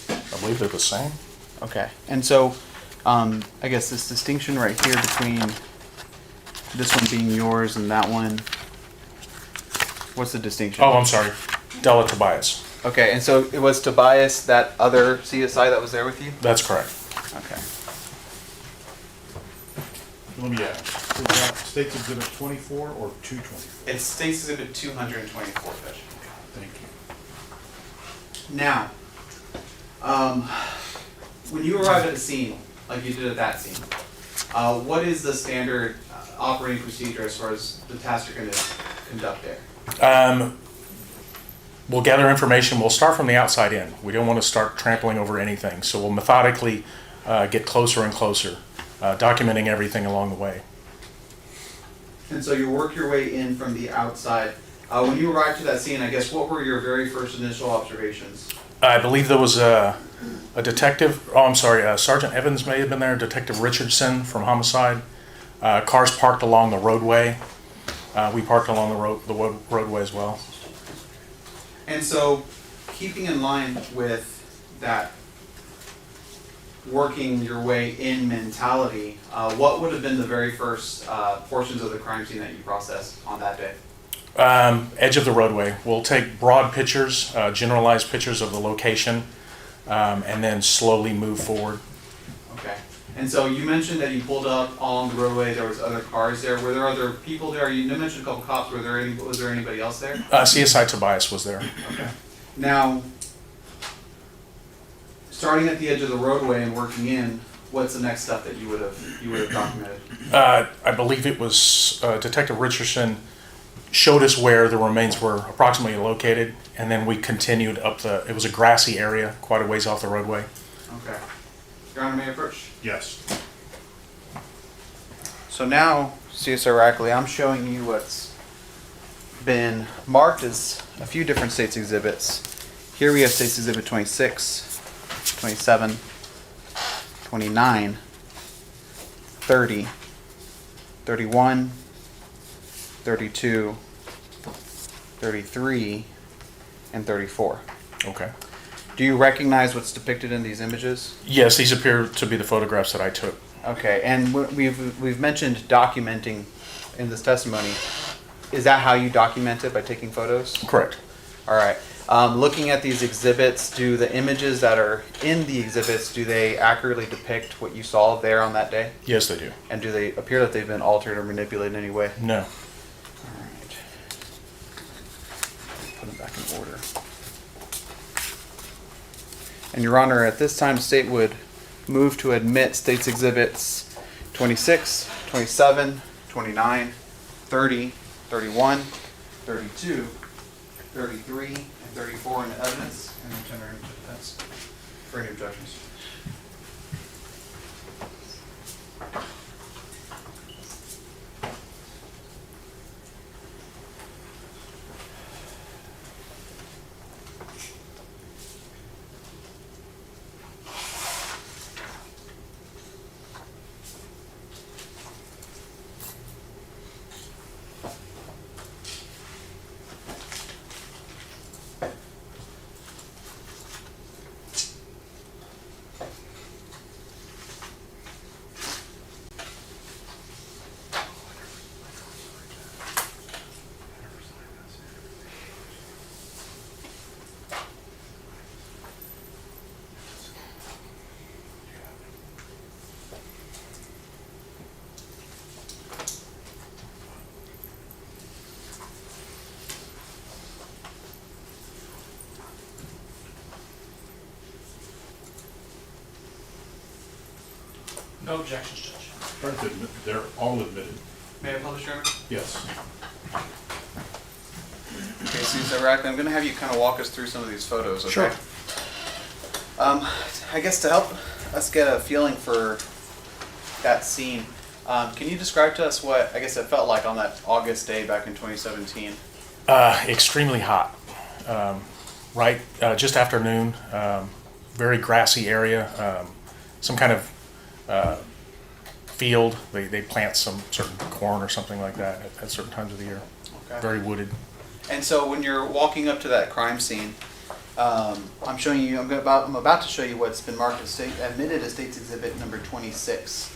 I believe they're the same. Okay, and so I guess this distinction right here between this one being yours and that one, what's the distinction? Oh, I'm sorry. Della Tobias. Okay, and so it was Tobias, that other CSI that was there with you? That's correct. Okay. Let me ask, is that State's Exhibit 24 or 224? It's State's Exhibit 224, Judge. Thank you. Now, when you arrive at a scene, like you did at that scene, what is the standard operating procedure as far as the task you're going to conduct there? We'll gather information. We'll start from the outside in. We don't want to start trampling over anything. So we'll methodically get closer and closer, documenting everything along the way. And so you work your way in from the outside. When you arrived to that scene, I guess, what were your very first initial observations? I believe there was a detective, oh, I'm sorry, Sergeant Evans may have been there, Detective Richardson from Homicide. Cars parked along the roadway. We parked along the roadway as well. And so, keeping in line with that working your way in mentality, what would have been the very first portions of the crime scene that you processed on that day? Edge of the roadway. We'll take broad pictures, generalized pictures of the location, and then slowly move forward. Okay. And so you mentioned that you pulled up along the roadway. There was other cars there. Were there other people there? You mentioned a couple cops. Was there anybody else there? CSI Tobias was there. Okay. Now, starting at the edge of the roadway and working in, what's the next step that you would have documented? I believe it was Detective Richardson showed us where the remains were approximately located, and then we continued up it was a grassy area, quite a ways off the roadway. Okay. Your Honor, may I approach? Yes. So now, CSI Rackley, I'm showing you what's been marked as a few different State's exhibits. Here we have State's Exhibit 26, 27, 29, 30, 31, 32, 33, and 34. Okay. Do you recognize what's depicted in these images? Yes, these appear to be the photographs that I took. Okay, and we've mentioned documenting in this testimony. Is that how you document it, by taking photos? Correct. All right. Looking at these exhibits, do the images that are in the exhibits, do they accurately depict what you saw there on that day? Yes, they do. And do they appear that they've been altered or manipulated in any way? No. All right. Put them back in order. And Your Honor, at this time, the state would move to admit State's Exhibits 26, 27, 29, 30, 31, 32, 33, and 34 into evidence, and then turn into defense for any objections. No objections, Judge. They're all admitted. May I publish, Your Honor? Yes. Okay, CSI Rackley, I'm going to have you kind of walk us through some of these photos, okay? Sure. I guess to help us get a feeling for that scene, can you describe to us what I guess it felt like on that August day back in 2017? Extremely hot. Just after noon, very grassy area, some kind of field. They plant some certain corn or something like that at certain times of the year. Okay. Very wooded. And so when you're walking up to that crime scene, I'm about to show you what's been marked as admitted as State's Exhibit number 26.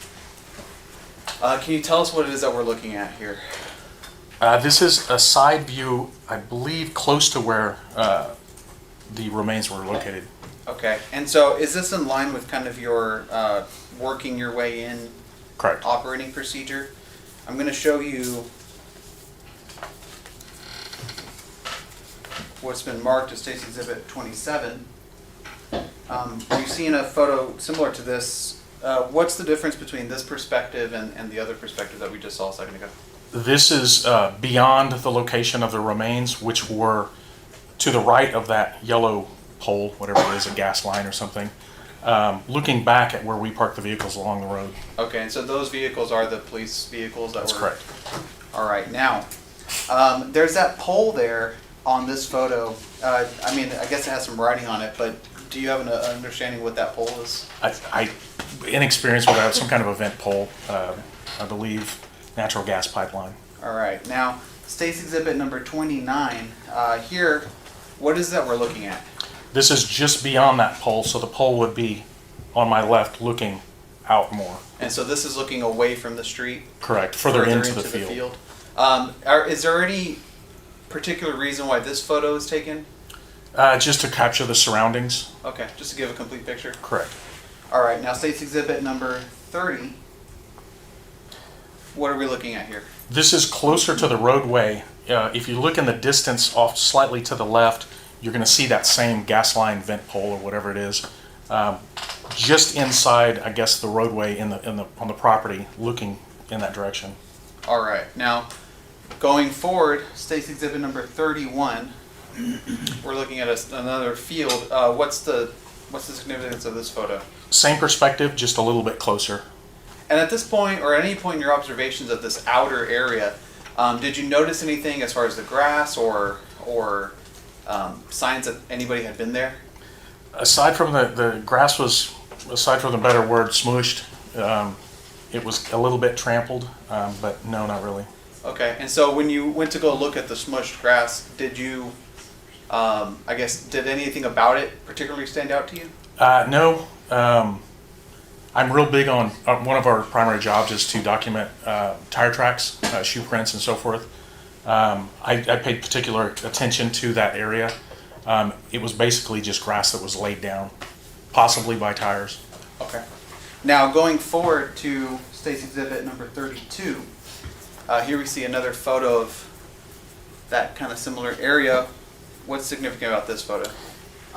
Can you tell us what it is that we're looking at here? This is a side view, I believe, close to where the remains were located. Okay, and so is this in line with kind of your working your way in Correct. operating procedure? I'm going to show you what's been marked as State's Exhibit 27. You've seen a photo similar to this. What's the difference between this perspective and the other perspective that we just saw a second ago? This is beyond the location of the remains, which were to the right of that yellow pole, whatever it is, a gas line or something, looking back at where we parked the vehicles along the road. Okay, and so those vehicles are the police vehicles that That's were... correct. All right, now, there's that pole there on this photo. I guess it has some writing on it, but do you have an understanding what that pole is? I inexperienced with some kind of a vent pole, I believe, natural gas pipeline. All right, now, State's Exhibit number 29, here, what is that we're looking at? This is just beyond that pole, so the pole would be on my left looking out more. And so this is looking away from the street? Correct, further into the field. Is there any particular reason why this photo is taken? Just to capture the surroundings. Okay, just to give a complete picture? Correct. All right, now State's Exhibit number 30. What are we looking at here? This is closer to the roadway. If you look in the distance off slightly to the left, you're going to see that same gas line vent pole or whatever it is, just inside, I guess, the roadway on the property, looking in that direction. All right, now going forward, State's Exhibit number 31. We're looking at another field. What's the significance of this photo? Same perspective, just a little bit closer. And at this point, or at any point in your observations of this outer area, did you notice anything as far as the grass or signs that anybody had been there? Aside from the grass was, aside from the better word, smooshed. It was a little bit trampled, but no, not really. Okay, and so when you went to go look at the smushed grass, did you, did anything about it particularly stand out to you? No. I'm real big on, one of our primary jobs is to document tire tracks, shoe prints, and so forth. I paid particular attention to that area. It was basically just grass that was laid down, possibly by tires. Okay. Now going forward to State's Exhibit number 32, here we see another photo of that kind of similar area. What's significant about this photo?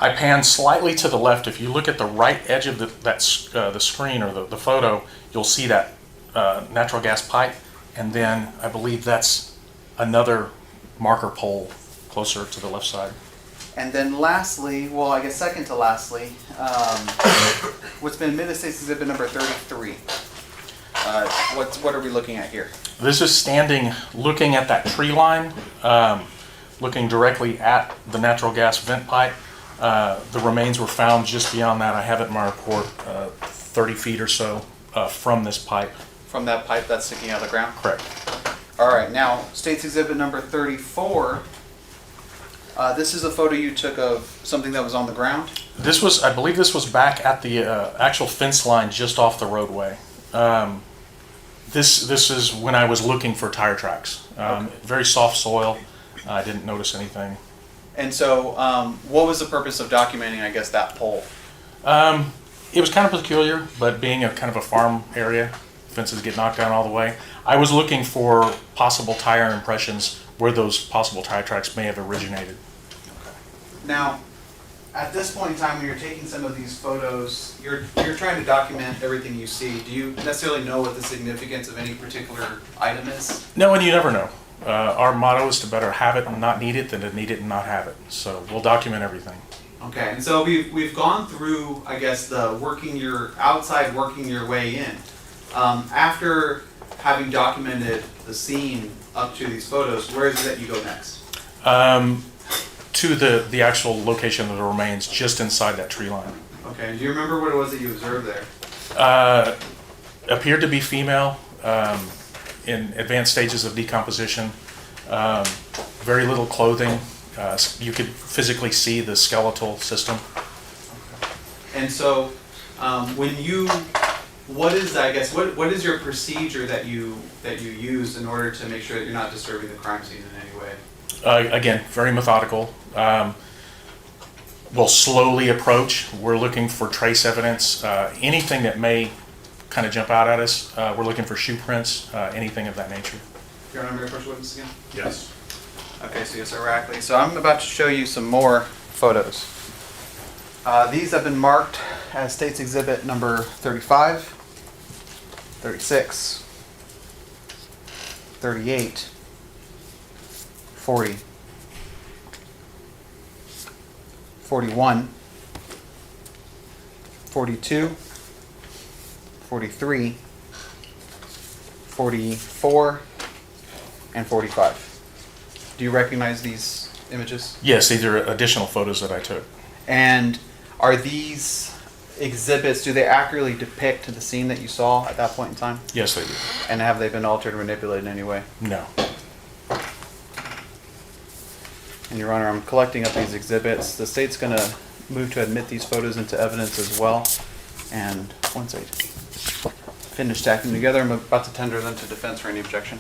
I pan slightly to the left. If you look at the right edge of the screen or the photo, you'll see that natural gas pipe, and then I believe that's another marker pole closer to the left side. And then lastly, well, I guess second to lastly, what's been admitted to State's Exhibit number 33. What are we looking at here? This is standing, looking at that tree line, looking directly at the natural gas vent pipe. The remains were found just beyond that. I have it in my report, 30 feet or so from this pipe. From that pipe that's sticking out of the ground? Correct. All right, now, State's Exhibit number 34. This is a photo you took of something that was on the ground? This was, I believe this was back at the actual fence line just off the roadway. This is when I was looking for tire tracks. Okay. Very soft soil. I didn't notice anything. And so, what was the purpose of documenting, I guess, that pole? It was kind of peculiar, but being a kind of a farm area, fences get knocked down all the way. I was looking for possible tire impressions where those possible tire tracks may have originated. Now, at this point in time, when you're taking some of these photos, you're trying to document everything you see. Do you necessarily know what the significance of any particular item is? No, and you never know. Our motto is to better have it and not need it than to need it and not have it. So we'll document everything. Okay, and so we've gone through, I guess, the working your way in. After having documented the scene up to these photos, where is it that you go next? To the actual location of the remains, just inside that tree line. Okay, do you remember what it was that you observed there? Appeared to be female, in advanced stages of decomposition. Very little clothing. You could physically see the skeletal system. And so, what is your procedure that you use in order to make sure that you're not disturbing the crime scene in any way? Again, very methodical. We'll slowly approach. We're looking for trace evidence, anything that may kind of jump out at us. We're looking for shoe prints, anything of that nature. Your Honor, may I approach the witness again? Yes. Okay, CSI Rackley. So I'm about to show you some more photos. These have been marked as State's Exhibit number 35, 36, 38, 40, 41, 42, 43, 44, and 45. Do you recognize these images? Yes, these are additional photos that I took. And are these exhibits, do they accurately depict the scene that you saw at that point in time? Yes, they do. And have they been altered or manipulated in any way? No. And Your Honor, I'm collecting up these exhibits. The state's going to move to admit these photos into evidence as well. And once I finish stacking them together, I'm about to tender them to defense for any objection.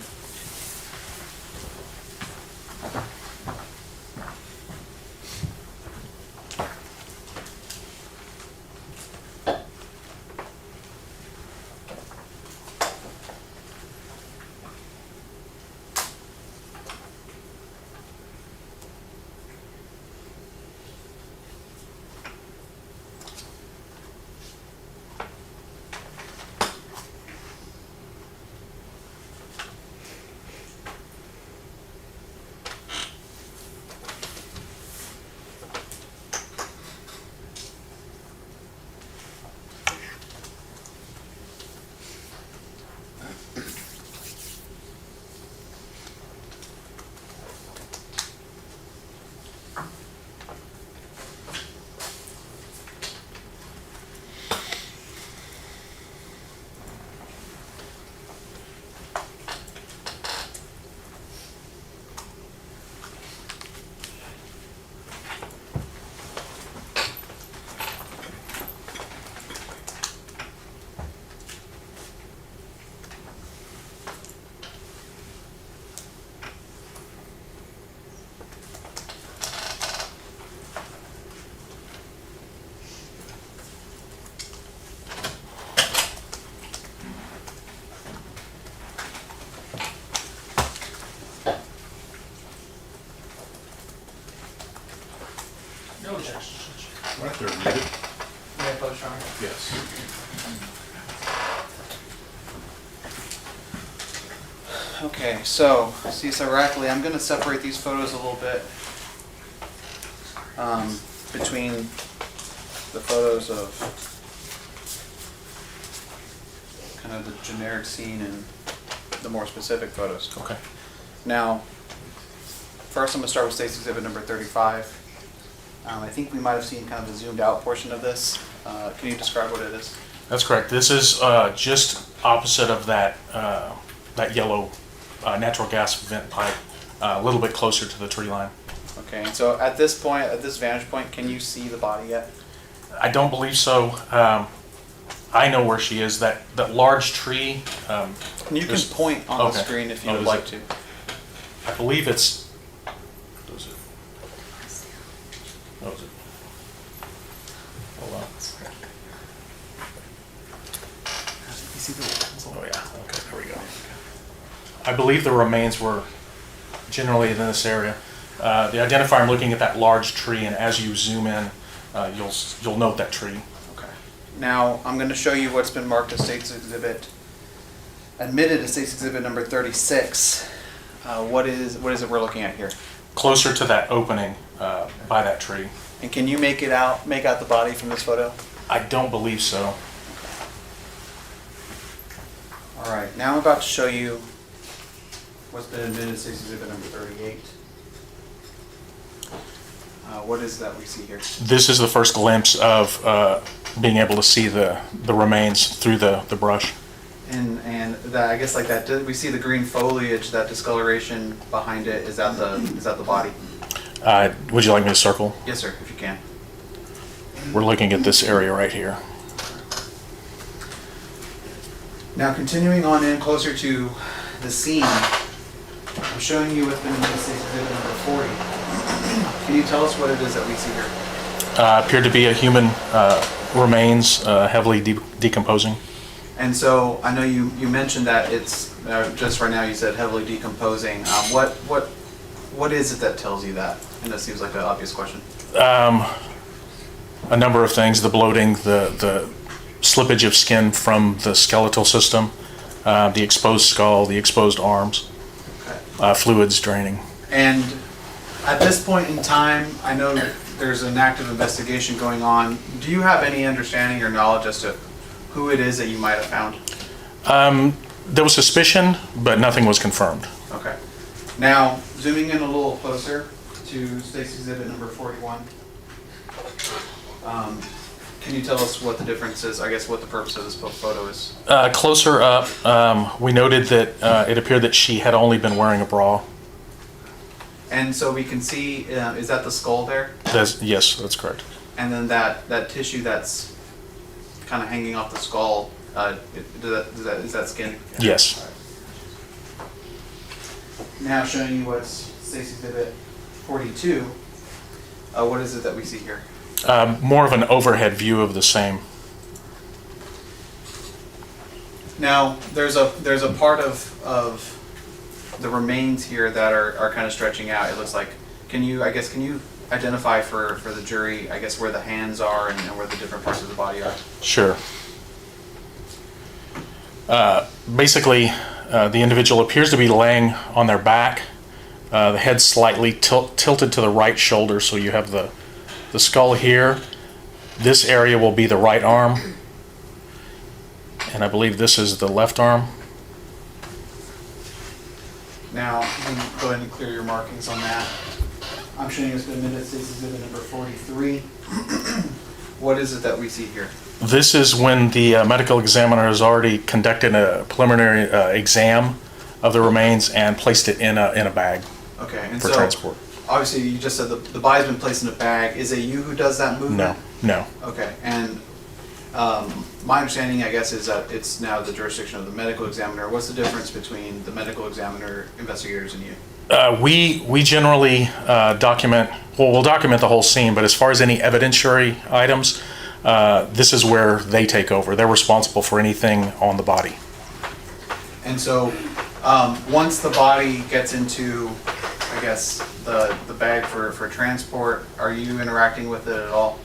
No objection. Right there, read it. May I approach, Your Honor? Yes. Okay, so CSI Rackley, I'm going to separate these photos a little bit between the photos of kind of the generic scene and the more specific photos. Okay. Now, first I'm going to start with State's Exhibit number 35. I think we might have seen kind of a zoomed out portion of this. Can you describe what it is? That's correct. This is just opposite of that that yellow natural gas vent pipe, a little bit closer to the tree line. Okay, and so at this point, at this vantage point, can you see the body yet? I don't believe so. I know where she is. That large tree. You can point on the screen if you would like to. I believe it's. What is it? What was it? Hold on. You see the? Oh yeah. Okay, there we go. I believe the remains were generally in this area. The identifier, I'm looking at that large tree, and as you zoom in, you'll note that tree. Okay. Now, I'm going to show you what's been marked as State's Exhibit, admitted as State's Exhibit number 36. What is it we're looking at here? Closer to that opening by that tree. And can you make out the body from this photo? I don't believe so. All right, now I'm about to show you what's been admitted as State's Exhibit number 38. What is that we see here? This is the first glimpse of being able to see the remains through the brush. And that, I guess like that, we see the green foliage, that discoloration behind it. Is that the body? Would you like me to circle? Yes, sir, if you can. We're looking at this area right here. Now, continuing on in closer to the scene, I'm showing you what's been in State's Exhibit number 40. Can you tell us what it is that we see here? Appeared to be a human remains, heavily decomposing. And so I know you mentioned that it's just right now you said heavily decomposing. What is it that tells you that? And that seems like an obvious question. A number of things: the bloating, the slippage of skin from the skeletal system, the exposed skull, the exposed arms, fluids draining. And at this point in time, I know there's an active investigation going on. Do you have any understanding or knowledge as to who it is that you might have found? There was suspicion, but nothing was confirmed. Okay. Now, zooming in a little closer to State's Exhibit number 41. Can you tell us what the difference is? I guess what the purpose of this photo is? Closer up, we noted that it appeared that she had only been wearing a bra. And so we can see, is that the skull there? Yes, that's correct. And then that tissue that's kind of hanging off the skull, is that skin? Yes. Now showing you what's State's Exhibit 42. What is it that we see here? More of an overhead view of the same. Now there's a part of the remains here that are kind of stretching out. It looks like. Can you identify for the jury, I guess, where the hands are and where the different parts of the body are? Sure. Basically, the individual appears to be laying on their back, the head slightly tilted to the right shoulder, so you have the skull here. This area will be the right arm, and I believe this is the left arm. Now, you can go ahead and clear your markings on that. I'm showing you it's been admitted State's Exhibit number 43. What is it that we see here? This is when the medical examiner has already conducted a preliminary exam of the remains and placed it in a bag for transport. Obviously, you just said the body's been placed in a bag. Is it you who does that movement? No. Okay, and my understanding, I guess, is that it's now the jurisdiction of the medical examiner. What's the difference between the medical examiner, investigators, and you? We generally document, we'll document the whole scene, but as far as any evidentiary items, this is where they take over. They're responsible for anything on the body. And so, once the body gets into, I guess, the bag for transport, are you interacting with it at all?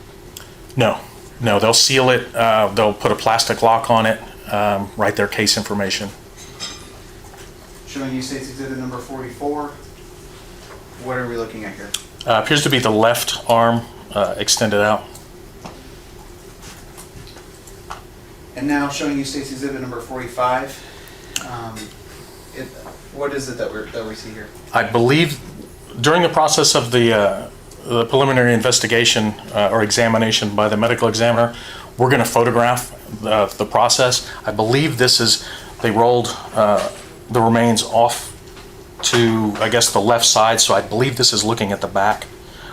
No, they'll seal it, they'll put a plastic lock on it, write their case information. Showing you State's Exhibit number 44. What are we looking at here? Appears to be the left arm extended out. And now showing you State's Exhibit number 45. What is it that we see here? I believe during the process of the preliminary investigation or examination by the medical examiner, we're going to photograph the process. I believe this is, they rolled the remains off to, I guess, the left side, so I believe this is looking at the back,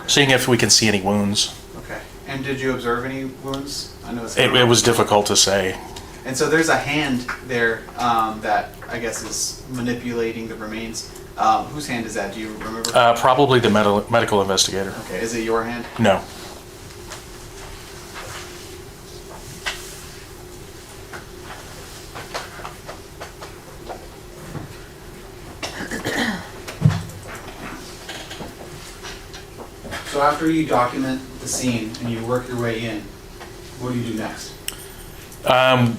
seeing if we can see any wounds. Okay. And did you observe any wounds? I know it was difficult to say. And so there's a hand there that I guess is manipulating the remains. Whose hand is that? Do you remember? Probably the medical investigator. Okay. Is it your hand? No. So after you document the scene and you work your way in, what do you do next?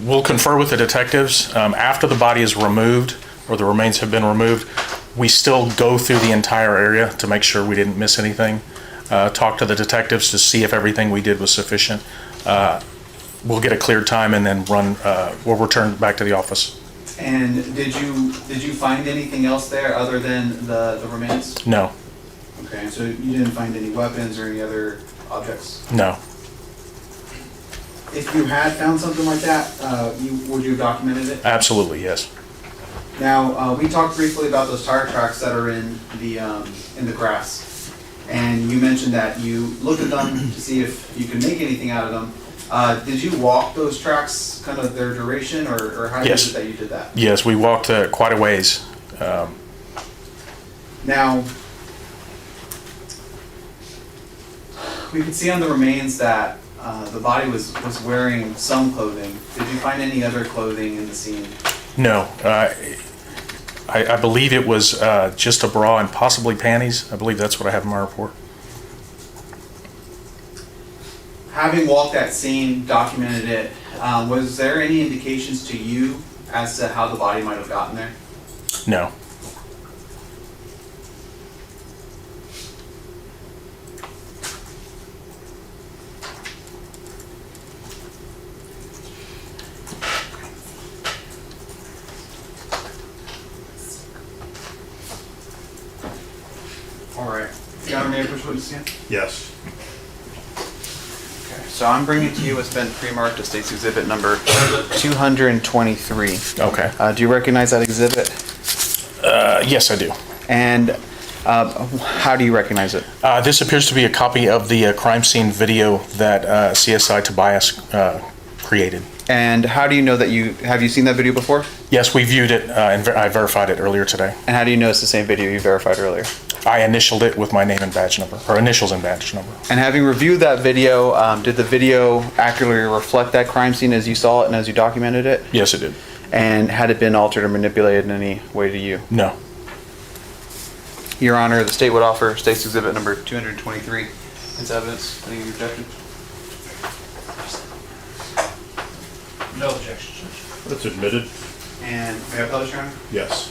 We'll confer with the detectives. After the body is removed, or the remains have been removed, we still go through the entire area to make sure we didn't miss anything. Talk to the detectives to see if everything we did was sufficient. We'll get a cleared time and then we'll return back to the office. And did you find anything else there other than the remains? No. Okay, so you didn't find any weapons or any other objects? No. If you had found something like that, would you have documented it? Absolutely, yes. Now, we talked briefly about those tire tracks that are in the grass, and you mentioned that you looked at them to see if you could make anything out of them. Did you walk those tracks, kind of their duration, or how Yes. is it that you did that? Yes, we walked quite a ways. Now, we could see on the remains that the body was wearing some clothing. Did you find any other clothing in the scene? No. I believe it was just a bra and possibly panties. I believe that's what I have in my report. Having walked that scene, documented it, was there any indications to you as to how the body might have gotten there? No. All right. You got a neighbor's witness again? Yes. Okay. So I'm bringing to you what's been pre-marked as State's Exhibit number 223. Okay. Do you recognize that exhibit? Yes, I do. And how do you recognize it? This appears to be a copy of the crime scene video that CSI Tobias created. And how do you know that have you seen that video before? Yes, we viewed it and I verified it earlier today. And how do you know it's the same video you verified earlier? I initialed it with my name and badge number, or initials and badge number. And having reviewed that video, did the video accurately reflect that crime scene as you saw it and as you documented it? Yes, it did. And had it been altered or manipulated in any way to you? No. Your Honor, the state would offer State's Exhibit number 223 as evidence. Any objection? No objection, Judge. That's admitted. And may I publish, Your Honor? Yes.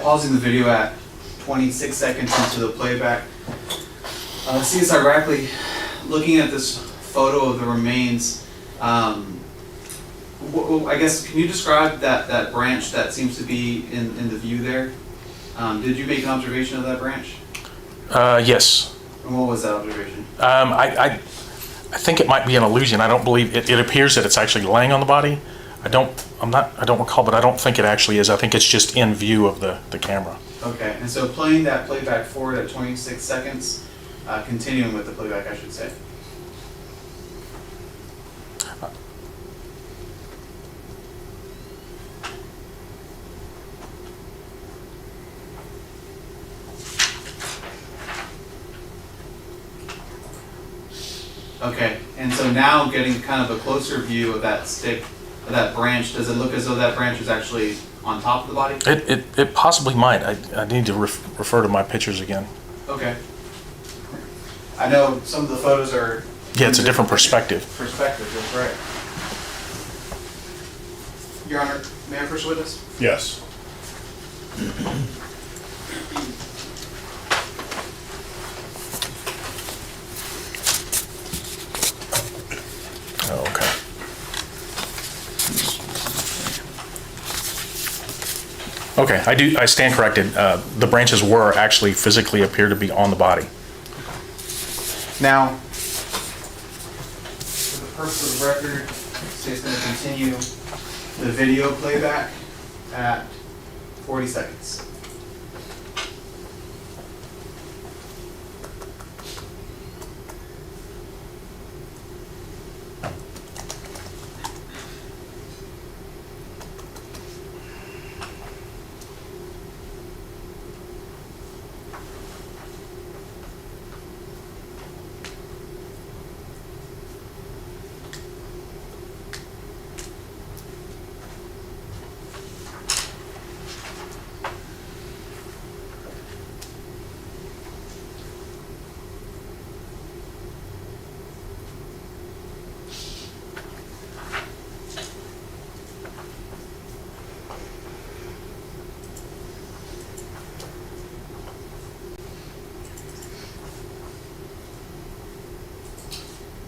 Pausing the video at 26 seconds into the playback. CSI Rackley, looking at this photo of the remains, I guess, can you describe that branch that seems to be in the view there? Did you make an observation of that branch? Yes. And what was that observation? I think it might be an illusion. I don't believe it appears that it's actually laying on the body. I don't recall, but I don't think it actually is. I think it's just in view of the camera. Okay, and so playing that playback forward at 26 seconds, continuing with the playback, I should say. Okay, and so now getting kind of a closer view of that stick, of that branch, does it look as though that branch is actually on top of the body? It possibly might. I need to refer to my pictures again. Okay. I know some of the photos are... Yeah, it's a different perspective. Perspective, that's right. Your Honor, may I first witness? Yes. Oh, okay. Okay, I stand corrected. The branches were actually physically appear to be on the body. Now, for the purpose of the record, the state's going to continue the video playback at 40 seconds.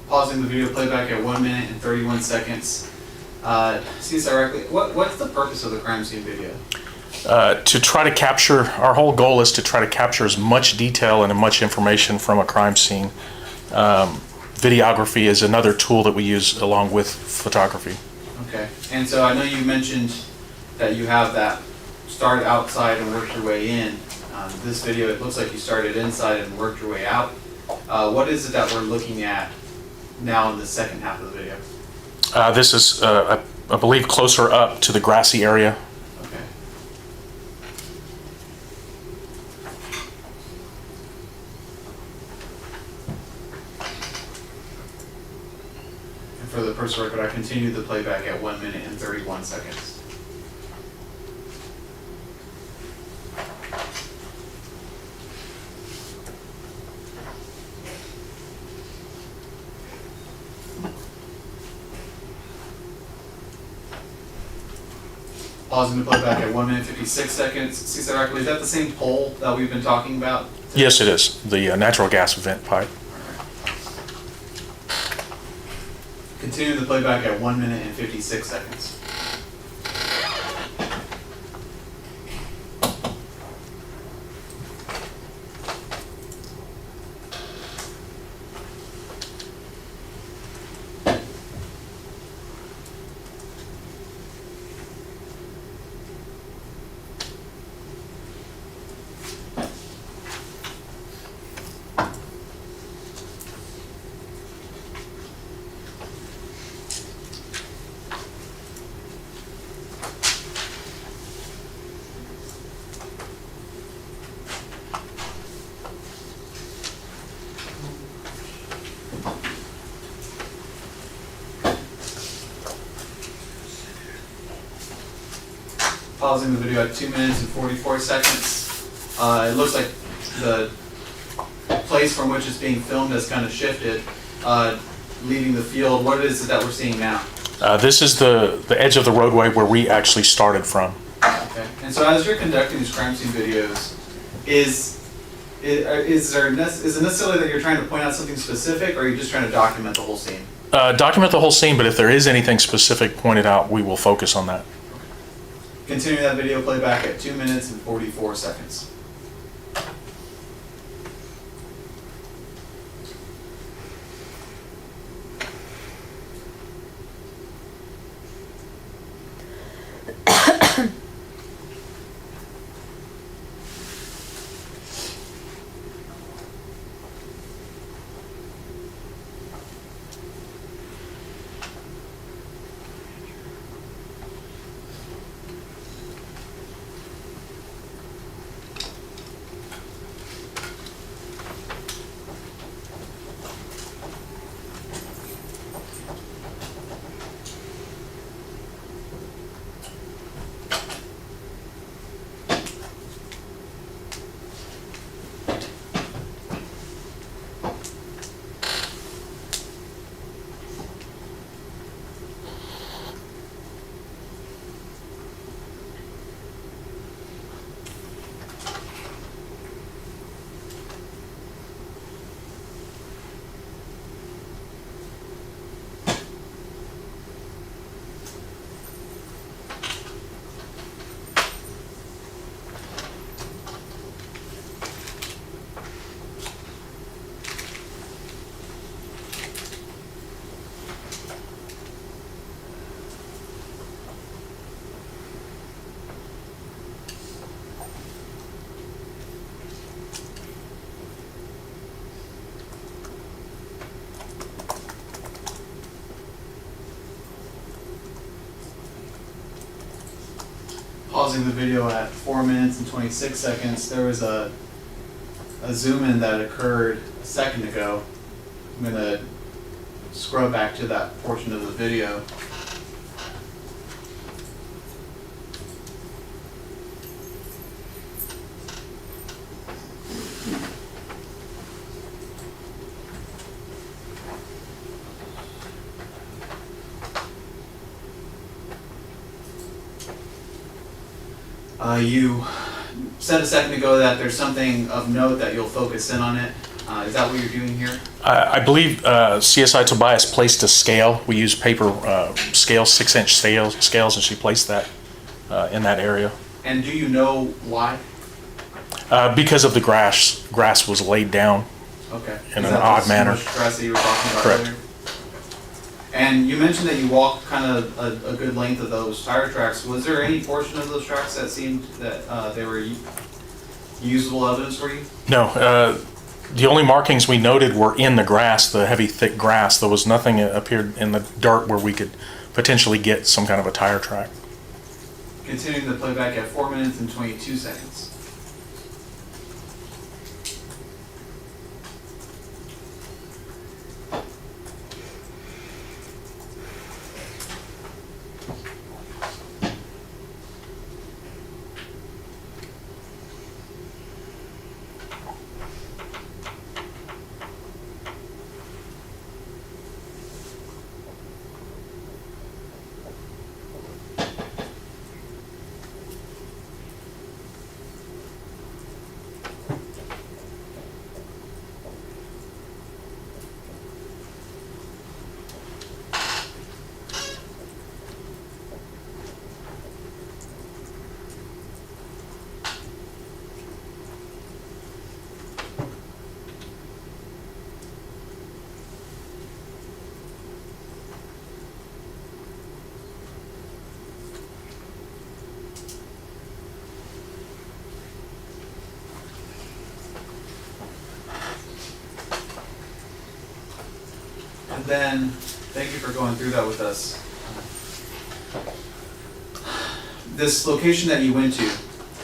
Pausing the video playback at 1 minute and 31 seconds. CSI Rackley, what's the purpose of the crime scene video? To try to capture, our whole goal is to try to capture as much detail and as much information from a crime scene. Videography is another tool that we use along with photography. Okay, and so I know you mentioned that you have that start outside and work your way in. This video, it looks like you started inside and worked your way out. What is it that we're looking at now in the second half of the video? This is, I believe, closer up to the grassy area. Okay. And for the first record, I continue the playback at 1 minute and 31 seconds. Pausing the playback at 1 minute 56 seconds. CSI Rackley, is that the same pole that we've been talking about? Yes, it is. The natural gas vent pipe. Continue the playback at 1 minute and 56 seconds. Pausing the video at 2 minutes and 44 seconds. It looks like the place from which it's being filmed has kind of shifted, leaving the field. What is it that we're seeing now? This is the edge of the roadway where we actually started from. Okay. And so as you're conducting these crime scene videos, is it necessarily that you're trying to point out something specific, or are you just trying to document the whole scene? Document the whole scene, but if there is anything specific pointed out, we will focus on that. Continue that video playback at 2 minutes and 44 seconds. pausing the video at 4 minutes and 26 seconds, there was a zoom in that occurred a second ago. I'm going to scrub back to that portion of the video. You said a second ago that there's something of note that you'll focus in on it. Is that what you're doing here? I believe CSI Tobias placed a scale. We use paper scales, 6-inch scales, and she placed that in that area. And do you know why? Because of the grass. Grass was laid down Okay. in an odd manner. Grass that you were talking about Correct. earlier? And you mentioned that you walked kind of a good length of those tire tracks. Was there any portion of those tracks that seemed that they were usable evidence for you? No. The only markings we noted were in the grass, the heavy, thick grass. There was nothing that appeared in the dirt where we could potentially get some kind of a tire track. Continuing the playback at 4 minutes and 22 seconds. And then, thank you for going through that with us. This location that you went to,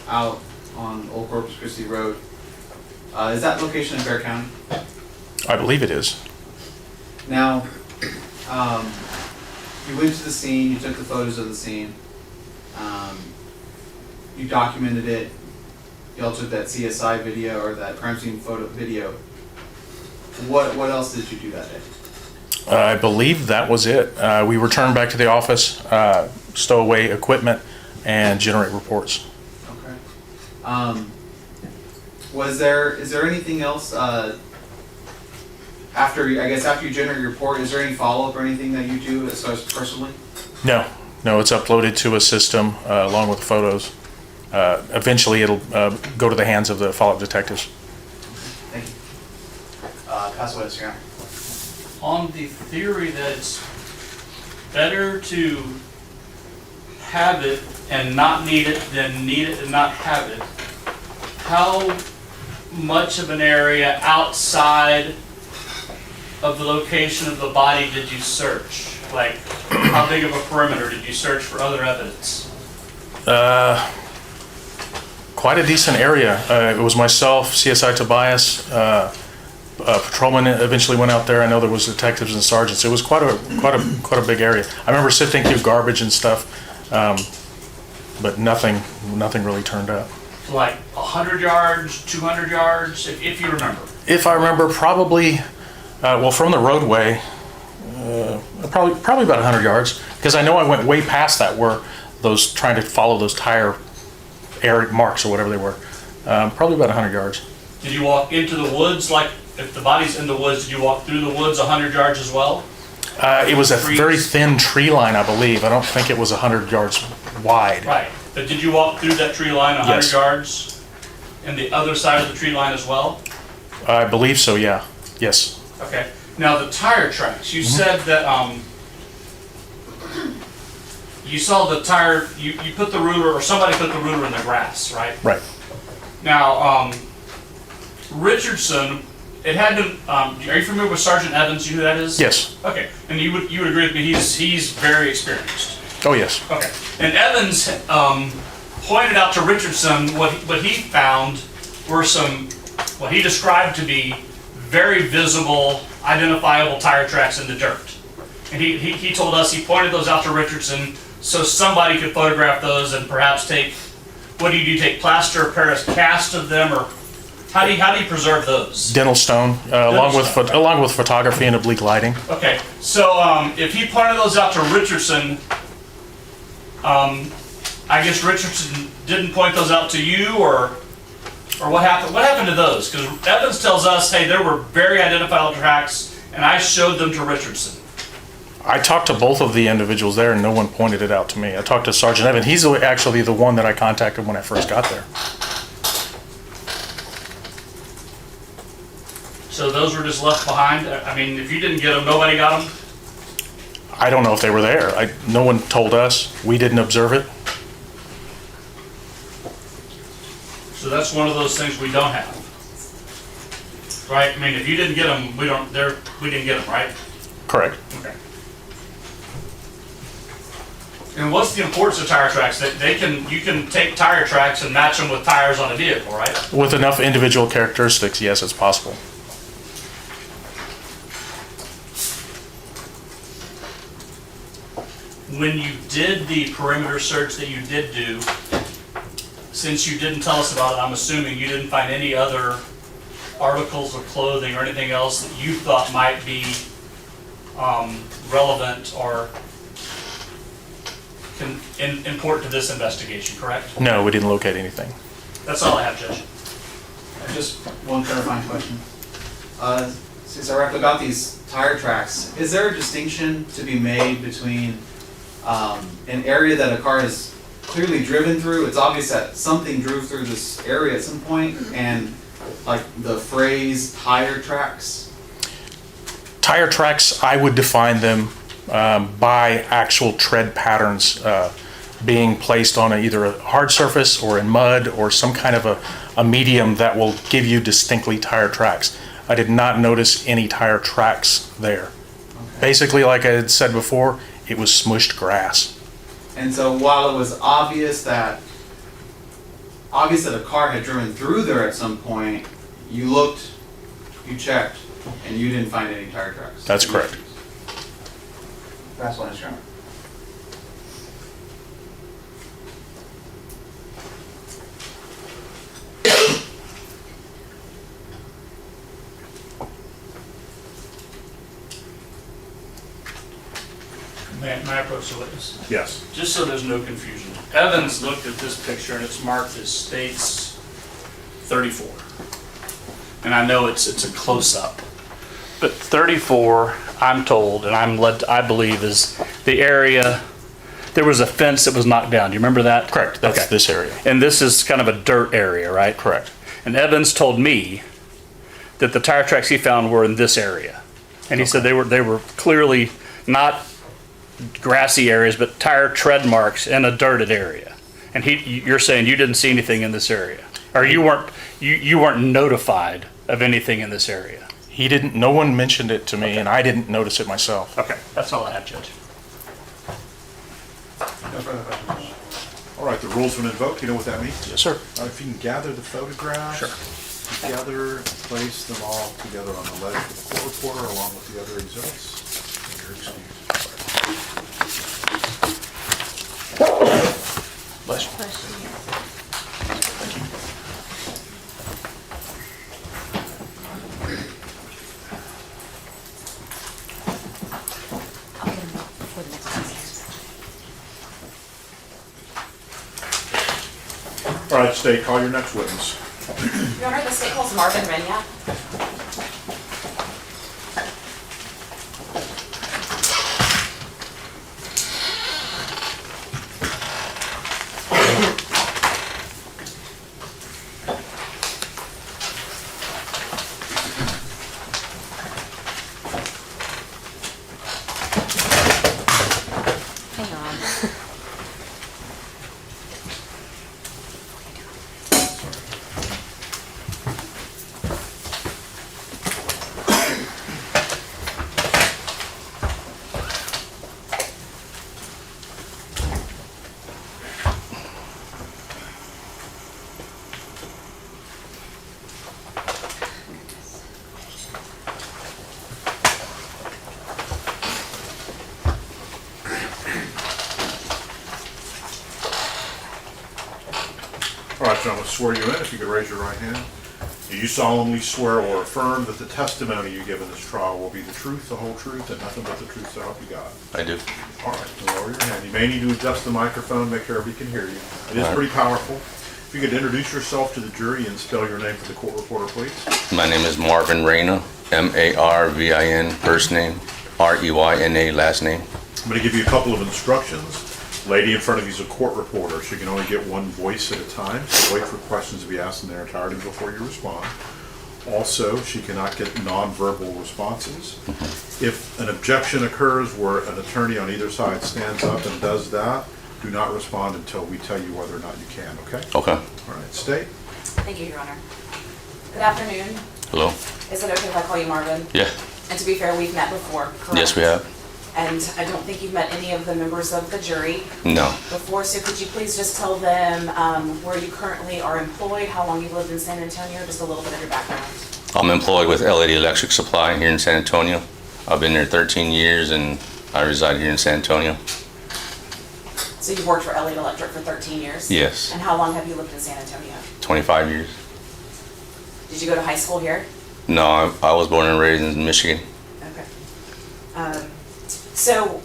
out on Old Corpus Christi Road, is that location in Bear County? I believe it is. Now, you went to the scene, you took the photos of the scene, you documented it, you also took that CSI video or that crime scene photo video. What else did you do that day? I believe that was it. We returned back to the office, stow away equipment, and generate reports. Okay. Is there anything else after you generate your report? Is there any follow up or anything that you do as far as personally? No, it's uploaded to a system along with the photos. Eventually, it'll go to the hands of the follow-up detectives. Thank you. Pass away, Mr. Honor. On the theory that it's better to have it and not need it than need it and not have it, how much of an area outside of the location of the body did you search? Like, how big of a perimeter did you search for other evidence? Quite a decent area. It was myself, CSI Tobias, patrolman eventually went out there. I know there was detectives and sergeants. It was quite a big area. I remember sifting through garbage and stuff, but nothing really turned up. Like 100 yards, 200 yards, if you remember. If I remember, probably, from the roadway, probably about 100 yards, because I know I went way past that where those trying to follow those tire air marks or whatever they were. Probably about 100 yards. Did you walk into the woods? Like, if the body's in the woods, did you walk through the woods 100 yards as well? It was a very thin tree line, I believe. I don't think it was 100 yards wide. Right. But did you walk through that tree line 100 Yes. yards and the other side of the tree line as well? I believe so, yeah. Yes. Okay. Now, the tire tracks, you said that you saw the tire, you put the ruler, or somebody put the ruler in the grass, right? Right. Now, Richardson, it had to, are you familiar with Sergeant Evans? You know who that is? Yes. Okay. And you would agree with me, he's very experienced. Oh, yes. Okay. And Evans pointed out to Richardson what he found were some, what he described to be very visible, identifiable tire tracks in the dirt. And he told us he pointed those out to Richardson so somebody could photograph those and perhaps take, what do you do, take plaster or Paris cast of them, or how do you preserve those? Dental stone, along with photography and oblique lighting. Okay, so if he pointed those out to Richardson, I guess Richardson didn't point those out to you, or what happened? What happened to those? Because Evans tells us, hey, there were very identifiable tracks, and I showed them to Richardson. I talked to both of the individuals there, and no one pointed it out to me. I talked to Sergeant Evans. He's actually the one that I contacted when I first got there. So those were just left behind? I mean, if you didn't get them, nobody got them? I don't know if they were there. No one told us. We didn't observe it. So that's one of those things we don't have. Right? I mean, if you didn't get them, we didn't get them, right? Correct. Okay. And what's the importance of tire tracks? That you can take tire tracks and match them with tires on a vehicle, right? With enough individual characteristics, yes, it's possible. When you did the perimeter search that you did do, since you didn't tell us about it, I'm assuming you didn't find any other articles of clothing or anything else that you thought might be relevant or important to this investigation, correct? No, we didn't locate anything. That's all I have, Judge. Just one clarifying question. Since I Rackley about these tire tracks, is there a distinction to be made between an area that a car has clearly driven through? It's obvious that something drove through this area at some point, and like the phrase tire tracks? Tire tracks, I would define them by actual tread patterns being placed on either a hard surface or in mud or some kind of a medium that will give you distinctly tire tracks. I did not notice any tire tracks there. Okay. Basically, like I had said before, it was smushed grass. And so while it was obvious that a car had driven through there at some point, you looked, you checked, and you didn't find any tire tracks. That's correct. That's what I was trying to. May I approach the witness? Yes. Just so there's no confusion. Evans looked at this picture and it's marked as States 34. And I know it's a close-up. But 34, I'm told, and I believe, is the area, there was a fence that was knocked down. Do you remember that? Correct. That's okay. This area. And this is kind of a dirt area, right? Correct. And Evans told me that the tire tracks he found were in this area. And he said they were clearly not grassy areas, but tire tread marks in a dirted area. And you're saying you didn't see anything in this area, or you weren't notified of anything in this area. He didn't. No one mentioned it to me, okay. And I didn't notice it myself. Okay, that's all I have, Judge. No further questions. All right, the rule's been invoked. You know what that means? Yes, sir. If you can gather the photographs. Sure. Together, place them all together on the ledge with the court reporter along with the other exhibits. Your excuse. Bless you. Thank you. I'll get them up before the next case. All right, State, call your next witness. Your Honor, the state calls Marvin Reyna. Hang on. question, I'm going to swear you in. If you could raise your right hand. Do you solemnly swear or affirm that the testimony you give in this trial will be the truth, the whole truth, and nothing but the truth, so help you God? I do. All right, then lower your hand. You may need to adjust the microphone, make sure everybody can hear you. It is pretty powerful. If you could introduce yourself to the jury and spell your name for the court reporter, please. My name is Marvin Reyna, Marvin, first name, Reyna, last name. I'm going to give you a couple of instructions. Lady in front of you is a court reporter. She can only get one voice at a time, so wait for questions to be asked in their entirety before you respond. Also, she cannot get nonverbal responses. If an objection occurs where an attorney on either side stands up and does that, do not respond until we tell you whether or not you can, okay? Okay. All right, state. Thank you, Your Honor. Good afternoon. Hello. Is it okay if I call you Marvin? Yeah. And to be fair, we've met before, correct? Yes, we have. And I don't think you've met any of the members of the jury No. before, so could you please just tell them where you currently are employed, how long you've lived in San Antonio, just a little bit of your background? I'm employed with LED Electric Supply here in San Antonio. I've been there 13 years and I reside here in San Antonio. So you've worked for LED Electric for 13 years? Yes. And how long have you lived in San Antonio? 25 years. Did you go to high school here? No, I was born and raised in Michigan. Okay. So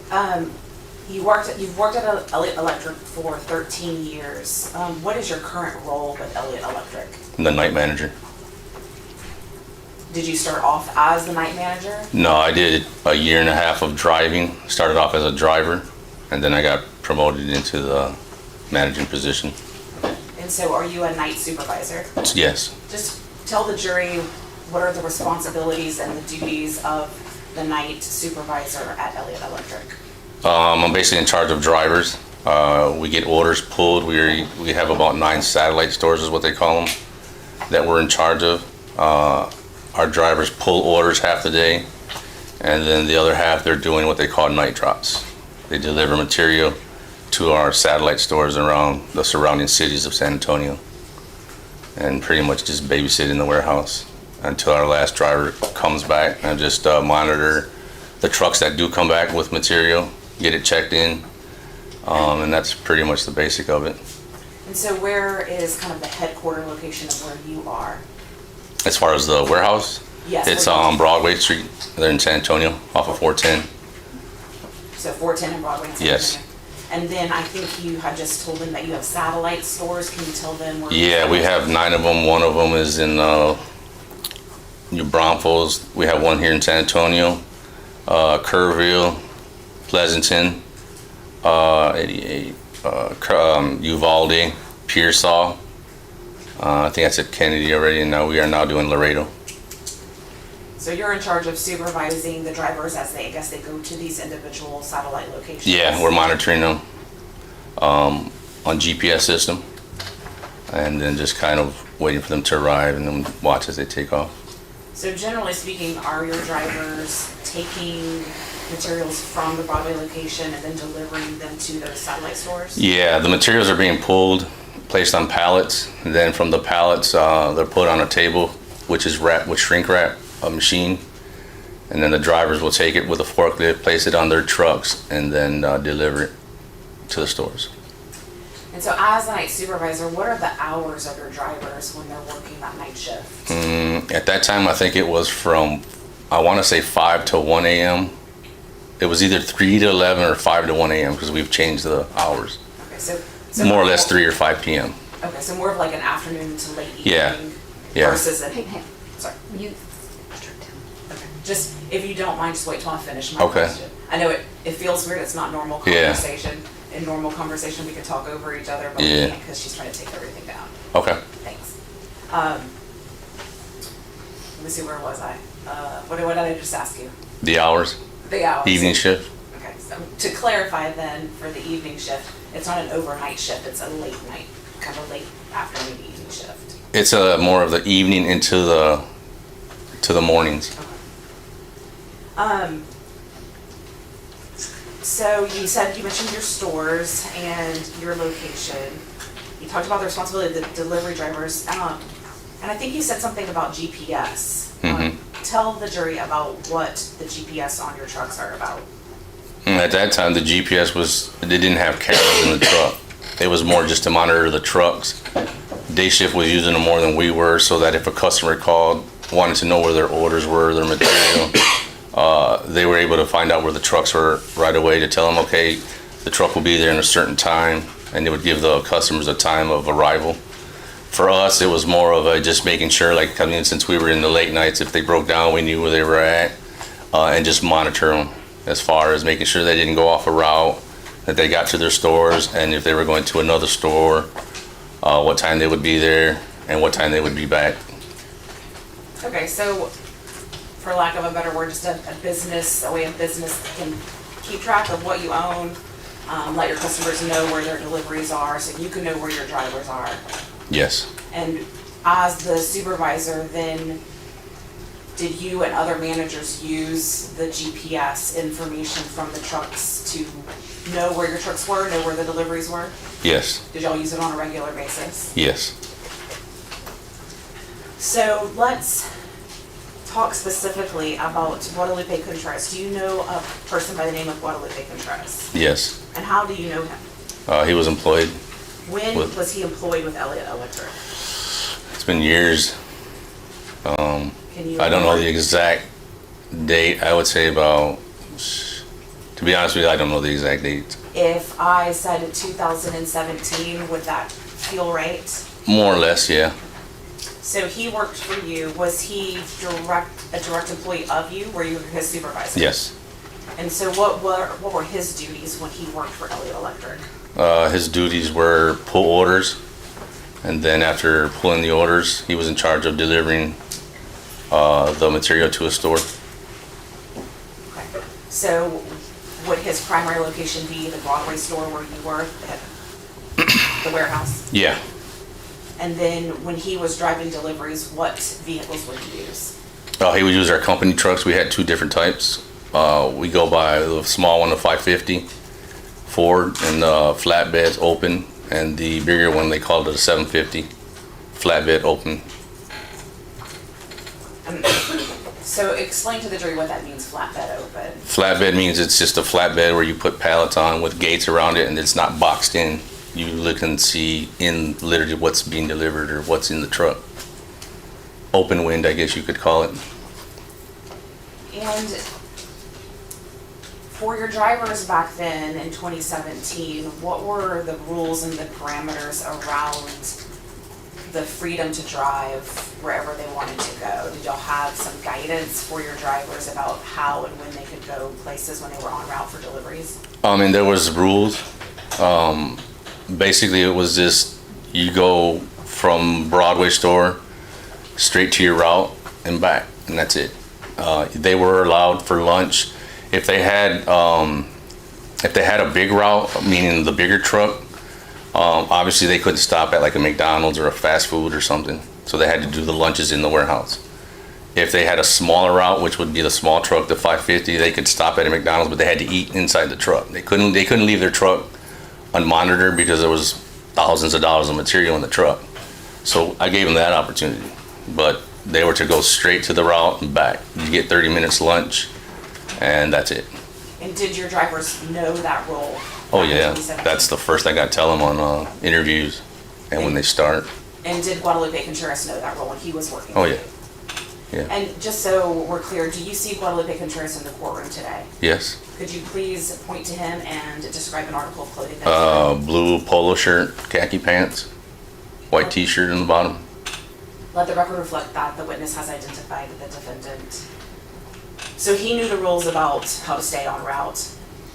you've worked at Elliott Electric for 13 years. What is your current role with Elliott Electric? I'm the night manager. Did you start off as the night manager? No, I did a year and a half of driving. Started off as a driver, and then I got promoted into the managing position. And so are you a night supervisor? Yes. Just tell the jury what are the responsibilities and the duties of the night supervisor at Elliott Electric. I'm basically in charge of drivers. We get orders pulled. We have about 9 satellite stores is what they call them that we're in charge of. Our drivers pull orders half the day, and then the other half they're doing what they call night drops. They deliver material to our satellite stores around the surrounding cities of San Antonio and pretty much just babysit in the warehouse until our last driver comes back, and just monitor the trucks that do come back with material, get it checked in, and that's pretty much the basic of it. And so where is kind of the headquarter location of where you are? As far as the warehouse, Yes. it's on Broadway Street there in San Antonio off of 410. So 410 and Broadway in San Yes. Antonio. And then I think you had just told them that you have satellite stores. Can you tell them where? Yeah, we have 9 of them. One of them is in New Braunfels. We have one here in San Antonio, Kerrville, Pleasanton, 88, Uvalde, Pearsall. I think I said Kennedy already, and now we are now doing Laredo. So you're in charge of supervising the drivers as they go to these individual satellite locations? Yeah, we're monitoring them on GPS system, and then just kind of waiting for them to arrive and then watch as they take off. So generally speaking, are your drivers taking materials from the Broadway location and then delivering them to those satellite stores? Yeah, the materials are being pulled, placed on pallets, and then from the pallets, they're put on a table, which is wrapped with shrink wrap, a machine, and then the drivers will take it with a forklift, place it on their trucks, and then deliver it to the stores. And so as a night supervisor, what are the hours of your drivers when they're working that night shift? At that time, I think it was from, I want to say 5 to 1 a.m. It was either 3 to 11 or 5 to 1 a.m. because we've changed the hours. Okay, so More or less 3 or 5 p.m. Okay, so more of like an afternoon to late evening Yeah. Yeah. versus a, Hey, sorry. you, Okay, just, if you don't mind, just wait till I finish my Okay. question. I know it feels weird, it's not normal Yeah. conversation. In normal conversation, we could talk over each other, but we Yeah. can't because she's trying to take everything down. Okay. Thanks. Let me see, where was I? What did I just ask you? The hours? The hours. Evening shift? Okay, so to clarify then, for the evening shift, it's not an overnight shift, it's a late night, kind of late afternoon evening shift. It's more of the evening into the mornings. So you mentioned your stores and your location. You talked about the responsibility of the delivery drivers. And I think you said something about GPS. Tell the jury about what the GPS on your trucks are about. At that time, the GPS they didn't have cameras in the truck. It was more just to monitor the trucks, Day shift was using them more than we were, so that if a customer called, wanted to know where their orders were, their material, they were able to find out where the trucks were right away to tell them, okay, the truck will be there in a certain time, and they would give the customers a time of arrival. For us, it was more of a just making sure, like, I mean, since we were in the late nights, if they broke down, we knew where they were at, and just monitor them as far as making sure they didn't go off a route, that they got to their stores, and if they were going to another store, what time they would be there, and what time they would be back. Okay, so for lack of a better word, just a way of business that can keep track of what you own, let your customers know where their deliveries are, so you can know where your drivers are. Yes. And as the supervisor, then did you and other managers use the GPS information from the trucks to know where your trucks were, know where the deliveries were? Yes. Did y'all use it on a regular basis? Yes. So let's talk specifically about Guadalupe Contreras. Do you know a person by the name of Guadalupe Contreras? Yes. And how do you know him? He was employed. When was he employed with Elliott Electric? It's been years. I don't know the exact date. I would say about, to be honest with you, I don't know the exact date. If I said 2017, would that feel right? More or less, yeah. So he worked for you. Was he a direct employee of you? Were you his supervisor? Yes. And so what were his duties when he worked for Elliott Electric? His duties were pull orders, and then after pulling the orders, he was in charge of delivering the material to a store. Okay. So would his primary location be the Broadway store where you were at the warehouse? Yeah. And then when he was driving deliveries, what vehicles would he use? He would use our company trucks. We had two different types. We go by the small one, the 550 Ford, and the flatbeds open, and the bigger one, they called it a 750 flatbed open. So explain to the jury what that means, flatbed open. Flatbed means it's just a flatbed where you put pallets on with gates around it, and it's not boxed in. You look and see in literally what's being delivered or what's in the truck. Open wind, I guess you could call it. And for your drivers back then in 2017, what were the rules and the parameters around the freedom to drive wherever they wanted to go? Did y'all have some guidance for your drivers about how and when they could go places when they were en route for deliveries? And there was rules. Basically, it was just you go from Broadway store straight to your route and back, and that's it. They were allowed for lunch. If they had a big route, meaning the bigger truck, obviously they couldn't stop at like a McDonald's or a fast food or something. So they had to do the lunches in the warehouse. If they had a smaller route, which would be the small truck, the 550, they could stop at a McDonald's, but they had to eat inside the truck. They couldn't leave their truck unmonitored because there was thousands of dollars of material in the truck. So I gave them that opportunity, but they were to go straight to the route and back. You get 30 minutes lunch, and that's it. And did your drivers know that role? Oh yeah, that's the first thing I tell them on interviews and when they start. And did Guadalupe Contreras know that role when he was working? Oh yeah. Yeah. And just so we're clear, do you see Guadalupe Contreras in the courtroom today? Yes. Could you please point to him and describe an article of clothing that blue polo shirt, khaki pants, white t-shirt in the bottom. Let the record reflect that the witness has identified the defendant. So he knew the rules about how to stay en route.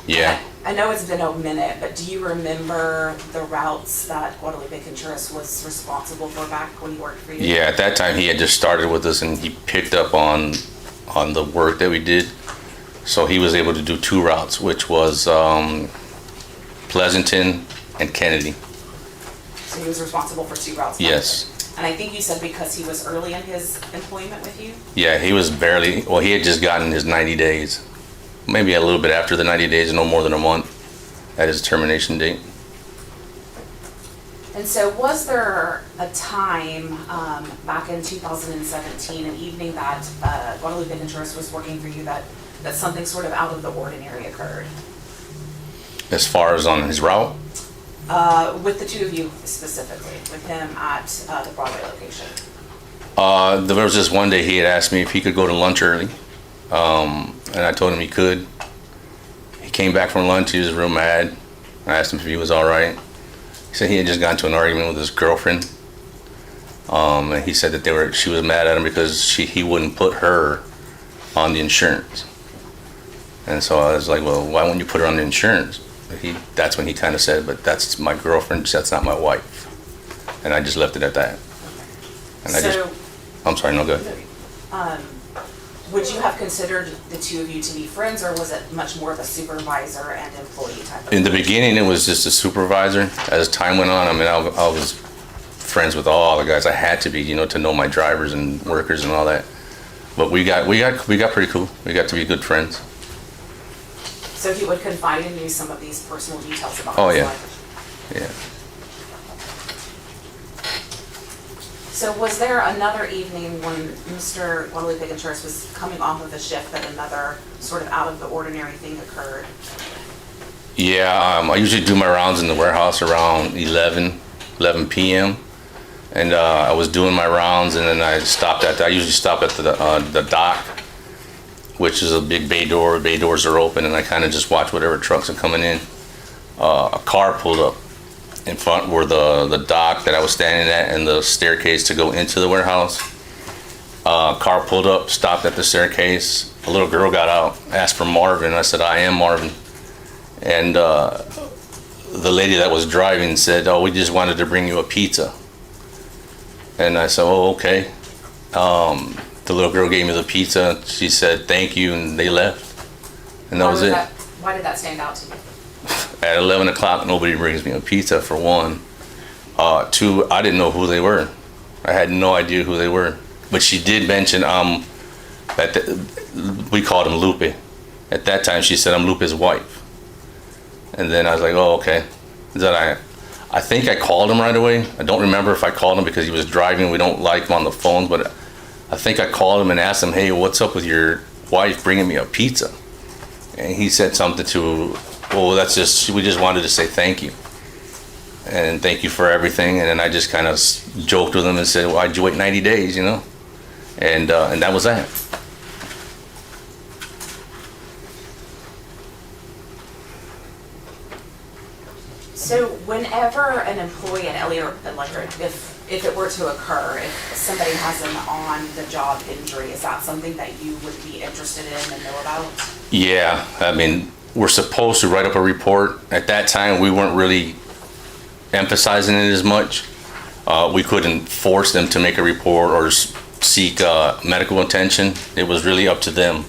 Yeah. I know it's been a minute, but do you remember the routes that Guadalupe Contreras was responsible for back when he worked for you? Yeah, at that time he had just started with us and he picked up on the work that we did. So he was able to do two routes, which was Pleasanton and Kennedy. So he was responsible for two routes? Yes. And I think you said because he was early in his employment with you? Yeah, he was barely, well, he had just gotten his 90 days. Maybe a little bit after the 90 days, no more than a month at his termination date. And so was there a time back in 2017, an evening that Guadalupe Contreras was working for you that something sort of out of the ordinary occurred? As far as on his route? With the two of you specifically, with him at the Broadway location? There was just one day he had asked me if he could go to lunch early, and I told him he could. He came back from lunch, he was real mad. I asked him if he was all right. He said he had just gotten into an argument with his girlfriend. And he said that she was mad at him because he wouldn't put her on the insurance. And so I was like, well, why wouldn't you put her on the insurance? That's when he kind of said, but that's my girlfriend, that's not my wife. And I just left it at that. And I'm sorry, no, go ahead. Would you have considered the two of you to be friends, or was it much more of a supervisor and employee type of? In the beginning, it was just a supervisor. As time went on, I mean, I was friends with all the guys. I had to be, to know my drivers and workers and all that. But we got pretty cool. We got to be good friends. So he would confide in you some of these personal details about his life? Yeah. So was there another evening when Mr. Guadalupe Contreras was coming off of a shift that another sort of out of the ordinary thing occurred? Yeah, I usually do my rounds in the warehouse around 11 p.m. And I was doing my rounds, and then I usually stop at the dock, which is a big bay door. Bay doors are open, and I kind of just watch whatever trucks are coming in. A car pulled up in front where the dock that I was standing at and the staircase to go into the warehouse. Car pulled up, stopped at the staircase. A little girl got out, asked for Marvin. I said, I am Marvin. And the lady that was driving said, oh, we just wanted to bring you a pizza. And I said, oh, okay. The little girl gave me the pizza. She said, thank you, and they left. And that was it. Why did that stand out to you? At 11 o'clock, nobody brings me a pizza, for one. Two, I didn't know who they were. I had no idea who they were. But she did mention that we called him Lupe. At that time, she said, I'm Lupe's wife. And then I was like, oh, okay. Then I think I called him right away. I don't remember if I called him because he was driving. We don't like him on the phones, but I think I called him and asked him, hey, what's up with your wife bringing me a pizza? And he said something to, well, we just wanted to say thank you. And thank you for everything. And then I just kind of joked with him and said, well, why'd you wait 90 days, And that was that. So whenever an employee at Elliott Electric, if it were to occur, if somebody has an on-the-job injury, is that something that you would be interested in and know about? Yeah, I mean, we're supposed to write up a report. At that time, we weren't really emphasizing it as much. We couldn't force them to make a report or seek medical attention. It was really up to them.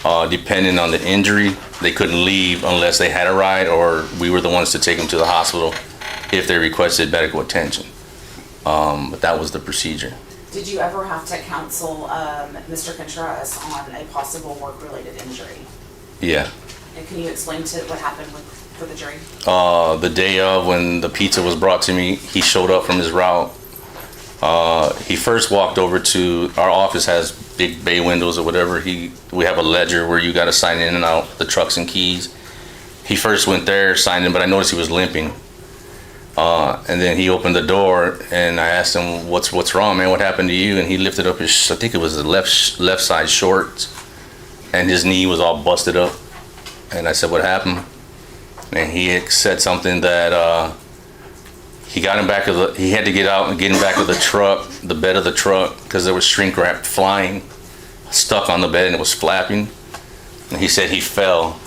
Depending on the injury, they couldn't leave unless they had a ride, or we were the ones to take them to the hospital if they requested medical attention. But that was the procedure. Did you ever have to counsel Mr. Contreras on a possible work-related injury? Yeah. And can you explain what happened for the jury? The day of, when the pizza was brought to me, he showed up from his route. He first walked over to our office, has big bay windows or whatever. We have a ledger where you got to sign in and out the trucks and keys. He first went there, signed in, but I noticed he was limping. And then he opened the door, and I asked him, "What's wrong, man? What happened to you?" And he lifted up his, I think it was the left side shorts, and his knee was all busted up. And I said, "What happened?" And he had said something that he got him back of he had to get out and get him back of the truck, the bed of the truck, because there was shrink wrap flying, stuck on the bed, and it was flapping. And he said he fell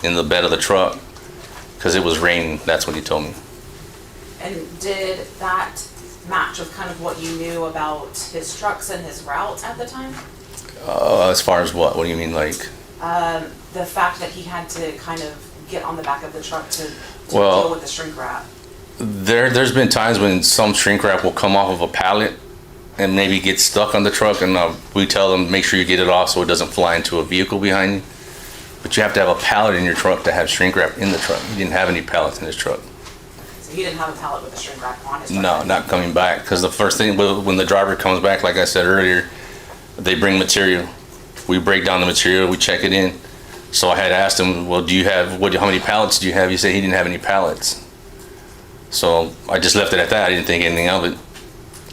in the bed of the truck because it was raining. That's what he told me. And did that match with kind of what you knew about his trucks and his route at the time? As far as what? What do you mean, like? The fact that he had to kind of get on the back of the truck to deal with the shrink wrap. There's been times when some shrink wrap will come off of a pallet and maybe get stuck on the truck, and we tell them, make sure you get it off so it doesn't fly into a vehicle behind you. But you have to have a pallet in your truck to have shrink wrap in the truck. He didn't have any pallets in his truck. So he didn't have a pallet with the shrink wrap on his truck? No, not coming back, because the first thing, when the driver comes back, like I said earlier, they bring material. We break down the material, we check it in. So I had asked him, well, how many pallets do you have? He said he didn't have any pallets. So I just left it at that. I didn't think anything of it.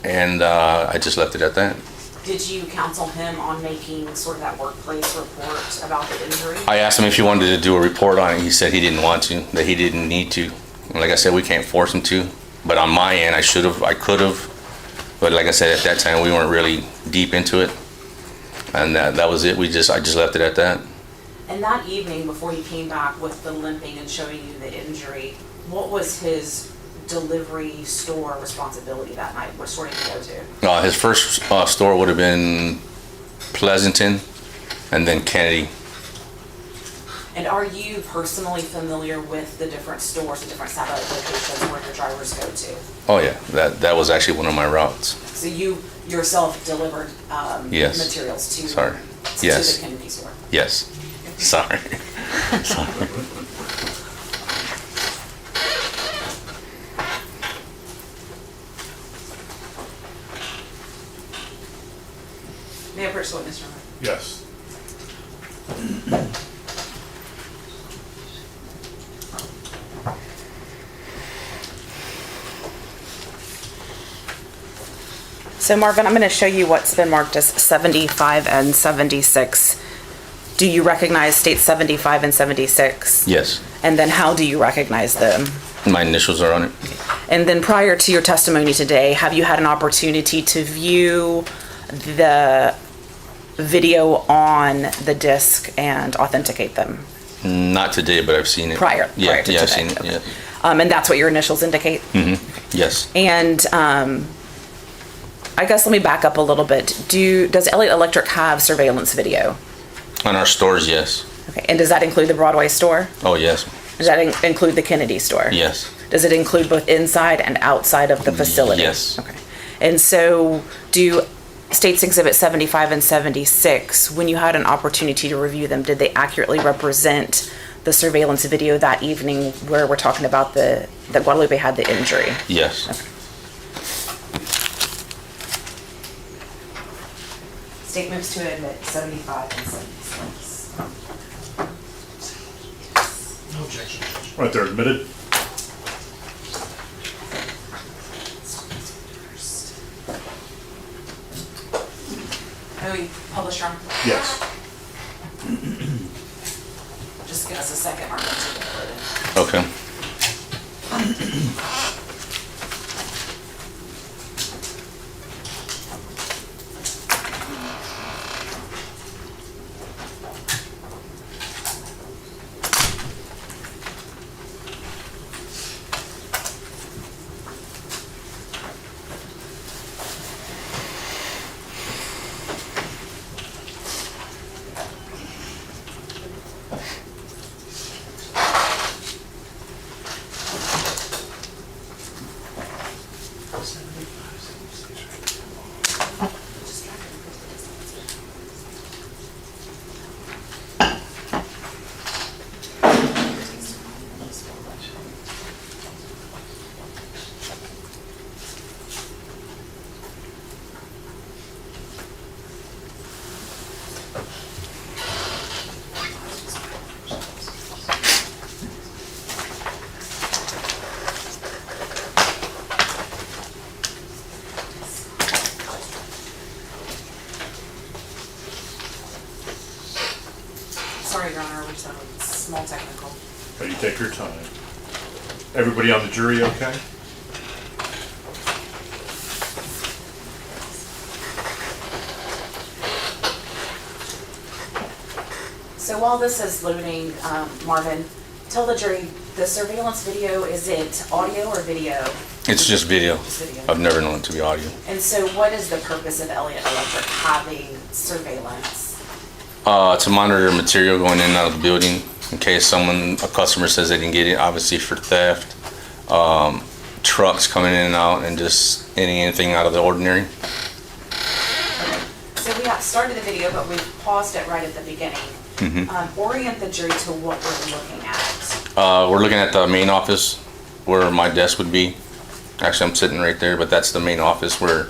And I just left it at that. Did you counsel him on making sort of that workplace report about the injury? I asked him if he wanted to do a report on it. He said he didn't want to, that he didn't need to. And like I said, we can't force him to. But on my end, I could have. But like I said, at that time, we weren't really deep into it. And that was it. I just left it at that. And that evening, before he came back with the limping and showing you the injury, what was his delivery store responsibility that night? What store did he go to? His first store would have been Pleasanton and then Kennedy. And are you personally familiar with the different stores, the different satellite locations where your drivers go to? Oh yeah, that was actually one of my routes. So you yourself delivered Yes. materials to, Sorry. to Yes. the Kennedy store? Yes. Sorry. Sorry. May I approach the witness room? Yes. So Marvin, I'm going to show you what's been marked as 75 and 76. Do you recognize states 75 and 76? Yes. And then how do you recognize them? My initials are on it. And then prior to your testimony today, have you had an opportunity to view the video on the disc and authenticate them? Not today, but I've seen it. Prior to I've today. seen it. Okay. Yeah. And that's what your initials indicate? Mm-hmm. Yes. And I guess let me back up a little bit. Does Elliott Electric have surveillance video? On our stores, yes. Okay. And does that include the Broadway store? Oh yes. Does that include the Kennedy store? Yes. Does it include both inside and outside of the facility? Yes. Okay. And so do States Exhibit 75 and 76, when you had an opportunity to review them, did they accurately represent the surveillance video that evening where we're talking about that Guadalupe had the injury? Yes. Okay. State moves to admit 75 and 76. No objection. Right, they're admitted. May we publish your? Yes. Just give us a second, Mark. To Okay. Sorry, Your Honor, we just have a small technical. But you take your time. Everybody on the jury okay? So while this is loading, Marvin, tell the jury, the surveillance video, is it audio or video? It's just video. Just video. I've never known it to be audio. And so what is the purpose of Elliott Electric having surveillance? To monitor material going in and out of the building in case a customer says they didn't get it, obviously for theft, trucks coming in and out, and just anything out of the ordinary. So we have started the video, but we paused it right at the beginning. Mm-hmm. Orient the jury to what we're looking at. We're looking at the main office where my desk would be. Actually, I'm sitting right there, but that's the main office where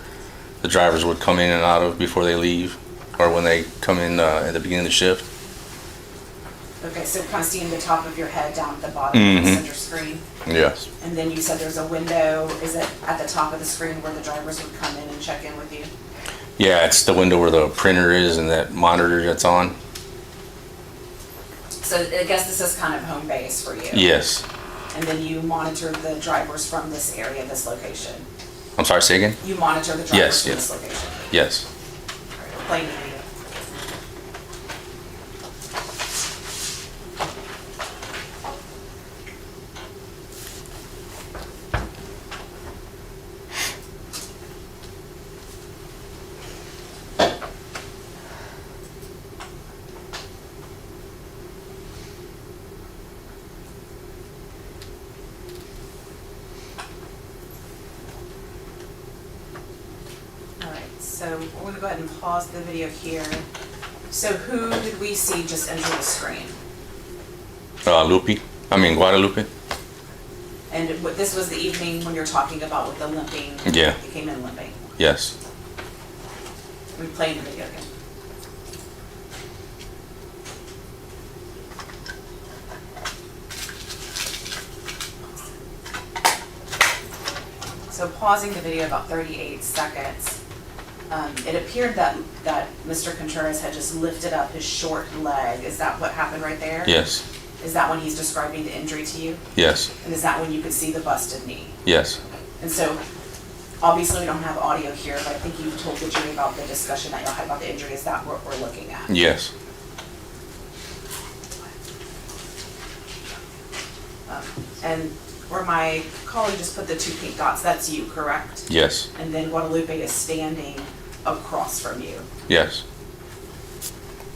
the drivers would come in and out of before they leave, or when they come in at the beginning of the shift. Okay, so kind of seeing the top of your head down at the bottom of the center screen. Yes. And then you said there's a window, is it at the top of the screen where the drivers would come in and check in with you? Yeah, it's the window where the printer is and that monitor that's on. So I guess this is kind of home base for you? Yes. And then you monitor the drivers from this area, this location? I'm sorry, say again? You monitor the drivers Yes, from yes. this location? Yes. Playing the video. So we're going to go ahead and pause the video here. So who did we see just enter the screen? Guadalupe. And this was the evening when you're talking about with the limping? Yeah. He came in limping. Yes. We played the video again. So pausing the video about 38 seconds. It appeared that Mr. Contreras had just lifted up his short leg. Is that what happened right there? Yes. Is that when he's describing the injury to you? Yes. And is that when you could see the busted knee? Yes. And so, obviously we don't have audio here, but I think you told the jury about the discussion that y'all had about the injury. Is that what we're looking at? Yes. And where my colleague just put the 2 pink dots, that's you, correct? Yes. And then Guadalupe is standing across from you. Yes.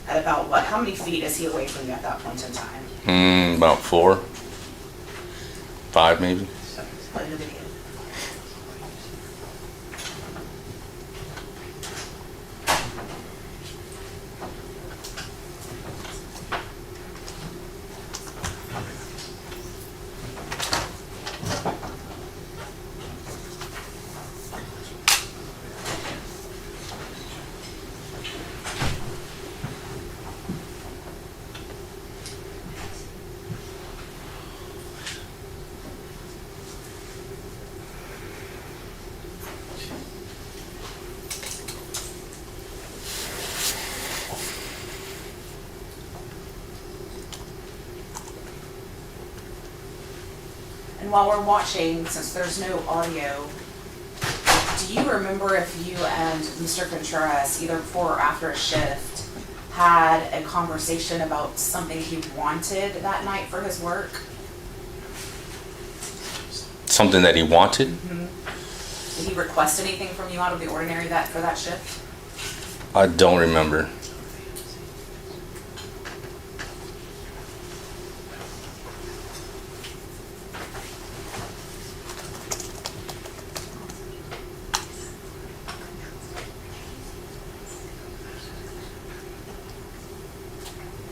At about what? How many feet is he away from you at that point in time? About 4, 5 maybe. So, play the video. And while we're watching, since there's no audio, do you remember if you and Mr. Contreras, either before or after a shift, had a conversation about something he wanted that night for his work? Something that he wanted? Did he request anything from you out of the ordinary for that shift? I don't remember.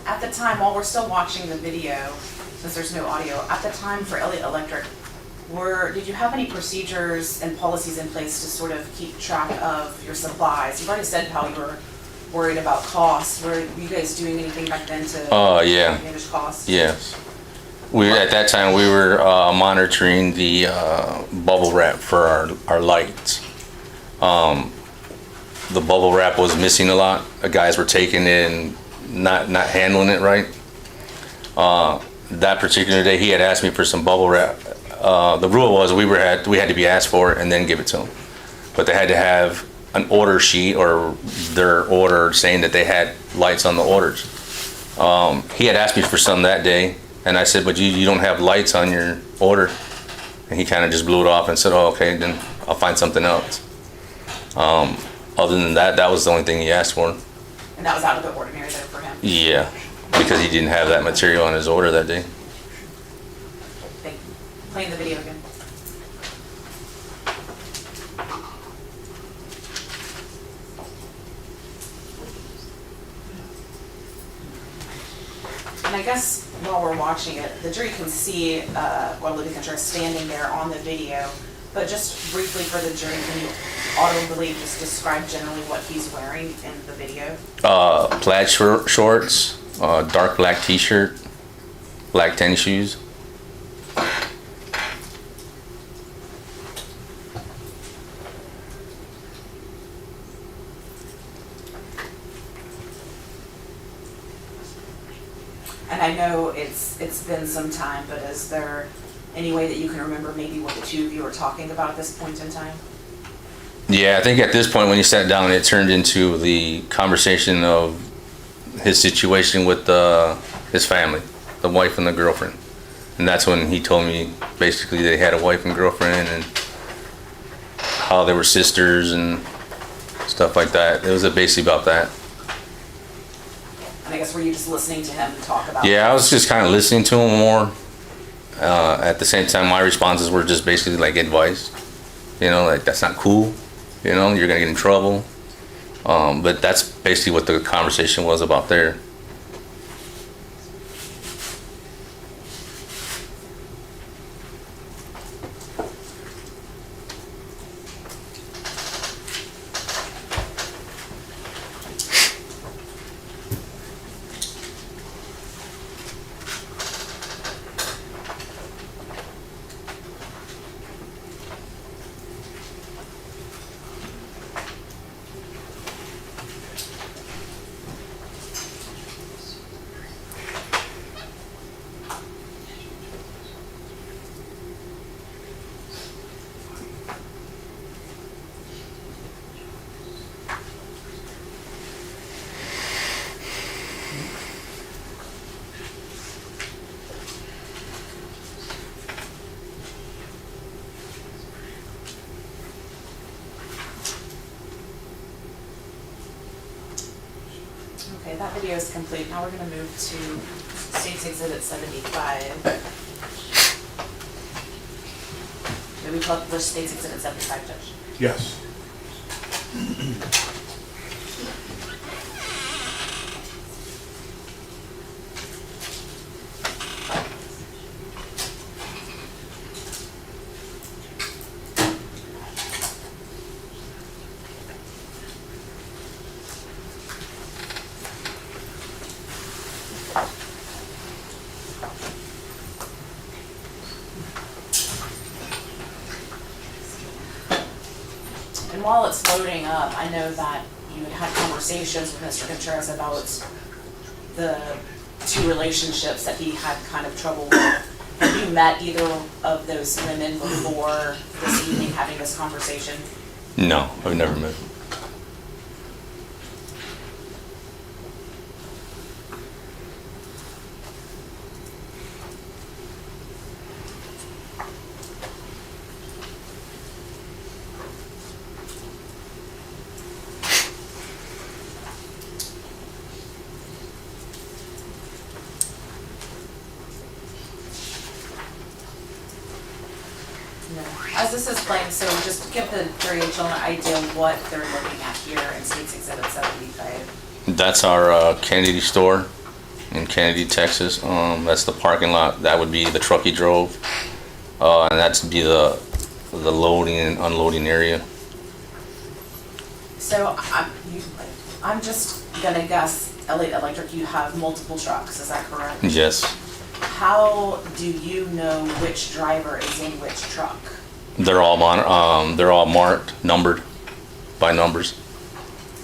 At the time, while we're still watching the video, since there's no audio, at the time for Elliott Electric, did you have any procedures and policies in place to sort of keep track of your supplies? You've already said how you were worried about costs. Were you guys doing anything back then to Yeah. manage costs? Yes. At that time we were monitoring the bubble wrap for our lights. The bubble wrap was missing a lot. The guys were taking it and not handling it right. That particular day he had asked me for some bubble wrap. The rule was we had to be asked for it and then give it to them. But they had to have an order sheet or their order saying that they had lights on the orders. He had asked me for some that day, and I said, but you don't have lights on your order. And he kind of just blew it off and said, oh, okay, then I'll find something else. Other than that, that was the only thing he asked for. And that was out of the ordinary there for him? Yeah, because he didn't have that material on his order that day. Thank you. Playing the video again. And I guess while we're watching it, the jury can see Guadalupe Contreras standing there on the video. But just briefly for the jury, can you audibly just describe generally what he's wearing in the video? Plaid shorts, dark black t-shirt, black tennis shoes. And I know it's been some time, but is there any way that you can remember maybe what the two of you were talking about at this point in time? Yeah, I think at this point when you sat down, it turned into the conversation of his situation with his family, the wife and the girlfriend. And that's when he told me basically they had a wife and girlfriend and how they were sisters and stuff like that. It was basically about that. And I guess were you just listening to him talk about? Yeah, I was just kind of listening to him more. At the same time, my responses were just basically like advice. You know, like that's not cool. You know, you're gonna get in trouble. But that's basically what the conversation was about there. Okay, that video is complete. Now we're going to move to State's Exhibit 75. Did we pull up the State's Exhibit 75, Judge? Yes. And while it's loading up, I know that you had conversations with Mr. Contreras about the two relationships that he had kind of trouble with. Have you met either of those women before this evening having this conversation? No, I've never met. No. As this is playing, so just give the jury and children an idea of what they're looking at here in State's Exhibit 75. That's our Kennedy store in Kennedy, Texas. That's the parking lot. That would be the truck he drove. And that's be the loading and unloading area. So I'm just gonna guess, Elliott Electric, you have multiple trucks, is that correct? Yes. How do you know which driver is in which truck? They're all marked, numbered by numbers.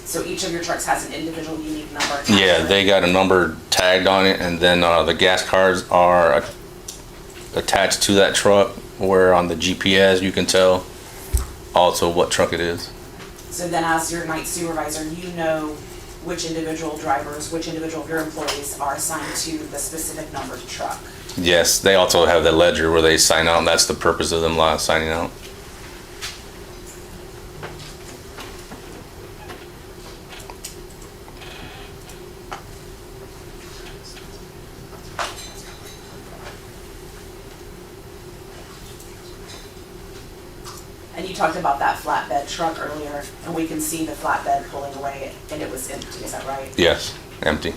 So each of your trucks has an individual unique number? Yeah, they got a number tagged on it, and then the gas cards are attached to that truck, where on the GPS you can tell also what truck it is. So then as your night supervisor, you know which individual drivers, which individual of your employees are assigned to the specific numbered truck? Yes, they also have the ledger where they sign out, and that's the purpose of them signing out. And you talked about that flatbed truck earlier, and we can see the flatbed pulling away, and it was empty, is that right? Yes, empty.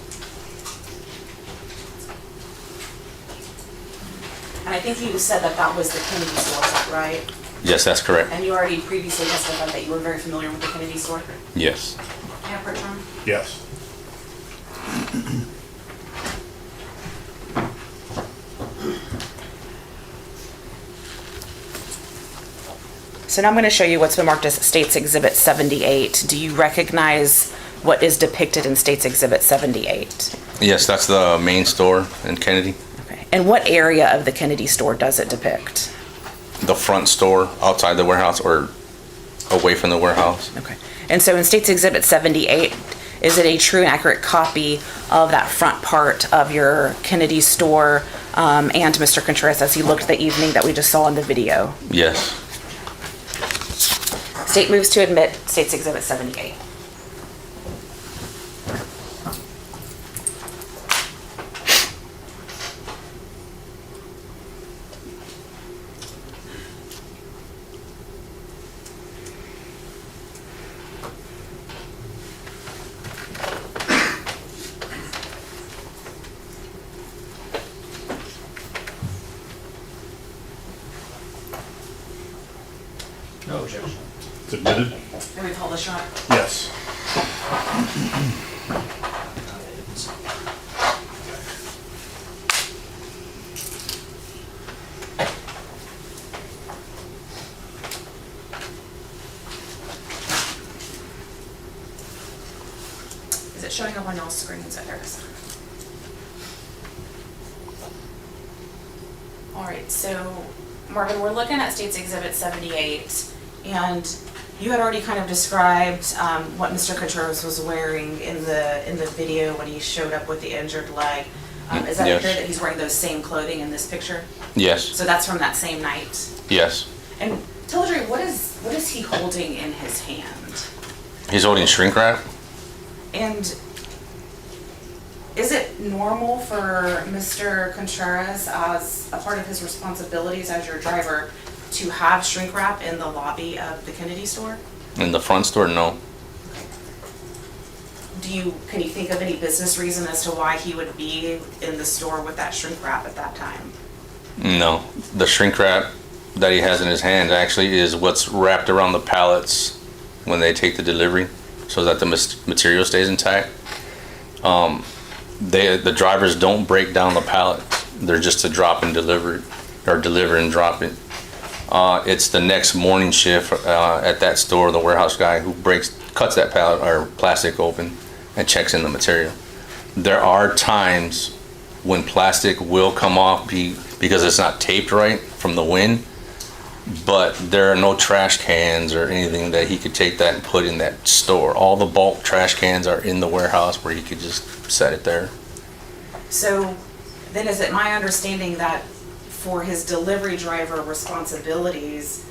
And I think you said that that was the Kennedy store, is that right? Yes, that's correct. And you already previously testified that you were very familiar with the Kennedy store? Yes. Yeah, Pretrial? Yes. So now I'm going to show you what's been marked as State's Exhibit 78. Do you recognize what is depicted in State's Exhibit 78? Yes, that's the main store in Kennedy. Okay. And what area of the Kennedy store does it depict? The front store outside the warehouse or away from the warehouse. Okay. And so in State's Exhibit 78, is it a true and accurate copy of that front part of your Kennedy store and Mr. Contreras as he looked the evening that we just saw in the video? Yes. State moves to admit State's Exhibit 78. No objection. It's admitted? Can we pull this up? Yes. Is it showing up on y'all's screens at Harris? All right, so Marvin, we're looking at State's Exhibit 78, and you had already kind of described what Mr. Contreras was wearing in the video when he showed up with the injured leg. Is that Yes. clear that he's wearing those same clothing in this picture? Yes. So that's from that same night. Yes. And tell Dre, what is he holding in his hand? He's holding shrink wrap. And is it normal for Mr. Contreras, as a part of his responsibilities as your driver, to have shrink wrap in the lobby of the Kennedy store? In the front store, no. Can you think of any business reason as to why he would be in the store with that shrink wrap at that time? No. The shrink wrap that he has in his hand actually is what's wrapped around the pallets when they take the delivery so that the material stays intact. The drivers don't break down the pallets. They're just to drop and deliver, or deliver and drop it. It's the next morning shift at that store, the warehouse guy who cuts that pallet or plastic open and checks in the material. There are times when plastic will come off because it's not taped right from the wind, but there are no trash cans or anything that he could take that and put in that store. All the bulk trash cans are in the warehouse where he could just set it there. So then is it my understanding that for his delivery driver responsibilities,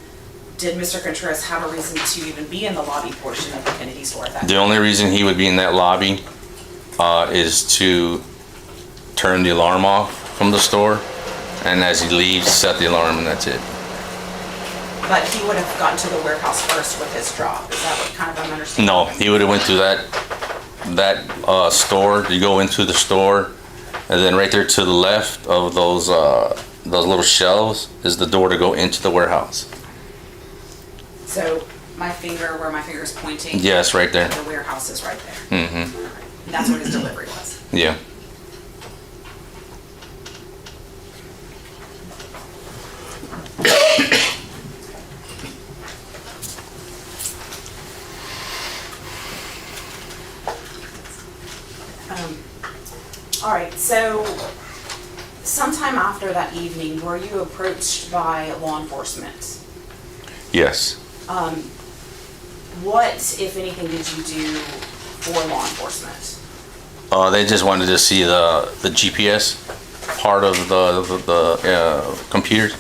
did Mr. Contreras have a reason to even be in the lobby portion of the Kennedy store at that time? The only reason he would be in that lobby is to turn the alarm off from the store, and as he leaves, set the alarm, and that's it. But he would have gotten to the warehouse first with his drop. Is that what kind of I'm understanding? No, he would have went through that store. You go into the store, and then right there to the left of those little shelves is the door to go into the warehouse. So my finger, where my finger is pointing? Yes, right there. The warehouse is right there. Mm-hmm. And that's where his delivery was. Yeah. All right, so sometime after that evening, were you approached by law enforcement? Yes. What, if anything, did you do for law enforcement? They just wanted to see the GPS part of the computers.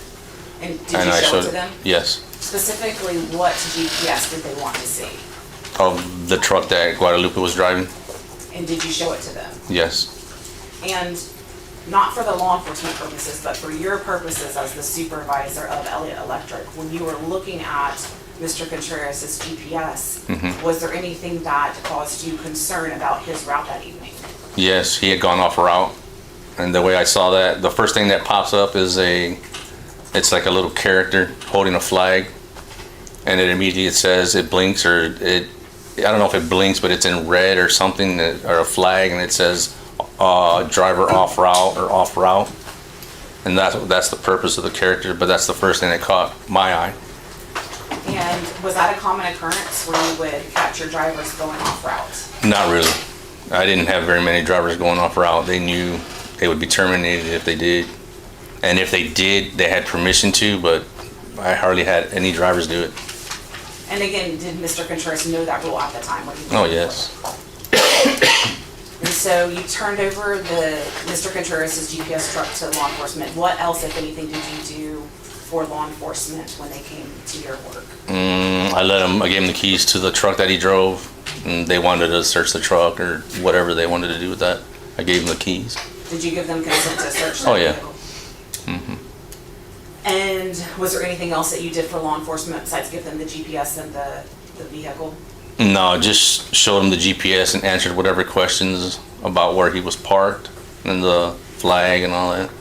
And did you show it to them? Yes. Specifically, what GPS did they want to see? Of the truck that Guadalupe was driving. And did you show it to them? Yes. And not for the law enforcement purposes, but for your purposes as the supervisor of Elliott Electric, when you were looking at Mr. Contreras' GPS, was there anything that caused you concern about his route that evening? Yes, he had gone off route. And the way I saw that, the first thing that pops up is it's like a little character holding a flag. And it immediately says, it blinks, or I don't know if it blinks, but it's in red or something, or a flag, and it says driver off route or off route. And that's the purpose of the character, but that's the first thing that caught my eye. And was that a common occurrence where you would catch your drivers going off route? Not really. I didn't have very many drivers going off route. They knew they would be terminated if they did. And if they did, they had permission to, but I hardly had any drivers do it. And again, did Mr. Contreras know that rule at the time when he did Oh, it? yes. And so you turned over Mr. Contreras' GPS truck to law enforcement. What else, if anything, did you do for law enforcement when they came to your work? I gave them the keys to the truck that he drove, and they wanted to search the truck or whatever they wanted to do with that. I gave them the keys. Did you give them consent to search that Oh, yeah. vehicle? And was there anything else that you did for law enforcement besides give them the GPS and the vehicle? No, just showed them the GPS and answered whatever questions about where he was parked and the flag and all that.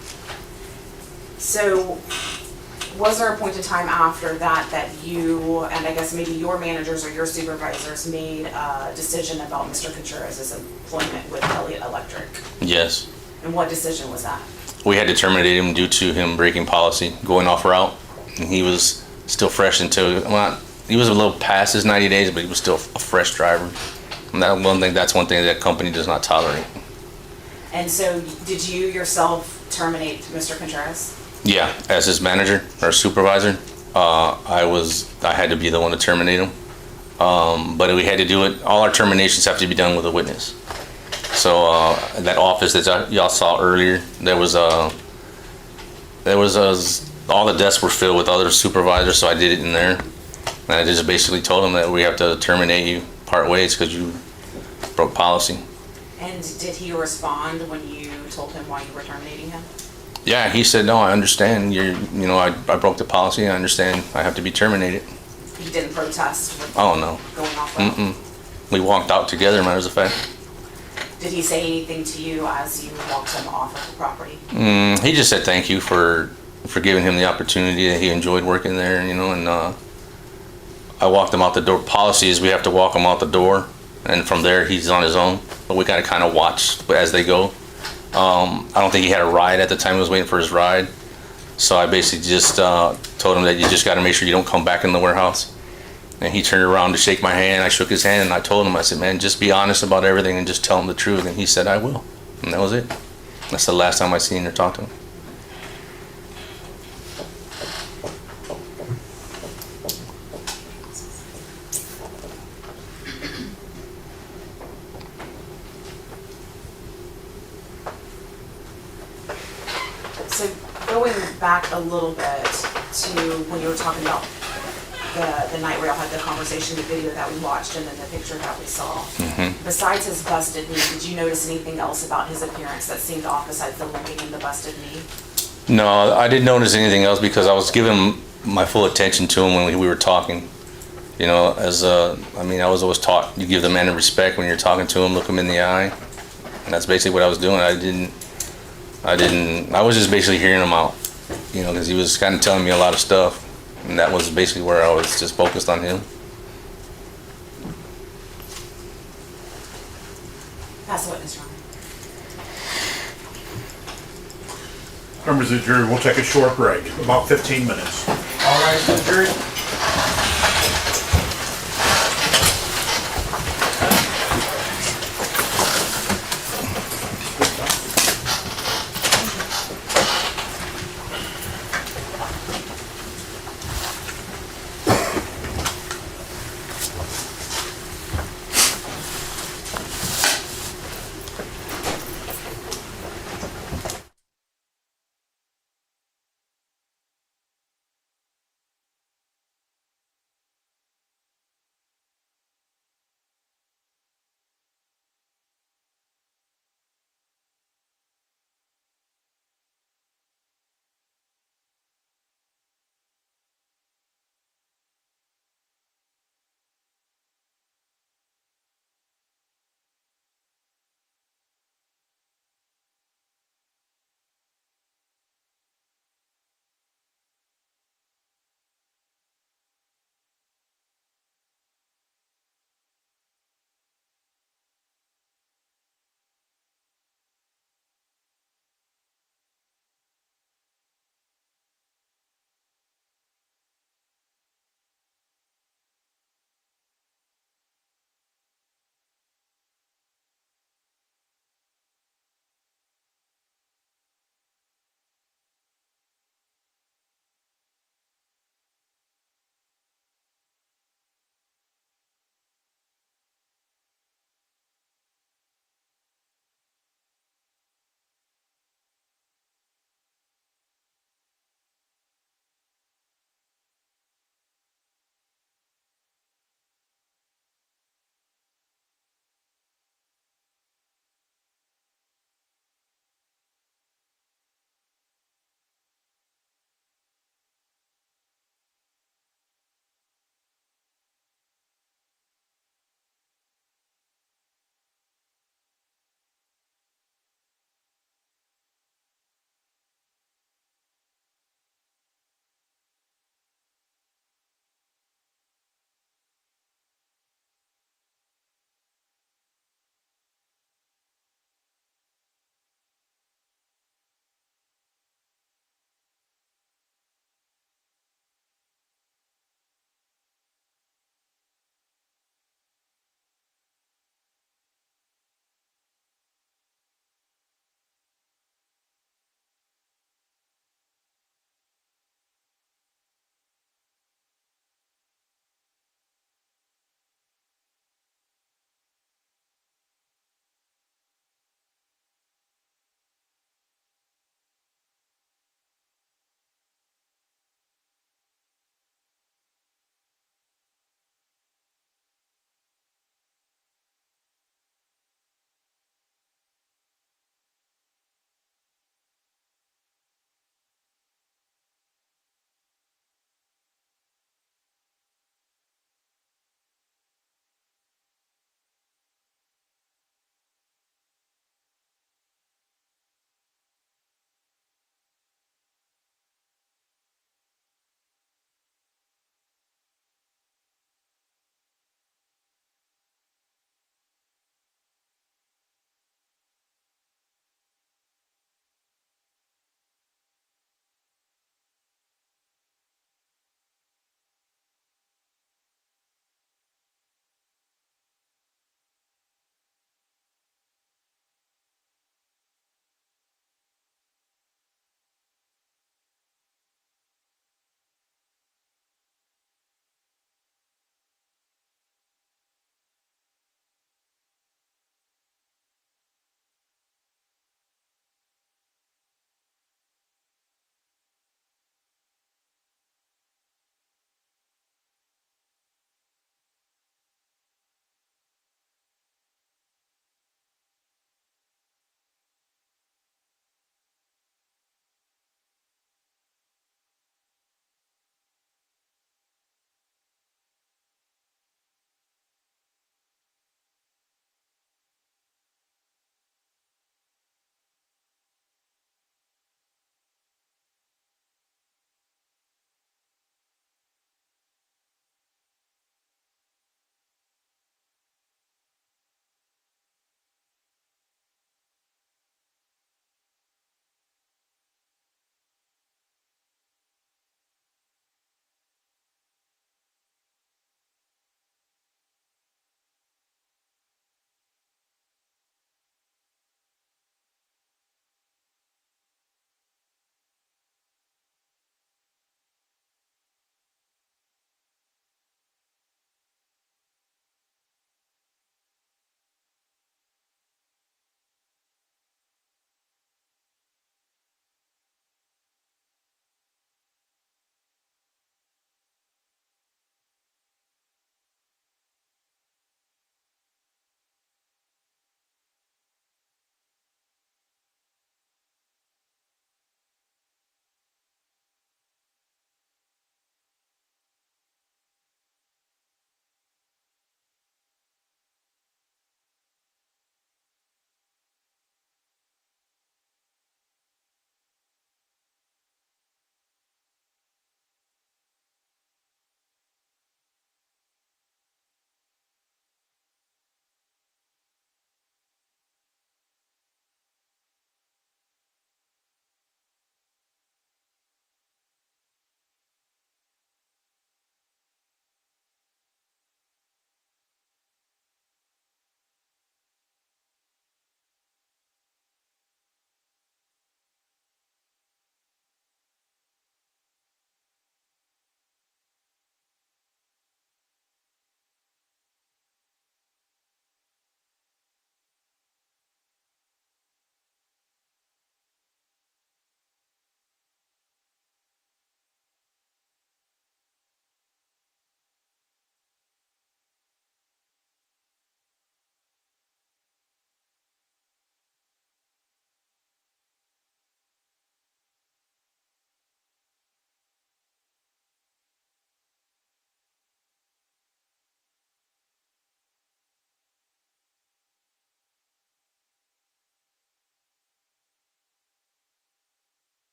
So was there a point in time after that that you, and I guess maybe your managers or your supervisors, made a decision about Mr. Contreras' employment with Elliott Electric? Yes. And what decision was that? We had to terminate him due to him breaking policy, going off route. And he was still fresh until, well, he was a little past his 90 days, but he was still a fresh driver. And that's one thing that company does not tolerate. And so did you yourself terminate Mr. Contreras? Yeah, as his manager or supervisor, I had to be the one to terminate him. But we had to do it, all our terminations have to be done with a witness. So that office that y'all saw earlier, there was all the desks were filled with other supervisors, so I did it in there. And I just basically told them that we have to terminate you, part ways, because you broke policy. And did he respond when you told him why you were terminating him? Yeah, he said, no, I understand. I broke the policy. I understand. I have to be terminated. He didn't protest with Oh, no. going off route? Mm-mm. We walked out together, matter of fact. Did he say anything to you as you walked him off of the property? He just said thank you for giving him the opportunity, that he enjoyed working there, and I walked him out the door. Policy is we have to walk him out the door, and from there he's on his own, but we got to kind of watch as they go. I don't think he had a ride at the time. He was waiting for his ride, so I basically just told him that you just got to make sure you don't come back in the warehouse. And he turned around to shake my hand. I shook his hand, and I told him, I said, man, just be honest about everything and just tell him the truth. And he said, I will. And that was it. That's the last time I seen or talked to him. So going back a little bit to when you were talking about the night where y'all had the conversation, the video that we watched, and then the picture that we saw. Besides his busted knee, did you notice anything else about his appearance that seemed off besides the limping and the busted knee? No, I didn't notice anything else because I was giving my full attention to him when we were talking. I was always taught you give the man respect when you're talking to him, look him in the eye. And that's basically what I was doing. I was just basically hearing him out, because he was kind of telling me a lot of stuff. And that was basically where I was just focused on him. Pass the witness, Your Honor. Members of the jury, we'll take a short break, about 15 minutes. All right, jury.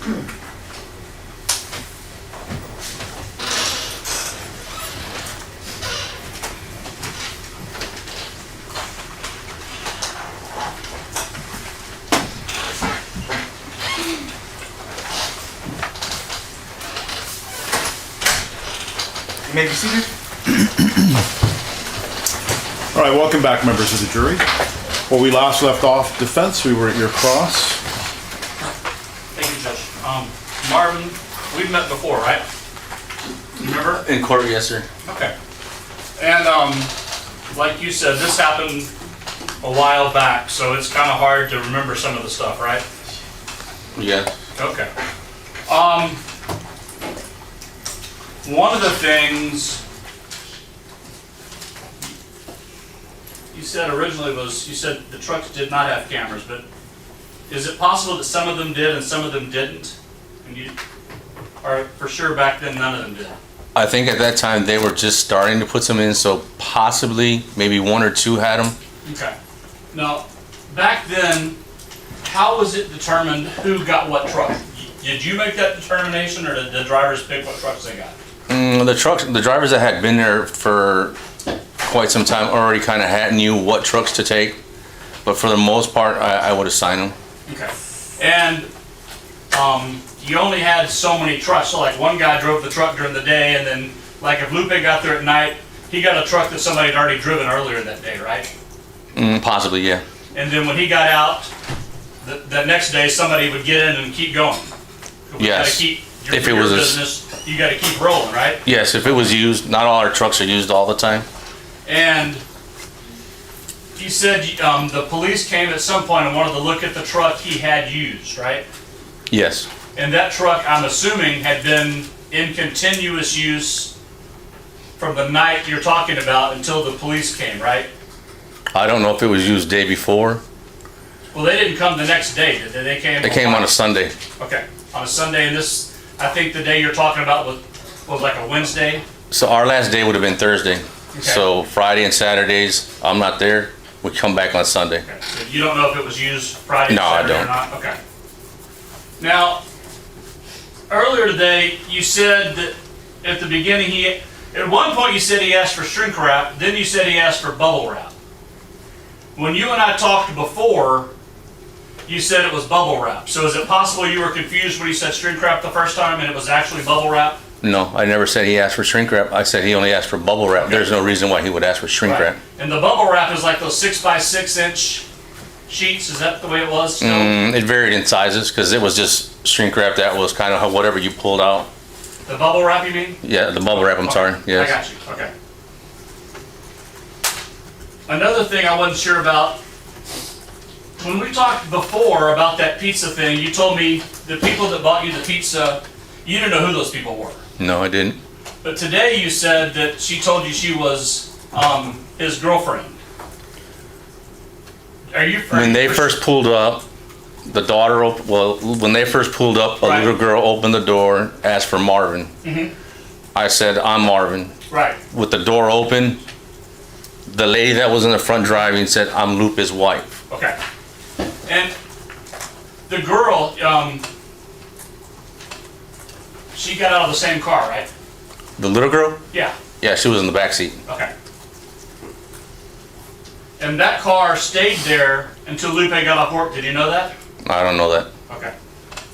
You may be seated. All right, welcome back, members of the jury. Where we last left off defense, we were at your cross. Thank you, Judge. Marvin, we've met before, right? Remember? In court, yes, sir. Okay. And like you said, this happened a while back, so it's kind of hard to remember some of the stuff, right? Yeah. Okay. One of the things you said originally was, you said the trucks did not have cameras, but is it possible that some of them did and some of them didn't? And you are for sure back then none of them did? I think at that time they were just starting to put some in, so possibly maybe one or two had them. Okay. Now, back then, how was it determined who got what truck? Did you make that determination, or did the drivers pick what trucks they got? The drivers that had been there for quite some time already kind of knew what trucks to take, but for the most part, I would assign them. Okay. And you only had so many trucks. So like one guy drove the truck during the day, and then like if Lupe got there at night, he got a truck that somebody had already driven earlier that day, right? Possibly, yeah. And then when he got out, the next day somebody would get in and keep going. Yes. If it was business, you got to keep rolling, right? Yes, if it was used. Not all our trucks are used all the time. And you said the police came at some point and wanted to look at the truck he had used, right? Yes. And that truck, I'm assuming, had been in continuous use from the night you're talking about until the police came, right? I don't know if it was used day before. Well, they didn't come the next day, did they? They came. They came on a Sunday. Okay, on a Sunday, and this, I think the day you're talking about was like a Wednesday. So our last day would have been Thursday. Okay. So Friday and Saturdays, I'm not there. We come back on Sunday. Okay. So you don't know if it was used Friday No, Saturday I don't. or not? Okay. Now, earlier today, you said that at the beginning at one point you said he asked for shrink wrap, then you said he asked for bubble wrap. When you and I talked before, you said it was bubble wrap. So is it possible you were confused when he said shrink wrap the first time and it was actually bubble wrap? No, I never said he asked for shrink wrap. I said he only asked for bubble wrap. There's no reason why he would ask for shrink Right. wrap. And the bubble wrap is like those 6x6 inch sheets. Is that the way it was still? It varied in sizes because it was just shrink wrap. That was kind of whatever you pulled out. The bubble wrap, you mean? Yeah, the bubble wrap, I'm sorry. Yes. I got you. Okay. Another thing I wasn't sure about, when we talked before about that pizza thing, you told me the people that bought you the pizza, you didn't know who those people were. No, I didn't. But today you said that she told you she was his girlfriend. When they first pulled up, the daughter, when they first pulled up, a Right. little girl opened the door, asked for Marvin. Mhm. I said, I'm Marvin. Right. With the door open, the lady that was in the front driving said, I'm Lupe's wife. Okay. And the girl, she got out of the same car, right? The little girl? Yeah. Yeah, she was in the back seat. Okay. And that car stayed there until Lupe got off work. Did you know that? I don't know that. Okay.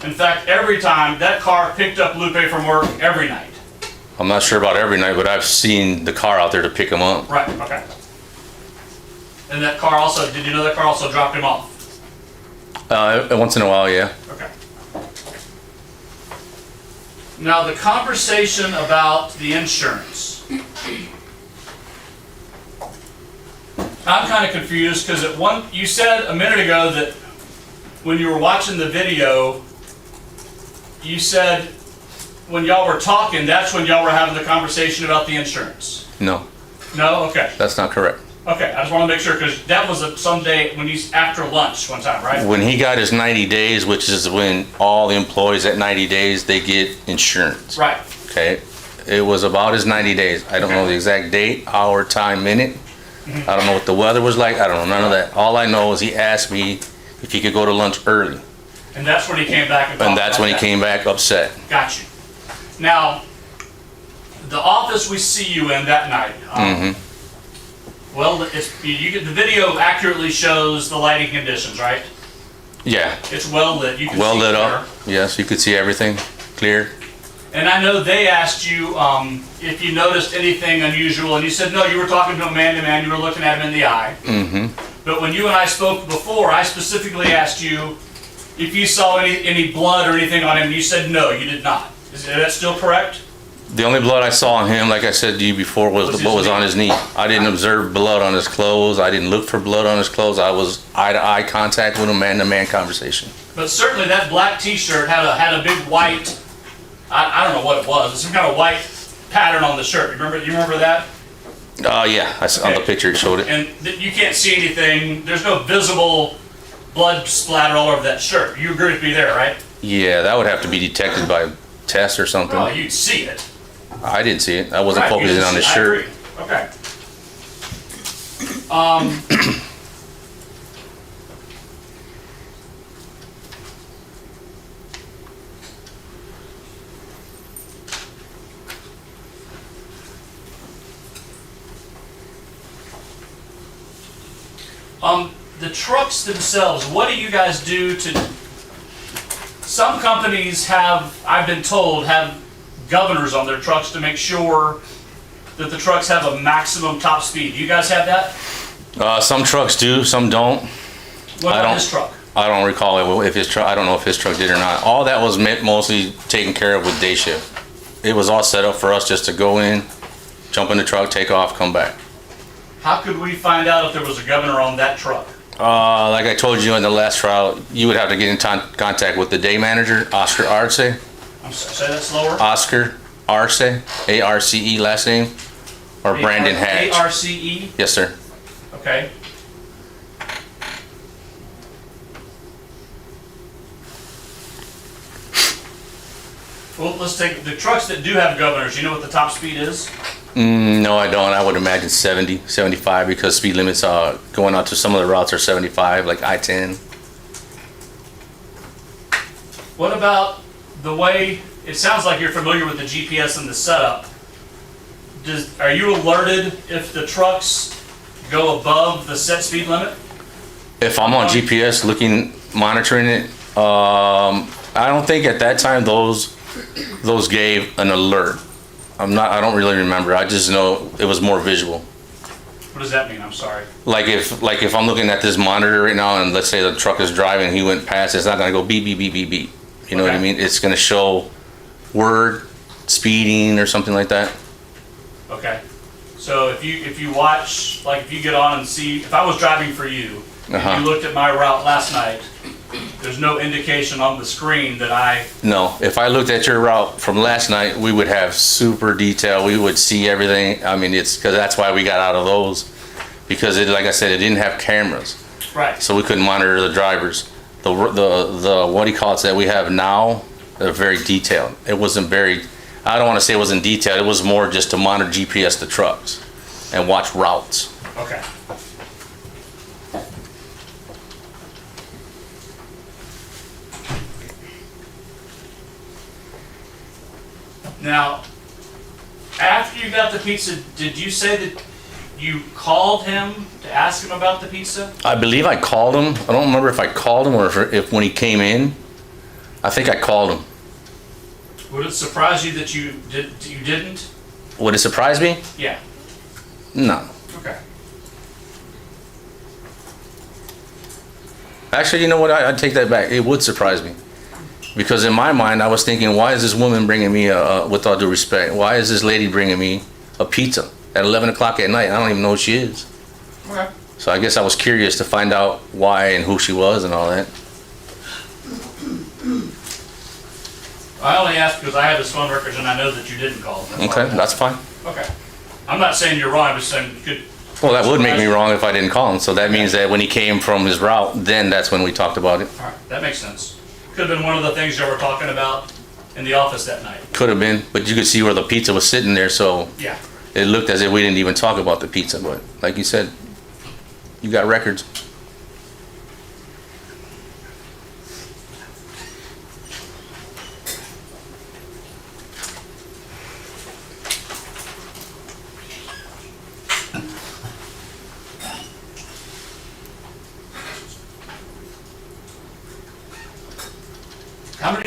In fact, every time that car picked up Lupe from work every night. I'm not sure about every night, but I've seen the car out there to pick him up. Right, okay. And that car also, did you know that car also dropped him off? Once in a while, yeah. Okay. Now, the conversation about the insurance. I'm kind of confused because you said a minute ago that when you were watching the video, you said when y'all were talking, that's when y'all were having the conversation about the insurance. No, No? Okay. that's not correct. Okay, I just want to make sure because that was some day when he's after lunch one time, right? When he got his 90 days, which is when all the employees at 90 days, they get insurance. Right. Okay. It was about his 90 days. I don't know the exact date, hour, time, minute. I don't know what the weather was like. I don't know none of that. All I know is he asked me if he could go to lunch early. And that's when he came back and talked And that's about when he that. came back upset. Got you. Now, the office we see you in that night, well, you get the video accurately shows the lighting conditions, right? Yeah. It's well lit. You can Well see lit clear. up. Yes, you could see everything clear. And I know they asked you if you noticed anything unusual, and you said no. You were talking to a man to man. You were looking at him in the eye. But when you and I spoke before, I specifically asked you if you saw any blood or anything on him. You said no, you did not. Is that still correct? The only blood I saw on him, like I said to you before, was what was on his knee. I didn't observe blood on his clothes. I didn't look for blood on his clothes. I was eye-to-eye contact with him, man-to-man conversation. But certainly that black T-shirt had a big white. I don't know what it was. It's some kind of white pattern on the shirt. You remember that? Yeah, on the picture it showed it. And you can't see anything. There's no visible blood splatter all over that shirt. You agree with me there, right? Yeah, that would have to be detected by test or something. Oh, you'd see it. I didn't see it. I wasn't Right, you focusing just- on his I shirt. agree. Okay. The trucks themselves, what do you guys do to... Some companies have, I've been told, have governors on their trucks to make sure that the trucks have a maximum top speed. Do you guys have that? Some trucks do, some don't. What about this truck? I don't recall if his truck. I don't know if his truck did or not. All that was mostly taken care of with day shift. It was all set up for us just to go in, jump in the truck, take off, come back. How could we find out if there was a governor on that truck? Like I told you in the last trial, you would have to get in contact with the day manager, Oscar Arce. I'm sorry, say that slower. Oscar Arce, A-R-C-E last name, or Brandon Hatch. A-R-C-E? Yes, sir. Okay. Well, let's take the trucks that do have governors. You know what the top speed is? No, I don't. I would imagine 70, 75 because speed limits going out to some of the routes are 75, like I-10. What about the way, it sounds like you're familiar with the GPS and the setup. Are you alerted if the trucks go above the set speed limit? If I'm on GPS monitoring it, I don't think at that time those gave an alert. I don't really remember. I just know it was more visual. What does that mean? I'm sorry. Like if I'm looking at this monitor right now and let's say the truck is driving, he went past, it's not gonna go beep, beep, beep, beep, beep. You know what I mean? It's gonna show word, speeding or something like that. Okay. So if you watch, like if you get on and see, if I was driving for you, and you looked at my route last night, there's no indication on the screen that No, if I looked at your route from last night, we would have super detail. We would see everything. I mean, it's because that's why we got out of those, because like I said, it didn't have cameras. Right. So we couldn't monitor the drivers. The what do you call it that we have now, they're very detailed. It wasn't very, I don't want to say it wasn't detailed. It was more just to monitor GPS the trucks and watch routes. Okay. Now, after you got the pizza, did you say that you called him to ask him about the pizza? I believe I called him. I don't remember if I called him or if when he came in. I think I called him. Would it surprise you that you didn't? Would it surprise me? Yeah. No. Okay. Actually, you know what? I'd take that back. It would surprise me. Because in my mind, I was thinking, why is this woman bringing me, with all due respect, why is this lady bringing me a pizza at 11 o'clock at night? I don't even know who she is. Okay. So I guess I was curious to find out why and who she was and all that. I only asked because I have his phone records and I know that you didn't call him. Okay, that's fine. Okay. I'm not saying you're wrong, I'm just saying you could. Well, that would make me wrong if I didn't call him. So that means that when he came from his route, then that's when we talked about it. All right, that makes sense. Could have been one of the things you were talking about in the office that night. Could have been, but you could see where the pizza was sitting there, so Yeah. it looked as if we didn't even talk about the pizza. But like you said, you got records.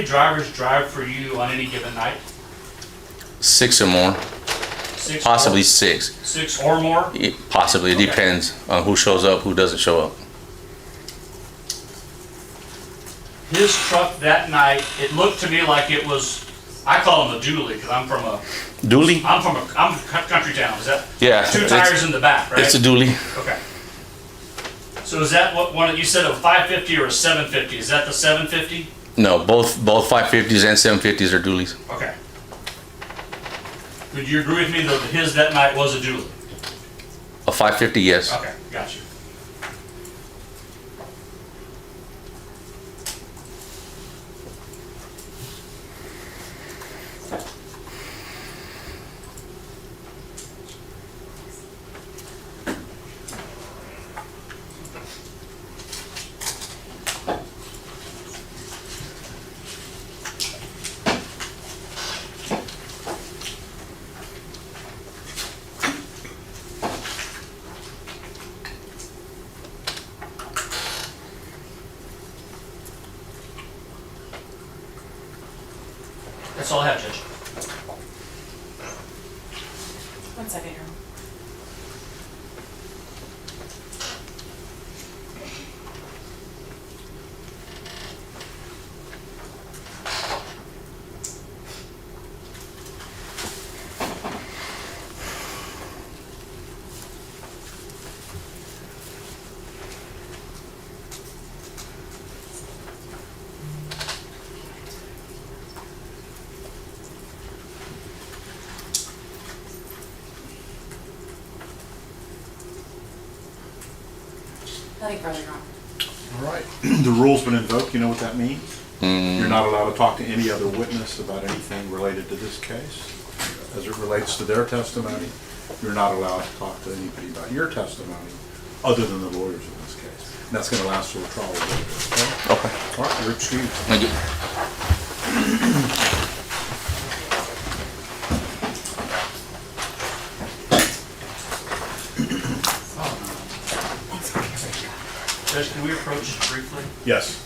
drivers drive for you on any given night? 6 or more, Six possibly or, 6. 6 or more? Possibly, it Okay. depends on who shows up, who doesn't show up. His truck that night, it looked to me like it was, I call him a dually, because I'm from country town. Is that? Yeah, 2 tires in the back, right? It's a dually. Okay. So is that what one, you said a 550 or a 750? Is that the 750? No, both 550s and 750s are dualies. Okay. Would you agree with me that his that night was a dually? A 550, yes. Okay, got you. That's all I have, Judge. One second here. Nothing further, Your Honor. All right. The rule's been invoked. You know what that means? You're not allowed to talk to any other witness about anything related to this case. As it relates to their testimony, you're not allowed to talk to anybody about your testimony other than the lawyers in this case. And that's going to last till the trial is over. Okay? All right, you're excused. Thank you. Judge, can we approach briefly? Yes.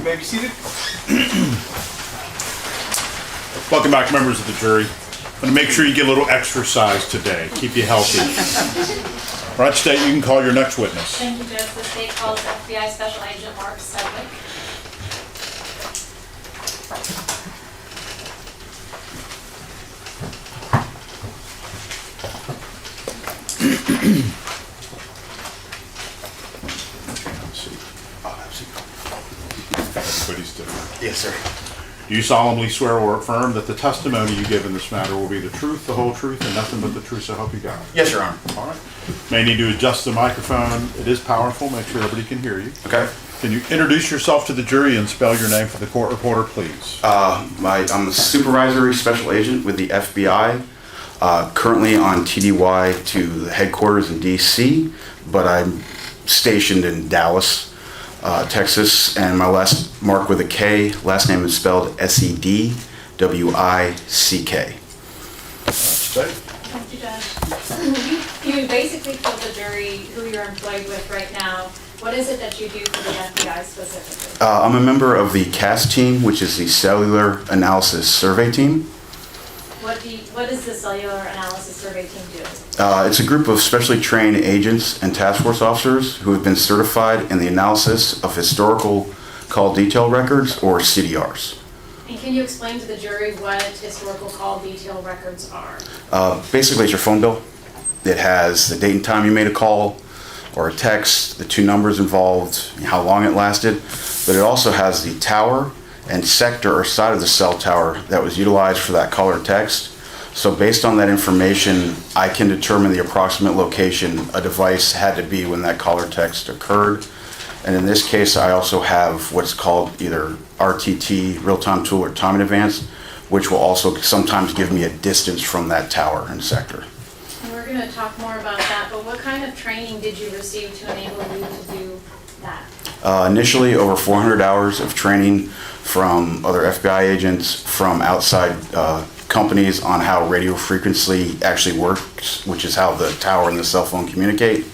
You may be seated. Welcome back, members of the jury. I'm going to make sure you get a little exercise today. Keep you healthy. All right, State, you can call your next witness. Thank you, Judge. The state calls FBI Special Agent Mark Swick. Everybody's different. Yes, sir. Do you solemnly swear or affirm that the testimony you give in this matter will be the truth, the whole truth, and nothing but the truth, so help you God? Yes, Your Honor. All right. May need to adjust the microphone. It is powerful. Make sure everybody can hear you. Okay. Can you introduce yourself to the jury and spell your name for the court reporter, please? I'm a supervisory special agent with the FBI, currently on TDY to the headquarters in DC, but I'm stationed in Dallas, Texas, and my last mark with a K, last name is spelled Sedwick. Thank you, Judge. You basically told the jury who you're employed with right now. What is it that you do for the FBI specifically? I'm a member of the CAS team, which is the Cellular Analysis Survey Team. What does the Cellular Analysis Survey Team do? It's a group of specially trained agents and task force officers who have been certified in the analysis of historical call detail records, or CDRs. And can you explain to the jury what historical call detail records are? Basically, it's your phone bill. It has the date and time you made a call or a text, the two numbers involved, how long it lasted, but it also has the tower and sector or side of the cell tower that was utilized for that call or text. So based on that information, I can determine the approximate location a device had to be when that call or text occurred. And in this case, I also have what's called either RTT, real-time tool, or time in advance, which will also sometimes give me a distance from that tower and sector. And we're going to talk more about that, but what kind of training did you receive to enable you to do that? Initially, over 400 hours of training from other FBI agents, from outside companies on how radio frequency actually works, which is how the tower and the cell phone communicate.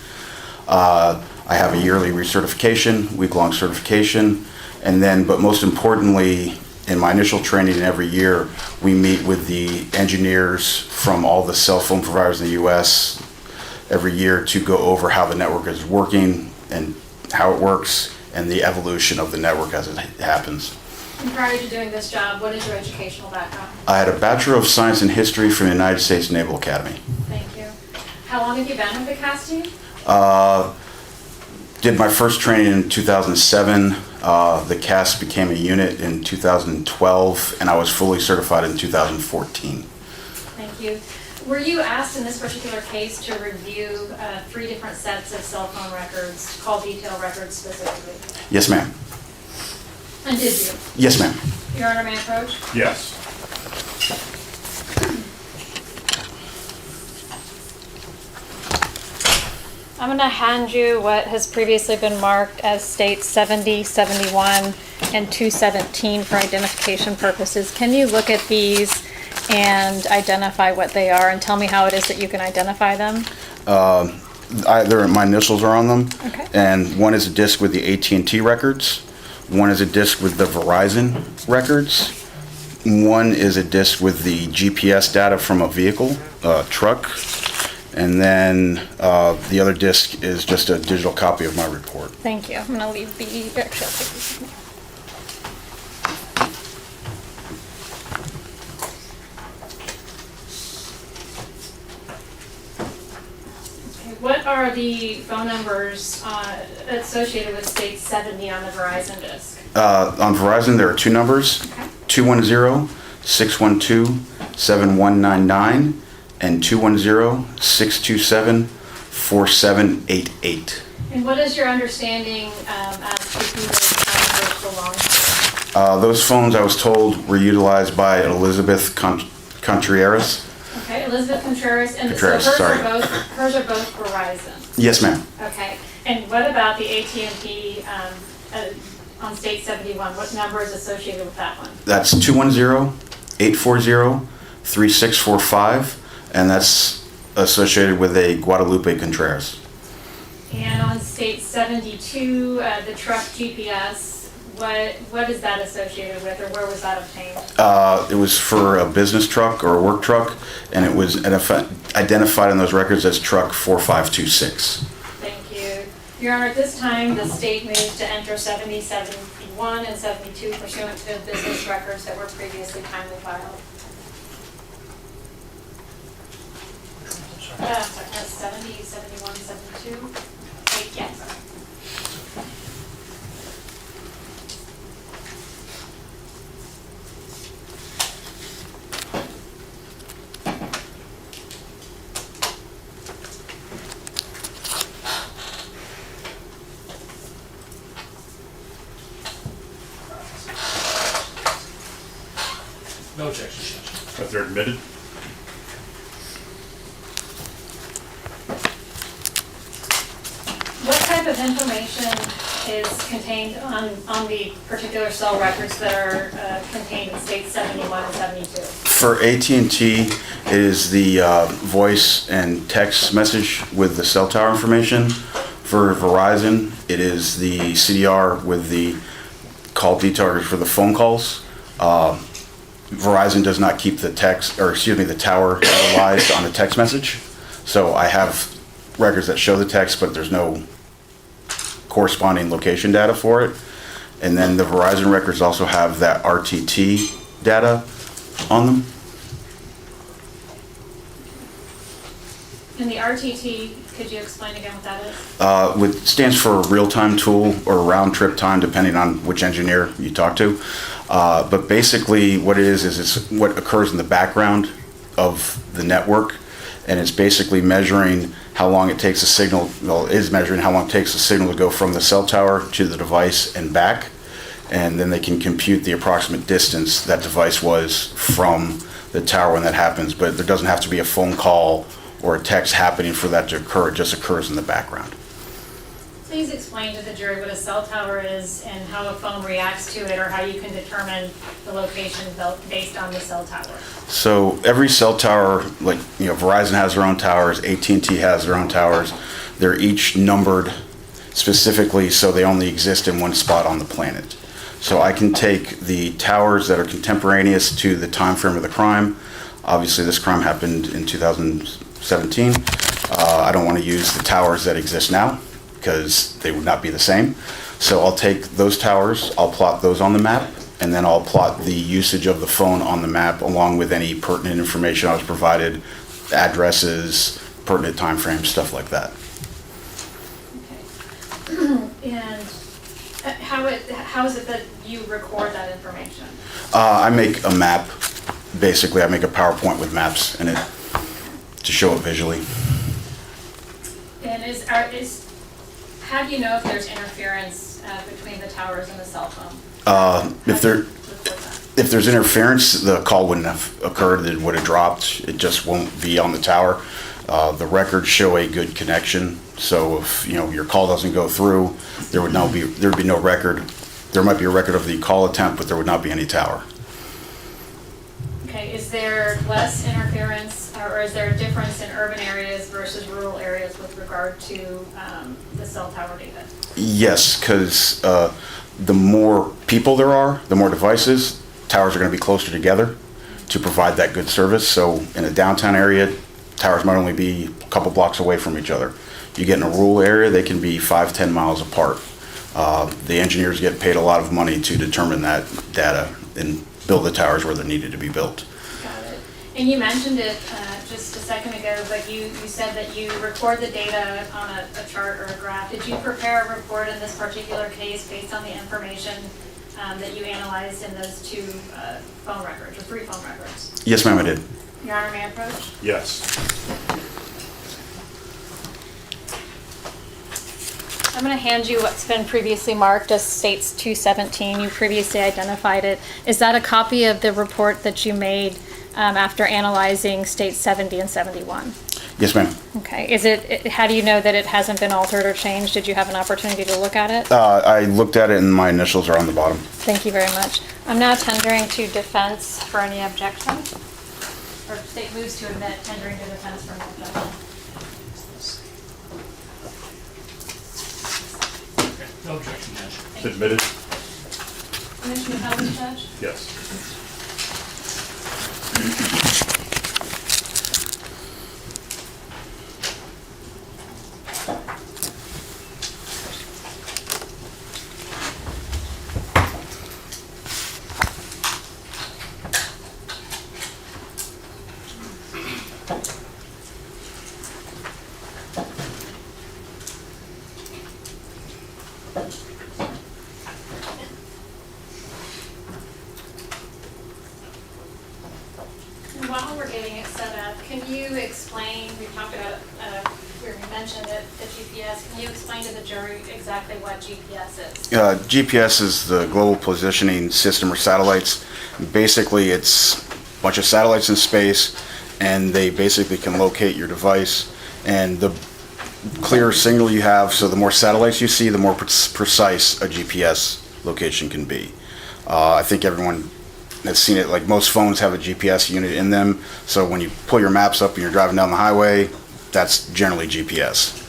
I have a yearly recertification, week-long certification, and then, but most importantly, in my initial training every year, we meet with the engineers from all the cell phone providers in the U.S. every year to go over how the network is working and how it works and the evolution of the network as it happens. And prior to doing this job, what is your educational background? I had a Bachelor of Science in History from the United States Naval Academy. Thank you. How long have you been with the CAS team? Did my first training in 2007. The CAS became a unit in 2012, and I was fully certified in 2014. Thank you. Were you asked in this particular case to review 3 different sets of cell phone records, call detail records specifically? Yes, ma'am. And did you? Yes, ma'am. Your Honor, may I approach? Yes. I'm going to hand you what has previously been marked as states 70, 71, and 217 for identification purposes. Can you look at these and identify what they are and tell me how it is that you can identify them? My initials are on them. Okay. And one is a disc with the AT&T records. One is a disc with the Verizon records. One is a disc with the GPS data from a vehicle, truck. And then the other disc is just a digital copy of my report. Thank you. I'm going to leave the actually, I'll take these. What are the phone numbers associated with state 70 on the Verizon disc? On Verizon, there are 2 numbers, 210-612-7199 and 210-627-4788. And what is your understanding as to who those phone numbers belong to? Those phones, I was told, were utilized by Elizabeth Contreras. Okay, Elizabeth Contreras, and Contreras, so sorry. hers are both Verizon. Yes, ma'am. Okay, and what about the AT&T on state 71? What number is associated with that one? That's 210-840-3645, and that's associated with a Guadalupe Contreras. And on state 72, the truck GPS, what is that associated with, or where was that obtained? It was for a business truck or a work truck, and it was identified in those records as truck 4526. Thank you. Your Honor, at this time, the state moved to enter 70, 71, and 72 pursuant to business records that were previously timely filed. Sorry, that's 70, 71, 72? Wait, yeah, sorry. No objection, Judge. If they're admitted. What type of information is contained on the particular cell records that are contained in states 71 and 72? For AT&T, it is the voice and text message with the cell tower information. For Verizon, it is the CDR with the call details for the phone calls. Verizon does not keep the the tower analyzed on the text message. So I have records that show the text, but there's no corresponding location data for it. And then the Verizon records also have that RTT data on them. And the RTT, could you explain again what that is? Stands for real-time tool or round-trip time, depending on which engineer you talk to. But basically what it is it's what occurs in the background of the network, and it's basically measuring how long it takes a signal, measuring how long it takes a signal to go from the cell tower to the device and back, and then they can compute the approximate distance that device was from the tower when that happens, but there doesn't have to be a phone call or a text happening for that to occur, it just occurs in the background. Please explain to the jury what a cell tower is and how a phone reacts to it, or how you can determine the location based on the cell tower. So every cell tower, like Verizon has their own towers, AT&T has their own towers. They're each numbered specifically so they only exist in one spot on the planet. So I can take the towers that are contemporaneous to the time frame of the crime. Obviously this crime happened in 2017. I don't want to use the towers that exist now because they would not be the same. So I'll take those towers, I'll plot those on the map, and then I'll plot the usage of the phone on the map along with any pertinent information I was provided, addresses, pertinent time frames, stuff like that. Okay. And how is it that you record that information? I make a map. Basically, I make a PowerPoint with maps in it to show it visually. And how do you know if there's interference between the towers and the cell phone? If there's interference, the call wouldn't have occurred. It would have dropped. It just won't be on the tower. The records show a good connection. So if your call doesn't go through, there would be no record. There might be a record of the call attempt, but there would not be any tower. Okay, is there less interference, or is there a difference in urban areas versus rural areas with regard to the cell tower data? Yes, because the more people there are, the more devices, towers are going to be closer together to provide that good service. So in a downtown area, towers might only be a couple blocks away from each other. You get in a rural area, they can be 5-10 miles apart. The engineers get paid a lot of money to determine that data and build the towers where they're needed to be built. Got it. And you mentioned it just a second ago, but you said that you record the data on a chart or a graph. Did you prepare a report in this particular case based on the information that you analyzed in those two phone records, or 3 phone records? Yes, ma'am, I did. Your Honor, may I approach? Yes. I'm going to hand you what's been previously marked as States 217. You previously identified it. Is that a copy of the report that you made after analyzing States 70 and 71? Yes, ma'am. Okay. How do you know that it hasn't been altered or changed? Did you have an opportunity to look at it? I looked at it and my initials are on the bottom. Thank you very much. I'm now tendering to defense for any objection. Or state moves to admit, tendering to defense for any objection. No objection, Judge. It's admitted. Commission of Health, Judge? Yes. While we're getting it set up, can you explain, we talked about, we mentioned it, the GPS, can you explain to the jury exactly what GPS is? GPS is the global positioning system or satellites. Basically, it's a bunch of satellites in space, and they basically can locate your device. And the clearer signal you have, so the more satellites you see, the more precise a GPS location can be. I think everyone has seen it, like most phones have a GPS unit in them, so when you pull your maps up and you're driving down the highway, that's generally GPS.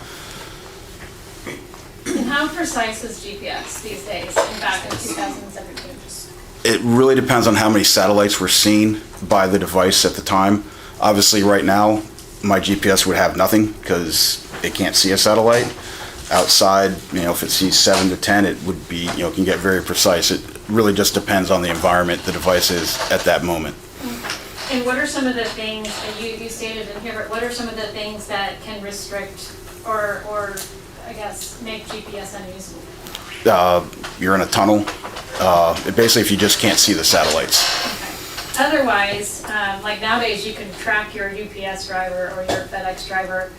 And how precise is GPS these days, and back in 2017? It really depends on how many satellites were seen by the device at the time. Obviously, right now, my GPS would have nothing because it can't see a satellite. Outside, if it sees 7 to 10, it would be, can get very precise. It really just depends on the environment the device is at that moment. And what are some of the things, you stated in here, but what are some of the things that can restrict or I guess, make GPS unusable? You're in a tunnel. Basically, if you just can't see the satellites. Okay. Otherwise, like nowadays, you can track your UPS driver or your FedEx driver.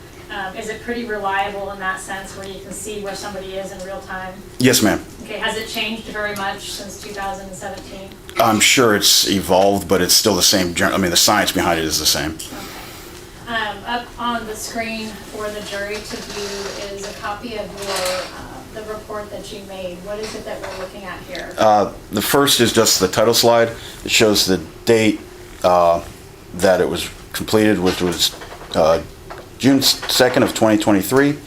Is it pretty reliable in that sense where you can see where somebody is in real time? Yes, ma'am. Okay, has it changed very much since 2017? I'm sure it's evolved, but it's still the same. The science behind it is the same. Up on the screen for the jury to view is a copy of the report that you made. What is it that we're looking at here? The first is just the title slide. It shows the date that it was completed, which was June 2nd of 2023.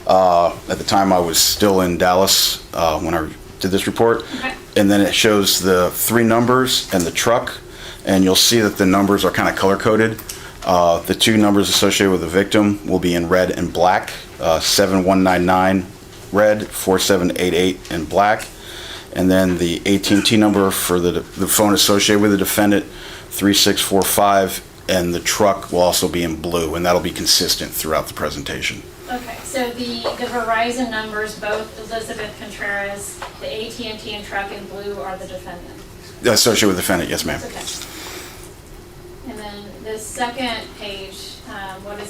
At the time I was still in Dallas when I did this report. Okay. And then it shows the 3 numbers and the truck, and you'll see that the numbers are kind of color-coded. The 2 numbers associated with the victim will be in red and black, 7199 red, 4788 in black. And then the AT&T number for the phone associated with the defendant, 3645, and the truck will also be in blue, and that'll be consistent throughout the presentation. Okay, so the Verizon numbers, both Elizabeth Contreras, the AT&T and truck in blue are the defendant? Associated with the defendant, yes, ma'am. Okay. And then the second page,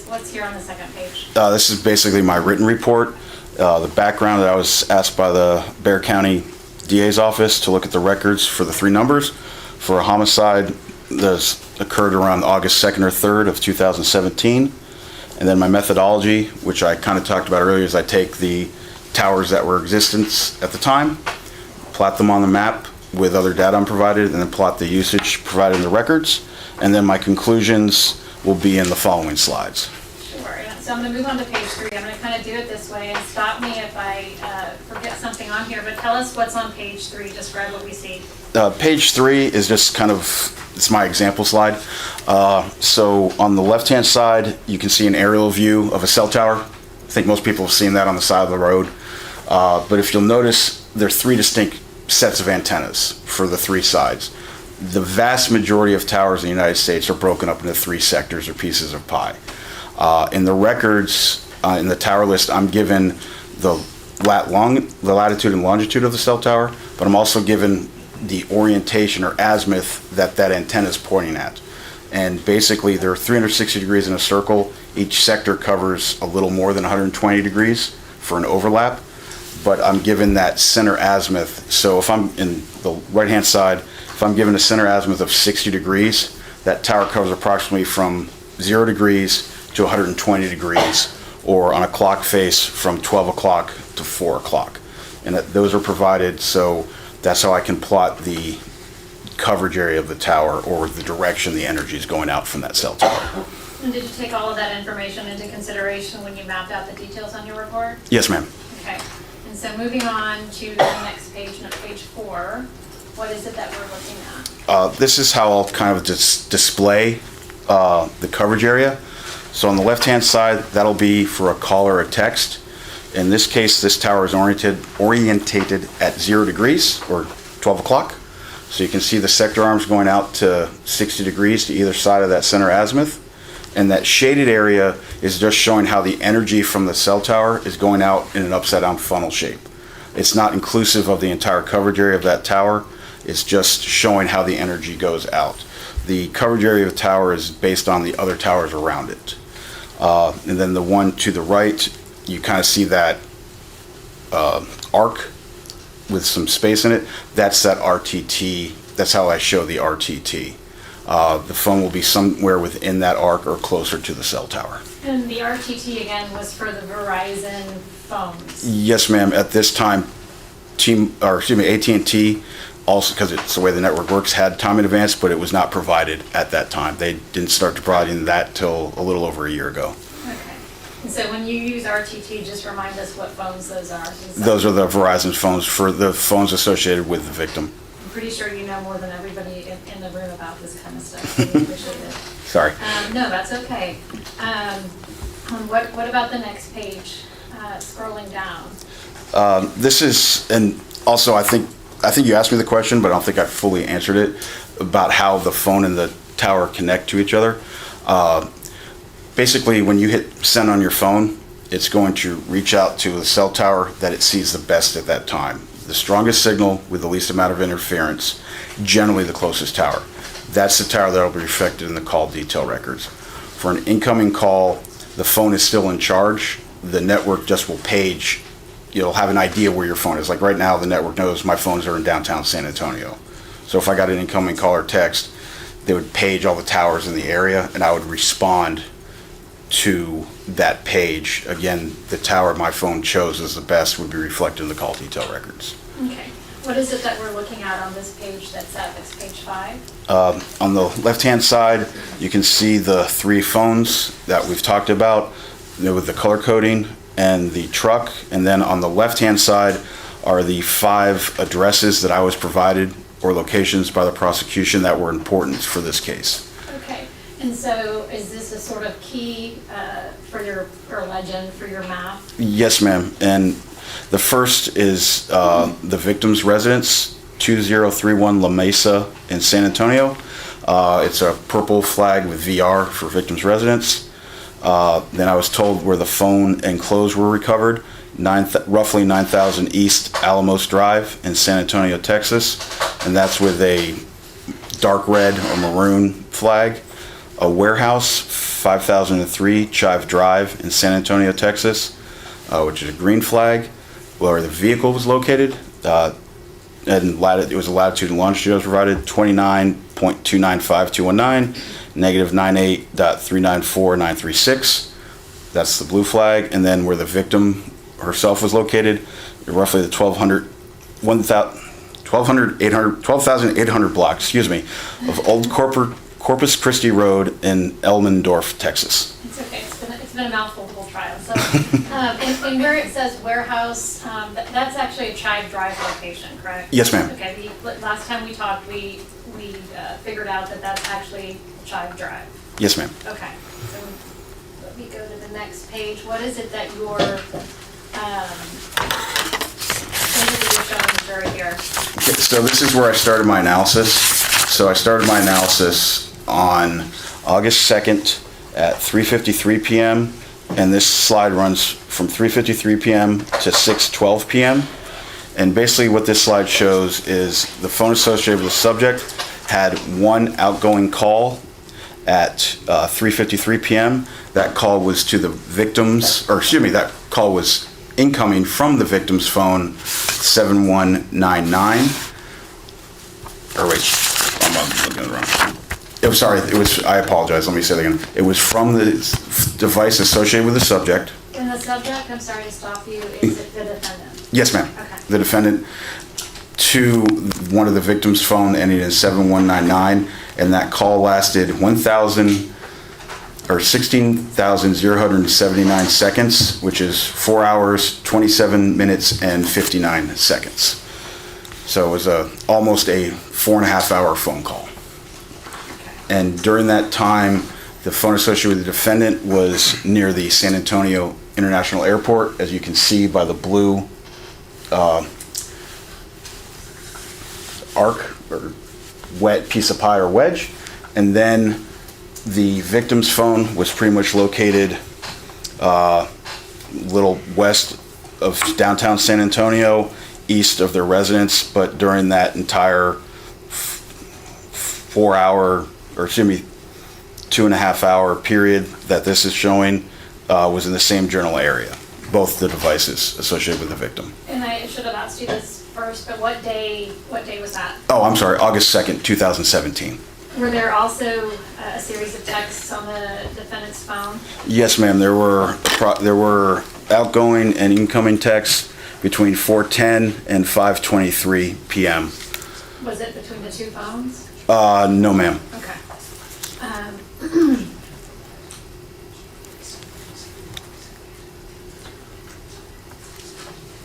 what's here on the second page? This is basically my written report. The background that I was asked by the Bexar County DA's office to look at the records for the 3 numbers for a homicide that occurred around August 2nd or 3rd of 2017. And then my methodology, which I kind of talked about earlier, is I take the towers that were in existence at the time, plot them on the map with other data I'm provided, and then plot the usage provided in the records. And then my conclusions will be in the following slides. Sure, so I'm going to move on to page 3. I'm going to kind of do it this way, and stop me if I forget something on here, but tell us what's on page 3. Describe what we see. Page 3 is just kind of, it's my example slide. So on the left-hand side, you can see an aerial view of a cell tower. I think most people have seen that on the side of the road. But if you'll notice, there are 3 distinct sets of antennas for the 3 sides. The vast majority of towers in the United States are broken up into 3 sectors or pieces of pie. In the records, in the tower list, I'm given the latitude and longitude of the cell tower, but I'm also given the orientation or azimuth that antenna is pointing at. And basically, there are 360 degrees in a circle. Each sector covers a little more than 120 degrees for an overlap, but I'm given that center azimuth. So if I'm in the right-hand side, if I'm given a center azimuth of 60 degrees, that tower covers approximately from 0 degrees to 120 degrees, or on a clock face from 12 o'clock to 4 o'clock. And those are provided, so that's how I can plot the coverage area of the tower or the direction the energy is going out from that cell tower. And did you take all of that information into consideration when you mapped out the details on your report? Yes, ma'am. Okay. And so moving on to the next page, page 4. What is it that we're looking at? This is how I'll kind of display the coverage area. So on the left-hand side, that'll be for a call or a text. In this case, this tower is orientated at 0 degrees or 12 o'clock. So you can see the sector arms going out to 60 degrees to either side of that center azimuth. And that shaded area is just showing how the energy from the cell tower is going out in an upside down funnel shape. It's not inclusive of the entire coverage area of that tower. It's just showing how the energy goes out. The coverage area of the tower is based on the other towers around it. And then the one to the right, you kind of see that arc with some space in it. That's that RTT. That's how I show the RTT. The phone will be somewhere within that arc or closer to the cell tower. And the RTT again was for the Verizon phones. Yes, ma'am. At this time, AT&T, also because it's the way the network works, had time in advance, but it was not provided at that time. They didn't start providing that till a little over a year ago. Okay. And so when you use RTT, just remind us what phones those are. Those are the Verizon phones for the phones associated with the victim. I'm pretty sure you know more than everybody in the room about this kind of stuff. I really appreciate it. Sorry. No, that's okay. What about the next page? Scrolling down. This is, and also I think you asked me the question, but I don't think I fully answered it, about how the phone and the tower connect to each other. Basically, when you hit send on your phone, it's going to reach out to the cell tower that it sees the best at that time. The strongest signal with the least amount of interference, generally the closest tower. That's the tower that will be reflected in the call detail records. For an incoming call, the phone is still in charge. The network just will page. You'll have an idea where your phone is. Like right now, the network knows my phones are in downtown San Antonio. So if I got an incoming call or text, they would page all the towers in the area, and I would respond to that page. Again, the tower my phone chose as the best would be reflected in the call detail records. Okay. What is it that we're looking at on this page that's at this page 5? On the left-hand side, you can see the 3 phones that we've talked about, with the color coding and the truck. And then on the left-hand side are the 5 addresses that I was provided, or locations by the prosecution, that were important for this case. Okay. And so is this a sort of key for your, or legend for your map? Yes, ma'am. And the first is the victim's residence, 2031 La Mesa in San Antonio. It's a purple flag with VR for victim's residence. Then I was told where the phone and clothes were recovered, roughly 9000 East Alamos Drive in San Antonio, Texas. And that's with a dark red or maroon flag. A warehouse, 5003 Chive Drive in San Antonio, Texas, which is a green flag, where the vehicle was located. And it was a latitude and longitude was provided, 29.295219, negative 98.394936. That's the blue flag. And then where the victim herself was located, roughly the 12,800 block, of Old Corpus Christi Road in Elmendorf, Texas. It's okay. It's been a mouthful the whole trial. So, and where it says warehouse, that's actually a Chive Drive location, correct? Yes, ma'am. Okay. Last time we talked, we figured out that that's actually Chive Drive. Yes, ma'am. Okay. So let me go to the next page. What is it that you're showing the jury here? Okay, so this is where I started my analysis. So I started my analysis on August 2nd at 3:53 p.m. and this slide runs from 3:53 p.m. to 6:12 p.m. And basically what this slide shows is the phone associated with the subject had one outgoing call at 3:53 p.m. That call was to the victim's, that call was incoming from the victim's phone, 7199. Or wait, I'm looking at it wrong. I apologize, let me say that again. It was from the device associated with the subject. And the subject, I'm sorry to stop you, is it the defendant? Yes, ma'am. Okay. The defendant to one of the victim's phone ending in 7199, and that call lasted 16,079 seconds, which is 4 hours, 27 minutes, and 59 seconds. So it was almost a 4.5-hour phone call. And during that time, the phone associated with the defendant was near the San Antonio International Airport, as you can see by the blue arc or wet piece of pie or wedge. And then the victim's phone was pretty much located a little west of downtown San Antonio, east of their residence, but during that entire 2.5-hour period that this is showing was in the same general area, both the devices associated with the victim. And I should have asked you this first, but what day was that? Oh, I'm sorry, August 2nd, 2017. Were there also a series of texts on the defendant's phone? Yes, ma'am. There were outgoing and incoming texts between 4:10 and 5:23 p.m. Was it between the two phones? No, ma'am. Okay.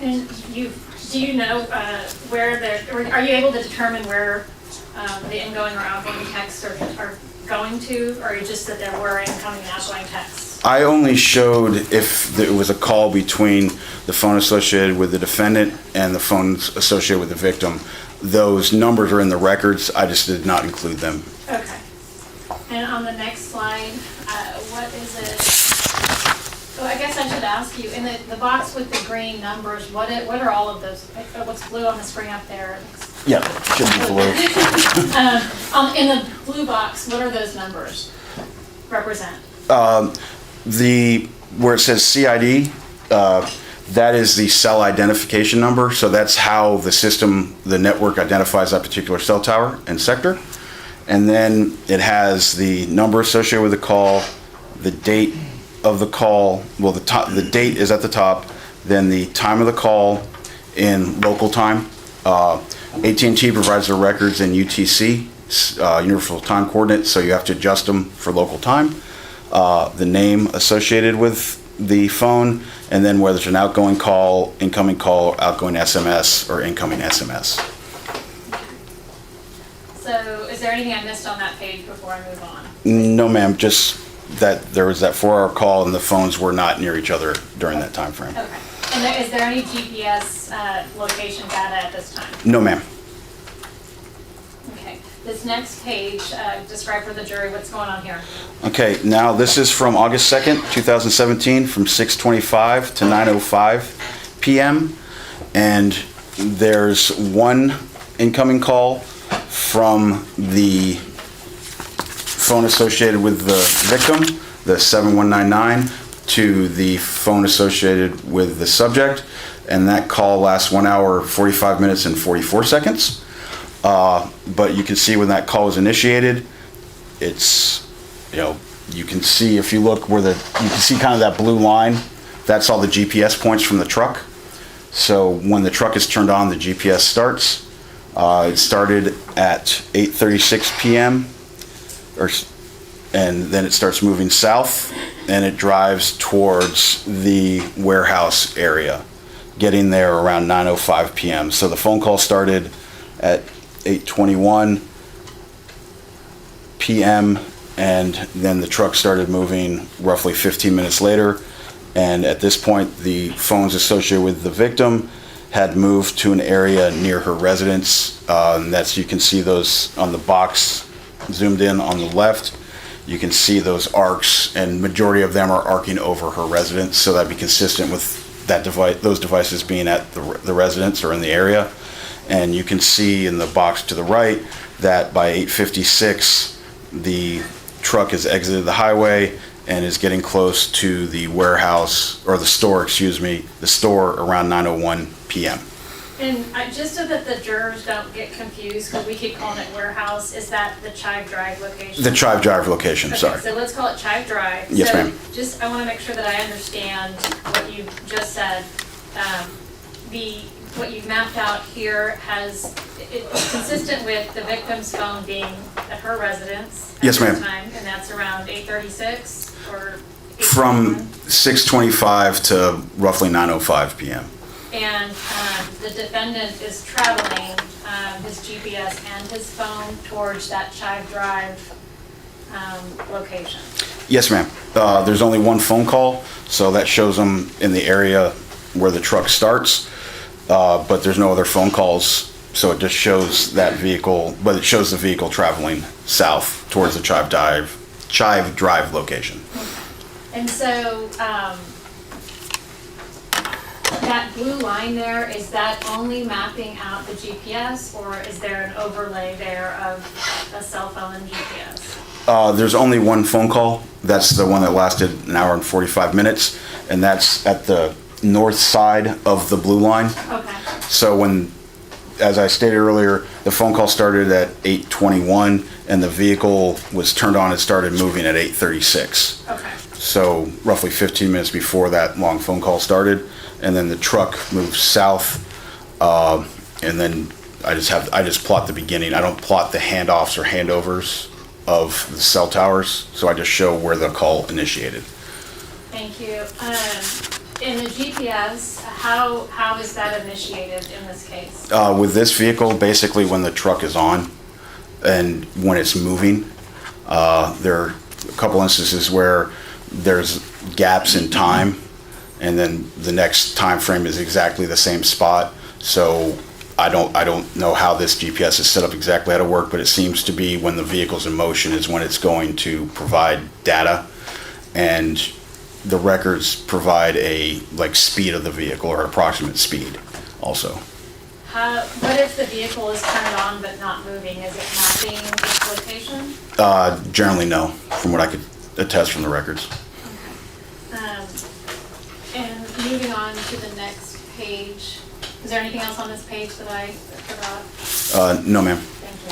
And do you know where or are you able to determine where the ingoing or outgoing texts are going to, or just that there were incoming and outgoing texts? I only showed if it was a call between the phone associated with the defendant and the phones associated with the victim. Those numbers are in the records. I just did not include them. Okay. And on the next slide, what is it? So I guess I should ask you, in the box with the green numbers, what are all of those? What's blue on the screen up there? Yeah, should be blue. In the blue box, what are those numbers represent? Where it says CID, that is the cell identification number. So that's how the system, the network identifies that particular cell tower and sector. And then it has the number associated with the call, the date of the call. Well, the date is at the top, then the time of the call in local time. AT&T provides the records in UTC, Universal Time Coordinates, so you have to adjust them for local time. The name associated with the phone, and then whether it's an outgoing call, incoming call, outgoing SMS, or incoming SMS. So is there anything I missed on that page before I move on? No, ma'am, just that there was that 4-hour call and the phones were not near each other during that time frame. Okay. And is there any GPS location data at this time? No, ma'am. Okay. This next page, describe for the jury what's going on here. Okay, now this is from August 2nd, 2017, from 6:25 to 9:05 p.m. And there's one incoming call from the phone associated with the victim, the 7199, to the phone associated with the subject. And that call lasts 1 hour, 45 minutes, and 44 seconds. But you can see when that call was initiated, it's, you can see if you look where you can see kind of that blue line, that's all the GPS points from the truck. So when the truck is turned on, the GPS starts. It started at 8:36 p.m. And then it starts moving south and it drives towards the warehouse area, getting there around 9:05 p.m. So the phone call started at 8:21 p.m. and then the truck started moving roughly 15 minutes later. And at this point, the phones associated with the victim had moved to an area near her residence. And that's, you can see those on the box zoomed in on the left. You can see those arcs, and majority of them are arcing over her residence, so that'd be consistent with that device, those devices being at the residence or in the area. And you can see in the box to the right that by 8:56, the truck has exited the highway and is getting close to the warehouse, or the store, the store around 9:01 p.m. And just so that the jurors don't get confused, because we keep calling it warehouse, is that the Chive Drive location? The Chive Drive location, Okay, sorry. so let's call it Chive Drive. Yes, ma'am. Just, I want to make sure that I understand what you just said. What you've mapped out here it's consistent with the victim's phone being at her residence at Yes, this ma'am. time, and that's around 8:36 or 8:21? From 6:25 to roughly 9:05 p.m. and the defendant is traveling his GPS and his phone towards that Chive Drive location. Yes, ma'am. There's only one phone call, so that shows them in the area where the truck starts, but there's no other phone calls, so it just shows that vehicle, but it shows the vehicle traveling south towards the Chive Drive location. And so that blue line there, is that only mapping out the GPS, or is there an overlay there of a cell phone and GPS? There's only one phone call. That's the one that lasted an hour and 45 minutes, and that's at the north side of the blue line. Okay. So when, as I stated earlier, the phone call started at 8:21, and the vehicle was turned on and started moving at 8:36. Okay. So roughly 15 minutes before that long phone call started, and then the truck moved south, and then I just plot the beginning. I don't plot the handoffs or handovers of the cell towers, so I just show where the call initiated. Thank you. In the GPS, how is that initiated in this case? With this vehicle, basically when the truck is on and when it's moving, there are a couple instances where there's gaps in time, and then the next time frame is exactly the same spot. So I don't know how this GPS is set up exactly how to work, but it seems to be when the vehicle's in motion is when it's going to provide data, and the records provide a speed of the vehicle or approximate speed also. What if the vehicle is turned on but not moving? Is it mapping its location? Generally no, from what I could attest from the records. And moving on to the next page, is there anything else on this page that I forgot? No, ma'am. Thank you.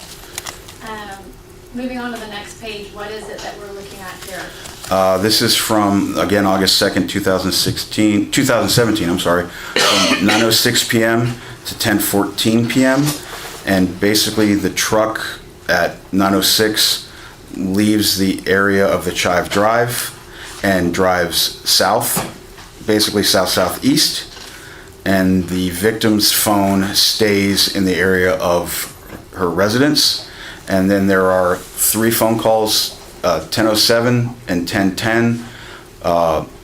Moving on to the next page, what is it that we're looking at here? This is from, again, August 2nd, 2017, I'm sorry, from 9:06 p.m. to 10:14 p.m. And basically the truck at 9:06 leaves the area of the Chive Drive and drives south, basically south-southeast. And the victim's phone stays in the area of her residence. And then there are 3 phone calls, 10:07 and 10:10.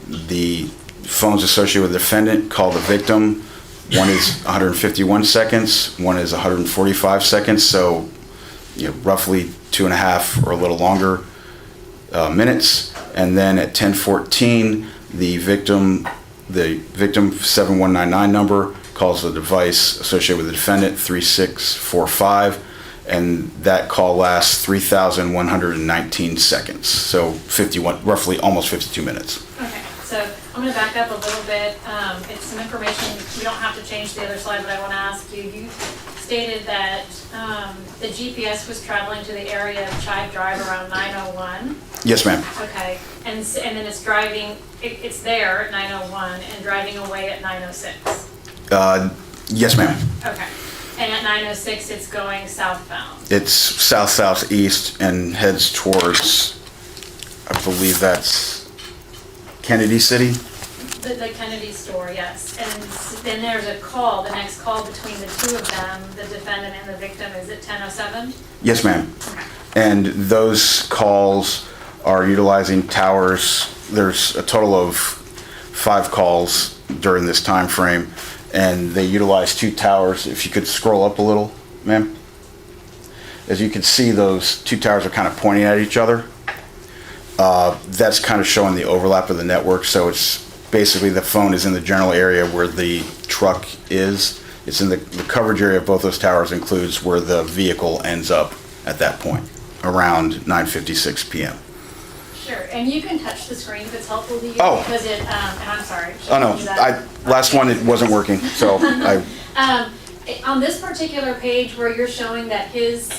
The phones associated with the defendant call the victim. One is 151 seconds, one is 145 seconds, so roughly 2.5 or a little longer minutes. And then at 10:14, the victim 7199 number calls the device associated with the defendant, 3645. And that call lasts 3,119 seconds, so roughly almost 52 minutes. Okay, so I'm going to back up a little bit. It's some information, we don't have to change the other slide, but I want to ask you. You stated that the GPS was traveling to the area of Chive Drive around 9:01. Yes, ma'am. Okay, and then it's driving, it's there at 9:01 and driving away at 9:06. Yes, ma'am. Okay. And at 9:06, it's going southbound. It's south-southeast and heads towards, I believe that's Kennedy City. The Kennedy store, yes. And then there's a call, the next call between the two of them, the defendant and the victim, is at 10:07? Yes, ma'am. Okay. And those calls are utilizing towers. There's a total of 5 calls during this time frame. And they utilize 2 towers. If you could scroll up a little, ma'am. As you can see, those 2 towers are kind of pointing at each other. That's kind of showing the overlap of the network. So it's basically the phone is in the general area where the truck is. It's in the coverage area of both those towers includes where the vehicle ends up at that point, around 9:56 p.m. Sure, and you can touch the screen if it's helpful to you. Oh. Because it, and I'm sorry. Oh no, last one it wasn't working, so I. On this particular page where you're showing that his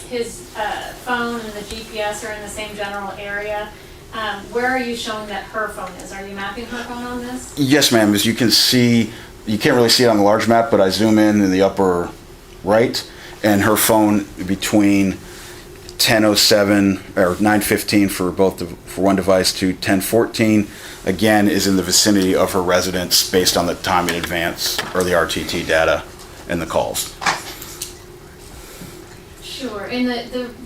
phone and the GPS are in the same general area, where are you showing that her phone is? Are you mapping her phone on this? Yes, ma'am. As you can see, you can't really see it on the large map, but I zoom in the upper right, and her phone between 10:07 or 9:15 for for one device to 10:14, again, is in the vicinity of her residence based on the time in advance or the RTT data and the calls. Sure, and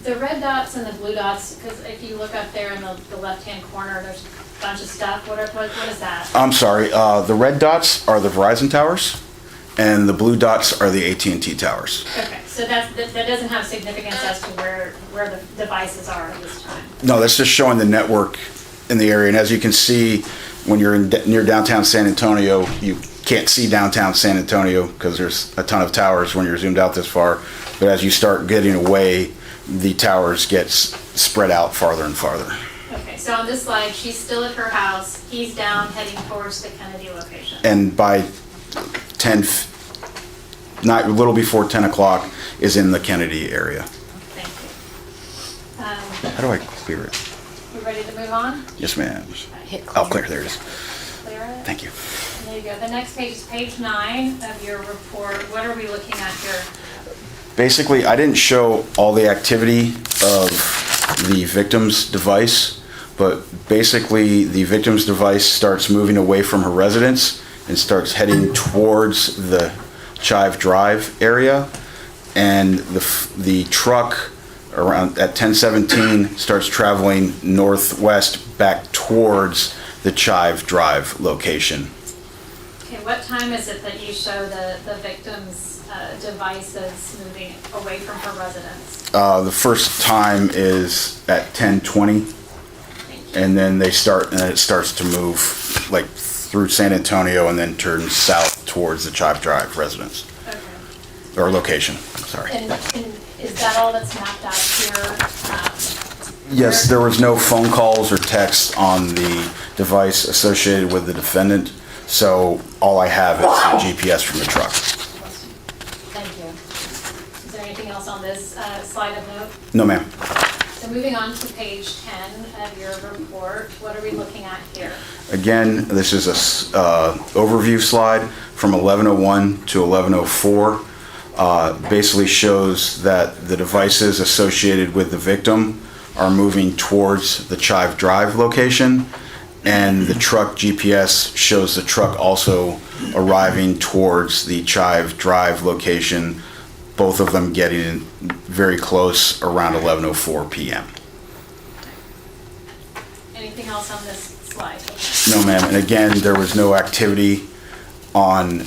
the red dots and the blue dots, because if you look up there in the left-hand corner, there's a bunch of stuff. What is that? I'm sorry, the red dots are the Verizon towers, and the blue dots are the AT&T towers. Okay, so that doesn't have significance as to where the devices are at this time. No, that's just showing the network in the area, and as you can see, when you're near downtown San Antonio, you can't see downtown San Antonio because there's a ton of towers when you're zoomed out this far, but as you start getting away, the towers get spread out farther and farther. Okay, so on this slide, she's still at her house, he's down heading towards the Kennedy location. And by a little before 10 o'clock is in the Kennedy area. Thank you. How do I clear it? You ready to move on? Yes, ma'am. Hit I'll clear, there it is. Clear it? Thank you. There you go. The next page is page 9 of your report. What are we looking at here? Basically, I didn't show all the activity of the victim's device, but basically the victim's device starts moving away from her residence and starts heading towards the Chive Drive area, and the truck around at 10:17 starts traveling northwest back towards the Chive Drive location. Okay, what time is it that you show the victim's devices moving away from her residence? The first time is at 10:20, and then it starts to move like through San Antonio and then turns south towards the Chive Drive residence. Okay. Or location, sorry. And is that all that's mapped out here? Yes, there was no phone calls or texts on the device associated with the defendant, so all I have is the GPS from the truck. Thank you. Is there anything else on this slide of note? No, ma'am. So moving on to page 10 of your report, what are we looking at here? Again, this is a overview slide from 1101 to 1104. Basically shows that the devices associated with the victim are moving towards the Chive Drive location, and the truck GPS shows the truck also arriving towards the Chive Drive location, both of them getting very close around 11:04 p.m. Anything else on this slide? No, ma'am, and again, there was no activity on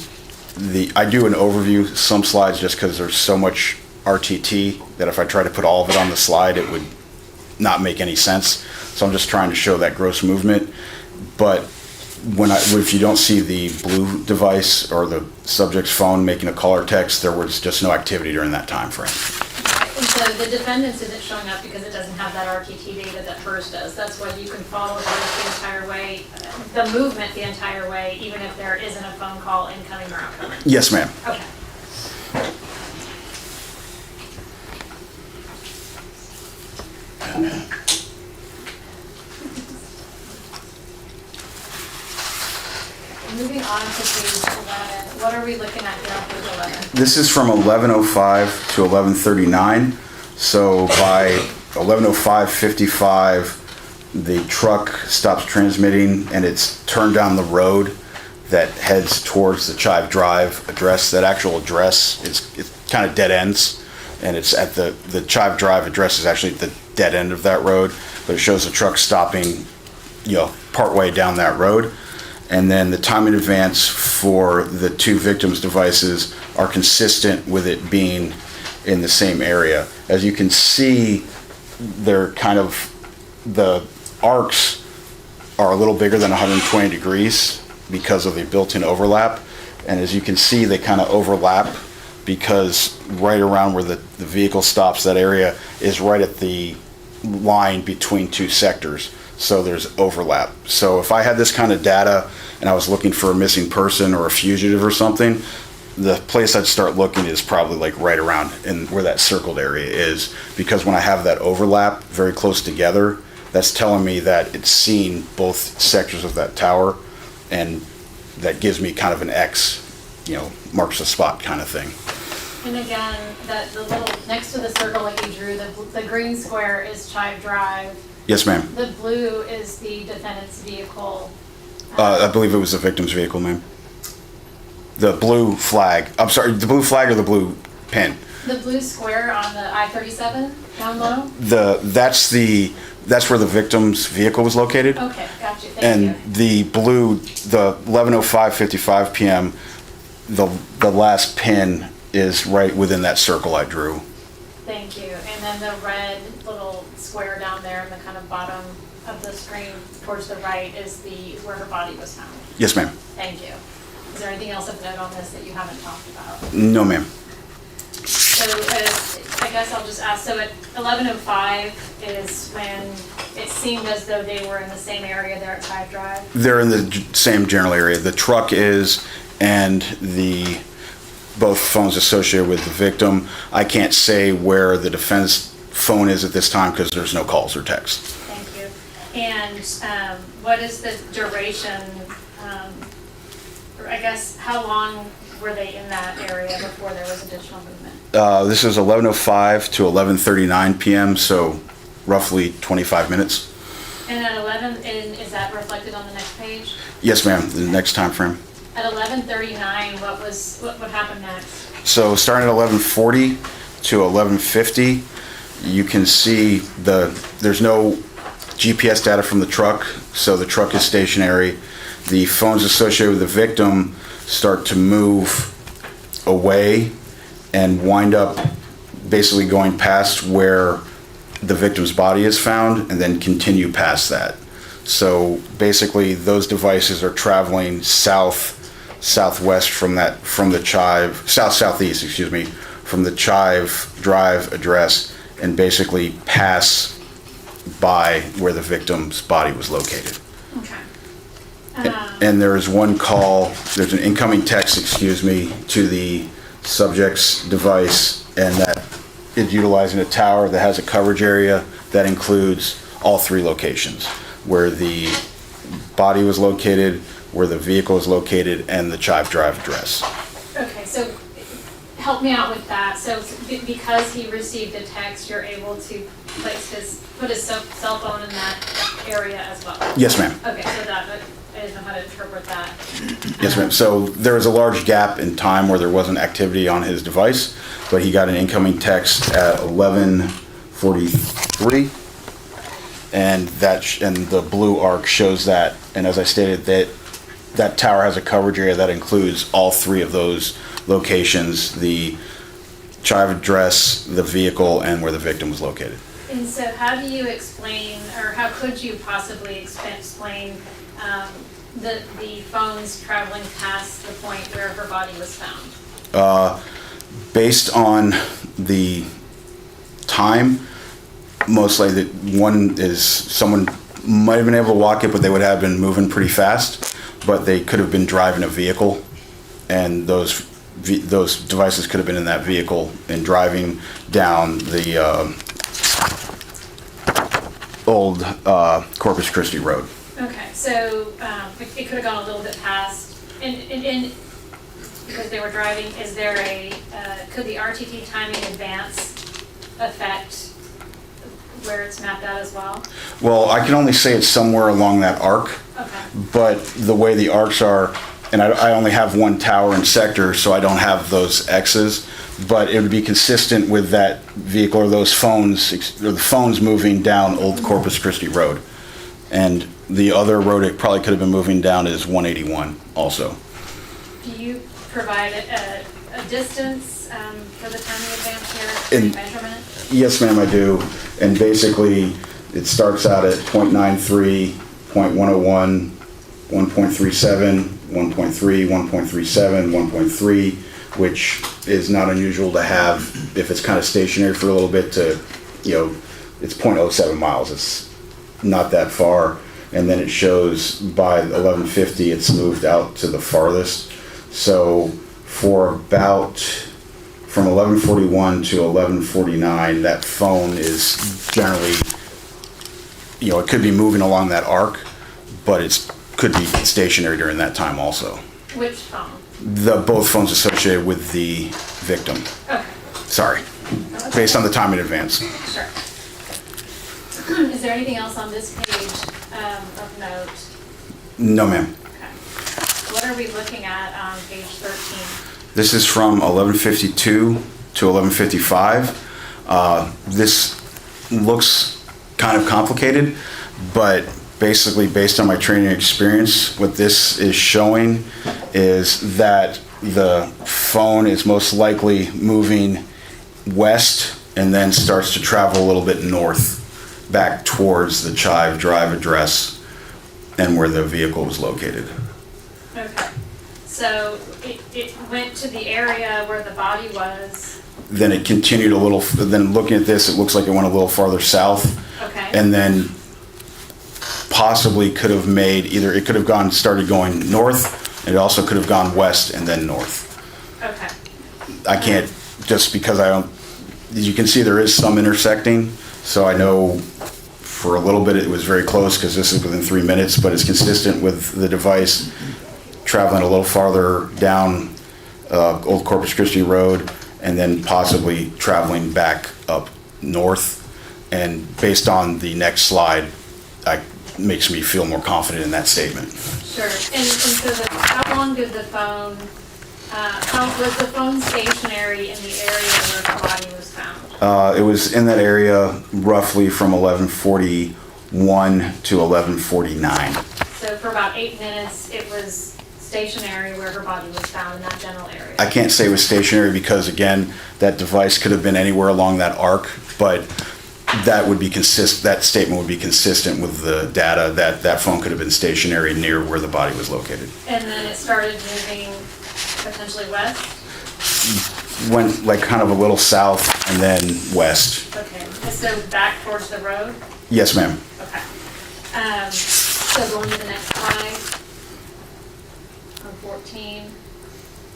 I do an overview, some slides, just because there's so much RTT that if I try to put all of it on the slide, it would not make any sense. So I'm just trying to show that gross movement. But if you don't see the blue device or the subject's phone making a call or text, there was just no activity during that time frame. And so the defendant's isn't showing up because it doesn't have that RTT data that hers does. That's why you can follow hers the entire way, the movement the entire way, even if there isn't a phone call incoming or outgoing. Yes, ma'am. Okay. Moving on to page 11, what are we looking at here on page 11? This is from 1105 to 1139. So by 1105:55, the truck stops transmitting and it's turned down the road that heads towards the Chive Drive address. That actual address it kind of dead ends, and it's at the Chive Drive address is actually at the dead end of that road, but it shows the truck stopping, partway down that road. And then the time in advance for the two victims' devices are consistent with it being in the same area. As you can see, they're the arcs are a little bigger than 120 degrees because of the built-in overlap. And as you can see, they kind of overlap because right around where the vehicle stops, that area is right at the line between two sectors. So there's overlap. So if I had this kind of data and I was looking for a missing person or a fugitive or something, the place I'd start looking is probably like right around in where that circled area is, because when I have that overlap very close together, that's telling me that it's seen both sectors of that tower, and that gives me kind of an X, marks the spot kind of thing. And again, the little, next to the circle that you drew, the green square is Chive Drive. Yes, ma'am. The blue is the defendant's vehicle. I believe it was the victim's vehicle, ma'am. The blue flag. I'm sorry, the blue flag or the blue pin? The blue square on the I-37 down low? That's where the victim's vehicle was located. Okay, got you, thank And you. the blue, the 11:05:55 p.m., the last pin is right within that circle I drew. Thank you. And then the red little square down there in the kind of bottom of the screen towards the right is where her body was found. Yes, ma'am. Thank you. Is there anything else of note on this that you haven't talked about? No, ma'am. So I guess I'll just ask, so at 11:05 is when it seemed as though they were in the same area there at Chive Drive? They're in the same general area. The truck is, and both phones associated with the victim. I can't say where the defense phone is at this time because there's no calls or texts. Thank you. And what is the duration, or I guess, how long were they in that area before there was additional movement? This is 11:05 to 11:39 p.m., so roughly 25 minutes. And at 11, and is that reflected on the next page? Yes, ma'am, the next time frame. At 11:39, what happened next? So starting at 11:40 to 11:50, you can see there's no GPS data from the truck, so the truck is stationary. The phones associated with the victim start to move away and wind up basically going past where the victim's body is found and then continue past that. So basically those devices are traveling southwest from the Chive, southeast, excuse me, from the Chive Drive address and basically pass by where the victim's body was located. Okay. And there is one call, there's an incoming text, excuse me, to the subject's device, and that is utilizing a tower that has a coverage area that includes all three locations, where the body was located, where the vehicle is located, and the Chive Drive address. Okay, so help me out with that. So because he received a text, you're able to put his cell phone in that area as well? Yes, ma'am. Okay, so that, I didn't know how to interpret that. Yes, ma'am. So there was a large gap in time where there wasn't activity on his device, but he got an incoming text at 11:43, and the blue arc shows that. And as I stated, that tower has a coverage area that includes all three of those locations: the Chive address, the vehicle, and where the victim was located. And so how do you explain, or how could you possibly explain the phones traveling past the point where her body was found? Based on the time, most likely one is someone might have been able to walk it, but they would have been moving pretty fast, but they could have been driving a vehicle, and those devices could have been in that vehicle and driving down the Old Corpus Christi Road. Okay, so it could have gone a little bit past, and because they were driving, is there could the RTT timing advance affect where it's mapped out as well? Well, I can only say it's somewhere along that arc, Okay. but the way the arcs are, and I only have one tower and sector, so I don't have those X's, but it would be consistent with that vehicle or those phones, or the phones moving down Old Corpus Christi Road. And the other road it probably could have been moving down is 181 also. Do you provide a distance for the timing advance here, In- measurement? Yes, ma'am, I do. And basically, it starts out at 0.93, 0.101, 1.37, 1.3, 1.37, 1.3, which is not unusual to have if it's kind of stationary for a little bit to, it's 0.07 miles. It's not that far. And then it shows by 11:50, it's moved out to the farthest. So from 11:41 to 11:49, that phone is generally, it could be moving along that arc, but it could be stationary during that time also. Which phone? Both phones associated with the victim. Okay. Sorry. Based on the time in advance. Sure. Is there anything else on this page of note? No, ma'am. Okay. What are we looking at on page 13? This is from 1152 to 1155. This looks kind of complicated, but basically based on my training experience, what this is showing is that the phone is most likely moving west and then starts to travel a little bit north back towards the Chive Drive address and where the vehicle was located. Okay. So it went to the area where the body was. Then it continued a little, then looking at this, it looks like it went a little farther south. Okay. And then possibly could have made, either it could have started going north, and it also could have gone west and then north. Okay. I can't, just because I don't, as you can see, there is some intersecting, so I know for a little bit it was very close because this is within 3 minutes, but it's consistent with the device traveling a little farther down Old Corpus Christi Road and then possibly traveling back up north. And based on the next slide, makes me feel more confident in that statement. Sure. And so how long did the phone, was the phone stationary in the area where the body was found? It was in that area roughly from 11:41 to 11:49. So for about 8 minutes, it was stationary where her body was found in that general area? I can't say it was stationary because, again, that device could have been anywhere along that arc, but that would be that statement would be consistent with the data that that phone could have been stationary near where the body was located. And then it started moving potentially west? Went like kind of a little south and then west. Okay. And so back towards the road? Yes, ma'am. Okay. So going to the next slide, on 14,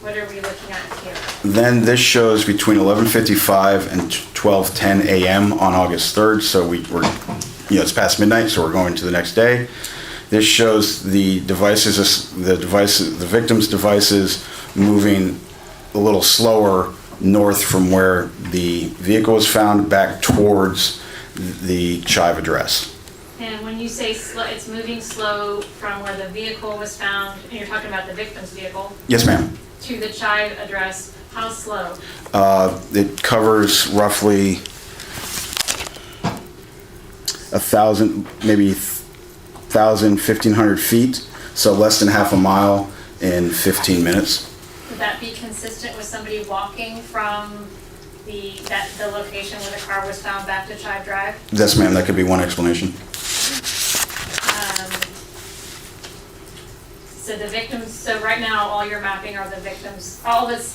what are we looking at here? Then this shows between 11:55 and 12:10 a.m. on August 3rd. So we're, it's past midnight, so we're going to the next day. This shows the victim's devices moving a little slower north from where the vehicle was found back towards the Chive address. And when you say slow, it's moving slow from where the vehicle was found, and you're talking about the victim's vehicle? Yes, ma'am. To the Chive address, how slow? It covers roughly 1,000, maybe 1,500 feet, so less than half a mile in 15 minutes. Would that be consistent with somebody walking from the location where the car was found back to Chive Drive? Yes, ma'am, that could be one explanation. So the victims, so right now, all you're mapping are the victims, all that's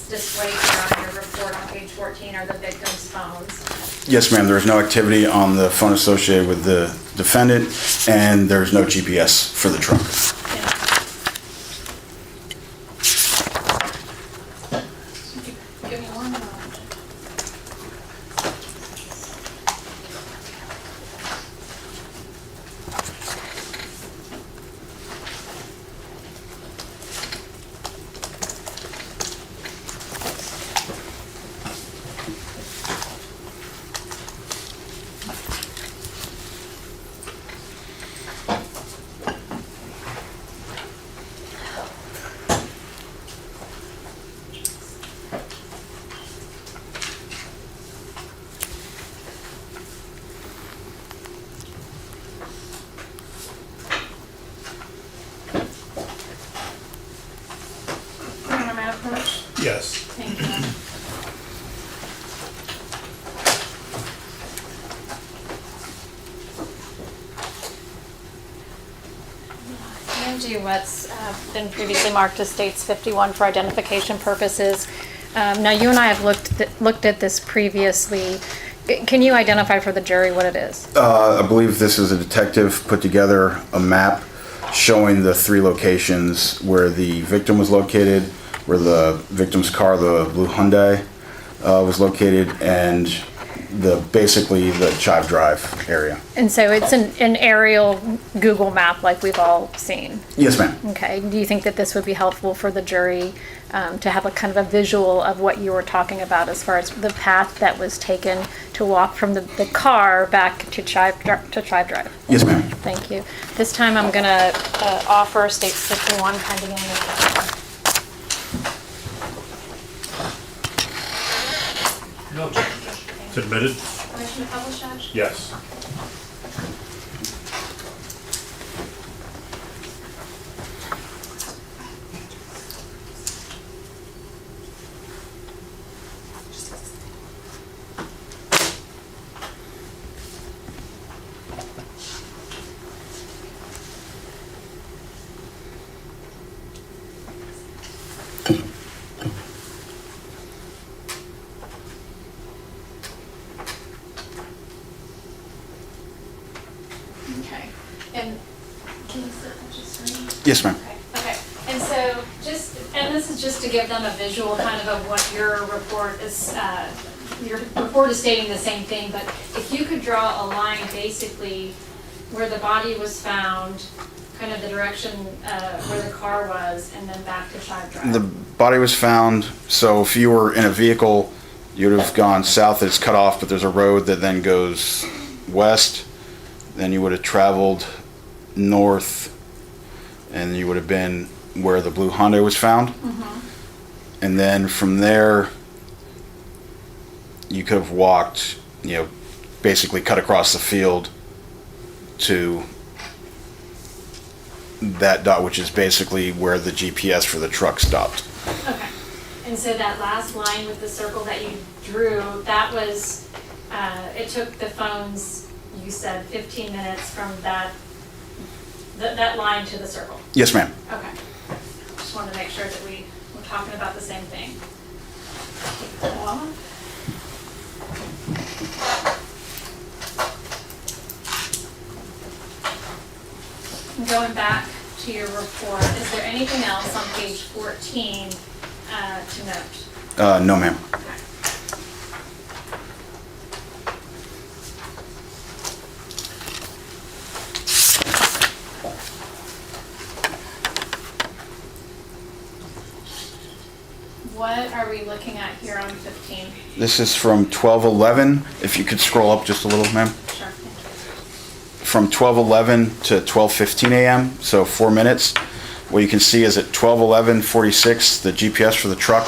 displayed here on your report on page 14 are the victims' phones. Yes, ma'am, there's no activity on the phone associated with the defendant, and there's no GPS for the truck. Give me one moment. Yes. Thank you. I'm going to do what's been previously marked as States 51 for identification purposes. Now, you and I have looked at this previously. Can you identify for the jury what it is? I believe this is a detective put together a map showing the 3 locations where the victim was located, where the victim's car, the blue Hyundai, was located, and basically the Chive Drive area. And so it's an aerial Google map like we've all seen. Yes, ma'am. Okay. Do you think that this would be helpful for the jury to have a kind of a visual of what you were talking about as far as the path that was taken to walk from the car back to Chive Drive? Yes, ma'am. Thank you. This time I'm going to offer State 51 pending in. No objection, Judge. Submitted? Permission to publish, Judge? Yes. Okay. And can you sit up just for me? Yes, ma'am. Okay, and so and this is just to give them a visual kind of what your report is stating the same thing, but if you could draw a line basically where the body was found, kind of the direction where the car was, and then back to Chive Drive. The body was found, so if you were in a vehicle, you would have gone south, it's cut off, but there's a road that then goes west. Then you would have traveled north, and you would have been where the blue Honda was found. Mm-hmm. And then from there, you could have walked, basically cut across the field to that dot, which is basically where the GPS for the truck stopped. Okay, and so that last line with the circle that you drew, that was, it took the phones, you said 15 minutes from that line to the circle? Yes, ma'am. Okay. Just wanted to make sure that we were talking about the same thing. Take that off. Going back to your report, is there anything else on page 14 to note? No, ma'am. What are we looking at here on 15? This is from 12:11. If you could scroll up just a little, ma'am. Sure. From 12:11 to 12:15 a.m., so 4 minutes. What you can see is at 12:11:46, the GPS for the truck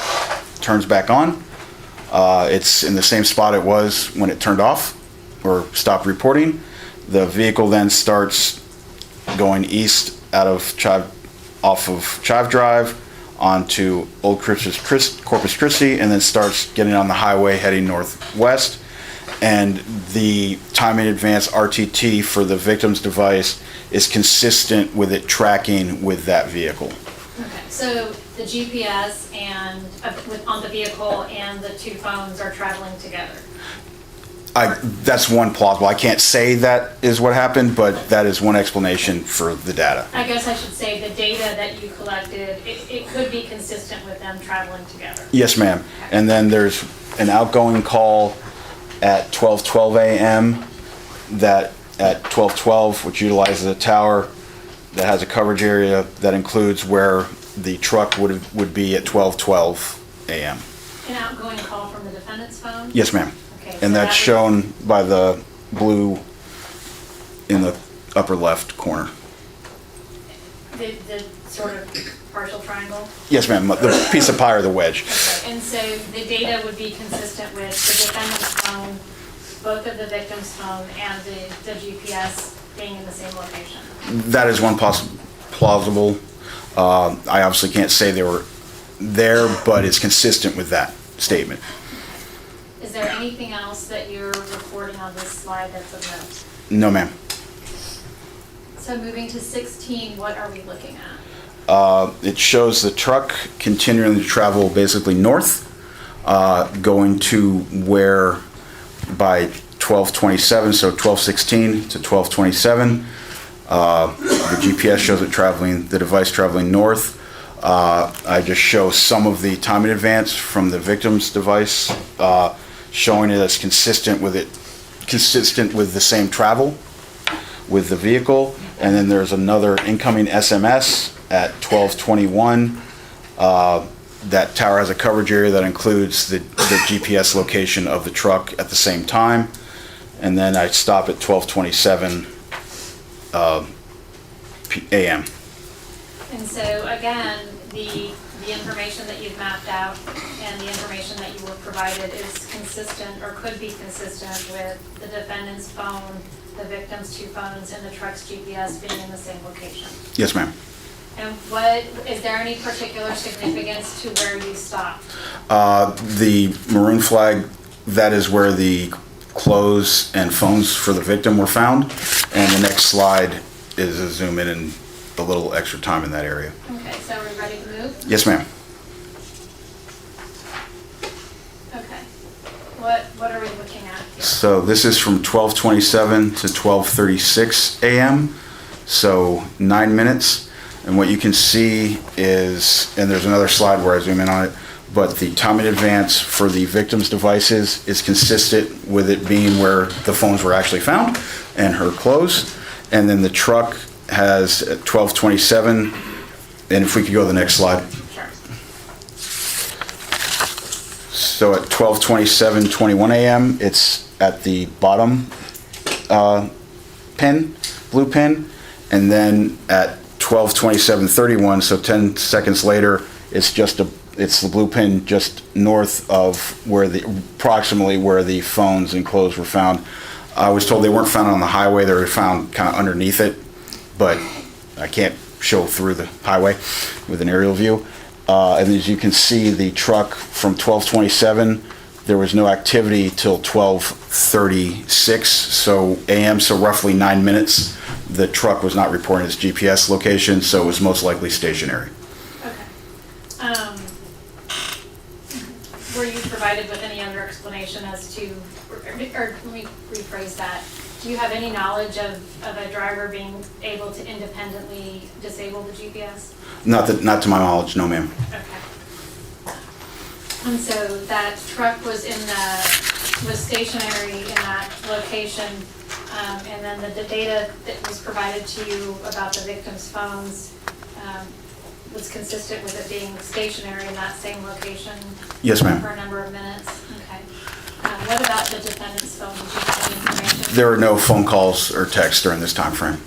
turns back on. It's in the same spot it was when it turned off or stopped reporting. The vehicle then starts going east off of Chive Drive onto Old Corpus Christi, and then starts getting on the highway heading northwest. And the time in advance RTT for the victim's device is consistent with it tracking with that vehicle. Okay, so the GPS and on the vehicle and the two phones are traveling together? That's one plausible. I can't say that is what happened, but that is one explanation for the data. I guess I should say the data that you collected, it could be consistent with them traveling together. Yes, ma'am. And then there's an outgoing call at 12:12 a.m. that at 12:12, which utilizes a tower that has a coverage area that includes where the truck would be at 12:12 a.m. An outgoing call from the defendant's phone? Yes, ma'am. Okay, And so that's shown by the blue in the upper left corner. The sort of partial triangle? Yes, ma'am. The piece of pie or the wedge. Okay, and so the data would be consistent with the defendant's phone, both of the victim's phone, and the GPS being in the same location? That is one plausible. I obviously can't say they were there, but it's consistent with that statement. Is there anything else that you're reporting on this slide that's of note? No, ma'am. So moving to 16, what are we looking at? It shows the truck continuing to travel basically north, going to where by 12:27, so 12:16 to 12:27. The GPS shows it traveling, the device traveling north. I just show some of the time in advance from the victim's device. showing it as consistent with the same travel with the vehicle. And then there's another incoming SMS at 12:21. That tower has a coverage area that includes the GPS location of the truck at the same time. And then I stop at 12:27 a.m. And so again, the information that you've mapped out and the information that you were provided is consistent or could be consistent with the defendant's phone, the victim's 2 phones, and the truck's GPS being in the same location. Yes, ma'am. And is there any particular significance to where you stopped? The maroon flag, that is where the clothes and phones for the victim were found. And the next slide is a zoom in a little extra time in that area. Okay, so are we ready to move? Yes, ma'am. Okay. What are we looking at here? So this is from 12:27 to 12:36 a.m. So 9 minutes. And what you can see is, and there's another slide where I zoom in on it, but the time in advance for the victim's devices is consistent with it being where the phones were actually found and her clothes. And then the truck has at 12:27, and if we could go to the next slide. Sure. So at 12:27:21 a.m., it's at the bottom pin, blue pin, and then at 12:27:31, so 10 seconds later, it's the blue pin just north of approximately where the phones and clothes were found. I was told they weren't found on the highway; they were found kind of underneath it, but I can't show through the highway with an aerial view. And as you can see, the truck from 12:27, there was no activity till 12:36 a.m., so roughly 9 minutes. The truck was not reporting its GPS location, so it was most likely stationary. Okay. Were you provided with any other explanation as to, or let me rephrase that, do you have any knowledge of a driver being able to independently disable the GPS? Not to my knowledge, no, ma'am. Okay. And so that truck was stationary in that location, and then the data that was provided to you about the victim's phones was consistent with it being stationary in that same location? Yes, ma'am. For a number of minutes? Okay. What about the defendant's phone? Did you have any information? There were no phone calls or texts during this time frame.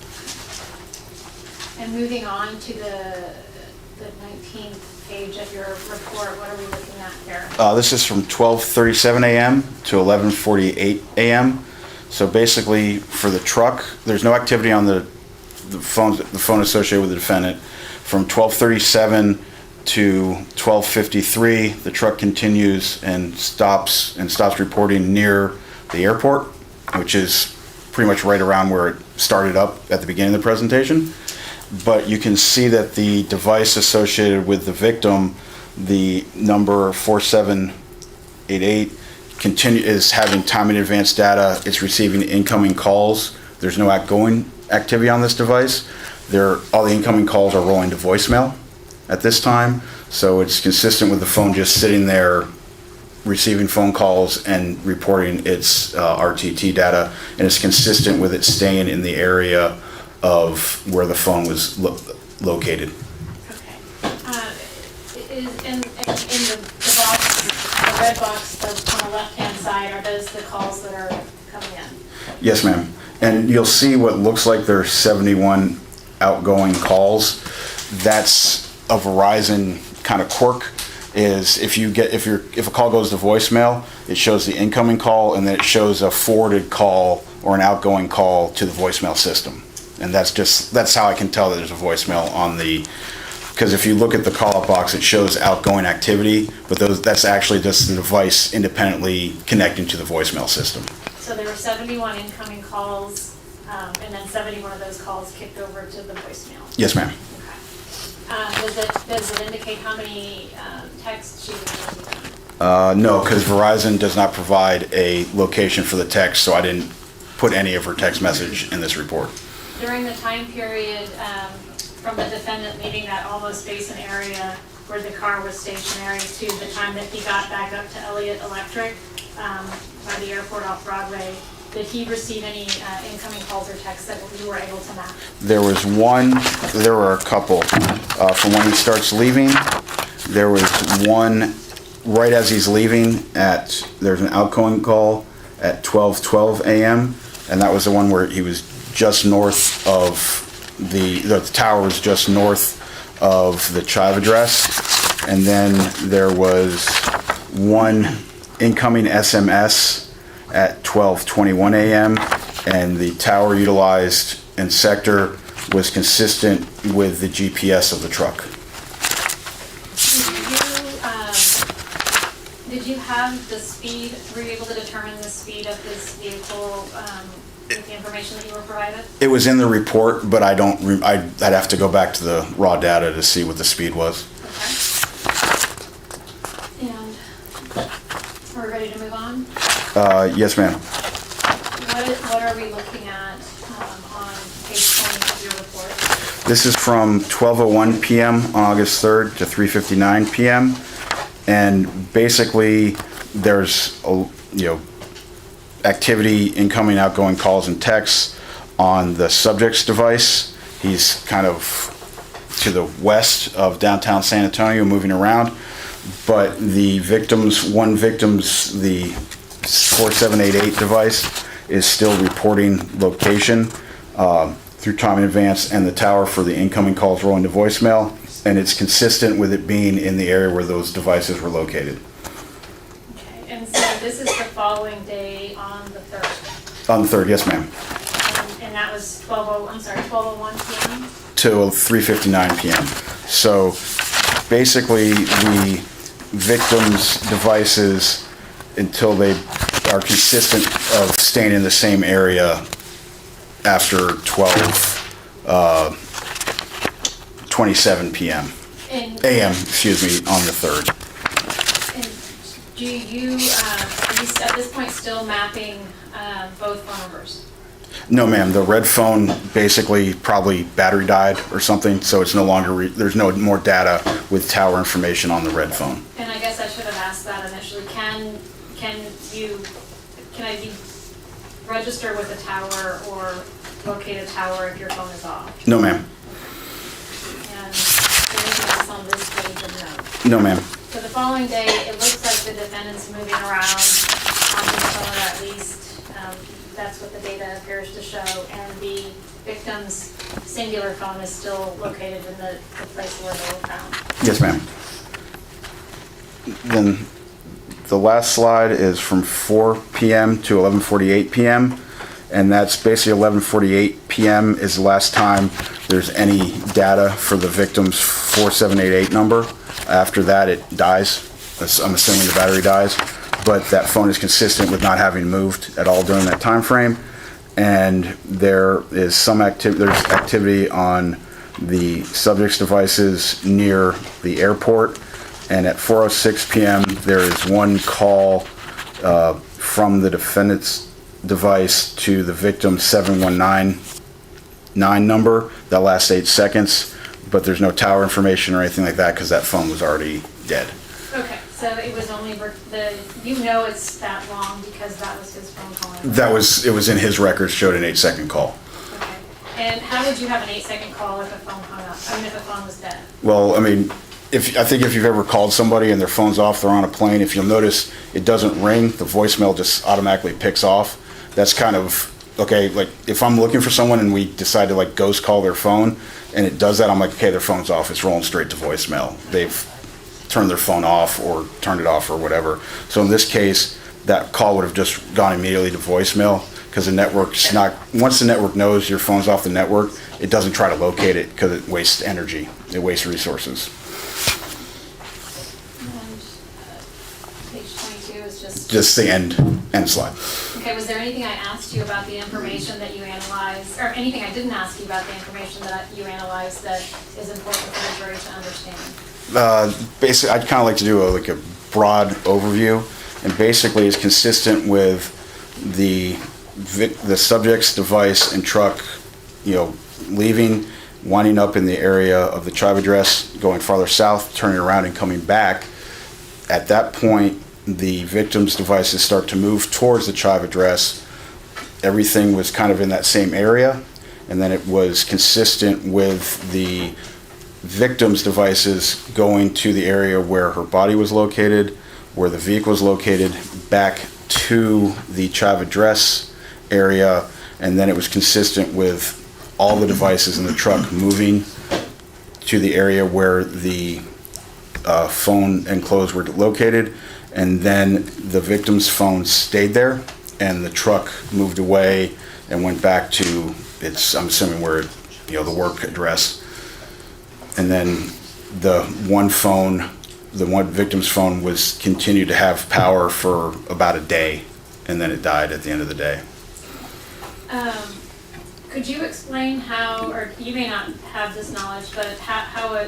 And moving on to the 19th page of your report, what are we looking at here? This is from 12:37 a.m. to 11:48 a.m. So basically, for the truck, there's no activity on the phone associated with the defendant. From 12:37 to 12:53, the truck continues and stops reporting near the airport, which is pretty much right around where it started up at the beginning of the presentation. But you can see that the device associated with the victim, the number 4788, is having time in advance data. It's receiving incoming calls. There's no outgoing activity on this device. All the incoming calls are rolling to voicemail at this time. So it's consistent with the phone just sitting there receiving phone calls and reporting its RTT data, and it's consistent with it staying in the area of where the phone was located. Okay. In the box, the red box that's on the left-hand side, are those the calls that are coming in? Yes, ma'am. And you'll see what looks like there's 71 outgoing calls. That's a Verizon kind of quirk. Is if a call goes to voicemail, it shows the incoming call, and then it shows a forwarded call or an outgoing call to the voicemail system. And that's how I can tell that there's a voicemail on because if you look at the call-up box, it shows outgoing activity, but that's actually just the device independently connecting to the voicemail system. So there were 71 incoming calls, and then 71 of those calls kicked over to the voicemail? Yes, ma'am. Okay. Does it indicate how many texts you received? No, because Verizon does not provide a location for the text, so I didn't put any of her text message in this report. During the time period from the defendant leaving that almost basin area where the car was stationary to the time that he got back up to Elliott Electric by the airport off Broadway, did he receive any incoming calls or texts that you were able to map? There were a couple. From when he starts leaving, there was one right as he's leaving there's an outgoing call at 12:12 a.m. and that was the one where he was just north of the tower was just north of the Chive address. And then there was one incoming SMS at 12:21 a.m. and the tower utilized and sector was consistent with the GPS of the truck. Did you have the speed, were you able to determine the speed of this vehicle with the information that you were provided? It was in the report, but I'd have to go back to the raw data to see what the speed was. Okay. And we're ready to move on? Yes, ma'am. What are we looking at on page 20 of your report? This is from 12:01 p.m. on August 3rd to 3:59 p.m. And basically, there's activity, incoming, outgoing calls and texts on the subject's device. He's kind of to the west of downtown San Antonio, moving around. But the one victim's, the 4788 device is still reporting location through time in advance, and the tower for the incoming calls rolling to voicemail. And it's consistent with it being in the area where those devices were located. Okay, and so this is the following day on the 3rd? On the 3rd, yes, ma'am. And that was 12:01 p.m.? Till 3:59 p.m. So basically, the victim's devices, until they are consistent of staying in the same area after 12:27 p.m. a.m. Excuse me, on the 3rd. And do you, are you at this point still mapping both phone numbers? No, ma'am. The red phone basically probably battery died or something, so it's no longer. There's no more data with tower information on the red phone. And I guess I should have asked that initially. Can I be register with a tower or locate a tower if your phone is off? No, ma'am. And anything else on this page of note? No, ma'am. So the following day, it looks like the defendant's moving around on his phone, or at least that's what the data appears to show, and the victim's singular phone is still located in the place where they were found. Yes, ma'am. Then the last slide is from 4 p.m. to 11:48 p.m. And that's basically 11:48 p.m. is the last time there's any data for the victim's 4788 number. After that, it dies. I'm assuming the battery dies. But that phone is consistent with not having moved at all during that time frame. And there is some activity. There's activity on the subject's devices near the airport. And at 4:06 p.m., there is one call from the defendant's device to the victim's 7199 number. That lasts 8 seconds, but there's no tower information or anything like that because that phone was already dead. Okay, so it was only it's that long because that was his phone calling. It was in his records, showed an 8-second call. Okay, and how would you have an 8-second call if a phone hung up? I mean, if a phone was dead? Well, I mean, I think if you've ever called somebody and their phone's off, they're on a plane, if you'll notice it doesn't ring, the voicemail just automatically picks off. That's kind of, okay, like if I'm looking for someone and we decide to like ghost call their phone and it does that, I'm like, okay, their phone's off, it's rolling straight to voicemail. They've turned their phone off or turned it off or whatever. So in this case, that call would have just gone immediately to voicemail because the network's not, once the network knows your phone's off the network, it doesn't try to locate it because it wastes energy, it wastes resources. Page 22 is Just the end slide. Okay, was there anything I asked you about the information that you analyzed, or anything I didn't ask you about the information that you analyzed that is important for the jury to understand? Basically, I'd kind of like to do a broad overview, and basically it's consistent with the subject's device and truck, leaving winding up in the area of the tribe address, going farther south, turning around and coming back. At that point, the victim's devices start to move towards the tribe address. Everything was kind of in that same area, and then it was consistent with the victim's devices going to the area where her body was located, where the vehicle was located, back to the tribe address area, and then it was consistent with all the devices in the truck moving to the area where the phone and clothes were located, and then the victim's phone stayed there, and the truck moved away and went back to its, I'm assuming where, the work address. And then the one victim's phone was continued to have power for about a day, and then it died at the end of the day. Could you explain how, or you may not have this knowledge, but how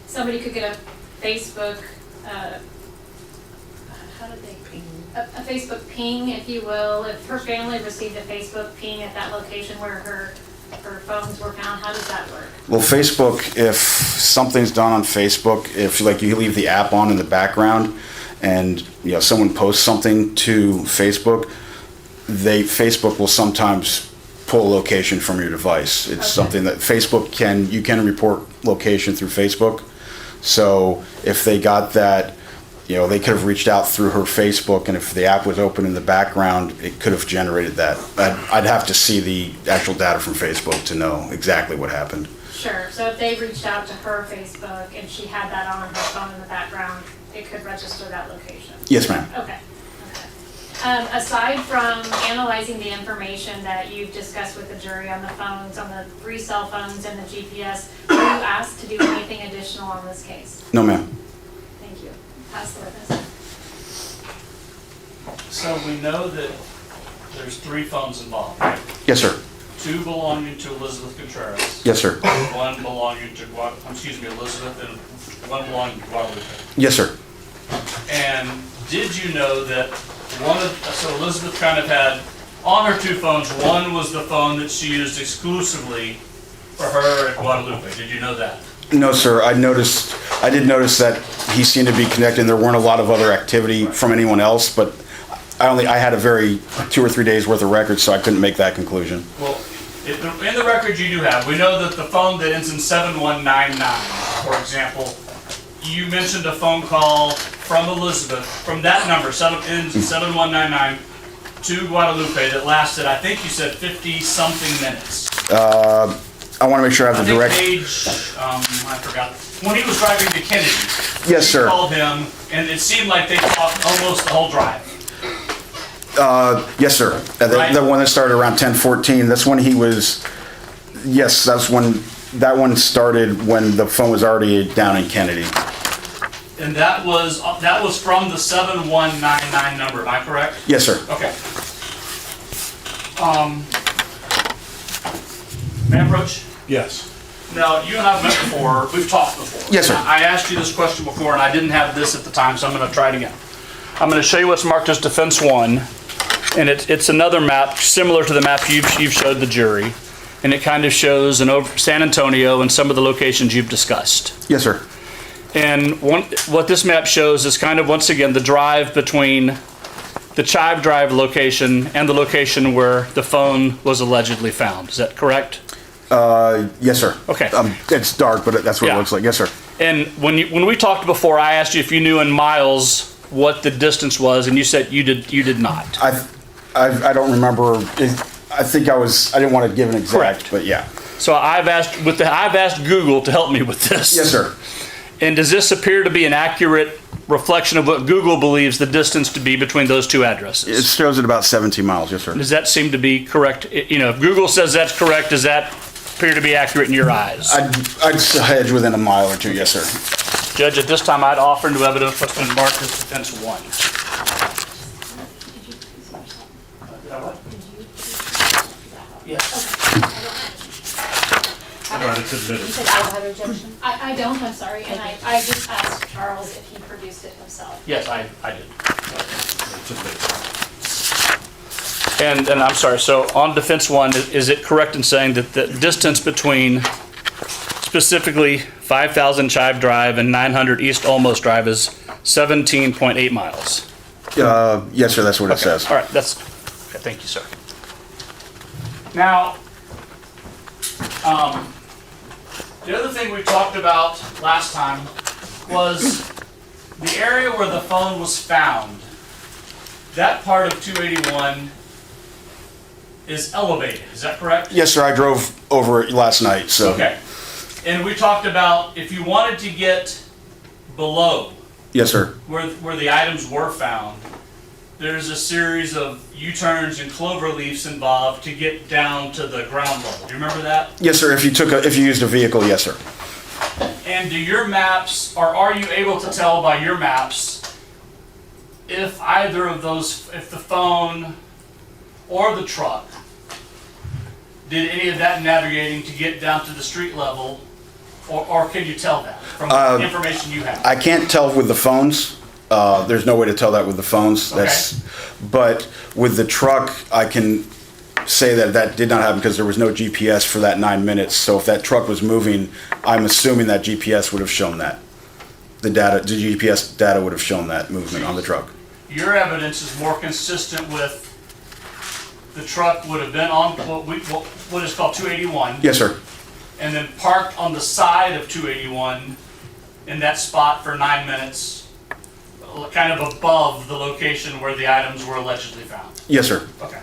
somebody could get a Facebook, how did they ping? A Facebook ping, if you will, if her family received a Facebook ping at that location where her phones were found, how does that work? Well, Facebook, if something's done on Facebook, if you leave the app on in the background and someone posts something to Facebook, Facebook will sometimes pull location from your device. It's something that Facebook you can report location through Facebook. So if they got that, they could have reached out through her Facebook, and if the app was open in the background, it could have generated that. I'd have to see the actual data from Facebook to know exactly what happened. Sure, so if they reached out to her Facebook and she had that on her phone in the background, it could register that location? Yes, ma'am. Okay. Aside from analyzing the information that you've discussed with the jury on the phones, on the 3 cell phones and the GPS, were you asked to do anything additional on this case? No, ma'am. Thank you. Pass the witness. So we know that there's 3 phones involved, right? Yes, sir. 2 belonging to Elizabeth Contreras. Yes, sir. 1 belonging to Elizabeth, and 1 belonging to Guadalupe. Yes, sir. And did you know that so Elizabeth kind of had, on her 2 phones, one was the phone that she used exclusively for her at Guadalupe. Did you know that? No, sir. I did notice that he seemed to be connected. There weren't a lot of other activity from anyone else, but I had 2 or 3 days worth of records, so I couldn't make that conclusion. Well, in the records you do have, we know that the phone that ends in 7199, for example, you mentioned a phone call from Elizabeth, from that number, ends in 7199, to Guadalupe that lasted, I think you said 50-something minutes. I want to make sure I have the direct... I forgot. When he was driving to Kennedy. Yes, sir. You called him, and it seemed like they talked almost the whole drive. Yes, sir. Right. The one that started around 10:14. That's when he was. Yes, that's when that one started when the phone was already down in Kennedy. And that was from the 7199 number. Am I correct? Yes, sir. Okay. May I approach? Yes. Now, you and I have met before. We've talked before. Yes, sir. I asked you this question before, and I didn't have this at the time, so I'm going to try it again. I'm going to show you what's marked as Defense 1, and it's another map similar to the map you've showed the jury, and it kind of shows San Antonio and some of the locations you've discussed. Yes, sir. And what this map shows is kind of, once again, the drive between the Chive Drive location and the location where the phone was allegedly found. Is that correct? Yes, sir. Okay. It's dark, but that's what it looks like. Yes, sir. And when we talked before, I asked you if you knew in miles what the distance was, and you said you did not. I don't remember. I think I didn't want to give an exact, correct. But yeah. So I've asked Google to help me with this. Yes, sir. And does this appear to be an accurate reflection of what Google believes the distance to be between those 2 addresses? It shows it about 17 miles. Yes, sir. Does that seem to be correct? If Google says that's correct, does that appear to be accurate in your eyes? I'd hedge within a mile or 2. Yes, sir. Judge, at this time, I'd offer into evidence what's been marked as Defense 1. Yes. All right, it's admitted. You said I don't have an objection? I don't, I'm sorry, and I just asked Charles if he produced it himself. Yes, I did. It's admitted. And I'm sorry, so on Defense 1, is it correct in saying that the distance between specifically 5,000 Chive Drive and 900 East Olmos Drive is 17.8 miles. Yes, sir, that's what it says. All right, okay, thank you, sir. Now, the other thing we talked about last time was the area where the phone was found. That part of 281 is elevated, is that correct? Yes, sir, I drove over it last night, so. Okay. And we talked about if you wanted to get below Yes, sir. where the items were found, there's a series of U-turns and clover leaves involved to get down to the ground level. Do you remember that? Yes, sir, if you used a vehicle, yes, sir. And do your maps, or are you able to tell by your maps if either of those, if the phone or the truck did any of that navigating to get down to the street level, or can you tell that from the information you have? I can't tell with the phones. There's no way to tell that with the phones. But with the truck, I can say that did not happen because there was no GPS for that 9 minutes. So if that truck was moving, I'm assuming that GPS would have shown that. The GPS data would have shown that movement on the truck. Your evidence is more consistent with the truck would have been on what is called 281. Yes, sir. And then parked on the side of 281 in that spot for 9 minutes, kind of above the location where the items were allegedly found. Yes, sir. Okay.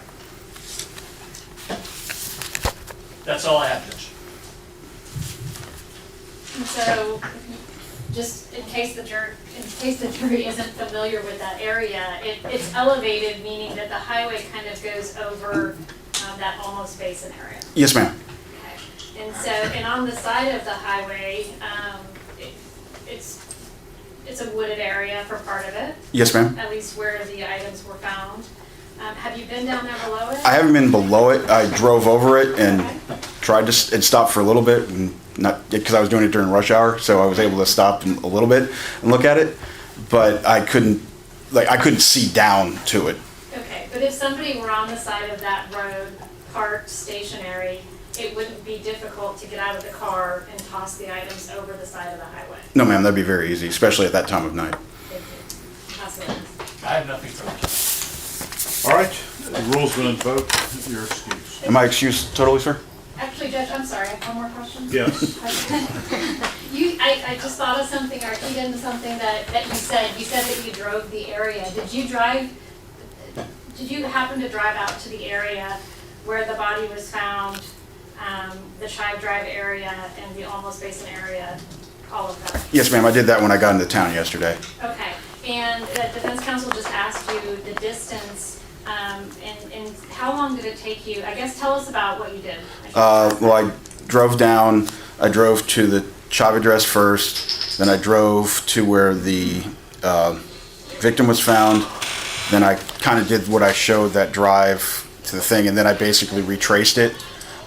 That's all I have, Judge. And so, just in case the jury isn't familiar with that area, it's elevated, meaning that the highway kind of goes over that almost basin area. Yes, ma'am. Okay. And so, and on the side of the highway, it's a wooded area for part of it. Yes, ma'am. At least where the items were found. Have you been down there below it? I haven't been below it. I drove over it and tried to stop for a little bit, and not because I was doing it during rush hour, so I was able to stop a little bit and look at it, but I couldn't see down to it. Okay, but if somebody were on the side of that road, parked stationary, it wouldn't be difficult to get out of the car and toss the items over the side of the highway. No, ma'am, that'd be very easy, especially at that time of night. I have nothing further. All right, the rule's been invoked. Your excuse. Am I excused totally, sir? Actually, Judge, I'm sorry, I have one more question. Yes. I just thought of something, or keyed into something that you said. You said that you drove the area. Did you happen to drive out to the area where the body was found, the Chive Drive area and the Almost Basin area, all of that? Yes, ma'am, I did that when I got into town yesterday. Okay, and the defense counsel just asked you the distance, and how long did it take you? I guess tell us about what you did. Well, I drove down, I drove to the Chive address first, then I drove to where the victim was found, then I kind of did what I showed, that drive to the thing, and then I basically retraced it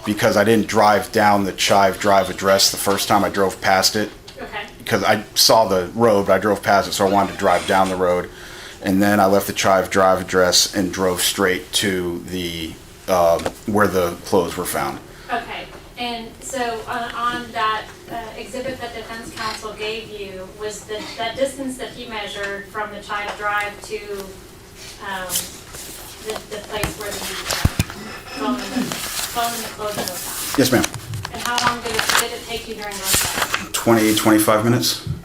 because I didn't drive down the Chive Drive address the first time. I drove past it. Okay. Because I saw the road, but I drove past it, so I wanted to drive down the road. And then I left the Chive Drive address and drove straight to the where the clothes were found. Okay, and so on that exhibit that defense counsel gave you, was that distance that he measured from the Chive Drive to the place where the phone and the clothing was found? Yes, ma'am. And how long did it take you during rush hour? 20, 25 minutes. Okay,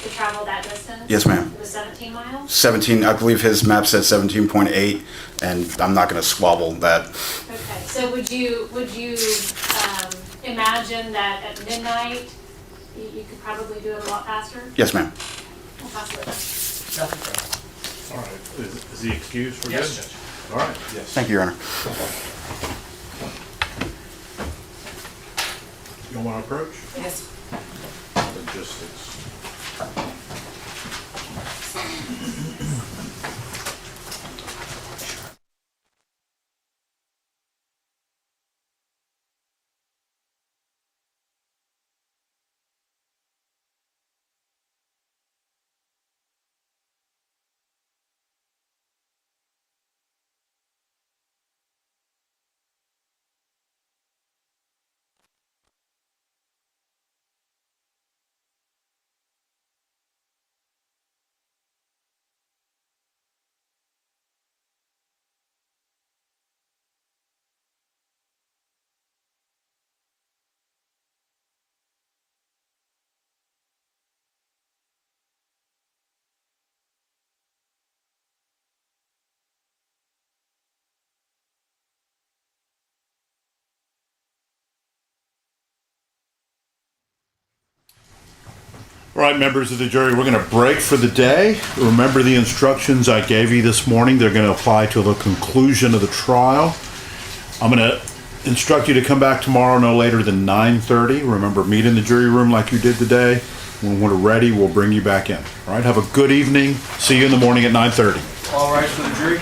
to travel that distance? Yes, ma'am. It was 17 miles? 17, I believe his map said 17.8, and I'm not going to squabble that. Okay, so would you imagine that at midnight, you could probably do it a lot faster? Yes, ma'am. We'll pass it. All right, is he excused for Yes, good? Judge. All right, yes. Thank you, Your Honor. You want to approach? Yes. Logistics. All right, members of the jury, we're going to break for the day. Remember the instructions I gave you this morning. They're going to apply to the conclusion of the trial. I'm going to instruct you to come back tomorrow no later than 9:30. Remember, meet in the jury room like you did today. When we're ready, we'll bring you back in. All right, have a good evening. See you in the morning at 9:30. All rise for the jury.